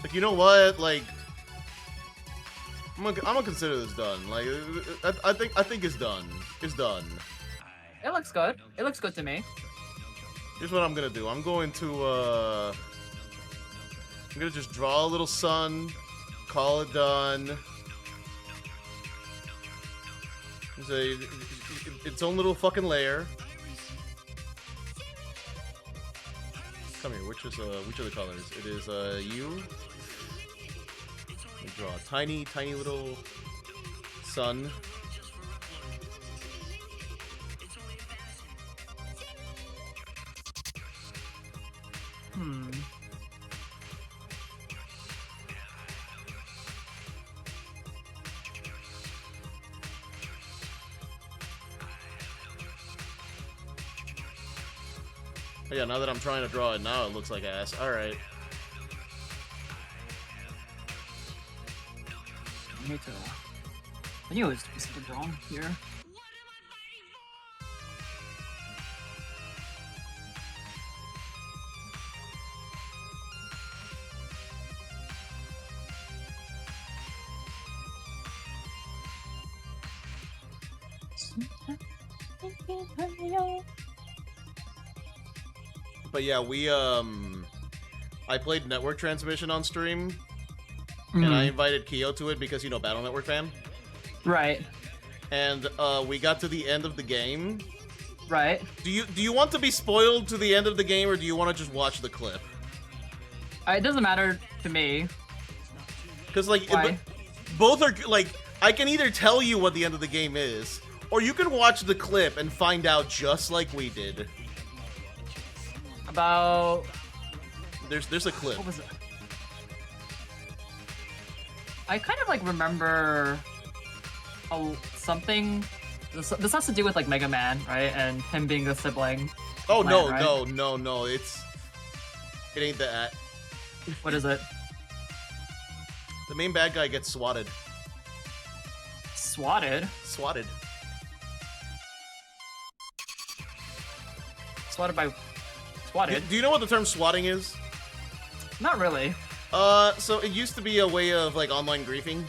Like, you know what? Like, I'm gonna consider this done. Like, I think it's done. It's done. It looks good. It looks good to me. Here's what I'm gonna do. I'm gonna just draw a little sun, call it done. It's its own little fucking layer. Come here. Which are the colors? It is you. Let me draw a tiny little sun. Yeah, now that I'm trying to draw it now, it looks like ass. Alright. I need to. I knew it was super drawn here. But yeah, I played Network Transmission on stream, and I invited Kyo to it because, you know, Battle Network fan. Right. And we got to the end of the game. Right. Do you want to be spoiled to the end of the game, or do you want to just watch the clip? It doesn't matter to me. Because, like, Why? both are, like, I can either tell you what the end of the game is, or you can watch the clip and find out just like we did. About... There's a clip. What was it? I kind of, like, remember... something... This has to do with, like, Mega Man, right? And him being the sibling. Oh, Plant, right? no, it ain't that. What is it? The main bad guy gets swatted. Swatted? Swatted. Swatted by... Swatted? Do you know what the term swatting is? Not really. So it used to be a way of, like, online griefing.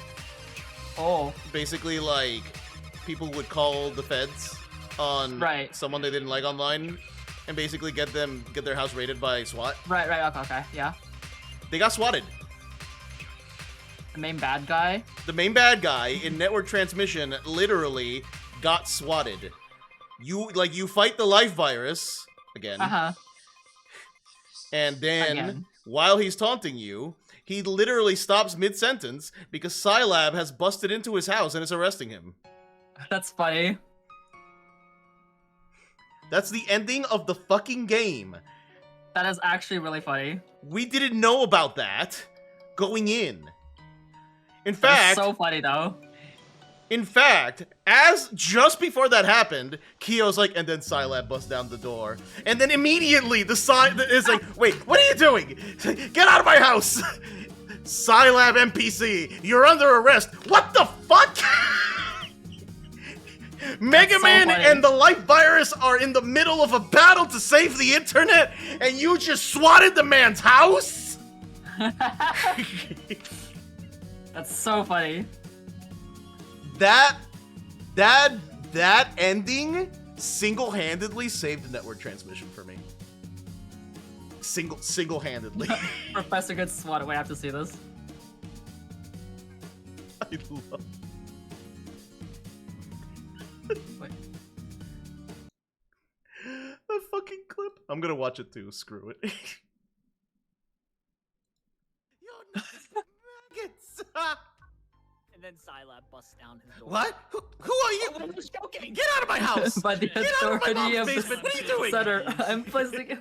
Oh. Basically, like, people would call the feds on someone they didn't like online, and basically get their house raided by SWAT. Right, okay, yeah. They got swatted. The main bad guy? The main bad guy in Network Transmission literally got swatted. You fight the life virus again. And then, while he's taunting you, he literally stops mid-sentence because Scilab has busted into his house and is arresting him. That's funny. That's the ending of the fucking game. That is actually really funny. We didn't know about that going in. In fact... That's so funny, though. In fact, as just before that happened, Kyo's like, and then Scilab busts down the door. And then immediately the sign is like, wait, what are you doing? Get out of my house! Scilab NPC, you're under arrest. What the fuck? Mega Man and the life virus are in the middle of a battle to save the internet, and you just swatted the man's house? That's so funny. That ending single-handedly saved the Network Transmission for me. Single-handedly. Professor gets swatted. Wait, I have to see this. I love. Wait. The fucking clip. I'm gonna watch it too. Screw it. You're maggots. And then Scilab busts down his door. What? Who are you? I was joking. Get out of my house! By the Get out of my authority mom's of basement! What are you doing? center, I'm placing.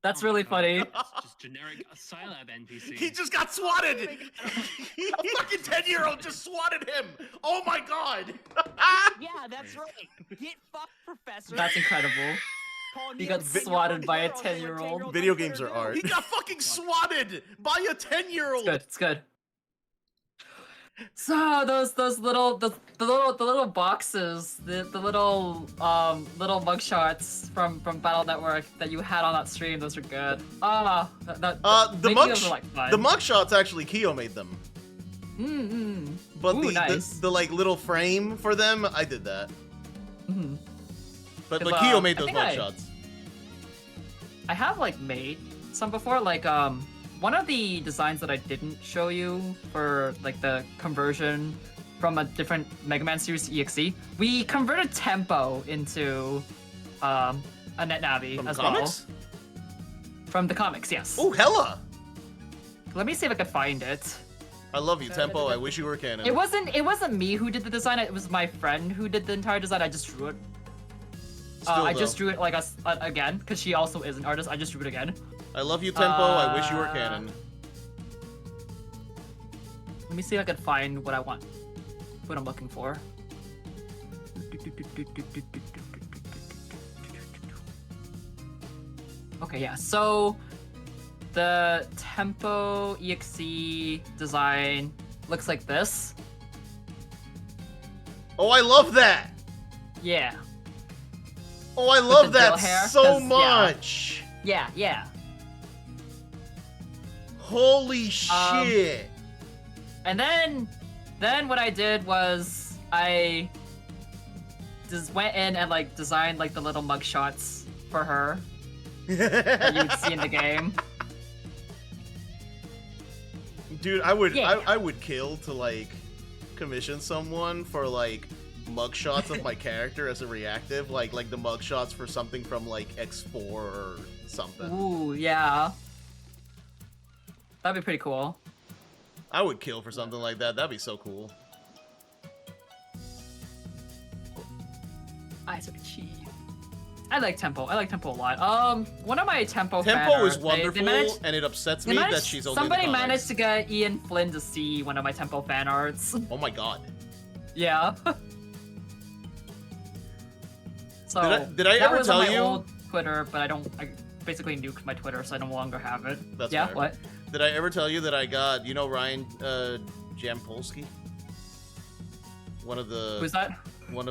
That's really funny. It's just generic Scilab NPC. He just got swatted! A fucking 10-year-old just swatted him! Oh my god! Yeah, that's right. Get fucked, Professor. That's incredible. Calling He me got a 10-year-old swatted by a girl, so 10-year-old. Video on games are Twitter, art. He got fucking swatted by a 10-year-old! It's good. So those little little boxes, the little mugshots from Battle Network that you had on that stream, those are good. The making those are, like, fun. mugshots actually Kyo made them. But Ooh, nice. the like little frame for them, I did that. But Cause, Kyo made I those think mugshots. I have like made some before, like one of the designs that I didn't show you for like the conversion from a different Mega Man series to EXE, we converted Tempo into a NetNavi From as comics? well. From the comics, yes. Oh, hella! Let me see if I can find it. I love you, Tempo. I wish you were canon. It wasn't me who did the design. It was my friend who did the entire design. I just drew it. I just drew it like again because she also is an artist. I just drew it again. I love you, Tempo. I wish you were canon. Let me see if I can find what I want. What I'm looking for. Okay, yeah. So the Tempo EXE design looks like this. Oh, I love that. Yeah. Oh, I love the gel that hair, so 'cause, yeah. much. Yeah. Holy shit. And then what I did was I just went in and like designed like the little mug shots for her that you'd see in the game. Dude, I would Yeah. I would kill to like commission someone for like mugshots of my character as a reactive, like the mugshots for something from like X4 or something. Ooh, yeah. That'd be pretty cool. I would kill for something like that. That'd be so cool. Eyes of cheese. I like Tempo. I like Tempo a lot. One of my Tempo fan Tempo is art, wonderful, and it upsets they me managed- that she's only somebody in the managed comics. to get Ian Flynn to see one of my Tempo fan arts. Oh my god. Yeah. So Did I that ever was tell on my you- old Twitter, but I basically nuked my Twitter, so I no longer have it. That's yeah. fair. What? Did I ever tell you that I got, you know, Ryan Jampolsky? One of Who's that?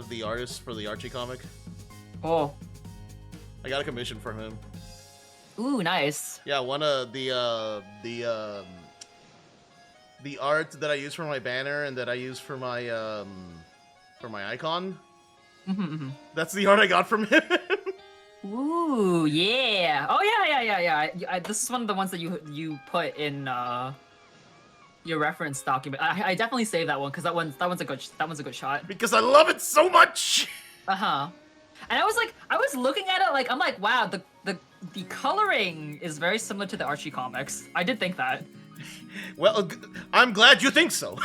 the artists for the Archie comic. Oh. I got a commission from him. Ooh, nice. Yeah, one of the art that I use for my banner and that I use for my icon. Mm-hmm. That's the art I got from him. Ooh, yeah. Oh yeah. This is one of the ones that you put in your reference document. I definitely saved that one because that one's a good shot. Because I love it so much. Uh-huh. And I was looking at it like I'm like, wow, the coloring is very similar to the Archie comics. I did think that. Well, I'm glad you think so.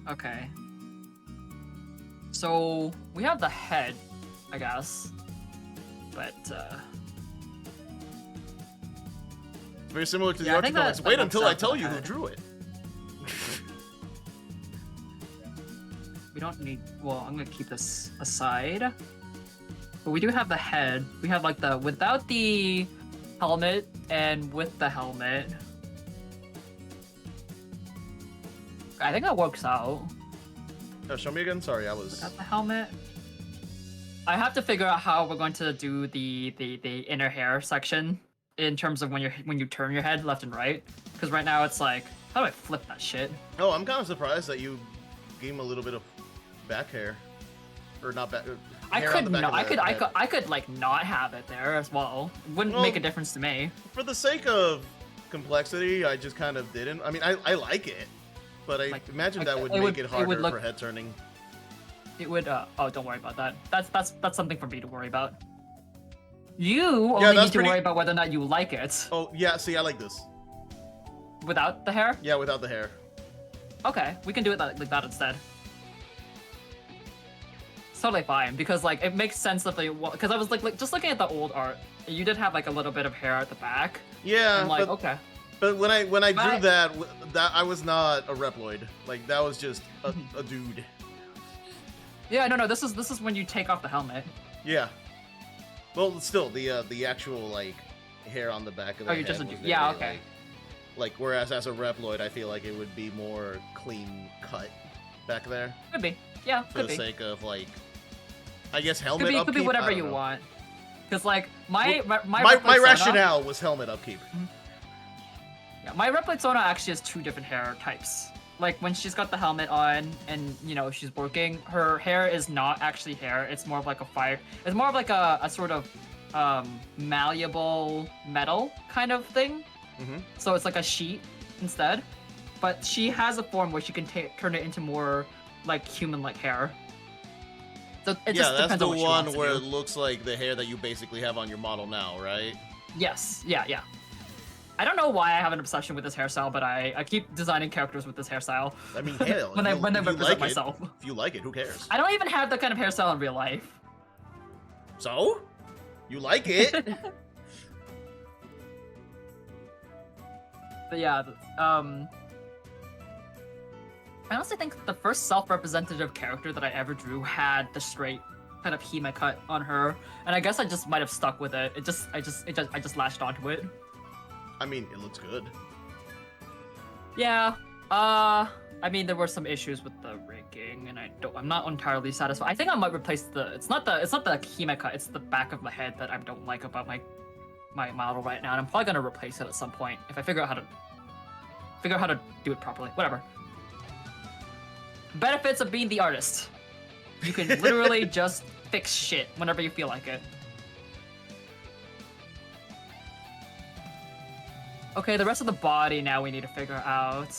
Okay. So we have the head, I guess. But Very similar to the Yeah, I Archie think that- comics. that Wait looks until I up tell the you who head. drew it. we don't need. Well, I'm gonna keep this aside. But we do have the head. We have like the without the helmet and with the helmet. I think that works out. Show me again. Sorry, I was. Without the helmet. I have to figure out how we're going to do the inner hair section in terms of when you turn your head left and right. Because right now it's like, how do I flip that shit? Oh, I'm kind of surprised that you gave him a little bit of back hair, or not back. I hair on the could back not. of the head. I could like not have it there as well. Wouldn't Well, make a difference to me. For the sake of complexity, I just kind of didn't. I mean, I like it, but I Like- imagine like, that would it make would- it it harder would look- for head turning. It would. Oh, don't worry about that. That's something for me to worry about. You only that's need to pretty- worry about whether or not you like it Oh yeah, see, I like this. without the hair. Yeah, without the hair. Okay, we can do it like that instead. It's totally fine because like it makes sense if they because I was like just looking at the old art, you did have like a little bit of hair at the back. Yeah, I'm like, but, okay. but when I drew But- that I was not a Reploid. Like that was just a dude. Yeah, no, this is when you take off the helmet. Yeah. Well, still the actual like hair on the back of the Oh, you're head just a was dude. Yeah, very, okay. Like whereas as a Reploid, I feel like it would be more clean cut back there Could be. Yeah, for could the be. sake of like, I guess helmet Could be upkeep. I whatever don't you know. want. Because like my My Reploid rationale was helmet upkeep. Yeah, my Reploid Sona actually has two different hair types. Like when she's got the helmet on and you know she's working, her hair is not actually hair. It's more of like a fire. It's more of like a sort of malleable metal kind of thing. Mm-hmm. So it's like a sheet instead. But she has a form where she can turn it into more like human-like hair. So it Yeah, just that's depends the on what she one wants to where do. it looks like the hair that you basically have on your model now, right? Yes, yeah. I don't know why I have an obsession with this hairstyle, but I keep designing characters with this hairstyle. I mean, hell, when I if you represent like myself. It, if you like it, who cares? I don't even have that kind of hairstyle in real life. So, you like it? But yeah, I honestly think the first self-representative character that I ever drew had the straight kind of heme cut on her, and I guess I just might have stuck with it. I just latched onto it. I mean, it looks good. Yeah. I mean, there were some issues with the rigging, and I'm not entirely satisfied. I think I might replace it's not the heme cut, it's the back of the head that I don't like about my model right now, and I'm probably gonna replace it at some point if I figure out how to do it properly. Whatever. Benefits of being the artist. You can literally just fix shit whenever you feel like it. Okay, the rest of the body now we need to figure out.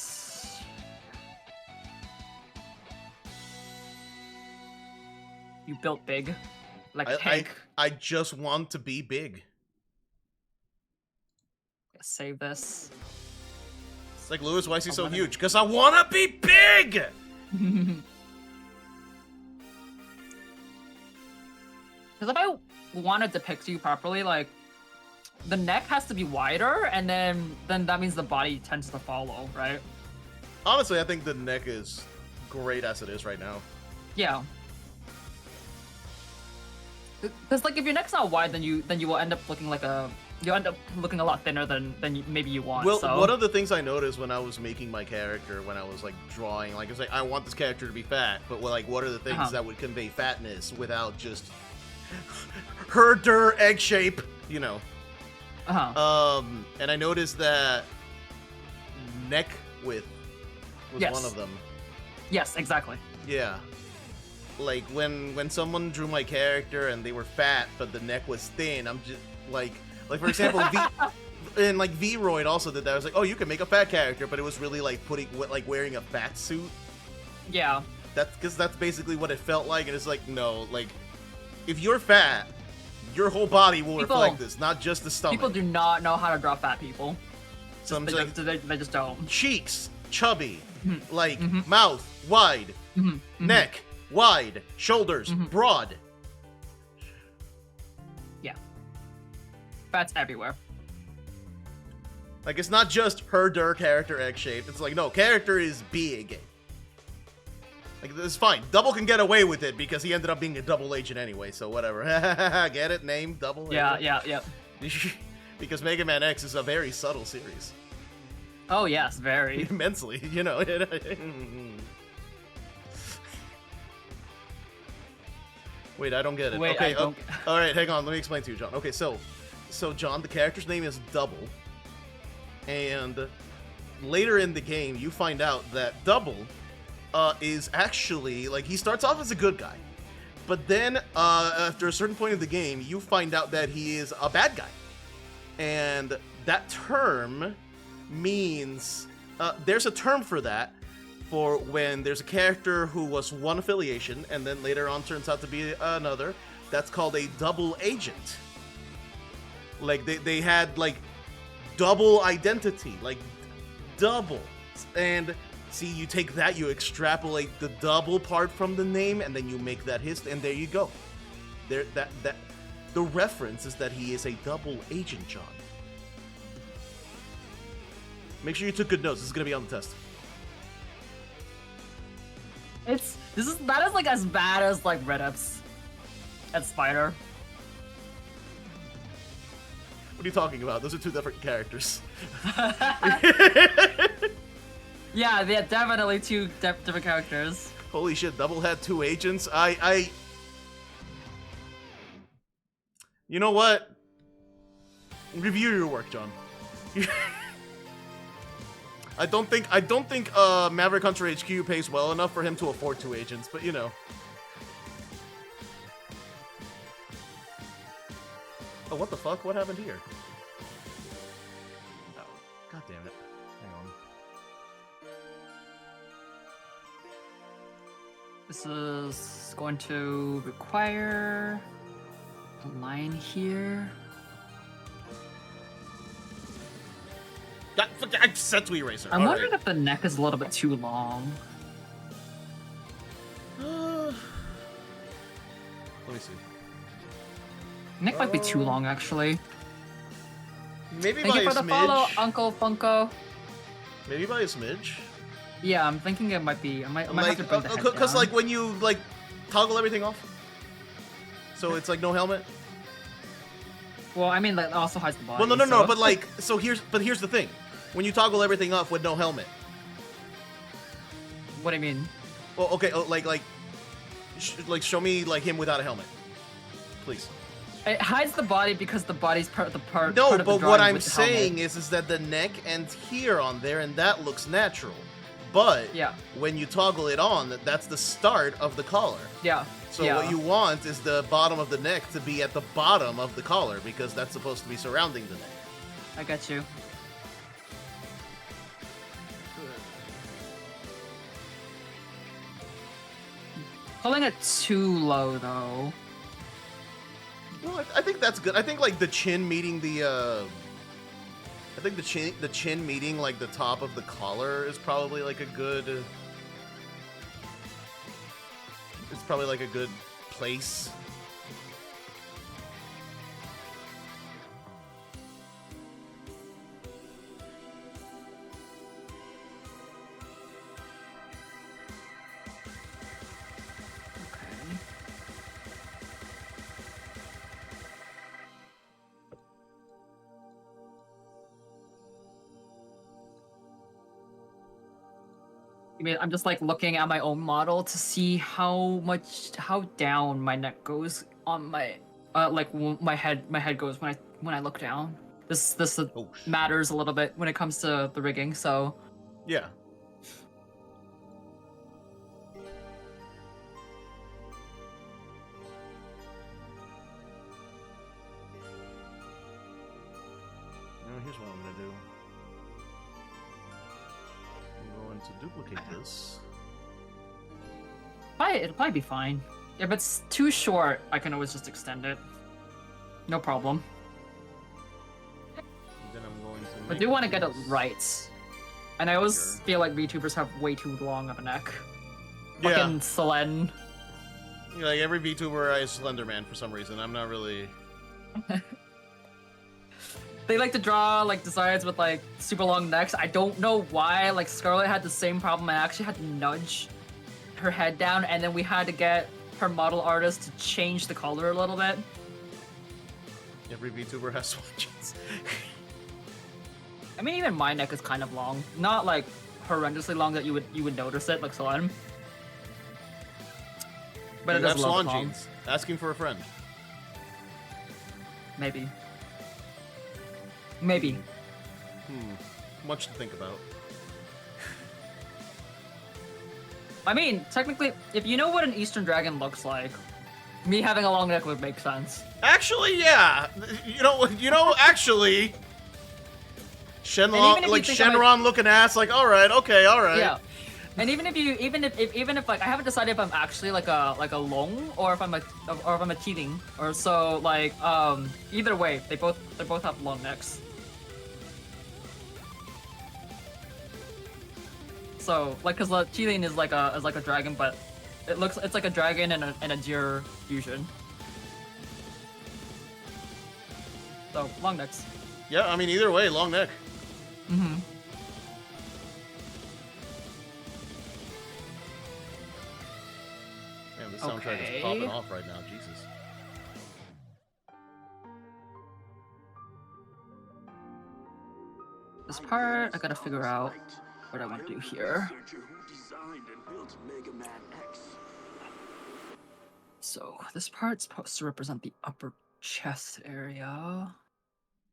You built big. Like a tank. I just want to be big. Save this. It's like, Lewis, why is he so huge? Because I want to be big! Because if I want to depict you properly, like, the neck has to be wider, and then that means the body tends to follow, right? Honestly, I think the neck is great as it is right now. Yeah. Because like if your neck's not wide, then you will end up looking like you'll end up looking a lot thinner than maybe you want. Well, so. one of the things I noticed when I was making my character, when I was like drawing, like it's like I want this character to be fat, but like what are the things that would convey fatness without just herder egg shape, you know? And I noticed that neck width was one of them. Yes, exactly. Yeah. Like when someone drew my character and they were fat but the neck was thin, I'm just like for example, and like V-Royd also did that. I was like, oh, you can make a fat character, but it was really like wearing a fat suit. Yeah. That's because that's basically what it felt like, and it's like, no, like if you're fat, your whole body will reflect this, not just the stomach. People do not know how to draw fat people. They just don't. Cheeks, chubby, like mouth wide, neck wide, shoulders broad. Yeah. Fat's everywhere. Like, it's not just herder character egg shaped. It's like, no, character is big. Like, it's fine. Double can get away with it because he ended up being a double agent anyway, so whatever. Get it? Name? Double? Yeah. Because Mega Man X is a very subtle series. Oh, yes, very. Immensely, you know. Wait, I don't get it. Wait, okay, I don't... all right, hang on. Let me explain to you, John. Okay, so John, the character's name is Double, and later in the game, you find out that Double is actually, like, he starts off as a good guy, but then after a certain point in the game, you find out that he is a bad guy, and that term means there's a term for that. For when there's a character who was one affiliation and then later on turns out to be another, that's called a double agent. Like they had like double identity, like double. And see, you take that, you extrapolate the double part from the name, and then you make that his, and there you go. There, that the reference is that he is a double agent, John. Make sure you took good notes. This is gonna be on the test. That is like as bad as like Red Ups and Spider. What are you talking about? Those are two different characters. Yeah, they're definitely two different characters. Holy shit, Double had two agents? You know what? Review your work, John. I don't think Maverick Hunter HQ pays well enough for him to afford two agents, but you know. Oh, what the fuck? What happened here? Oh, god damn it. Hang on. This is going to require a line here. Set to eraser. I'm wondering if the neck is a little bit too long. Let me see. Neck might be too long, actually. Maybe Thank by you for a the follow, smidge. Uncle Funko. Maybe by a smidge. Yeah, I'm thinking it might be. I might have to bring the head Because down. like when you like toggle everything off. So it's like no helmet. Well, I mean, that also hides the body. Well, no. so- But like, here's the thing. When you toggle everything off with no helmet. What do you mean? Well, okay. Oh, show me like him without a helmet, please. It hides the body because the body's part. No, part of the but what drawing I'm with the helmet. saying is that the neck ends here on there, and that looks natural. But Yeah. when you toggle it on, that's the start of the collar. Yeah. So yeah. what you want is the bottom of the neck to be at the bottom of the collar, because that's supposed to be surrounding the neck. I got you. Pulling it too low though. Well, I think that's good. I think like the chin meeting the I think the chin meeting like the top of the collar is probably like a good. It's probably like a good place. Okay. I mean, I'm just like looking at my own model to see how down my neck goes on my my head goes when I look down. This Oh, matters a little bit when it comes to the rigging. So yeah. Here's what I'm gonna do. I'm going to duplicate this. it'll probably be fine. If it's too short, I can always just extend it. No problem. And then I'm going to. I make do want to get it this- right. And I always Sure. feel like VTubers have way too long of a neck. Yeah. Fucking Selen. You know, like every VTuber is Slenderman for some reason. I'm not really. They like to draw like designs with like super long necks. I don't know why. Like Scarlett had the same problem. I actually had to nudge her head down, and then we had to get her model artist to change the color a little bit. Every VTuber has swatches. I mean, even my neck is kind of long. Not like horrendously long that you would notice it, like Selen. But You it have is swan long. jeans. Asking for a friend. Maybe. Maybe. Much to think about. I mean, technically, if you know what an Eastern Dragon looks like, me having a long neck would make sense. Actually, yeah. You know. Actually, even Shenron, if you like think of it- Shenron looking ass, like all right, okay, all right. Yeah. And even if like I haven't decided if I'm actually like a long or if I'm a cheating or so like either way they both have long necks. So like cause cheating is like a dragon, but it's like a dragon and a deer fusion. So long necks. Yeah, I mean either way, long neck. Mm-hmm. Man, this soundtrack Okay. is popping off right now. Jesus. This part I gotta figure out what I want to do here. So this part's supposed to represent the upper chest area.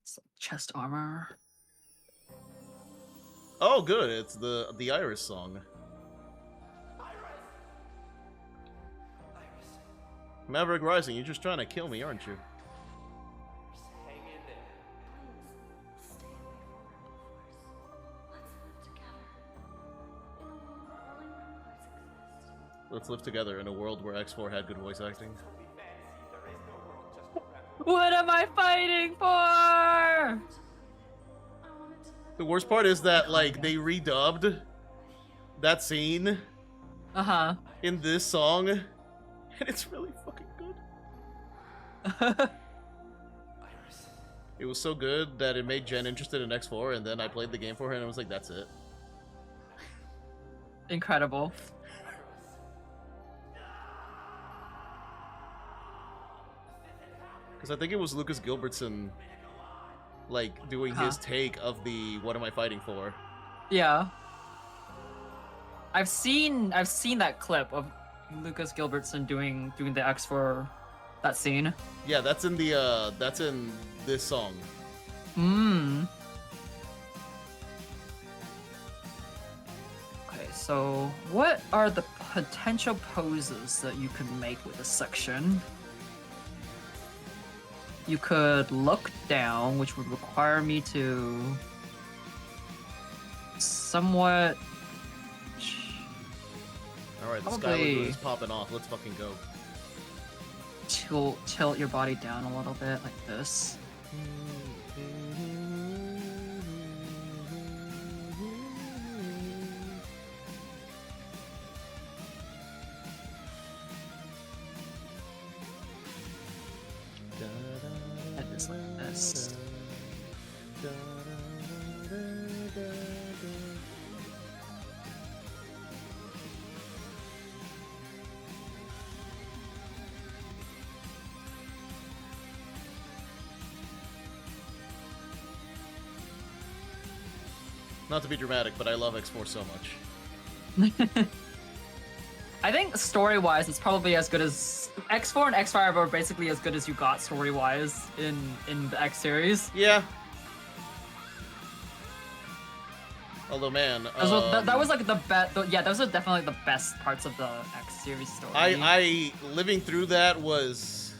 It's like chest armor. Oh, good. It's the Iris song. Maverick Rising, you're just trying to kill me, aren't you? Let's live together in a world where X4 had good voice acting. What am I fighting for? The worst part is that, like, they redubbed that scene Uh-huh. in this song, and it's really fucking good. It was so good that it made Jen interested in X4, and then I played the game for her, and I was like, that's it. Incredible. Because I think it was Lucas Gilbertson, like, doing his take of the "What am I fighting for?" Yeah. I've seen that clip of Lucas Gilbertson doing the X for that scene. Yeah, that's in this song. Okay, so what are the potential poses that you could make with this section? You could look down, which would require me to somewhat. All right, the Sky Probably- Lagoon is popping off. Let's fucking go. Tilt your body down a little bit like this. And just like this. Not to be dramatic, but I love X4 so much. I think story-wise, it's probably as good as X4 and X5 are basically as good as you got story-wise in the X series. Yeah. Although, man, That was like the best. Yeah, those are definitely the best parts of the X series story. I living through that was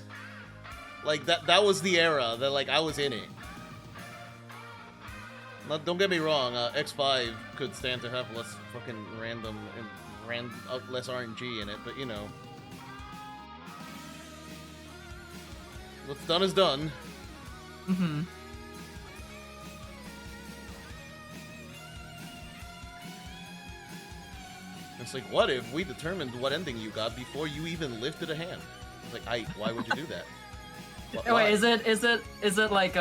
like that was the era that like I was in it. Don't get me wrong, X5 could stand to have less fucking random and less RNG in it, but you know, what's done is done. Mm-hmm. It's like, what if we determined what ending you got before you even lifted a hand? It's like, why would you do that? Why? Wait, is it like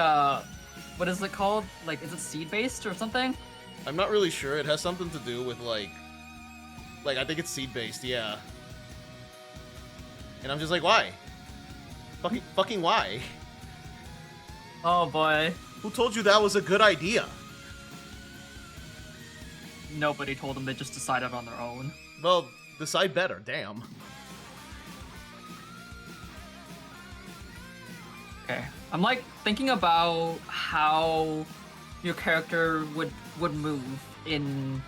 what is it called? Like, is it seed based or something? I'm not really sure. It has something to do with like I think it's seed based, yeah. And I'm just like, why? Fucking why? Oh boy, Who told you that was a good idea? nobody told them. They just decided on their own. Well, decide better, damn. Okay, I'm like thinking about how your character would move in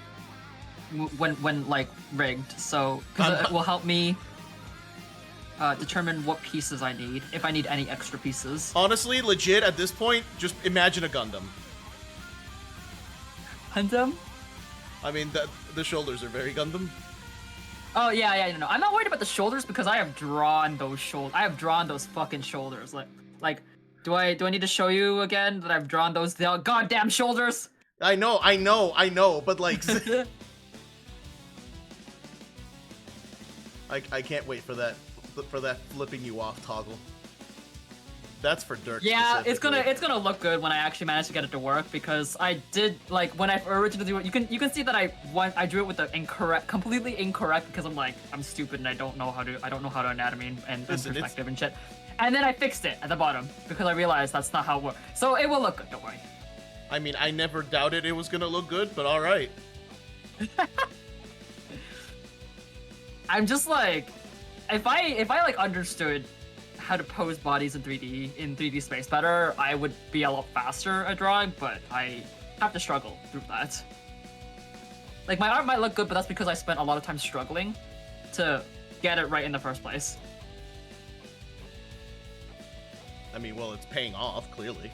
when like rigged. So because it will help me determine what pieces I need, if I need any extra pieces. Honestly, legit, at this point, just imagine a Gundam. Gundam? I mean, the shoulders are very Gundam. Oh yeah, no. I'm not worried about the shoulders because I have drawn those shoulders. I have drawn those fucking shoulders. Like, do I need to show you again that I've drawn those goddamn shoulders? I know, but like, I can't wait for that flipping you off toggle. That's for Dirk. Yeah, it's specifically. gonna look good when I actually manage to get it to work because I did like when I originally you can see that I drew it with the completely incorrect because I'm stupid and I don't know how to anatomy and Listen, perspective and shit. And then I fixed it at the bottom because I realized that's not how it works. So it will look good, don't worry. I mean, I never doubted it was gonna look good, but all right. I'm just like, if I like understood how to pose bodies in 3D space better, I would be a lot faster at drawing, but I have to struggle through that. Like my art might look good, but that's because I spent a lot of time struggling to get it right in the first place. I mean, well, it's paying off, clearly.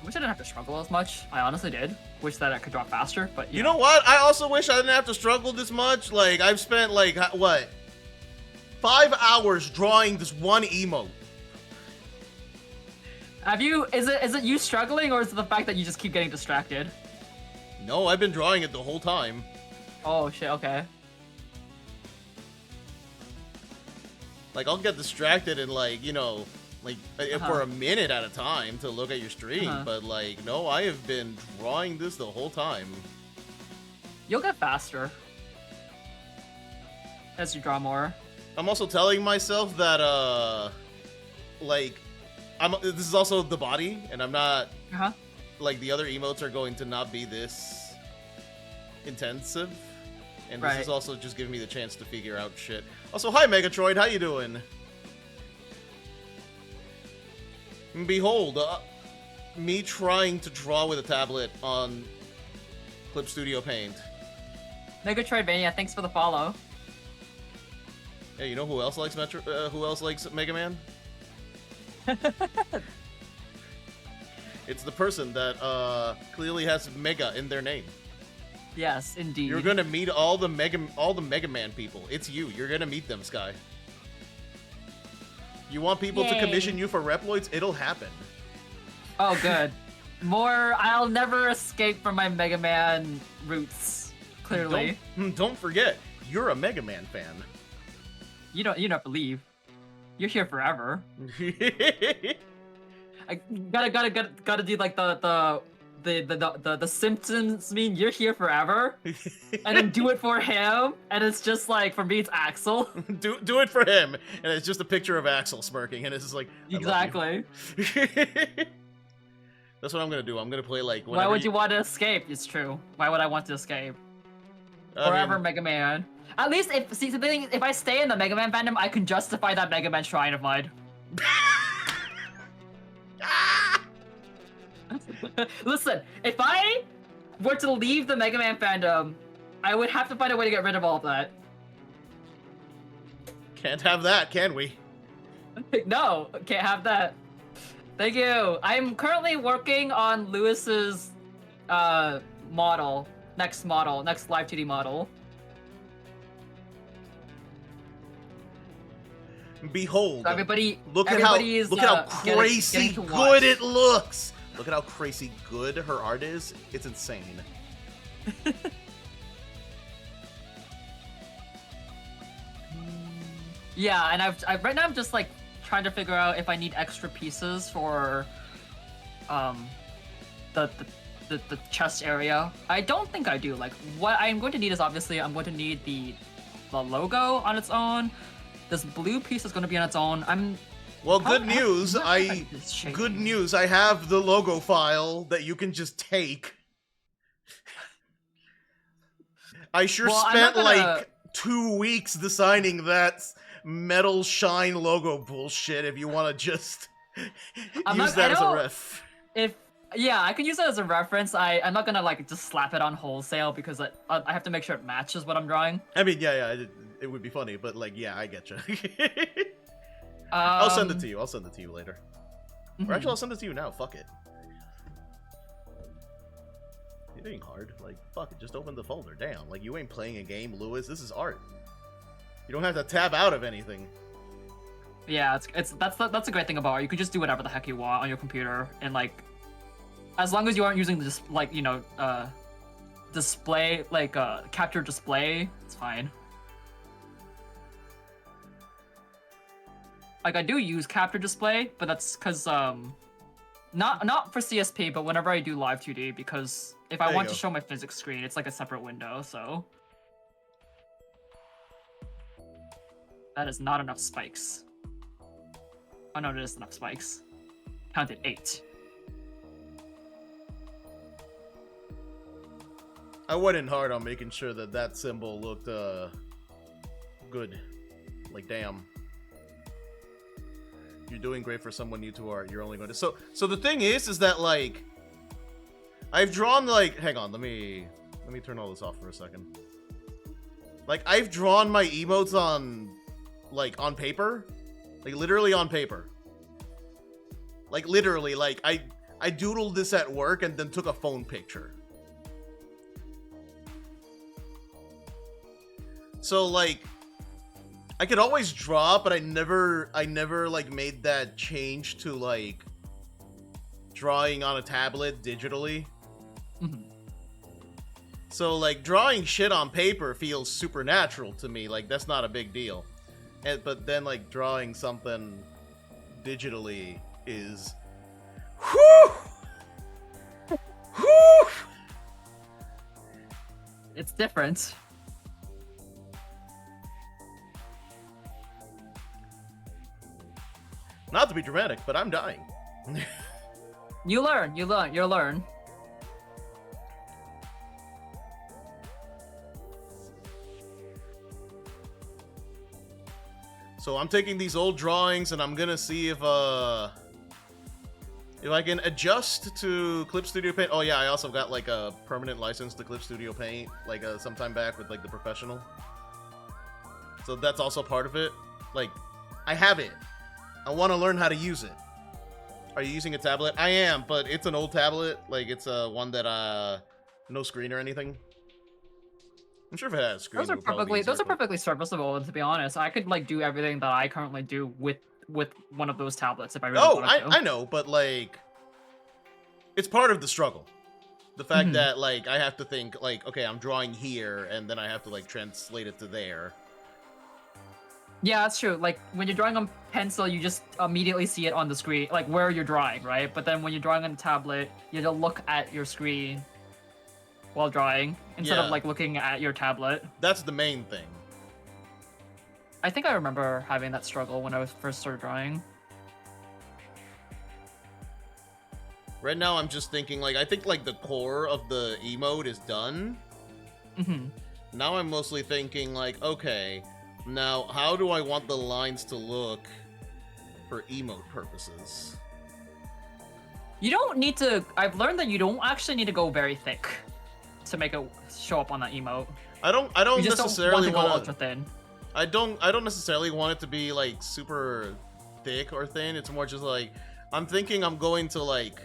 I wish I didn't have to struggle as much. I honestly did. Wish that I could draw faster, but You know what? I also wish I didn't have to struggle this much. Like, I've spent, like, what? 5 hours drawing this one emote. Have you? Is it you struggling, or is it the fact that you just keep getting distracted? No, I've been drawing it the whole time. Oh shit. Okay. Like, I'll get distracted and, like, you know, like, for a minute at a time to look at your stream. But, like, no, I have been drawing this the whole time. You'll get faster as you draw more. I'm also telling myself that, like, this is also the body, and I'm not, Uh-huh. like, the other emotes are going to not be this intensive. And this is Right. also just giving me the chance to figure out shit. Also, hi Megatroid, how you doing? Behold, me trying to draw with a tablet on Clip Studio Paint. Megatroidvania, thanks for the follow. Hey, you know who else likes who else likes Mega Man? It's the person that clearly has Mega in their name. Yes, indeed. You're gonna meet all the Mega Man people. It's you. You're gonna meet them, Sky. You want people to Yay. commission you for Reploids? It'll happen. Oh, good. I'll never escape from my Mega Man roots, clearly. Don't forget, you're a Mega Man fan. You don't believe. You're here forever. I gotta do like the Simpsons meme. You're here forever, and then do it for him, and it's just like for me, it's Axel. do it for him, and it's just a picture of Axel smirking, and it's just like I love you. Exactly. That's what I'm gonna do. I'm gonna play like. Why would you want to escape? It's true. Why would I want to escape? Forever Mega Man. At least the thing is, if I stay in the Mega Man fandom, I can justify that Mega Man shrine of mine. Listen, if I were to leave the Mega Man fandom, I would have to find a way to get rid of all of that. Can't have that, can we? No, can't have that. Thank you. I'm currently working on Lewis's next live 2D model. Behold, So everybody, look at how getting crazy to good watch. it looks. Look at how crazy good her art is. It's insane. Yeah, and I've right now I'm just like trying to figure out if I need extra pieces for the chest area. I don't think I do. Like what I'm going to need is obviously I'm going to need the logo on its own. This blue piece is going to be on its own. Well, good news. Good news. I have the logo file that you can just take. I sure Well, I'm spent not gonna- like 2 weeks designing that metal shine logo bullshit. If you want to just use that as a ref. Yeah, I can use that as a reference. I'm not gonna like just slap it on wholesale because I have to make sure it matches what I'm drawing. I mean, yeah, it would be funny, but like, yeah, I get you. I'll send it to you. I'll send it to you later. Or actually, I'll send it to you now. Fuck it. It ain't hard. Like, fuck it. Just open the folder. Damn. Like, you ain't playing a game, Lewis. This is art. You don't have to tab out of anything. Yeah, that's a great thing about it. You can just do whatever the heck you want on your computer, and like, as long as you aren't using this like display capture display, it's fine. Like I do use capture display, but that's because not for CSP, but whenever I do live 2D, because if I want to show my physics screen, it's like a separate window. So that is not enough spikes. Oh no, it is enough spikes. Counted 8. I went in hard on making sure that that symbol looked good. Like, damn. You're doing great for someone new to art. You're only going to... So the thing is that, like... I've drawn, like... Hang on, let me turn all this off for a second. Like, I've drawn my emotes on... Like, on paper. Like, literally on paper. Like, literally, like, I doodled this at work and then took a phone picture. So, like... I could always draw, but I never like made that change to like drawing on a tablet digitally. So like drawing shit on paper feels supernatural to me. Like that's not a big deal. But then like drawing something digitally is whew! Whew! It's different. Not to be dramatic, but I'm dying. You learn. You'll learn. So I'm taking these old drawings and I'm gonna see if I can adjust to Clip Studio Paint. Oh yeah, I also got like a permanent license to Clip Studio Paint, like sometime back with like the professional. So that's also part of it. Like, I have it. I want to learn how to use it. Are you using a tablet? I am, but it's an old tablet. Like, it's one that no screen or anything. I'm sure if it has a screen, Those are it would probably be easier, but- perfectly serviceable. And to be honest, I could like do everything that I currently do with one of those tablets if I really Oh, wanted to. I know, but like, it's part of the struggle. The fact Mhm. that like I have to think like, okay, I'm drawing here, and then I have to like translate it to there. Yeah, that's true. Like when you're drawing on pencil, you just immediately see it on the screen, like where you're drawing, right? But then when you're drawing on a tablet, you have to look at your screen while drawing instead Yeah. of like looking at your tablet. That's the main thing. I think I remember having that struggle when I was first started drawing. Right now, I'm just thinking like I think like the core of the emote is done. Hmm. Now I'm mostly thinking like, okay, now how do I want the lines to look for emote purposes? You don't need to. I've learned that you don't actually need to go very thick to make it show up on that emote. I don't You just necessarily don't want to go want ultra thin. I don't necessarily want it to be like super thick or thin. It's more just like I'm thinking I'm going to like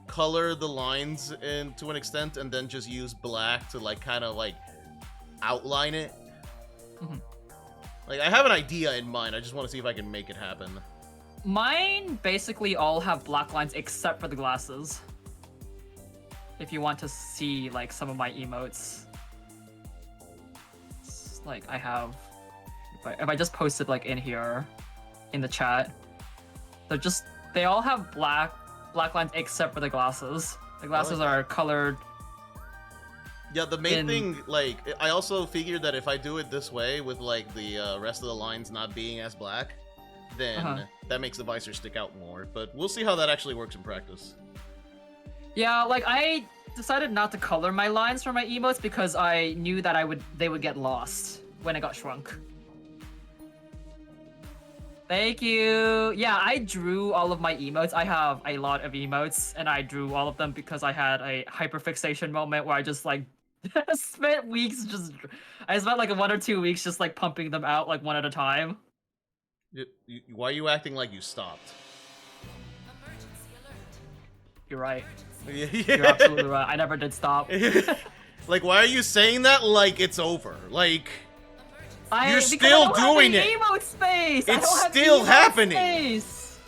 color the lines to an extent and then just use black to like kind of like outline it. Mhm. Like I have an idea in mind. I just want to see if I can make it happen. Mine basically all have black lines except for the glasses. If you want to see like some of my emotes, it's like I have. If I just posted like in here, in the chat, they all have black lines except for the glasses. The glasses are colored. Yeah, the main in- thing, like, I also figured that if I do it this way with like the rest of the lines not being as black, then that makes the visor stick out more. But we'll see how that actually works in practice. Yeah, like I decided not to color my lines for my emotes because I knew that they would get lost when it got shrunk. Thank you. Yeah, I drew all of my emotes. I have a lot of emotes, and I drew all of them because I had a hyperfixation moment where I just like spent weeks I spent like 1 or 2 weeks just like pumping them out like one at a time. Why are you acting like you stopped? You're right. Yeah. You're absolutely right. I never did stop. Like, why are you saying that like it's over? Like, You're Because still I don't doing have it. any emote space. I It's don't have still emote happening. Space.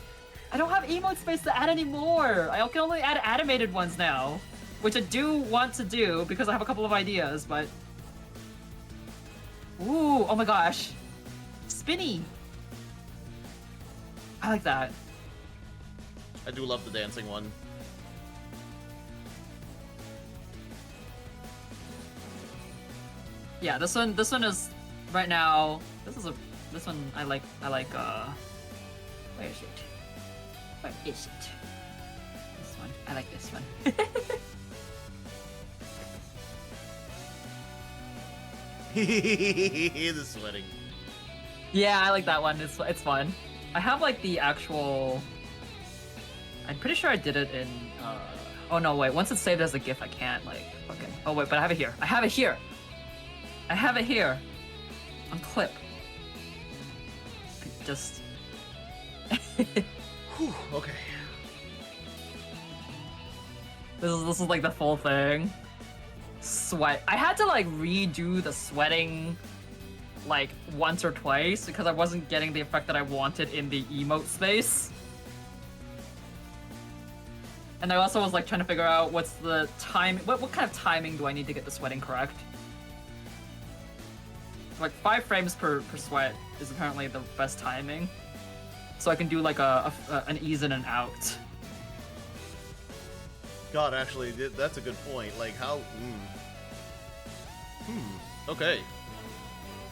I don't have emote space to add anymore. I can only add animated ones now, which I do want to do because I have a couple of ideas. But ooh, oh my gosh, spinny. I like that. I do love the dancing one. Yeah, this one is right now. This one I like. Where is it? Where is it? This one. I like this one. The sweating. Yeah, I like that one. It's fun. I have like the actual. I'm pretty sure I did it in. Oh no, wait. Once it's saved as a GIF, I can't like. Okay. Oh wait, but I have it here. I have it here. I have it here. On clip. Just. Whew, okay. This is like the full thing. Sweat. I had to like redo the sweating like once or twice because I wasn't getting the effect that I wanted in the emote space. And I also was like trying to figure out what's the time. What kind of timing do I need to get the sweating correct? Like 5 frames per sweat is apparently the best timing, so I can do like an ease in and out. God, actually, that's a good point. Like, how... Okay.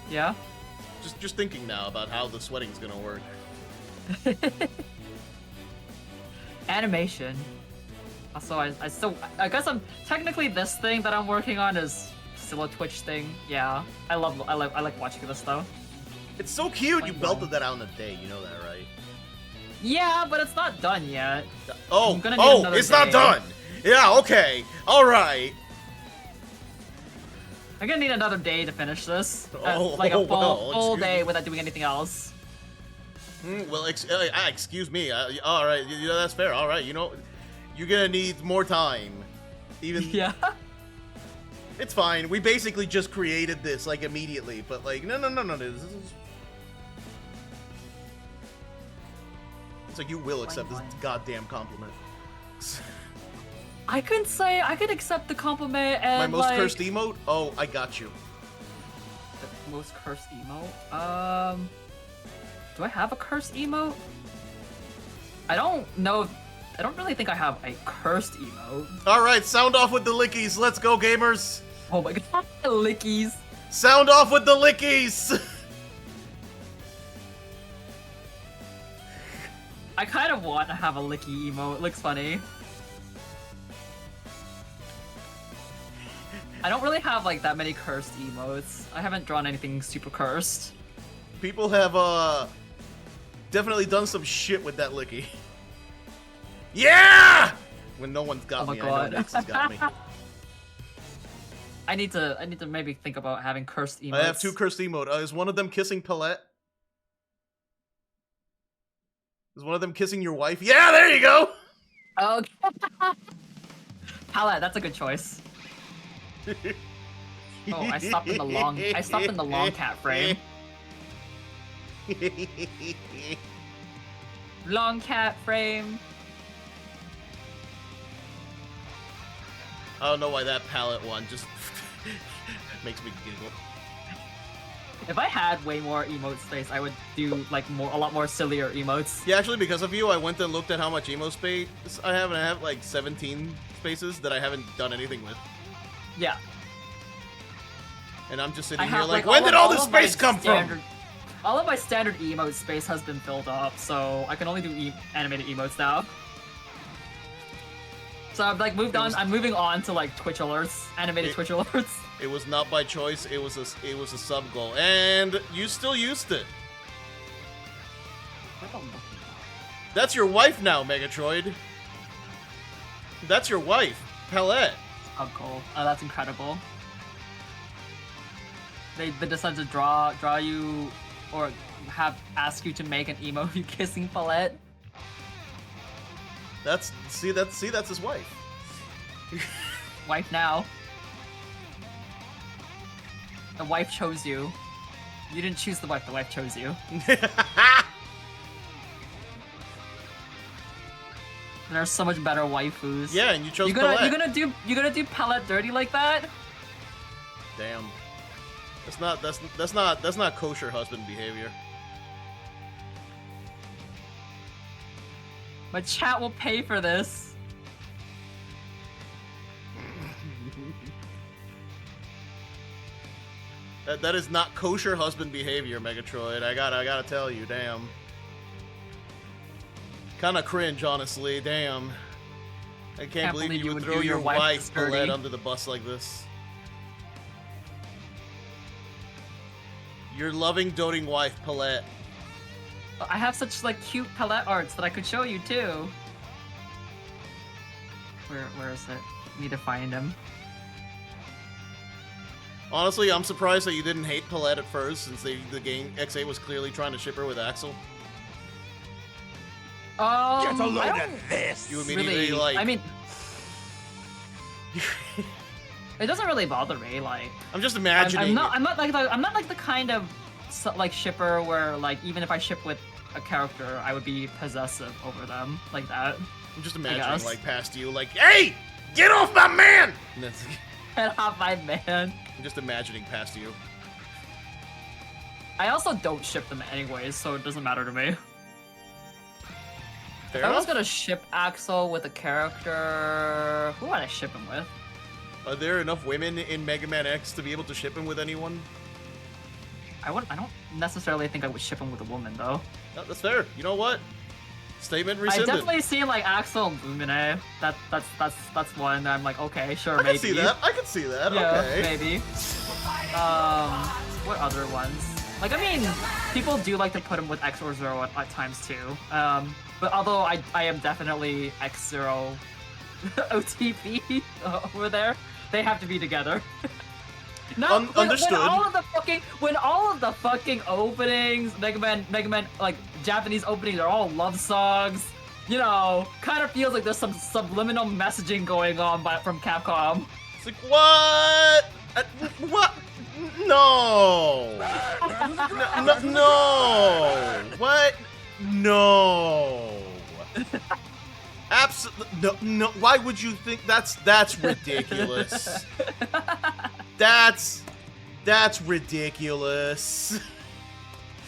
Yeah. Just thinking now about how the sweating's gonna work. Animation. Also, I guess I'm technically this thing that I'm working on is still a Twitch thing. Yeah, I like watching this though. It's so cute. You Like, belted that out in a day. You know that, right? Yeah, but it's not done yet. Oh, I'm gonna need another it's not day. done. Yeah, okay, all right. I'm gonna need another day to finish this. Oh, Like a well, full excuse day me. without doing anything else. Well, excuse me. All right, that's fair. All right, you know, you're gonna need more time. Even Yeah. it's fine. We basically just created this like immediately, but like no. This is... It's like you will accept this goddamn compliment. I could say I could accept the compliment and My most like, cursed emote? Oh, I got you. the most cursed emote. Do I have a cursed emote? I don't know. I don't really think I have a cursed emote. All right, sound off with the lickies. Let's go, gamers. Oh my god, lickies. Sound off with the lickies. I kind of want to have a licky emote. It looks funny. I don't really have like that many cursed emotes. I haven't drawn anything super cursed. People have definitely done some shit with that licky. Yeah! When no one's got Oh my me, God. I know Nix has got me. I need to maybe think about having cursed emotes. I have two cursed emote. Is one of them kissing Palette? Is one of them kissing your wife? Yeah, there you go! Okay. Palette, that's a good choice. Oh, I stopped in the long cat frame. Long cat frame. I don't know why that palette one just makes me giggle. If I had way more emote space, I would do like a lot more sillier emotes. Yeah, actually, because of you, I went and looked at how much emo space I have, and I have like 17 spaces that I haven't done anything with. Yeah. And I'm just I sitting here have like, like when did all this of my space come from? All of my standard emote space has been filled up, so I can only do animated emotes now. So I've like moved on. I'm moving on to like Twitch alerts, animated Twitch alerts. It was not by choice. It was a sub goal, and you still used it. That's your wife now, Megatroid. That's your wife, Palette. Oh, cool. Oh, that's incredible. They decided to draw you, or ask you to make an emo you kissing Palette. That's his wife. Wife now. The wife chose you. You didn't choose the wife chose you. There are so much better waifus. Yeah, and you chose You're Palette. gonna do Palette dirty like that? Damn. That's not kosher husband behavior. My chat will pay for this. That is not kosher husband behavior, Megatroid. I gotta tell you, damn. Kinda cringe, honestly, damn. I can't believe you would throw your wife Palette under the bus like this. Your loving, doting wife, Palette. I have such like cute Palette arts that I could show you too. Where is it? Need to find him. Honestly, I'm surprised that you didn't hate Palette at first, since the game XA was clearly trying to ship her with Axel. Get a I load don't of this! You immediately really, like. I mean, it doesn't really bother me. Like, I'm just imagining. I'm not like the kind of like shipper where like even if I ship with a character, I would be possessive over them like that. I'm just guess. imagining like past you, like, hey, get off my man! And that's, Get off my man. I'm just imagining past you. I also don't ship them anyways, so it doesn't matter to me. Fair If I was enough. gonna ship Axel with a character, who would I ship him with? Are there enough women in Mega Man X to be able to ship him with anyone? I don't necessarily think I would ship him with a woman though. No, that's fair. You know what? Statement I rescinded. definitely seen like Axel and Lumine. That's one that I'm like, okay, sure, I maybe. can see that. I can see that. Yeah, Okay. maybe. What other ones? Like, I mean, people do like to put him with X or Zero at times too. But although I am definitely X Zero OTP over there, they have to be together. No, Understood. When all of the fucking openings, Mega Man, like Japanese openings are all love songs. You know, kind of feels like there's some subliminal messaging going on from Capcom. It's like, what? What? No. No. What? No. Absolutely no. Why would you think that's ridiculous? That's ridiculous.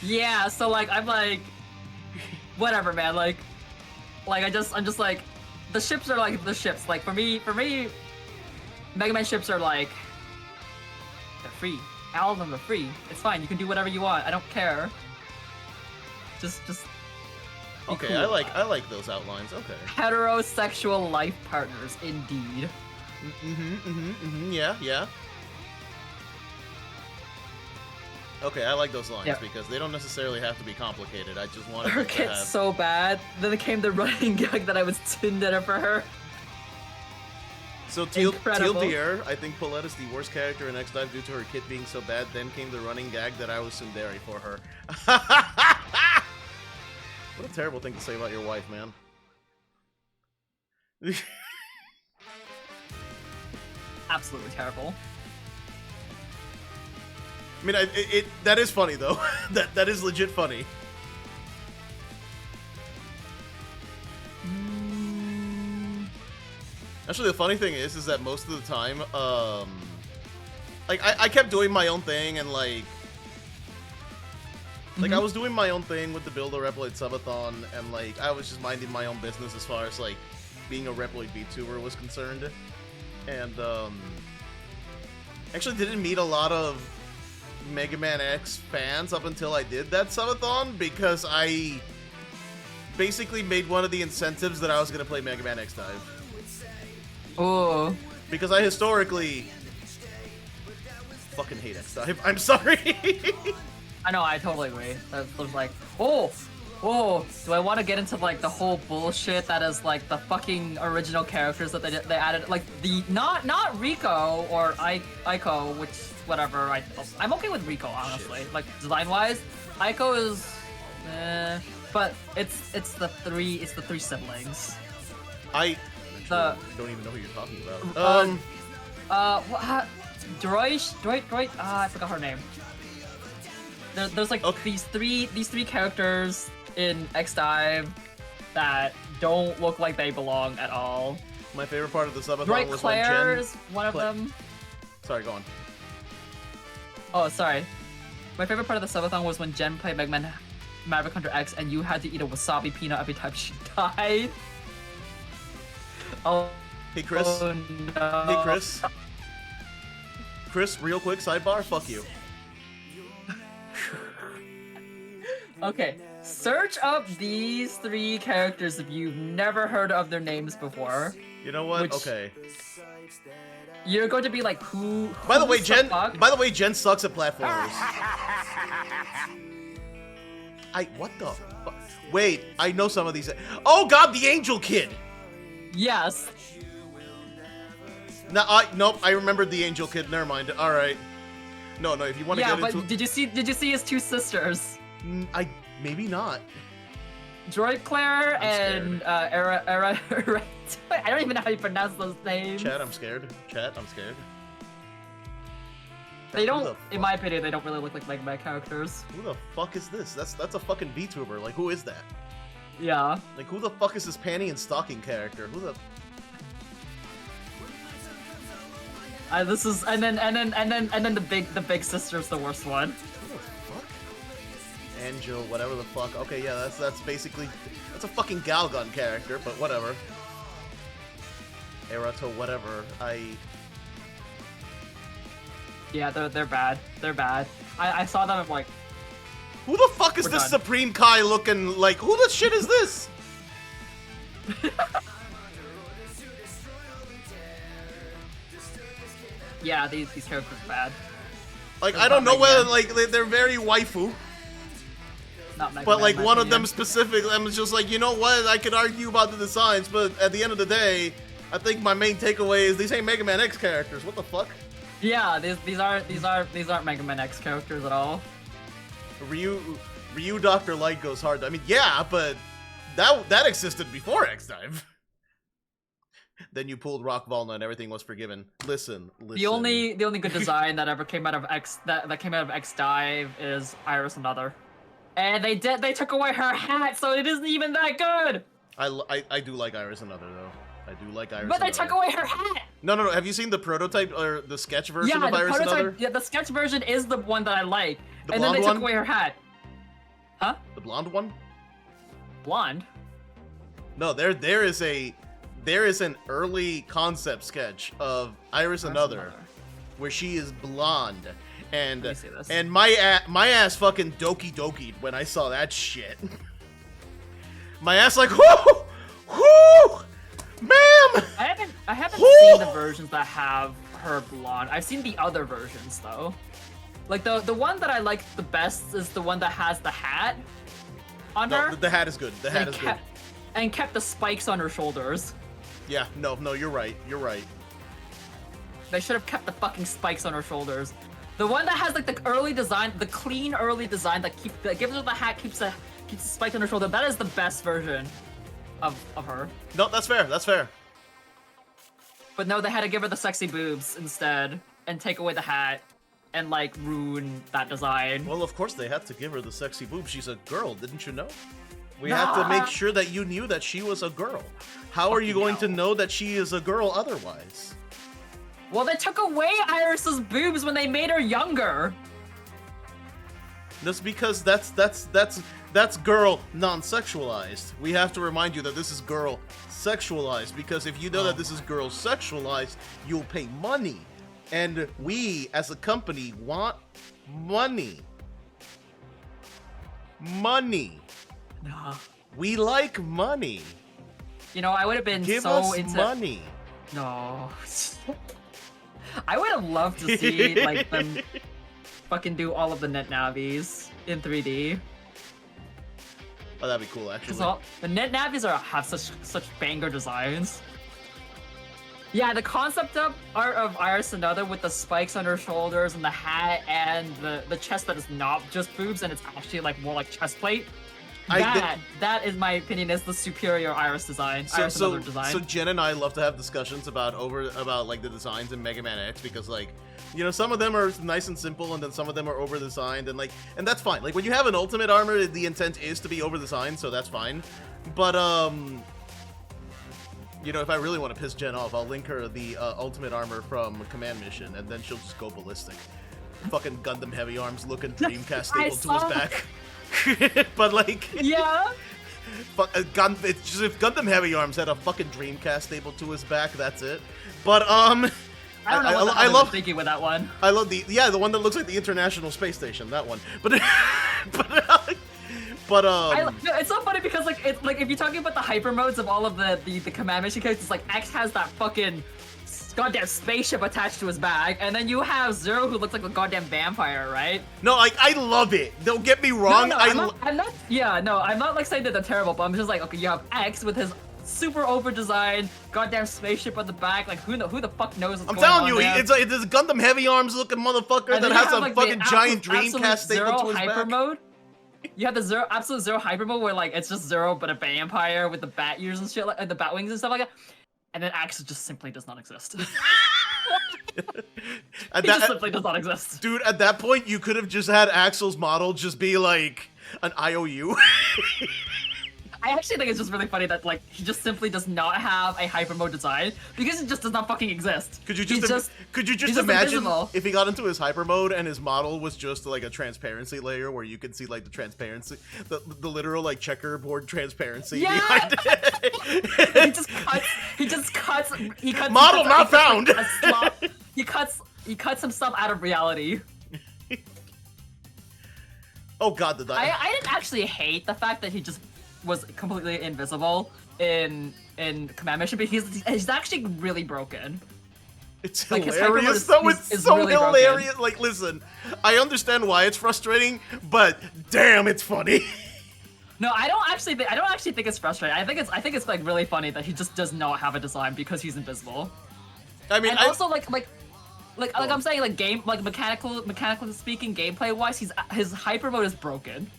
Yeah, so like I'm like, whatever, man. Like I'm just like, the ships are like the ships. Like for me, Mega Man ships are like, they're free. All of them are free. It's fine. You can do whatever you want. I don't care. Just. be Okay, cool. I like those outlines. Okay. Heterosexual life partners, indeed. Yeah. Okay, I like those lines Yeah. because they don't necessarily have to be complicated. I just wanted Her them to kit's have... so bad. Then it came the running gag that I was Tsundere for her. So Teal Incredible. Deer, I think Paulette is the worst character in X-Dive due to her kit being so bad. Then came the running gag that I was Tsundere for her. What a terrible thing to say about your wife, man. Absolutely terrible. I mean, that is funny though. that is legit funny. Actually, the funny thing is that most of the time, like I kept doing my own thing and like I was doing my own thing with the Build a Reploid subathon, and like I was just minding my own business as far as like being a Reploid VTuber was concerned, and actually didn't meet a lot of Mega Man X fans up until I did that subathon, because I basically made one of the incentives that I was gonna play Mega Man X Dive. Oh. Because I historically fucking hate X Dive. I'm sorry. I know, I totally agree. There's like, do I want to get into like the whole bullshit that is like the fucking original characters that they added, like the not Rico or Aiko, which whatever. I'm okay with Rico, honestly. Like design wise, Aiko is, but it's the three siblings. I The- don't even know who you're talking about. Droid, I forgot her name. There's like these three characters in X Dive that don't look like they belong at all. My favorite part of the subathon Droid was Claire when Jen... is one of them. Sorry, go on. Oh, sorry. My favorite part of the subathon was when Jen played Mega Man Maverick Hunter X and you had to eat a wasabi peanut every time she died. Oh. Hey, Chris. Oh, no. Hey, Chris. Chris, real quick, sidebar, fuck you. Okay, search up these three characters if you've never heard of their names before. You know what? Which- Okay. You're going to be like, who? By the way, who's Jen. fuck? By the way, Jen sucks at platformers. What the? Wait, I know some of these. Oh God, the Angel Kid. Yes. No, nope. I remembered the Angel Kid. Never mind. All right. No. If you want to Yeah, get but into, did you see his two sisters? maybe not. Droid Claire I'm and Era. I don't even know how you pronounce those names. Chat, I'm scared. Chat, I'm scared. They Who don't, the in my opinion, they don't really look like Mega Man characters. Who the fuck is this? That's a fucking VTuber. Like, who is that? Yeah. Like, who the fuck is this panty and stocking character? Who the? This is and then the big sister's the worst one. Who the fuck? Angel, whatever the fuck. Okay, yeah, that's basically that's a fucking Galgun character, but whatever. Erato, whatever. Yeah, they're bad. They're bad. I saw them like Who the fuck is We're this done. Supreme Kai looking like? Who the shit is this? Yeah, these characters are bad. Like, That's I don't not know whether, Mega like, they're very waifu, Not Mega but, Man, like, in my one of them opinion. specifically, I'm just like, you know what, I could argue about the designs, but at the end of the day, I think my main takeaway is these ain't Mega Man X characters, what the fuck? Yeah, these aren't Mega Man X characters at all. Ryu Dr. Light goes hard. I mean, yeah, but that existed before X-Dive. Then you pulled Rock Volna and everything was forgiven. Listen. The only good design that ever came out of that came out of X Dive is Iris Another, and they took away her hat, so it isn't even that good. I do like Iris Another though. I do like Iris. But they Another. took away her hat. No. Have you seen the prototype or the sketch version Yeah, of the Iris prototype. Another? Yeah, the sketch version is the one that I like, The and then they blonde took one? away her hat. Huh? The blonde one? Blonde. No, there is an early concept sketch of Iris Another where she is blonde. And Let me see this. and my ass fucking doki dokied when I saw that shit. My ass like, whoo, whoo, ma'am. I haven't Whoo! seen the versions that have her blonde. I've seen the other versions though. Like the one that I like the best is the one that has the hat on No, her. the hat is good. The hat and is good. kept, and kept the spikes on her shoulders. Yeah, no, you're right. You're right. They should have kept the fucking spikes on her shoulders. The one that has like the early design, the clean early design that gives her the hat, keeps the spike on her shoulder. That is the best version of her. No, that's fair. That's fair. But no, they had to give her the sexy boobs instead and take away the hat and like ruin that design. Well, of course they had to give her the sexy boobs. She's a girl, didn't you know? We had to make sure that you knew that she was a girl. How are you going to know that she is a girl otherwise? Well, they took away Iris's boobs when they made her younger. That's because that's girl non-sexualized. We have to remind you that this is girl sexualized, because if you know that this is girl sexualized, you'll pay money. And we as a company want money. Money. Nah. We like money. You know, I would have been Give so us into money. No. I would have loved to see like them fucking do all of the net navis in 3D. Oh, that'd be cool, actually. Because the net navis have such banger designs. Yeah, the concept art of Iris Another with the spikes on her shoulders and the hat and the chest that is not just boobs and it's actually like more like chest plate. That in my opinion is the superior Iris design. Iris Another design. So Jen and I love to have discussions about like the designs in Mega Man X, because like, you know, some of them are nice and simple and then some of them are over designed, and that's fine. Like when you have an ultimate armor, the intent is to be over designed, so that's fine. But you know, if I really want to piss Jen off, I'll link her the ultimate armor from Command Mission, and then she'll just go ballistic. Fucking Gundam heavy arms looking Dreamcast stapled to his back. But like, yeah. It's just if Gundam Heavy Arms had a fucking Dreamcast stapled to his back, that's it. But I don't know what I love thinking with that one. I love the one that looks like the International Space Station. That one. But it's so funny because like if you're talking about the hyper modes of all of the Command Mission characters, like X has that fucking goddamn spaceship attached to his back, and then you have Zero who looks like a goddamn vampire, right? No, I love it. Don't get me wrong. I'm not like saying that they're terrible, but I'm just like, okay, you have X with his super over designed goddamn spaceship on the back. Like who the fuck knows what's I'm going on telling you, there? it's this Gundam Heavy Arms looking motherfucker And that then you has have, a like, the fucking giant absolute Dreamcast stapled Zero to his hyper back. mode. You have the absolute Zero hyper mode where like it's just Zero but a vampire with the bat ears and shit, like the bat wings and stuff like that. And then Axe just simply does not exist. It just simply does not exist. Dude, at that point, you could have just had Axel's model just be like an IOU. I actually think it's just really funny that like he just simply does not have a hyper mode design because it just does not fucking exist. Could you He's just he's imagine invisible. if he got into his hyper mode and his model was just like a transparency layer where you could see like the transparency, the literal like checkerboard transparency behind it. he cuts Model not found. A slot. He cuts himself out of reality. Oh god, the I didn't actually hate the fact that he just was completely invisible in Command Mission, but he's actually really broken. It's Like, his hyper mode hilarious though. It's is so really broken. hilarious. Like, listen, I understand why it's frustrating, but damn, it's funny. No, I don't actually think it's frustrating. I think it's like really funny that he just does not have a design because he's invisible. I mean, And also like I'm saying, like mechanically speaking, gameplay wise, his hyper mode is broken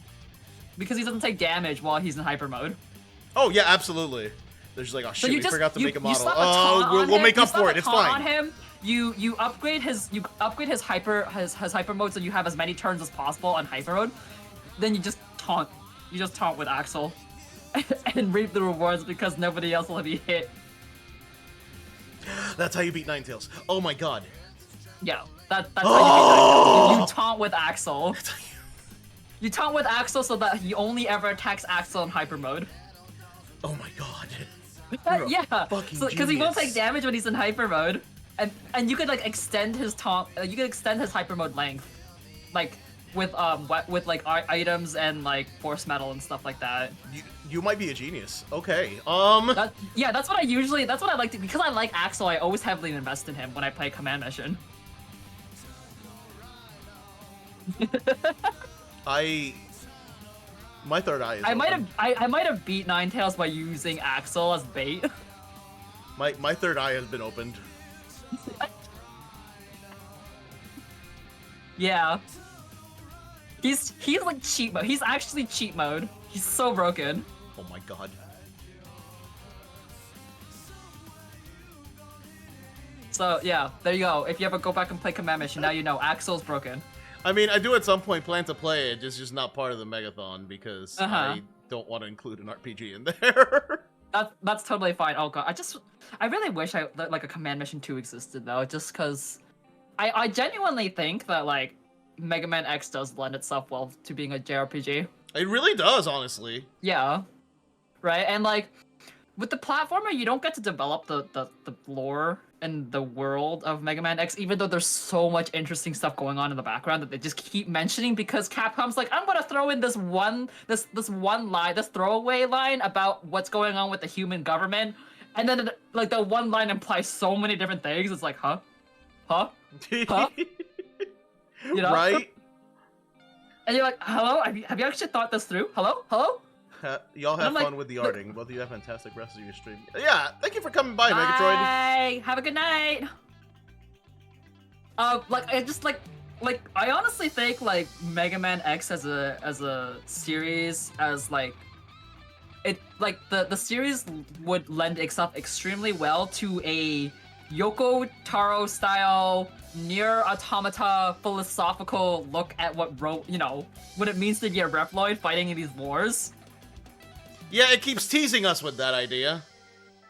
because he doesn't take damage while he's in hyper mode. oh yeah, absolutely. They're just like, oh shit, we forgot to make a You model. slap a taunt on We'll him, make you up slap for a it. It's taunt fine. On him, you upgrade his hyper mode so you have as many turns as possible on hyper mode. Then you just taunt with Axel and reap the rewards because nobody else will be hit. That's how you beat Ninetales. Oh my god. Yeah, that's how you beat Axel. You taunt with Axel. You taunt with Axel so that he only ever attacks Axel in hyper mode. Oh my god. Yeah, fucking because he won't genius. take damage when he's in hyper mode, and you could like extend his taunt. You could extend his hyper mode length, like with like items and like force metal and stuff like that. You might be a genius. Okay. That's what I like to, because I like Axel. I always heavily invest in him when I play Command Mission. My third eye is I open. might have beat Ninetales by using Axel as bait. My third eye has been opened. Yeah. He's like cheat mode. He's actually cheat mode. He's so broken. Oh my god. So yeah, there you go. If you ever go back and play Command Mission, now you know Axel's broken. I mean, I do at some point plan to play it, just not part of the Megathon because I don't want to include an RPG in there. That's totally fine. Oh god, I really wish like a Command Mission 2 existed though, just because I genuinely think that like Mega Man X does lend itself well to being a JRPG. It really does, honestly. Yeah, right. And like with the platformer, you don't get to develop the lore and the world of Mega Man X, even though there's so much interesting stuff going on in the background that they just keep mentioning because Capcom's like, I'm gonna throw in this throwaway line about what's going on with the human government, and then like the one line implies so many different things. It's like, huh? Huh? You know? Right? And you're like, hello? Have you actually thought this through? Hello? Y'all have I'm like, fun with the arting. Both of you have fantastic rest of your stream. Yeah, thank you for coming by, Megatroid. Bye. Have a good night. I honestly think like Mega Man X as a series, as like it, like the series would lend itself extremely well to a Yoko Taro style near automata philosophical look at what it means to be a Reploid fighting in these wars. Yeah, it keeps teasing us with that idea.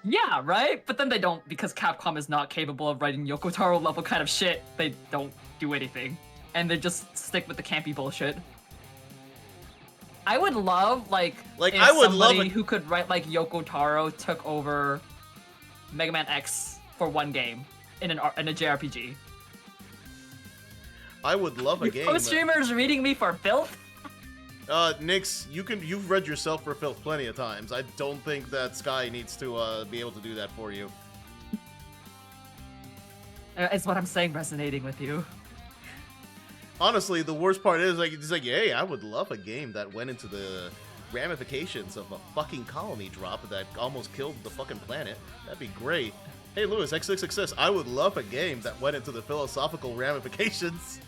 Yeah, right? But then they don't, because Capcom is not capable of writing Yoko Taro level kind of shit. They don't do anything. And they just stick with the campy bullshit. I would love, like if I would love somebody who could write like Yoko Taro took over Mega Man X for one game in a JRPG. I would love a game. Pro streamers reading me for filth? Nix, you've read yourself for filth plenty of times. I don't think that Sky needs to be able to do that for you. It's what I'm saying resonating with you. Honestly, the worst part is like it's like, hey, I would love a game that went into the ramifications of a fucking colony drop that almost killed the fucking planet. That'd be great. Hey Lewis, X666, I would love a game that went into the philosophical ramifications.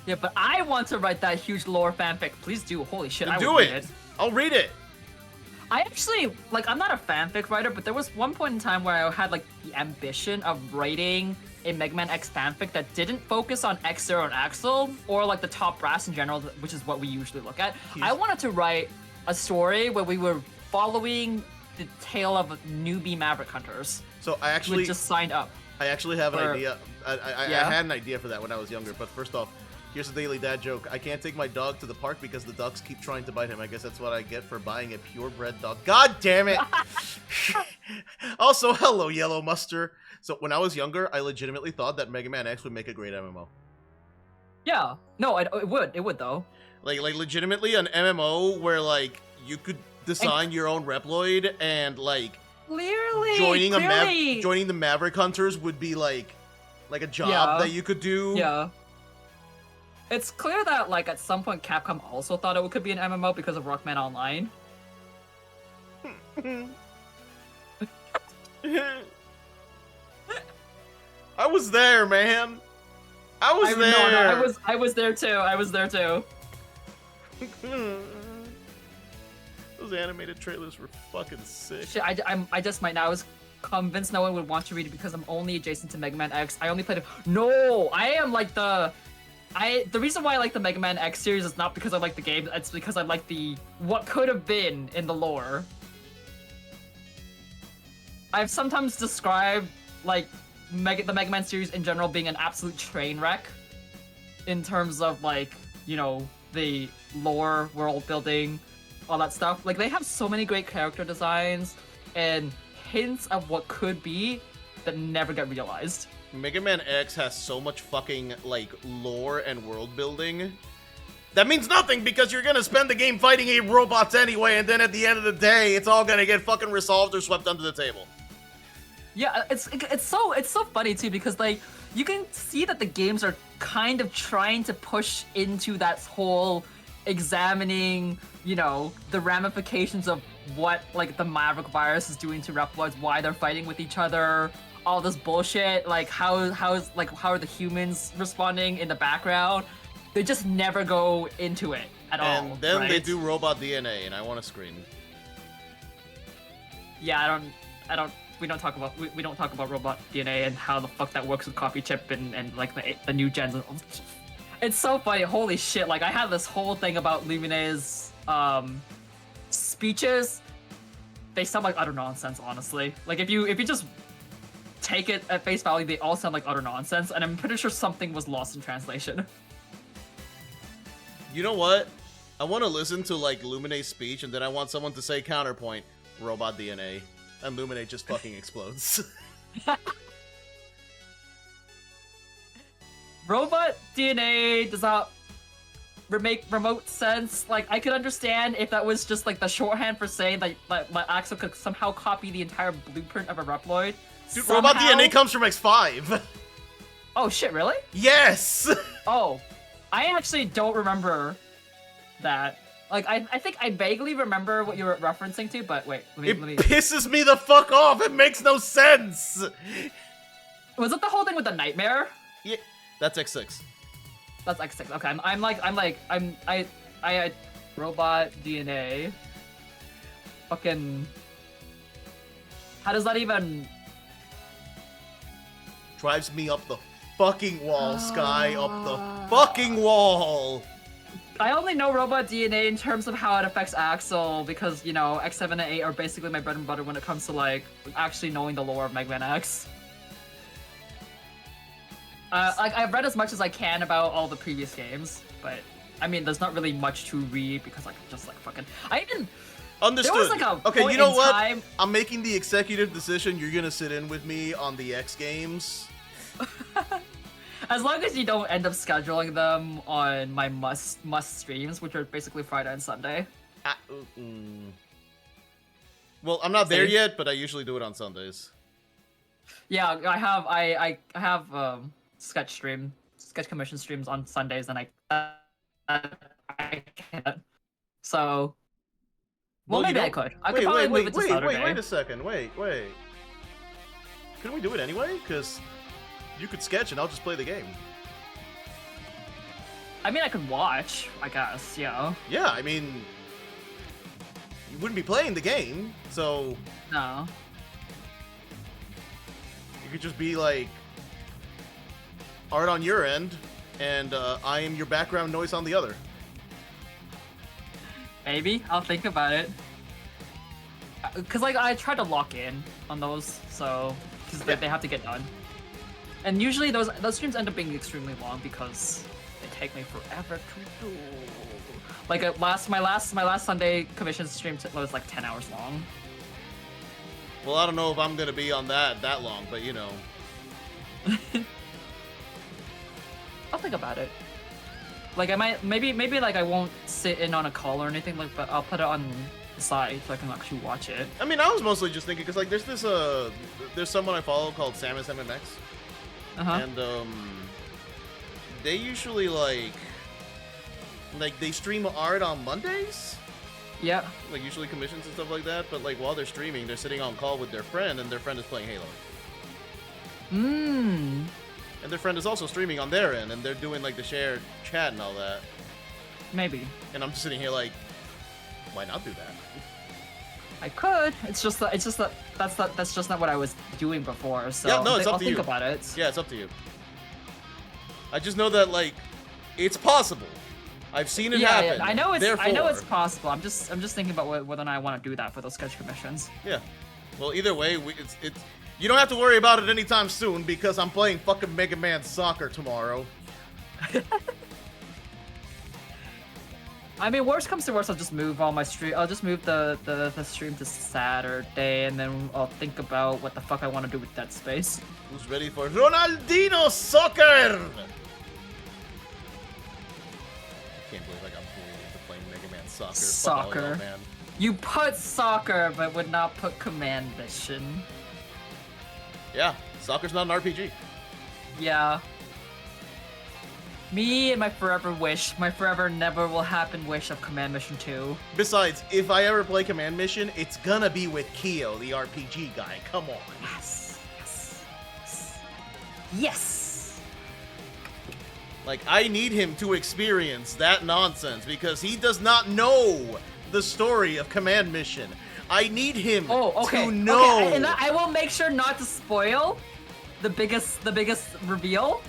Yeah, but I want to write that huge lore fanfic. Please do. Holy shit, I Do will read it. it. I'll read it. I actually, like, I'm not a fanfic writer, but there was one point in time where I had, like, the ambition of writing a Mega Man X fanfic that didn't focus on X-Zero and Axel, or, like, the top brass in general, which is what we usually look at. I wanted to write a story where we were following the tale of newbie Maverick Hunters. So I Who actually just signed up. I actually have an for- idea. I had an idea for that when I was younger, but first off, here's a daily dad joke. I can't take my dog to the park because the ducks keep trying to bite him. I guess that's what I get for buying a purebred dog. God damn it! Also, hello, Yellow Muster. So when I was younger, I legitimately thought that Mega Man X would make a great MMO. Yeah. No, it would. It would though. Like legitimately an MMO where like you could design your own Reploid and like Clearly, joining clearly. joining the Maverick Hunters would be like a job Yeah. that you could do. Yeah. It's clear that like at some point Capcom also thought it could be an MMO because of Rockman Online. I was there, man. I was there. No, I was there too. I was there too. Those animated trailers were fucking sick. Shit, I just might now. I was convinced no one would want to read it because I'm only adjacent to Mega Man X. I only played it. No, I am like the reason why I like the Mega Man X series is not because I like the game. It's because I like the what could have been in the lore. I've sometimes described like the Mega Man series in general being an absolute train wreck in terms of like, you know, the lore, world building, all that stuff. Like they have so many great character designs and hints of what could be that never get realized. Mega Man X has so much fucking like lore and world building. That means nothing because you're gonna spend the game fighting 8 robots anyway, and then at the end of the day, it's all gonna get fucking resolved or swept under the table. Yeah, it's so funny too because like you can see that the games are kind of trying to push into that whole examining, you know, the ramifications of what like the Maverick virus is doing to Reploids, why they're fighting with each other, all this bullshit, like how are the humans responding in the background. They just never go into it at all. And then right? they do robot DNA, and I want to scream. Yeah, we don't talk about robot DNA and how the fuck that works with copy chip and like the new gens. It's so funny. Holy shit! Like I had this whole thing about Lumine's speeches. They sound like utter nonsense, honestly. Like if you just take it at face value, they all sound like utter nonsense, and I'm pretty sure something was lost in translation. You know what? I want to listen to like Lumine's speech, and then I want someone to say counterpoint, robot DNA. And Lumine just fucking explodes. Robot DNA does not make remote sense. Like, I could understand if that was just like the shorthand for saying that Axel could somehow copy the entire blueprint of a Reploid. Dude, somehow. robot DNA comes from X5. Oh shit, really? Yes! Oh, I actually don't remember that. Like, I think I vaguely remember what you were referencing to, but wait, let me... pisses me the fuck off! It makes no sense! Was it the whole thing with the nightmare? Yeah, that's X6. That's X6. Okay, I robot DNA. Fucking... How does that even... Drives me up the fucking wall, Sky, up the fucking wall! I only know robot DNA in terms of how it affects Axel because, you know, X7 and 8 are basically my bread and butter when it comes to, like, actually knowing the lore of Mega Man X. Like, I've read as much as I can about all the previous games, but, I mean, there's not really much to read because, like, just, like, fucking... I even... Understood. There was, like, a okay, point you know in what? time... I'm making the executive decision. You're gonna sit in with me on the X games. As long as you don't end up scheduling them on my must streams, which are basically Friday and Sunday. Well, I'm not there See? yet, but I usually do it on Sundays. Yeah, I have sketch commission streams on Sundays, and I can't. So, well, maybe I could. I could probably move it to Saturday. Wait a second. Wait. Couldn't we do it anyway? Because you could sketch and I'll just play the game. I mean, I could watch, I guess, yeah. Yeah, I mean, you wouldn't be playing the game, so No. you could just be like art on your end, and I am your background noise on the other. Maybe. I'll think about it. Because, like, I try to lock in on those, so... Because they have to get done. And usually those streams end up being extremely long because they take me forever to do. Like my last Sunday commission stream was like 10 hours long. Well, I don't know if I'm gonna be on that long, but you know. I'll think about it. Like I might maybe like I won't sit in on a call or anything like, but I'll put it on the side so I can actually watch it. I mean, I was mostly just thinking because like there's this there's someone I follow called Samus MMX, and they usually like they stream art on Mondays. Yeah. Like usually commissions and stuff like that, but like while they're streaming, they're sitting on call with their friend, and their friend is playing Halo. Mmm. And their friend is also streaming on their end, and they're doing like the shared chat and all that. Maybe. And I'm just sitting here like, why not do that? I could. It's just that that's just not what I was doing before. So Yeah, no, it's up I'll to think you. about it. Yeah, it's up to you. I just know that like, it's possible. I've seen it happen. Yeah, I know it's Therefore, possible. I'm just thinking about whether or not I want to do that for those sketch commissions. Yeah. Well, either way, it's you don't have to worry about it anytime soon because I'm playing fucking Mega Man Soccer tomorrow. I mean, worst comes to worst, I'll just move all my stream. I'll just move the stream to Saturday, and then I'll think about what the fuck I want to do with that space. Who's ready for Ronaldinho Soccer? I can't believe I got bullied into playing Mega Man Soccer. Fuck all Soccer. y'all, man. You put soccer, but would not put command mission. Yeah, soccer's not an RPG. Yeah. Me and my forever wish, my forever never will happen wish of Command Mission 2. Besides, if I ever play Command Mission, it's gonna be with Kyo, the RPG guy. Come on. Yes. Yes. Yes. Yes. Like, I need him to experience that nonsense because he does not know the story of Command Mission. I need him to know. Okay, and I will make sure not to spoil the biggest reveal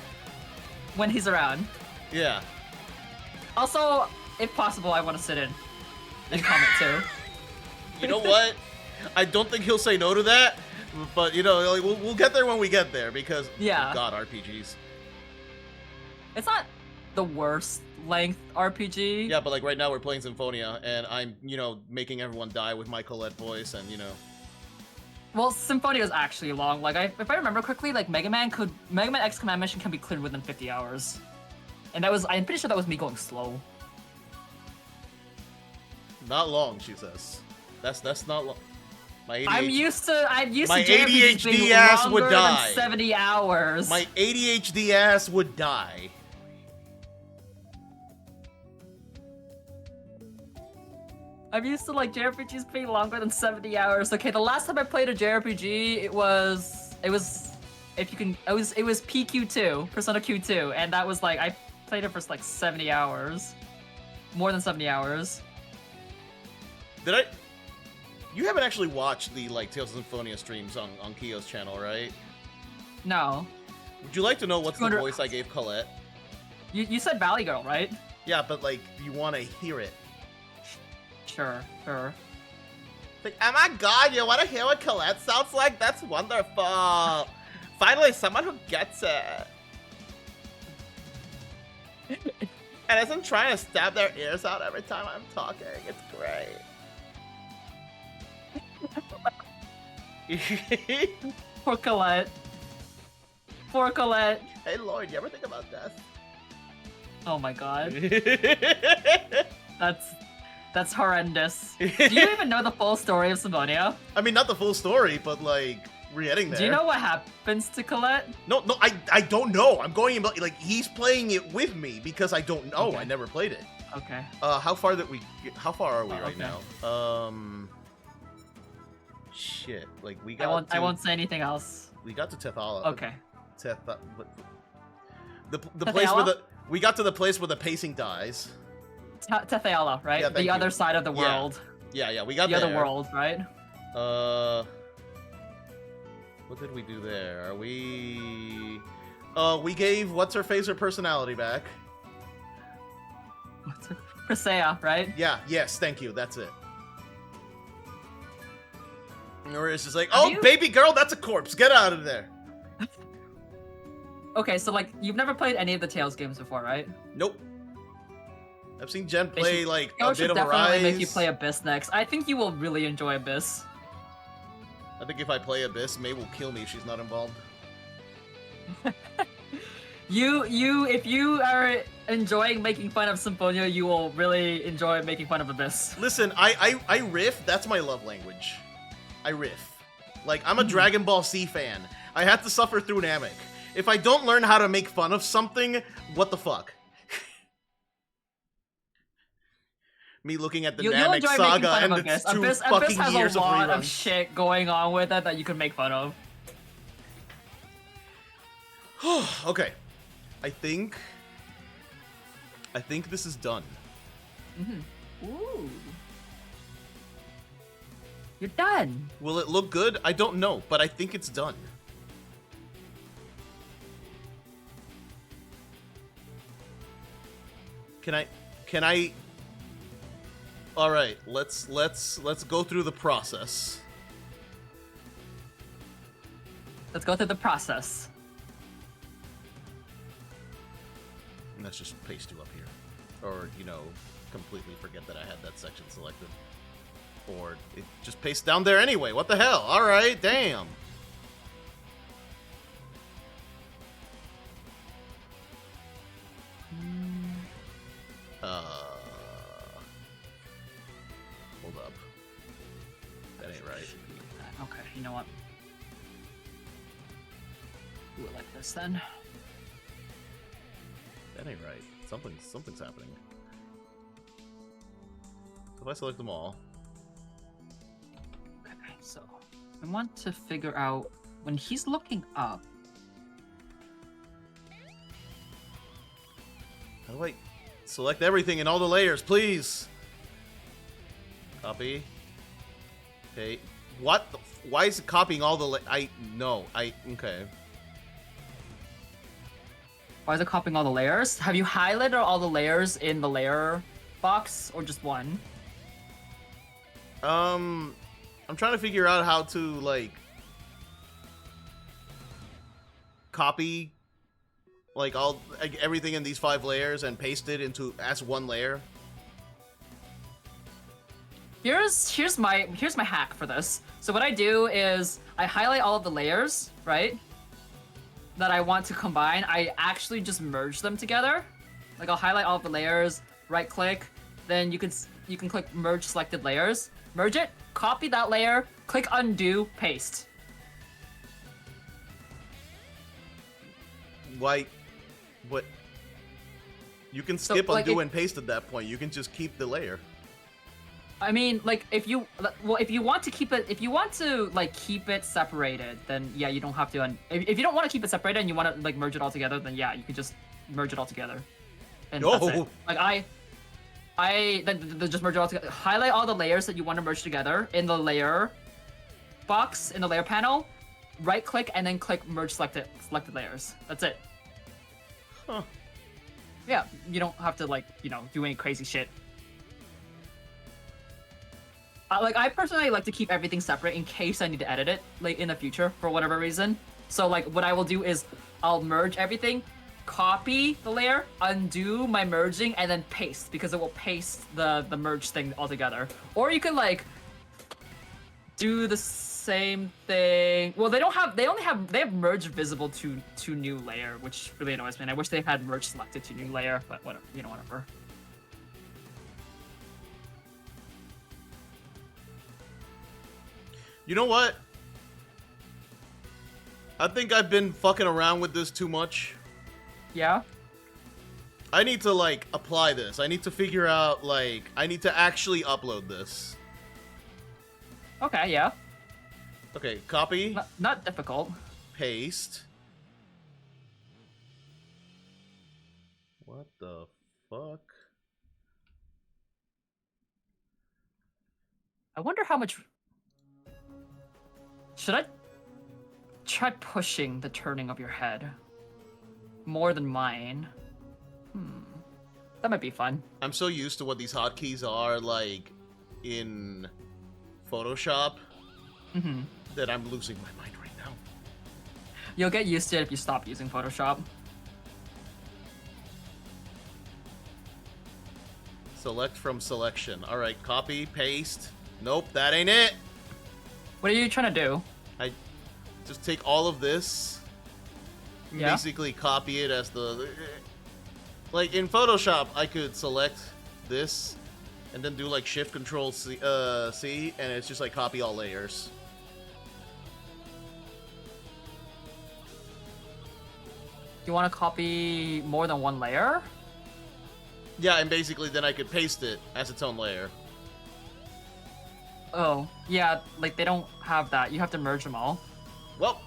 when he's around. Yeah. Also, if possible, I want to sit in and comment too. You know what? I don't think he'll say no to that, but you know, like, we'll get there when we get there because Yeah. God, RPGs. It's not the worst length RPG. Yeah, but like right now we're playing Symphonia, and I'm, you know, making everyone die with my Colette voice, and you know. Well, Symphonia is actually long. Like, if I remember correctly, like Mega Man X Command Mission can be cleared within 50 hours, and I'm pretty sure that was me going slow. Not long, she says. That's not long. My ADHD, I'm used to my JRPGs ADHD being ass would longer die. than 70 hours. My ADHD ass would die. I'm used to like JRPGs being longer than 70 hours. Okay, the last time I played a JRPG, it was PQ2, Persona Q2, and that was like I played it for like 70 hours. More than 70 hours. Did I? You haven't actually watched the like Tales of Symphonia streams on Kyo's channel, right? No. Would you like to know what's the 200 voice I gave Colette? You said Valley Girl, right? Yeah, but like, you want to hear it? Sure. Like, oh my god, you want to hear what Colette sounds like? That's wonderful. Finally, someone who gets it. And isn't trying to stab their ears out every time I'm talking. It's great. Poor Colette. Poor Colette. Hey, Lloyd, you ever think about death? Oh my god. That's horrendous. Do you even know the full story of Symphonia? I mean, not the full story, but like, we're getting there. Do you know what happens to Colette? No, I don't know. I'm going like he's playing it with me because I don't know. Okay. I never played it. Okay. How far are we right okay. now? Shit. Like we got. I won't say anything else. We got to Tethala. Okay. The place where Tethala? we got to the place where the pacing dies. Tetheala, right? Yeah, the thank you. other side of the Yeah. world. Yeah, we got The there. other world, right? What did we do there? Are we? We gave what's her face her personality back. Presea, right? Yeah. Yes. Thank you. That's it. Or it's just like, Have oh, you- baby girl, that's a corpse. Get out of there. Okay, so like you've never played any of the Tales games before, right? Nope. I've seen Jen They play should- like I a should bit of definitely Arise. make you play Abyss next. I think you will really enjoy Abyss. I think if I play Abyss, May will kill me if she's not involved. If you are enjoying making fun of Symphonia, you will really enjoy making fun of Abyss. Listen, I riff. That's my love language. I riff. Like, I'm a Dragon Ball Z fan. I had to suffer through Namek. If I don't learn how to make fun of something, what the fuck? Me looking at the You'll Namek enjoy making saga fun and of it's Abyss. 2 Abyss fucking has years a of lot of reruns. shit going on with it that you can make fun of. Okay. I think this is done. Ooh. You're done. Will it look good? I don't know, but I think it's done. Can I All right, let's go through the process. Let's go through the process. And let's just paste you up here. Or, you know, completely forget that I had that section selected. Or it just pastes down there anyway. What the hell? All right, damn. Hold up. That ain't right. Okay, you know what? Do it like this then. That ain't right. Something's happening. So if I select them all. Okay, so I want to figure out when he's looking up. How do I select everything in all the layers, please? Copy. Okay. What? Why is it copying all the okay. Why is it copying all the layers? Have you highlighted all the layers in the layer box or just one? I'm trying to figure out how to, like, copy, like, everything in these 5 layers and paste it into as one layer. Here's my hack for this. So what I do is I highlight all of the layers, right? That I want to combine. I actually just merge them together. Like, I'll highlight all of the layers, right click, then you can click merge selected layers, merge it, copy that layer, click undo, paste. Why? What? You can So, skip like, undo and paste at that point. You can just keep the layer. I mean, like, if you want to keep it, like, keep it separated, then yeah, you don't have to. If you don't want to keep it separated and you want to, like, merge it all together, then yeah, you can just merge it all together. And that's it. Like, then just merge it all together. Highlight all the layers that you want to merge together in the layer box, in the layer panel. Right click and then click merge selected layers. That's it. Huh. Yeah, you don't have to, like, you know, do any crazy shit. Like, I personally like to keep everything separate in case I need to edit it, like, in the future for whatever reason. So, like, what I will do is I'll merge everything, copy the layer, undo my merging, and then paste, because it will paste the merge thing all together. Or you can, like, do the same thing. Well, they have merge visible to new layer, which really annoys me. And I wish they had merge selected to new layer, but whatever, you know, whatever. You know what? I think I've been fucking around with this too much. Yeah? I need to, like, apply this. I need to figure out, like, I need to actually upload this. Okay, yeah. Okay, copy. Not difficult. Paste. What the fuck? I wonder how much... Should I try pushing the turning of your head more than mine? That might be fun. I'm so used to what these hotkeys are, like, in Photoshop, that I'm losing my mind right now. You'll get used to it if you stop using Photoshop. Select from selection. Alright, copy, paste. Nope, that ain't it. What are you trying to do? I just take all of this Yeah. basically copy it as the... Like, in Photoshop, I could select this, and then do, like, Shift Control C, and it's just, like, copy all layers. You want to copy more than one layer? Yeah, and basically then I could paste it as its own layer. Oh, yeah, like they don't have that. You have to merge them all. Well,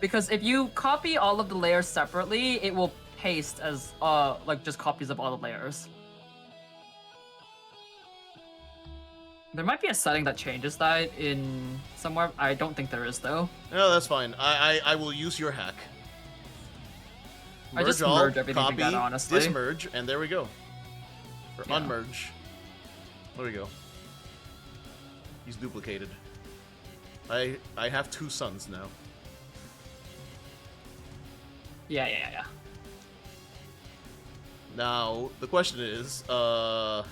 Because if you copy all of the layers separately, it will paste as like just copies of all the layers. There might be a setting that changes that in somewhere. I don't think there is though. no, that's fine. I will use your hack. I just all, merge everything copy, together, honestly. dismerge, and there we go. Or Yeah. unmerge. There we go. He's duplicated. I have 2 sons now. Yeah. Now, the question is, how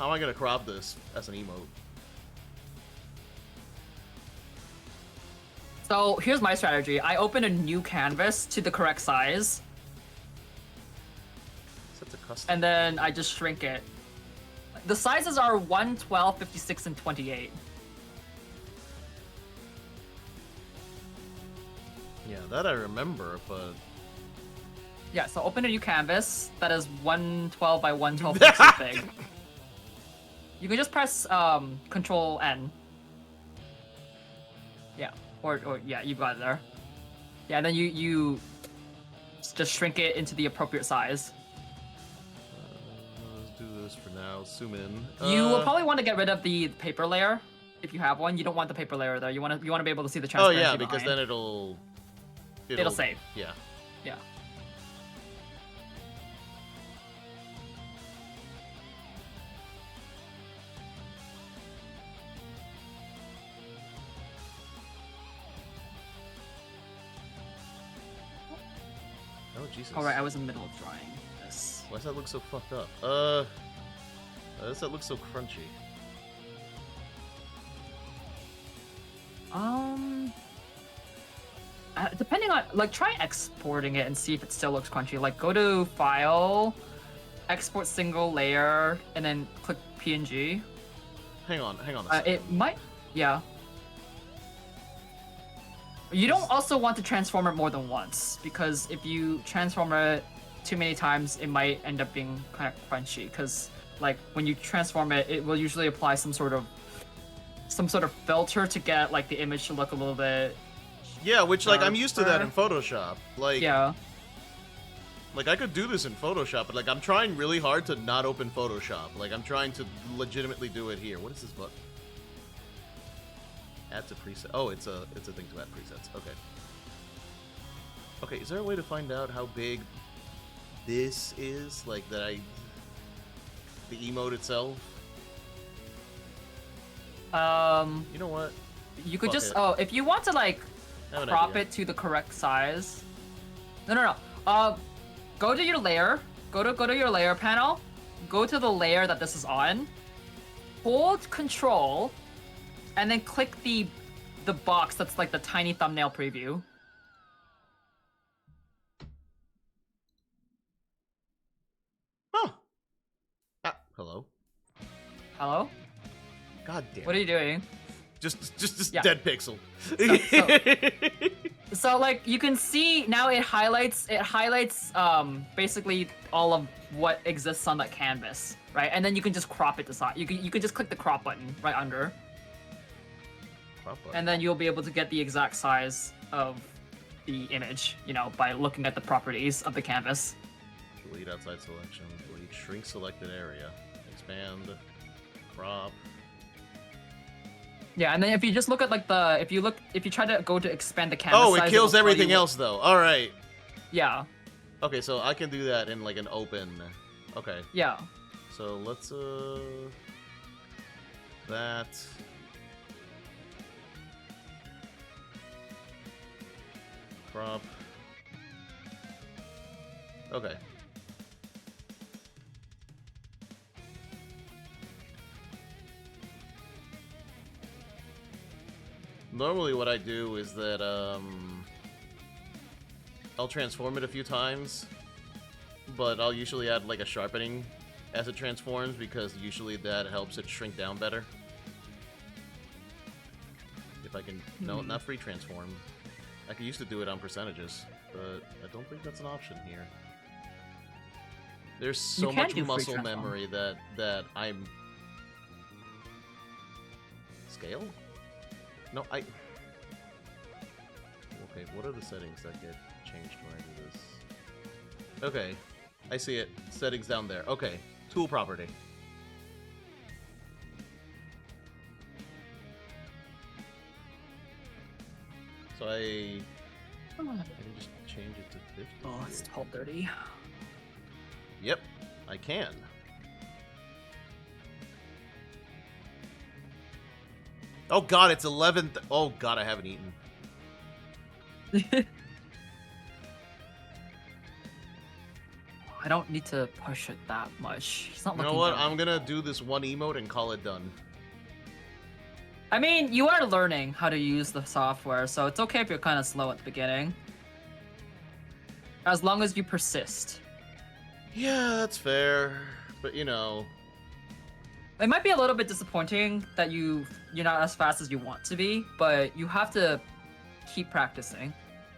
am I gonna crop this as an emote? So here's my strategy. I open a new canvas to the correct size, Set to custom. and then I just shrink it. The sizes are 1, 12, 56, and 28. Yeah, that I remember, but... Yeah, so open a new canvas that is 112 by 112 pixels big. You can just press Control N. Yeah, or yeah, you got it there. Yeah, and then you just shrink it into the appropriate size. Let's do this for now. Zoom in. You will probably want to get rid of the paper layer if you have one. You don't want the paper layer there. You want to be able to see the Oh transparency. yeah, because behind. then it'll save. Yeah. Yeah. Oh Jesus. All right, I was in the middle of drawing this. Why does that look so fucked up? Why does that look so crunchy? Depending on, like, try exporting it and see if it still looks crunchy. Like, go to File, Export Single Layer, and then click PNG. Hang on a second. It might, yeah. You don't also want to transform it more than once, because if you transform it too many times, it might end up being kind of crunchy. Because, like, when you transform it, it will usually apply some sort of filter to get, like, the image to look a little bit. Yeah, which, like, I'm used to that in Photoshop. Like, Yeah. like, I could do this in Photoshop, but, like, I'm trying really hard to not open Photoshop. Like, I'm trying to legitimately do it here. What is this button? Add to preset. Oh, it's a thing to add presets. Okay. Okay, is there a way to find out how big this is? Like, the emote itself? You know what? You could Fuck just, it. oh, if you want to, like, I have an crop idea. it to the correct size. No. Go to your layer. Go to your layer panel. Go to the layer that this is on. Hold Control, and then click the box that's like the tiny thumbnail preview. Huh. Ah, hello. Hello? God damn. What are you doing? Just Yeah. dead pixel. So like you can see now it highlights basically all of what exists on that canvas, right? And then you can just crop it to size. You can just click the crop button right under, and then you'll be able to get the exact size of the image, you know, by looking at the properties of the canvas. Delete outside selection. Delete shrink selected area. Expand. Crop. Yeah, and then if you just look at like if you try to go to expand the canvas Oh, size, it kills it'll tell you everything what- else though. All right. Yeah, Okay, so I can do that in like an open. Okay. yeah. So let's that. Crop. Okay. normally what I do is that I'll transform it a few times, but I'll usually add like a sharpening as it transforms because usually that helps it shrink down better. If I can, no, not free transform. I can used to do it on percentages, but I don't think that's an option here. There's so You can much do free muscle transform. memory that I'm... Scale? No, I... Okay, what are the settings that get changed when I do this? Okay, I see it. Settings down there. Okay, tool property. So I can just change it to 50. Oh, it's 12:30. Yep, I can. Oh god, it's 11. Oh god, I haven't eaten. I don't need to push it that much. He's not You know looking what? down. I'm gonna do this one emote and call it done. I mean, you are learning how to use the software, so it's okay if you're kind of slow at the beginning. As long as you persist. Yeah, that's fair. But you know, It might be a little bit disappointing that you're not as fast as you want to be, but you have to keep practicing.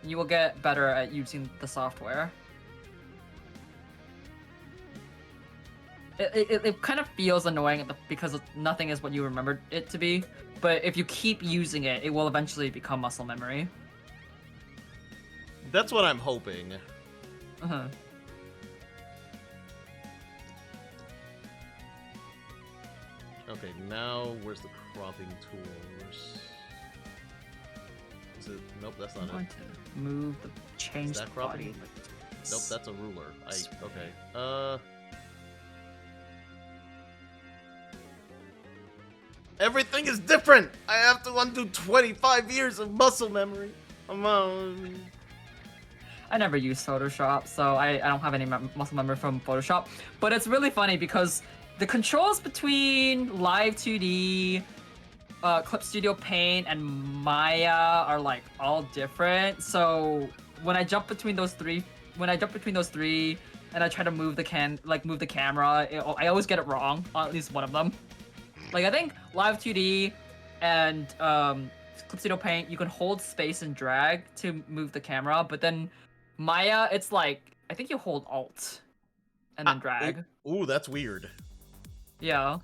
You will get better at using the software. It kind of feels annoying because nothing is what you remembered it to be, but if you keep using it, it will eventually become muscle memory. that's what I'm hoping. Uh-huh. Okay, now where's the cropping tools? Is it? Nope, that's I'm not going it. to move the change that the cropping? body. Nope, that's a ruler. Okay. Everything is different! I have to undo 25 years of muscle memory. Come on. I never use Photoshop, so I don't have any muscle memory from Photoshop. But it's really funny because the controls between Live 2D, Clip Studio Paint, and Maya are like all different. So when I jump between those three, and I try to move the camera, I always get it wrong on at least one of them. Like I think Live 2D and Clip Studio Paint, you can hold space and drag to move the camera, but then Maya, it's like I think you hold Alt and then drag. Ooh, that's weird. Yeah,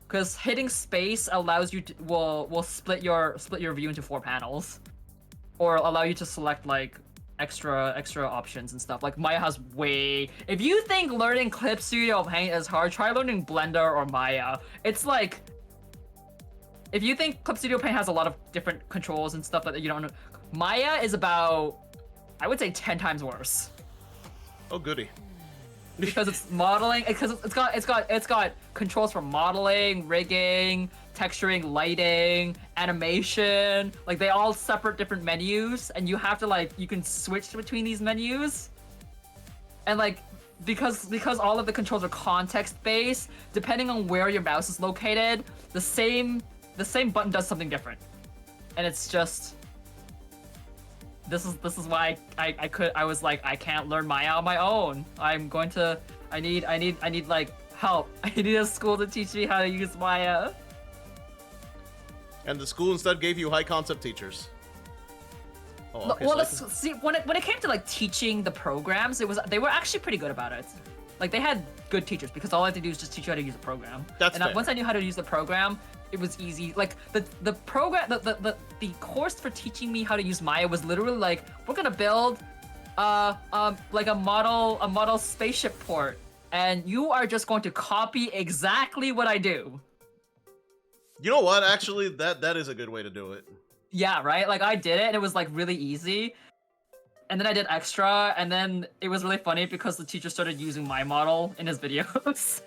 because hitting space allows you to will split your view into 4 panels, or allow you to select like extra options and stuff. Like Maya has way. If you think learning Clip Studio Paint is hard, try learning Blender or Maya. It's like if you think Clip Studio Paint has a lot of different controls and stuff that you don't know, Maya is about, I would say, 10 times worse. Oh goody. Because it's modeling, because it's got controls for modeling, rigging, texturing, lighting, animation. Like they all separate different menus, and you have to you can switch between these menus. And like because all of the controls are context based, depending on where your mouse is located, the same button does something different. And it's just this is why I was like, I can't learn Maya on my own. I need like help. I need a school to teach me how to use Maya. And the school instead gave you high concept teachers. Oh, okay. Well, So see, when it came to like teaching the programs, they were actually pretty good about it. Like they had good teachers because all I had to do is just teach you how to use a program. That's fair. Once I knew how to use the program, it was easy. Like the program, the course for teaching me how to use Maya was literally like, we're gonna build like a model spaceship port, and you are just going to copy exactly what I do. you know what? Actually, that is a good way to do it. Yeah, right? Like I did it and it was like really easy. And then I did extra, and then it was really funny because the teacher started using my model in his videos.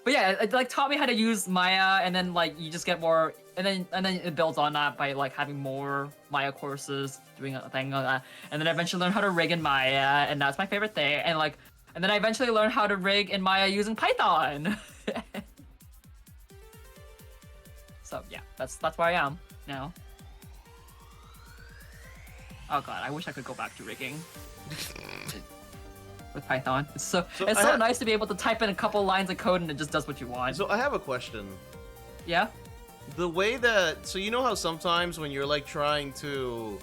But yeah, it like taught me how to use Maya, and then like you just get more, and then it builds on that by like having more Maya courses, doing a thing like that. And then I eventually learned how to rig in Maya, and that's my favorite thing. And then I eventually learned how to rig in Maya using Python. So yeah, that's where I am now. Oh god, I wish I could go back to rigging with Python. It's so nice to be able to type in a couple lines of code and it just does what you want. So I have a question. Yeah. The way that, so you know how sometimes when you're like trying to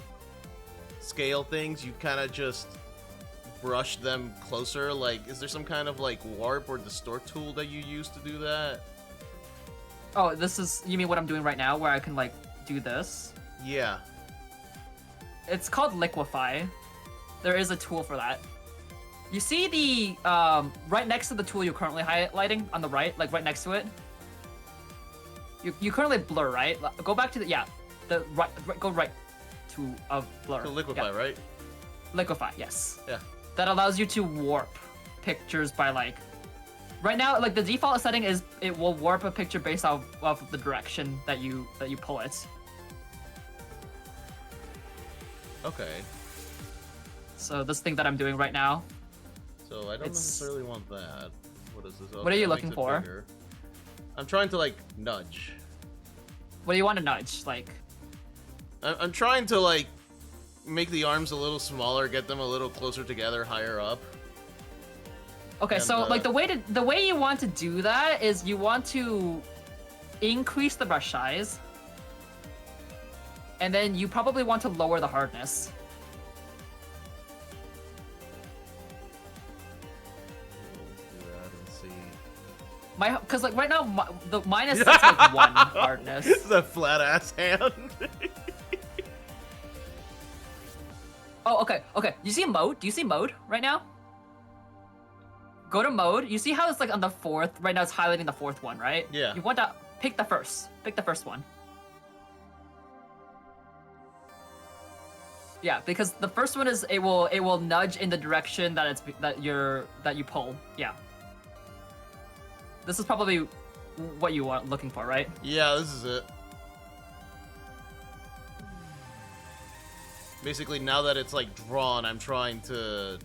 scale things, you kind of just brush them closer? Like, is there some kind of like warp or distort tool that you use to do that? Oh, you mean what I'm doing right now, where I can like do this? Yeah. It's called liquefy. There is a tool for that. You see the right next to the tool you're currently highlighting on the right, like right next to it. You currently blur, right? Go back to the right, go right to blur. To liquefy, right? Liquefy, yes. Yeah. That allows you to warp pictures by like. Right now, like the default setting is it will warp a picture based off of the direction that you pull it. Okay. So this thing that I'm doing right now. So I don't necessarily want that. What is this? Okay, What are you that looking makes it for? bigger. I'm trying to like nudge. What do you want to nudge? Like. I'm trying to like make the arms a little smaller, get them a little closer together, higher up. Okay, And, so like the way you want to do that is you want to increase the brush size, and then you probably want to lower the hardness. Do that and see. Because like right now mine is set to like 1 hardness. This is a flat ass hand. Oh, okay. You see mode? Do you see mode right now? Go to mode. You see how it's like on the 4th? Right now it's highlighting the 4th one, right? Yeah. You want to pick the first. Pick the first one. Yeah, because the first one is it will nudge in the direction that you pull. Yeah. This is probably what you are looking for, right? Yeah, this is it. Basically, now that it's like drawn, I'm trying to.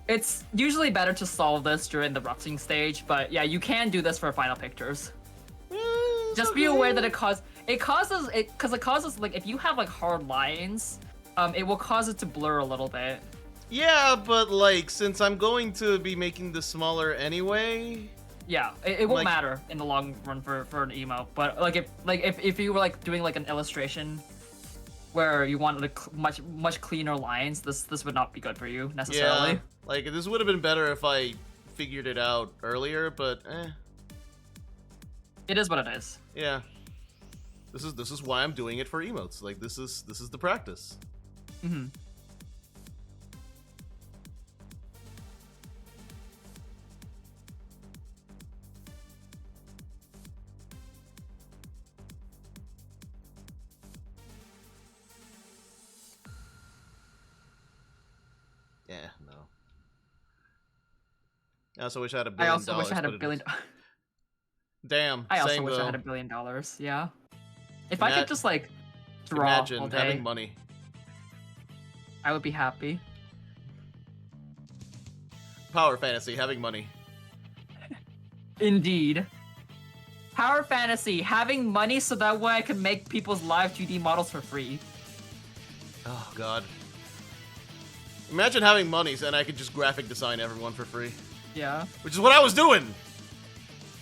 It's usually better to solve this during the roughing stage, but yeah, you can do this for final pictures. Just be aware that it causes like if you have like hard lines, it will cause it to blur a little bit. Yeah, but like since I'm going to be making this smaller anyway. Yeah, it won't Like- matter in the long run for an emote, but like if you were like doing like an illustration where you wanted much cleaner lines, this would not be good for you necessarily. Yeah, like this would have been better if I figured it out earlier, but It is what it is. yeah. This is why I'm doing it for emotes. Like this is the practice. Mm-hmm. Yeah, no. I also wish I had $1 billion. I also wish I had but $1 it billion. is- Damn. I also same, wish I though. had $1 billion. Yeah. If I could just like draw Imagine all day, having money. I would be happy. Power fantasy, having money. Indeed. Power fantasy, having money so that way I can make people's live 2D models for free. Oh god. Imagine having money and I could just graphic design everyone for free. Yeah. Which is what I was doing!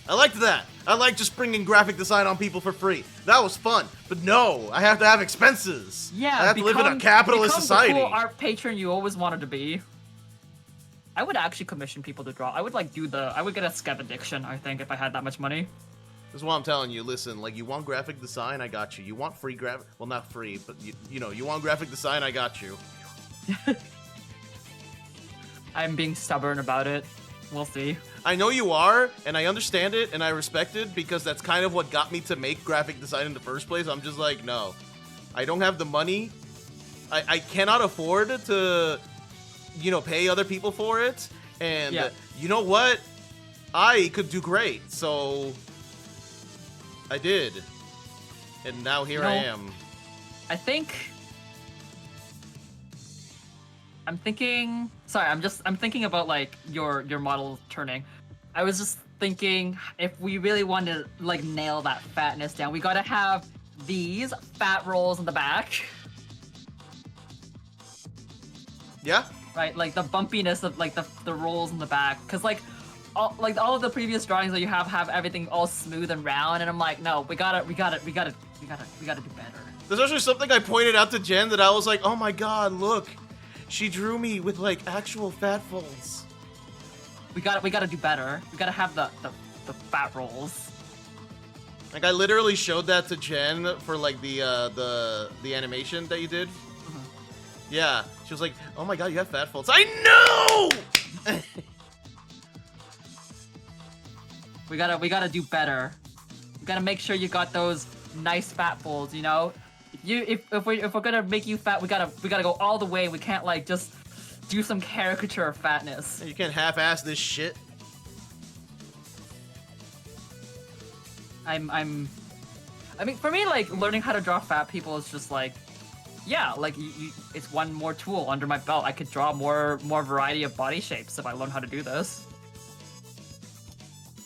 I liked that. I liked just bringing graphic design on people for free. That was fun. But no, I have to have expenses. Yeah, I have to live in a capitalist become society. the cool art patron you always wanted to be. I would actually commission people to draw. I would like I would get a skev addiction, I think, if I had that much money. This is why I'm telling you, listen, like, you want graphic design, I got you. You want free graphic, well, not free, but, you know, you want graphic design, I got you. I'm being stubborn about it. We'll see. I know you are, and I understand it, and I respect it, because that's kind of what got me to make graphic design in the first place. I'm just like, no. I don't have the money. I cannot afford to, you know, pay other people for it, and Yeah. you know what? I could do great, so I did. And now here I am. I think I'm thinking. Sorry, I'm thinking about like your model turning. I was just thinking if we really want to like nail that fatness down, we gotta have these fat rolls in the back, Yeah. right? Like the bumpiness of like the rolls in the back, because like all of the previous drawings that you have everything all smooth and round, and I'm like, no, we gotta do better. There's actually something I pointed out to Jen that I was like, oh my god, look. She drew me with like actual fat folds. We gotta do better. We gotta have the fat rolls. Like I literally showed that to Jen for like the animation that you did. Yeah, she was like, "Oh my god, you have fat folds." I know. We gotta do better. We gotta make sure you got those nice fat folds. You know, if we're gonna make you fat, we gotta go all the way. We can't like just do some caricature of fatness. You can't half-ass this shit. I mean, for me, like learning how to draw fat people is just like, yeah, like it's one more tool under my belt. I could draw more variety of body shapes if I learn how to do this.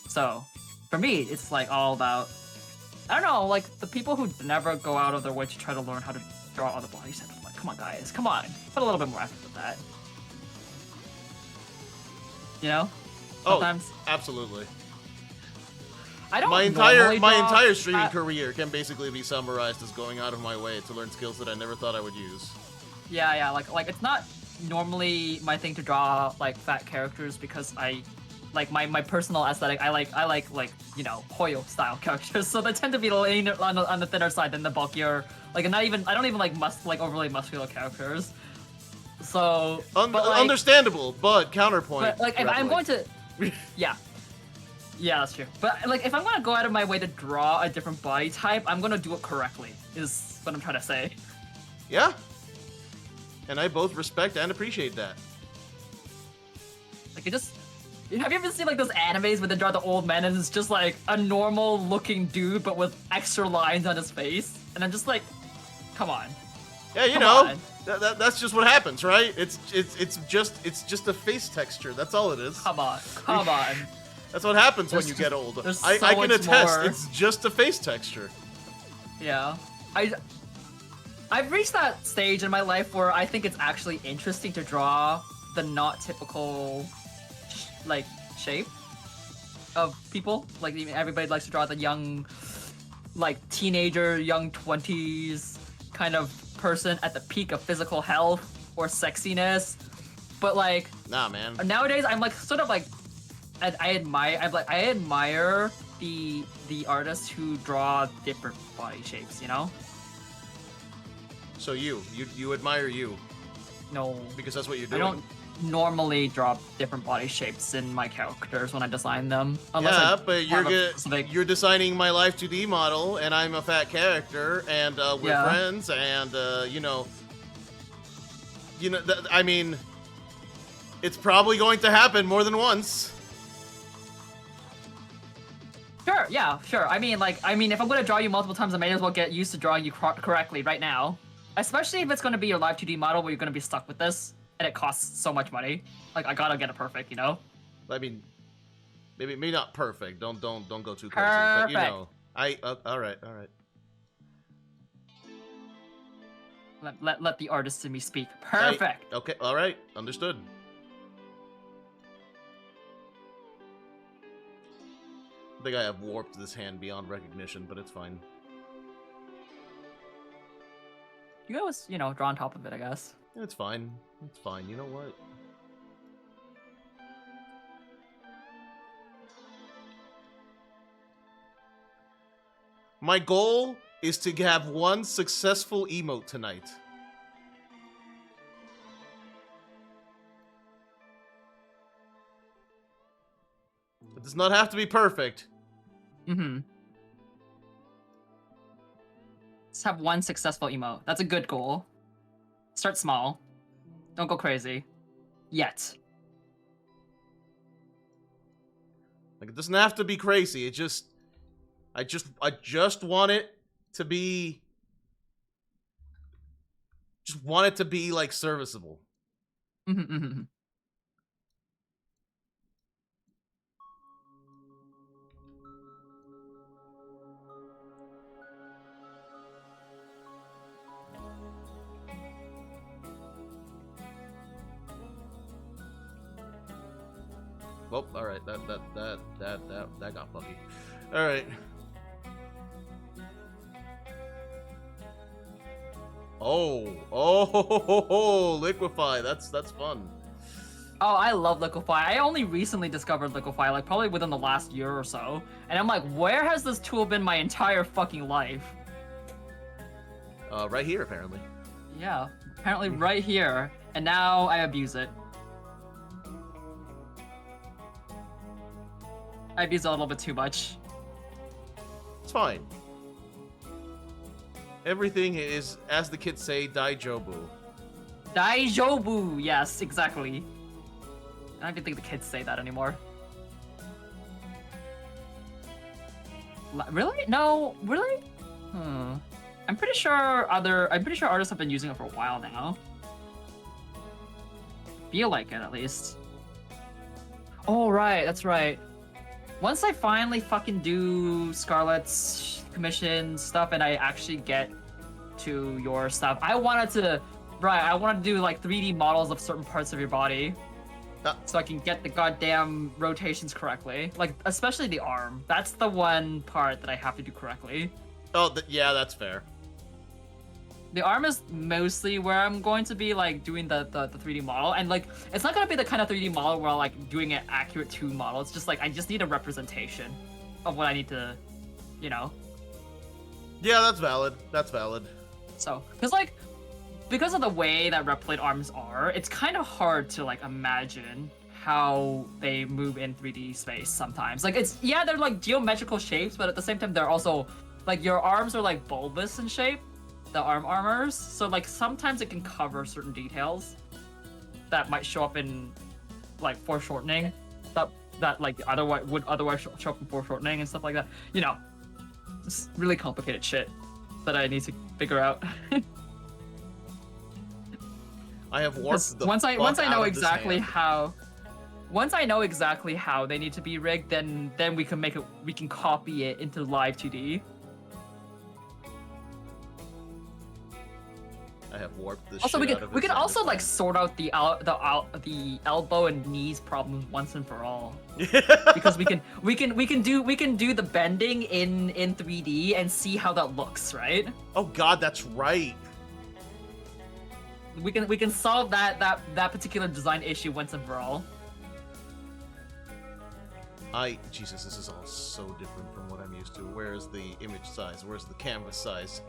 So, for me, it's like all about, I don't know, like the people who never go out of their way to try to learn how to draw other body shapes. I'm like, come on, guys, come on, put a little bit more effort with that. You know? Sometimes. Oh, absolutely. I don't My normally draw entire streaming fat- career can basically be summarized as going out of my way to learn skills that I never thought I would use. Yeah, like it's not normally my thing to draw like fat characters because I like my personal aesthetic. I like you know, Hoyo style characters, so they tend to be lean on the thinner side than the bulkier. Like I don't even like overly muscular characters. So but, like, Understandable, but counterpoint. But like if I'm going to, yeah, that's true. But like if I'm gonna go out of my way to draw a different body type, I'm gonna do it correctly. Is what I'm trying to say. Yeah. And I both respect and appreciate that. Like it just. Have you ever seen like those animes where they draw the old man and it's just like a normal looking dude but with extra lines on his face? And I'm just like, come on. Yeah, you Come know, on. that's just what happens, right? It's just a face texture. That's all it is. Come on. That's what happens when There's you just- get old. there's I so can much attest. more. It's just a face texture. Yeah. I've reached that stage in my life where I think it's actually interesting to draw the not typical like shape of people. Like everybody likes to draw the young, like teenager, young 20s kind of person at the peak of physical health or sexiness. But like Nah, man. nowadays, I'm like sort of like I admire the artists who draw different body shapes. You know? So you admire you No, because that's what you're I doing. don't normally draw different body shapes in my characters when I design them. Unless Yeah, I but have a specific... you're designing my Life 2D model, and I'm a fat character, and we're Yeah. friends, and you know, I mean, it's probably going to happen more than once. Sure, yeah, sure. I mean, if I'm gonna draw you multiple times, I may as well get used to drawing you correctly right now. Especially if it's gonna be your Live 2D model where you're gonna be stuck with this, and it costs so much money. Like, I gotta get it perfect, you know? I mean, maybe not perfect. Don't go too crazy. But you know, all right. Let the artist in me speak. Perfect. Okay, all right, understood. I think I have warped this hand beyond recognition, but it's fine. You always, you know, draw on top of it, I guess. It's fine. It's fine. You know what? My goal is to have one successful emote tonight. It does not have to be perfect. Mm-hmm. Just have one successful emote. That's a good goal. Start small. Don't go crazy. Yet. Like, it doesn't have to be crazy. It just... I just want it to be... Just want it to be, like, serviceable. Mm-hmm, mm-hmm. Oh, all right. That got funky. All right. Oh, liquefy. That's fun. Oh, I love liquefy. I only recently discovered liquefy, like probably within the last year or so. And I'm like, where has this tool been my entire fucking life? Right here, apparently. Yeah, apparently right here. And now I abuse it. I abuse it a little bit too much. It's fine. Everything is, as the kids say, daijobu. Daijobu, yes, exactly. I don't even think the kids say that anymore. Really? No, really? I'm pretty sure artists have been using it for a while now. Feel like it, at least. Oh, right, that's right. Once I finally fucking do Scarlet's commission stuff and I actually get to your stuff, I wanted to do like 3D models of certain parts of your body. So I can get the goddamn rotations correctly. Like, especially the arm. That's the one part that I have to do correctly. Oh, yeah, that's fair. The arm is mostly where I'm going to be, like, doing the 3D model. And, like, it's not going to be the kind of 3D model where I'm, like, doing an accurate 2 model. It's just, like, I just need a representation of what I need to, you know? Yeah, that's valid. That's valid. So, because of the way that Replicate arms are, it's kind of hard to, like, imagine how they move in 3D space sometimes. Like, they're, like, geometrical shapes, but at the same time, they're also, like, your arms are, like, bulbous in shape. The arm armors, so like sometimes it can cover certain details that might show up in like foreshortening, that like would otherwise show up in foreshortening and stuff like that. You know, it's really complicated shit that I need to figure out. I have warped the once I know exactly how. Once I know exactly how they need to be rigged, then we can copy it into live 2D. I have warped this Also, shit we out of can his also hand. like sort out the elbow and knees problem once and for all. Because we can do the bending in 3D and see how that looks, right? Oh god, that's right. We can solve that particular design issue once and for all. Jesus, this is all so different from what I'm used to. Where's the image size? Where's the canvas size?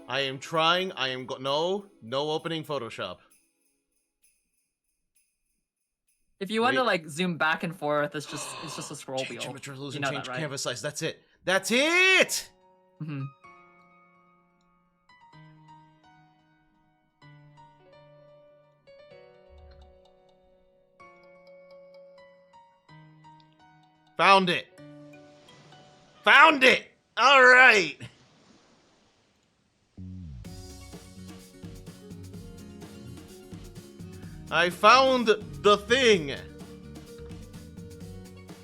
I am trying. No opening Photoshop. If you want to like zoom back and forth, it's just a scroll wheel. Image resolution, You know change that, right? canvas size. That's it. That's it. Mm-hmm. Found it. Found it. All right. I found the thing.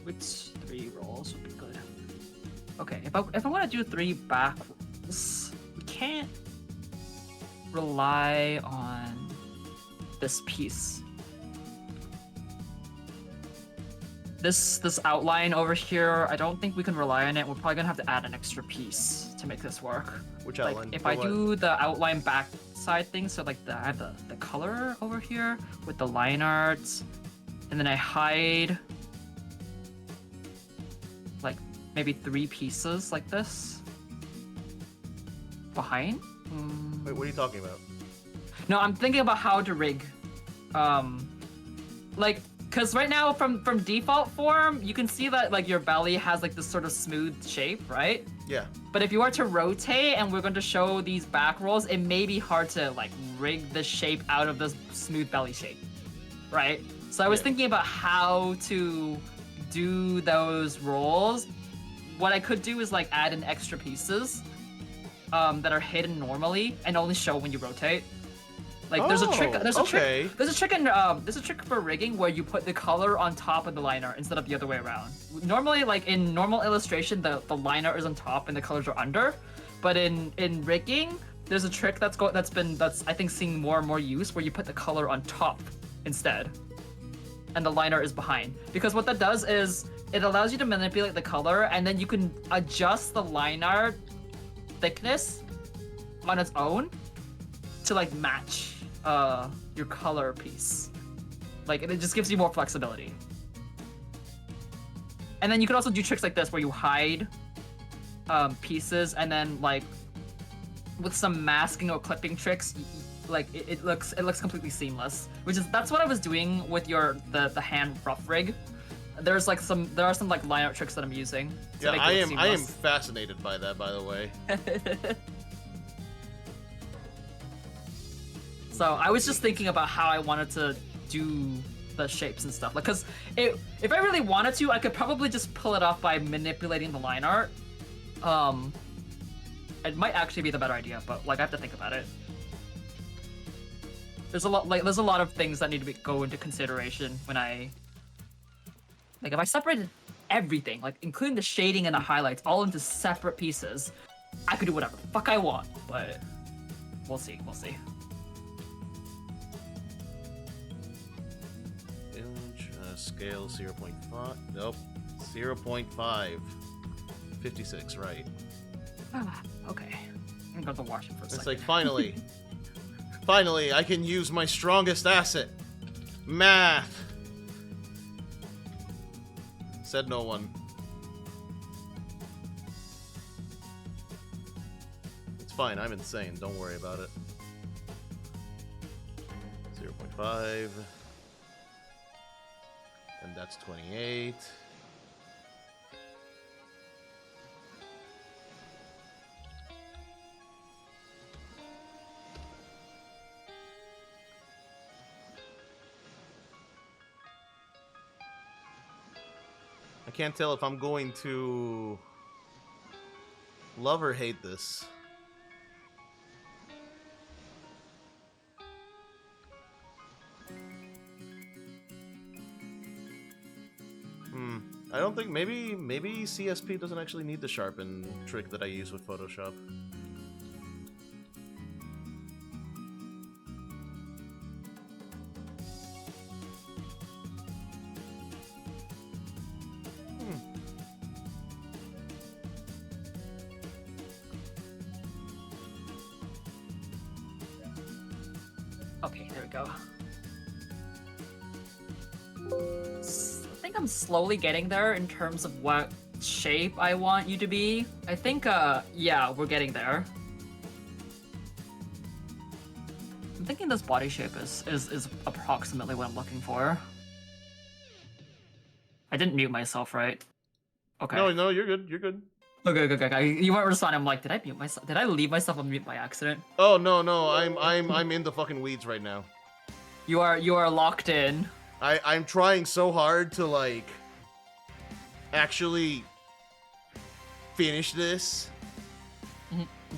Which 3 rolls would be good? Okay, if I want to do 3 back rolls, we can't rely on this piece. This outline over here, I don't think we can rely on it. We're probably gonna have to add an extra piece to make this work. Which Like, outline? if For I what? do the outline back side thing, so like I have the color over here with the line art, and then I hide like maybe 3 pieces like this behind. Wait, what are you talking about? No, I'm thinking about how to rig, like, because right now from default form, you can see that like your belly has like this sort of smooth shape, right? Yeah. But if you were to rotate and we're going to show these back rolls, it may be hard to like rig the shape out of this smooth belly shape, right? So I was thinking about how to do those rolls. What I could do is like add in extra pieces that are hidden normally and only show when you rotate. Like there's a trick. There's a trick. There's a trick for rigging where you put the color on top of the liner instead of the other way around. Normally, like in normal illustration, the liner is on top and the colors are under. But in rigging, there's a trick that's I think seeing more and more use where you put the color on top instead, and the line art is behind. Because what that does is it allows you to manipulate the color, and then you can adjust the line art thickness on its own to like match your color piece. Like it just gives you more flexibility. And then you can also do tricks like this where you hide pieces, and then like with some masking or clipping tricks, like it looks completely seamless. That's what I was doing with the hand rough rig. There are some like line art tricks that I'm using. Yeah, I am fascinated by that, by the way. So I was just thinking about how I wanted to do the shapes and stuff. Like, cause if I really wanted to, I could probably just pull it off by manipulating the line art. It might actually be the better idea, but like I have to think about it. There's a lot of things that need to go into consideration when if I separated everything, like including the shading and the highlights, all into separate pieces, I could do whatever the fuck I want. But we'll see. Scale 0.5. Nope. 0.5. 56, right. Okay. I'm gonna go to the washroom for a second. It's like, finally. Finally, I can use my strongest asset. Math. Said no one. It's fine, I'm insane. Don't worry about it. 0.5. And that's 28. I can't tell if I'm going to love or hate this. I don't think, maybe CSP doesn't actually need the sharpen trick that I use with Photoshop. Okay, there we go. I think I'm slowly getting there in terms of what shape I want you to be. I think, yeah, we're getting there. I'm thinking this body shape is approximately what I'm looking for. I didn't mute myself, right? Okay. No, you're good. You're good. Okay. You weren't responding. I'm like, did I mute myself? Did I leave myself on mute by accident? Oh no, I'm in the fucking weeds right now. You are locked in. I'm trying so hard to like actually finish this.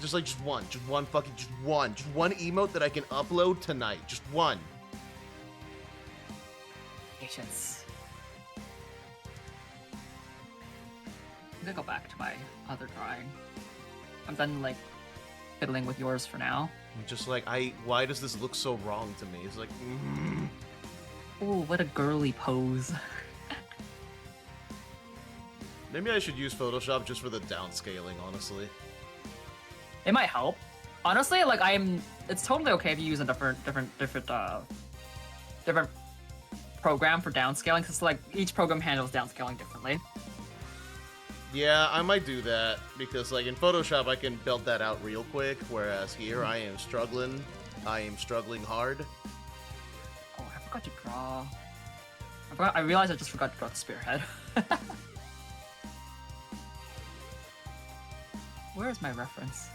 Just one emote that I can upload tonight. Just one. Patience. I'm gonna go back to my other drawing. I'm done like fiddling with yours for now. I'm just like, why does this look so wrong to me? It's like, Ooh, what a girly pose. Maybe I should use Photoshop just for the downscaling, honestly. It might help. Honestly, like it's totally okay if you use a different program for downscaling, because like each program handles downscaling differently. Yeah, I might do that, because like in Photoshop I can build that out real quick, whereas here I am struggling. I am struggling hard. Oh, I forgot to draw. I realized I just forgot to draw the spearhead. Where is my reference?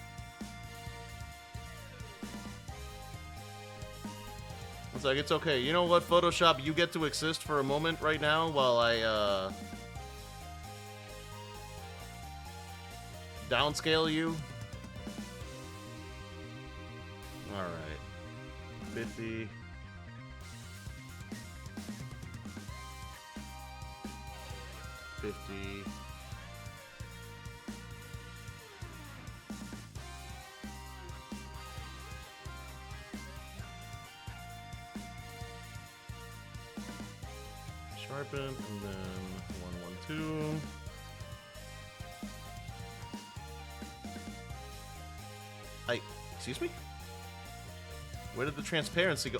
It's like, it's okay. You know what, Photoshop, you get to exist for a moment right now while I, downscale you. Alright. 50. 50. Sharpen, and then 112. Excuse me? Where did the transparency go?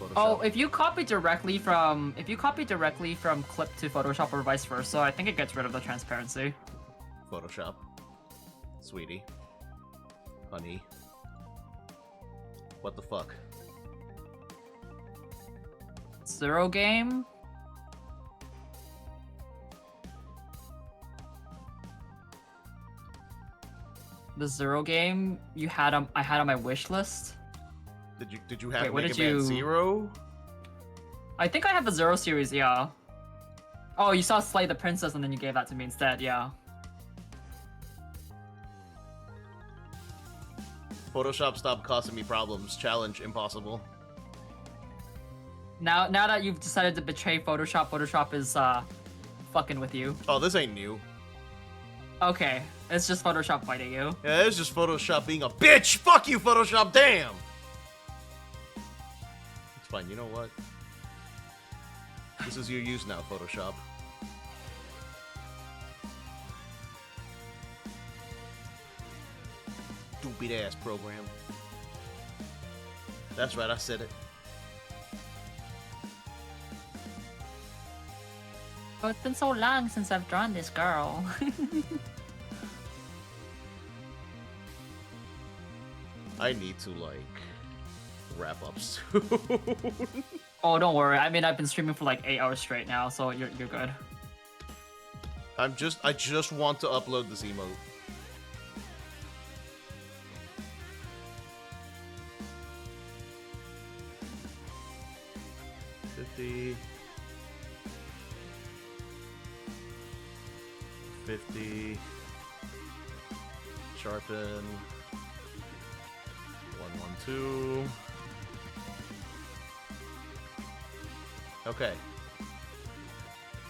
Photoshop. Oh, if you copy directly from clip to Photoshop or vice versa, I think it gets rid of the transparency. Photoshop. Sweetie. Honey. What the fuck? Zero game. The Zero game I had on my wish list. Did you have Wait, what Mega did Man you- Zero? I think I have the Zero series, yeah. Oh, you saw Slay the Princess and then you gave that to me instead, yeah. Photoshop stopped causing me problems. Challenge impossible. Now that you've decided to betray Photoshop, Photoshop is fucking with you. Oh, this ain't new. Okay, it's just Photoshop fighting you. Yeah, it's just Photoshop being a bitch. Fuck you, Photoshop. Damn. It's fine. You know what? This is your use now, Photoshop. Stupid ass program. That's right, I said it. Oh, it's been so long since I've drawn this girl. I need to like wrap up soon. Oh, don't worry. I mean, I've been streaming for like 8 hours straight now, so you're good. I just want to upload this emote. $50 sharpen 112. Okay.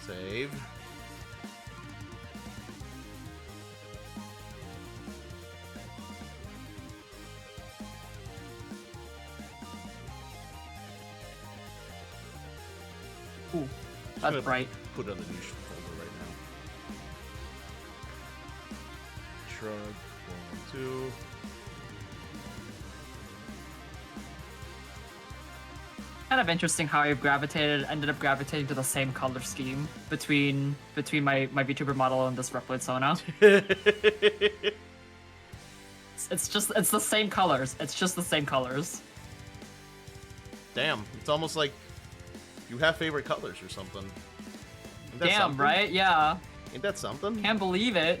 Save. Ooh, that's bright. Put it on the niche folder right now. Shrug 112. Kind of interesting how I've ended up gravitating to the same color scheme between my VTuber model and this Reploid Sona. It's the same colors. It's just the same colors. Damn, it's almost like you have favorite colors or something. Ain't that Damn, something? right? Yeah. Ain't that something? Can't believe it.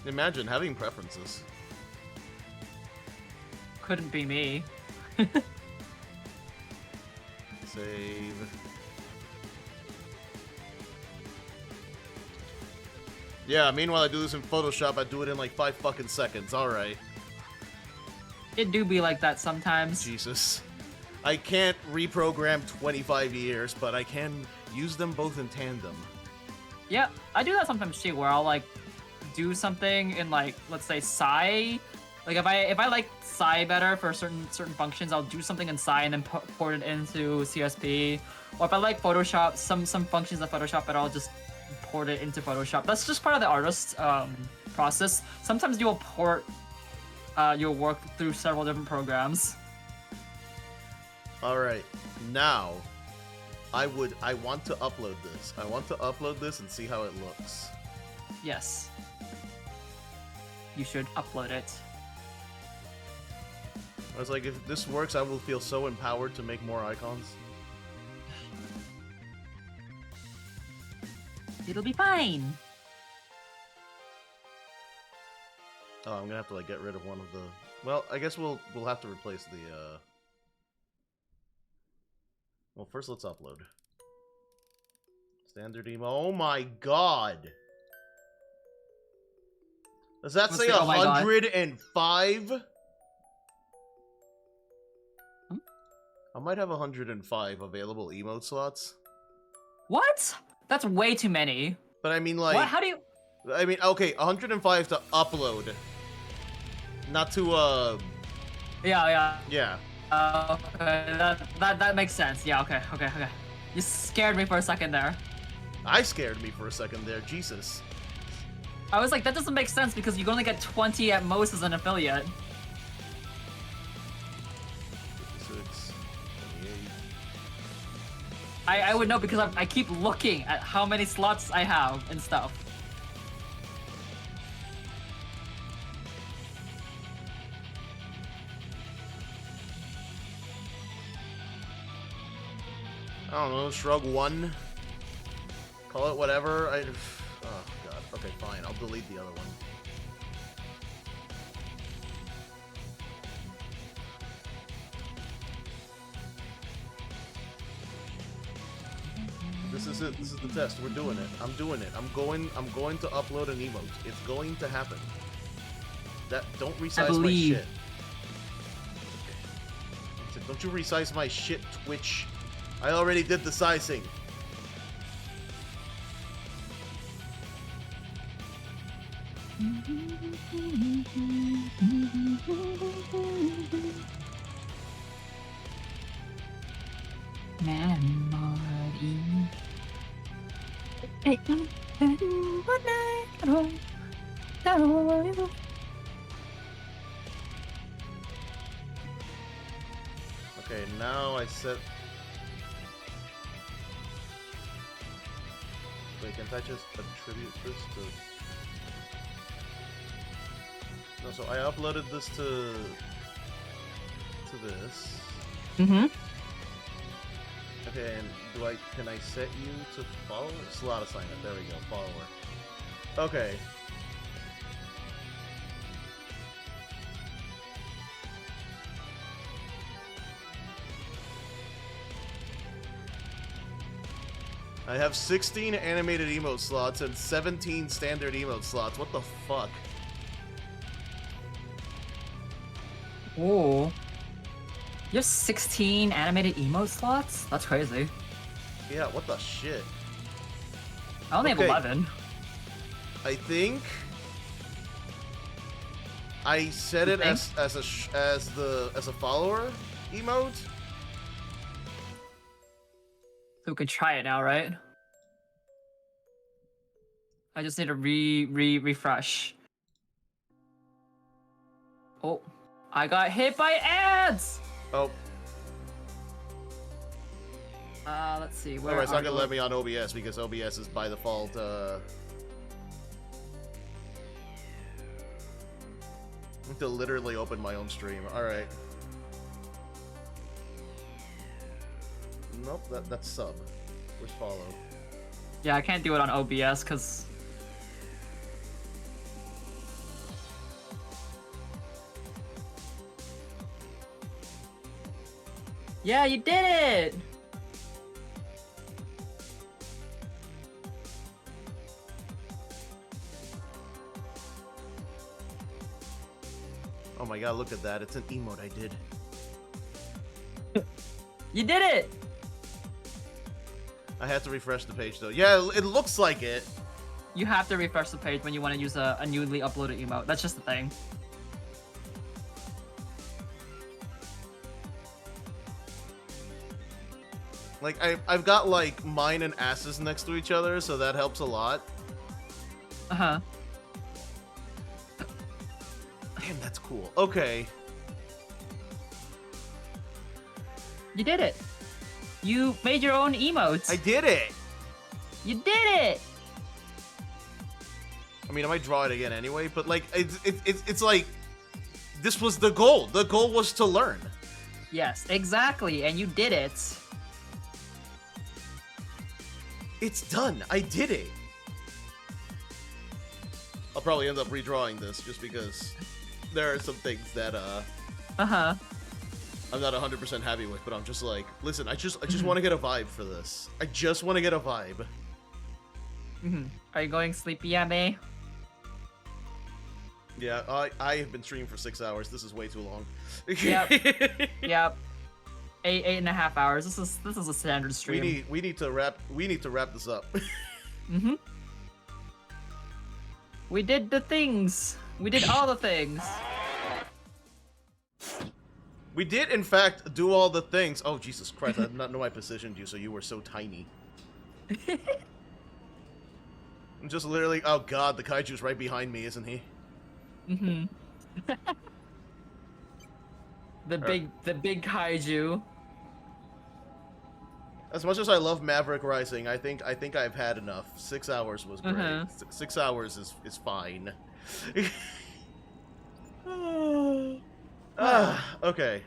Imagine having preferences. Couldn't be me. Save. Yeah, meanwhile I do this in Photoshop, I do it in like 5 fucking seconds, alright. It do be like that sometimes. Jesus. I can't reprogram 25 years, but I can use them both in tandem. Yeah, I do that sometimes too, where I'll like do something in like, let's say Psy. Like if I like Psy better for certain functions, I'll do something in Psy and then port it into CSP. Or if I like Photoshop, some functions of Photoshop, but I'll just port it into Photoshop. That's just part of the artist process. Sometimes you'll port your work through several different programs. Alright, now I want to upload this. I want to upload this and see how it looks. Yes. You should upload it. I was like, if this works, I will feel so empowered to make more icons. It'll be fine. Oh, I'm gonna have to like get rid of one of the. Well, I guess we'll have to replace the. Well, first let's upload. Standard emo. Oh my god! Does that Let's say see, oh my God. 105? Hmm? I might have 105 available emote slots. What? That's way too many. But I mean, like. What? How do you? I mean, okay, 105 to upload. Not to, Yeah. yeah. Okay, that makes sense. Yeah, okay. You scared me for a second there. I scared me for a second there. Jesus. I was like, that doesn't make sense because you can only get 20 at most as an affiliate. 56, 28. I would know because I keep looking at how many slots I have and stuff. I don't know, Shrug 1. Call it whatever. Oh, God. Okay, fine. I'll delete the other one. This is it. This is the test. We're doing it. I'm doing it. I'm going to upload an emote. It's going to happen. Don't resize my shit. Don't you resize my shit, Twitch. I already did the sizing. Okay, now I set... Wait, can't I just attribute this to... No, so I uploaded this to this. Mm-hmm. Okay, and can I set you to follower? Slot assignment, there we go, follower. Okay. I have 16 animated emote slots and 17 standard emote slots. What the fuck? Oh. You have 16 animated emote slots? That's crazy. Yeah, what the shit? I only have 11. I think I set it as a follower emote. So we can try it now, right? I just need to refresh. Oh, I got hit by ads. Oh. Let's see. Where Alright, it's not are gonna you? let me on OBS because OBS is by default, I have to literally open my own stream. Alright. Nope, that's sub. Where's follow? Yeah, I can't do it on OBS because. Yeah, you did it! Oh my god, look at that. It's an emote I did. You did it! I had to refresh the page though. Yeah, it looks like it. You have to refresh the page when you want to use a newly uploaded emote. That's just the thing. Like, I've got, like, mine and asses next to each other, so that helps a lot. Uh-huh. Damn, that's cool. Okay. You did it. You made your own emotes. I did it! You did it! I mean, I might draw it again anyway, but, like, it's like... This was the goal. The goal was to learn. Yes, exactly, and you did it. It's done. I did it. I'll probably end up redrawing this just because there are some things that Uh-huh. I'm not 100% happy with, but I'm just like, listen, I just want to get a vibe for this. I just want to get a vibe. Are you going sleepy at me? Yeah, I have been streaming for 6 hours. This is way too long. Yep. Yep. 8.5 hours. This is a standard stream. We need to wrap this up. We did the things. We did all the things. We did, in fact, do all the things. Oh, Jesus Christ, I did not know I positioned you, so you were so tiny. I'm just literally... Oh, God, the kaiju's right behind me, isn't he? Mm-hmm. the big kaiju. As much as I love Maverick Rising, I think I've had enough. 6 hours was great. Uh-huh. 6 hours is fine. Okay.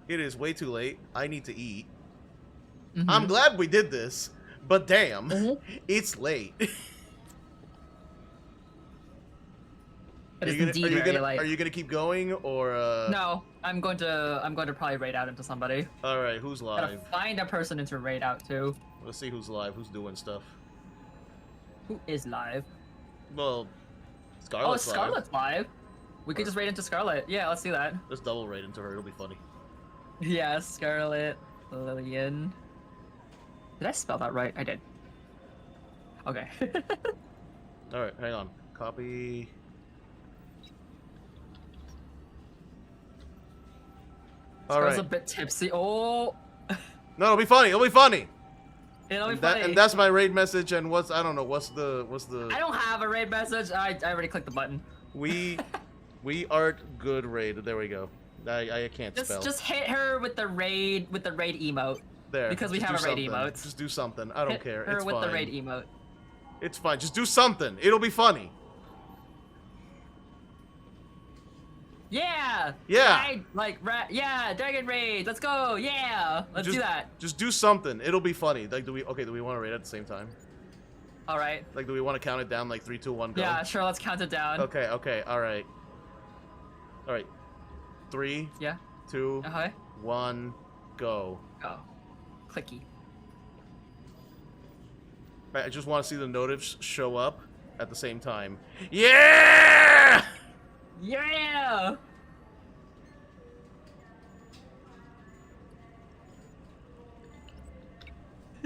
It is way too late. I need to eat. Mhm. I'm glad we did this, but damn, Mhm. it's late. It is indeed very late. Are you gonna keep going or? No, I'm going to probably raid out into somebody. All right, who's Gotta live? find a person to raid out to. Let's see who's live. Who's doing stuff? Who is live? Well, Oh, Scarlett's live. Scarlett's live. We could just raid into Scarlet. Yeah, let's do that. Let's double raid into her. It'll be funny. Yeah, Scarlet, Lillian. Did I spell that right? I did. Okay. All right, hang on. Copy. All Scarlet's right. a bit tipsy. Oh, No, it'll be funny. It'll be funny. it'll be And, funny. and that's my raid message. And I don't know. What's the? I don't have a raid message. I already clicked the button. We aren't good raid. There we go. I can't spell. Just hit her with the raid emote. There. because we just have do a raid something. emotes. Just do something. I don't Hit care. her It's with fine. the raid emote. It's fine. Just do something. It'll be funny. Yeah. Yeah. Yeah. Dragon raid. Let's go. Yeah. Let's Just- do that. Just do something. It'll be funny. Like, do we want to raid at the same time? All right. Like, do we want to count it down? Like 3, 2, 1, go. Yeah. Sure. Let's count it down. Okay. Okay. All right. All right. 3, Yeah. 2, Okay. 1, go. Go. Clicky. Right, I just want to see the notifs show up at the same time. Yeah! Yeah.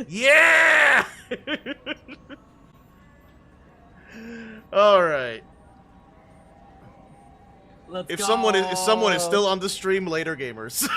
Yeah! All right. Let's If go. someone is still on the stream, later gamers.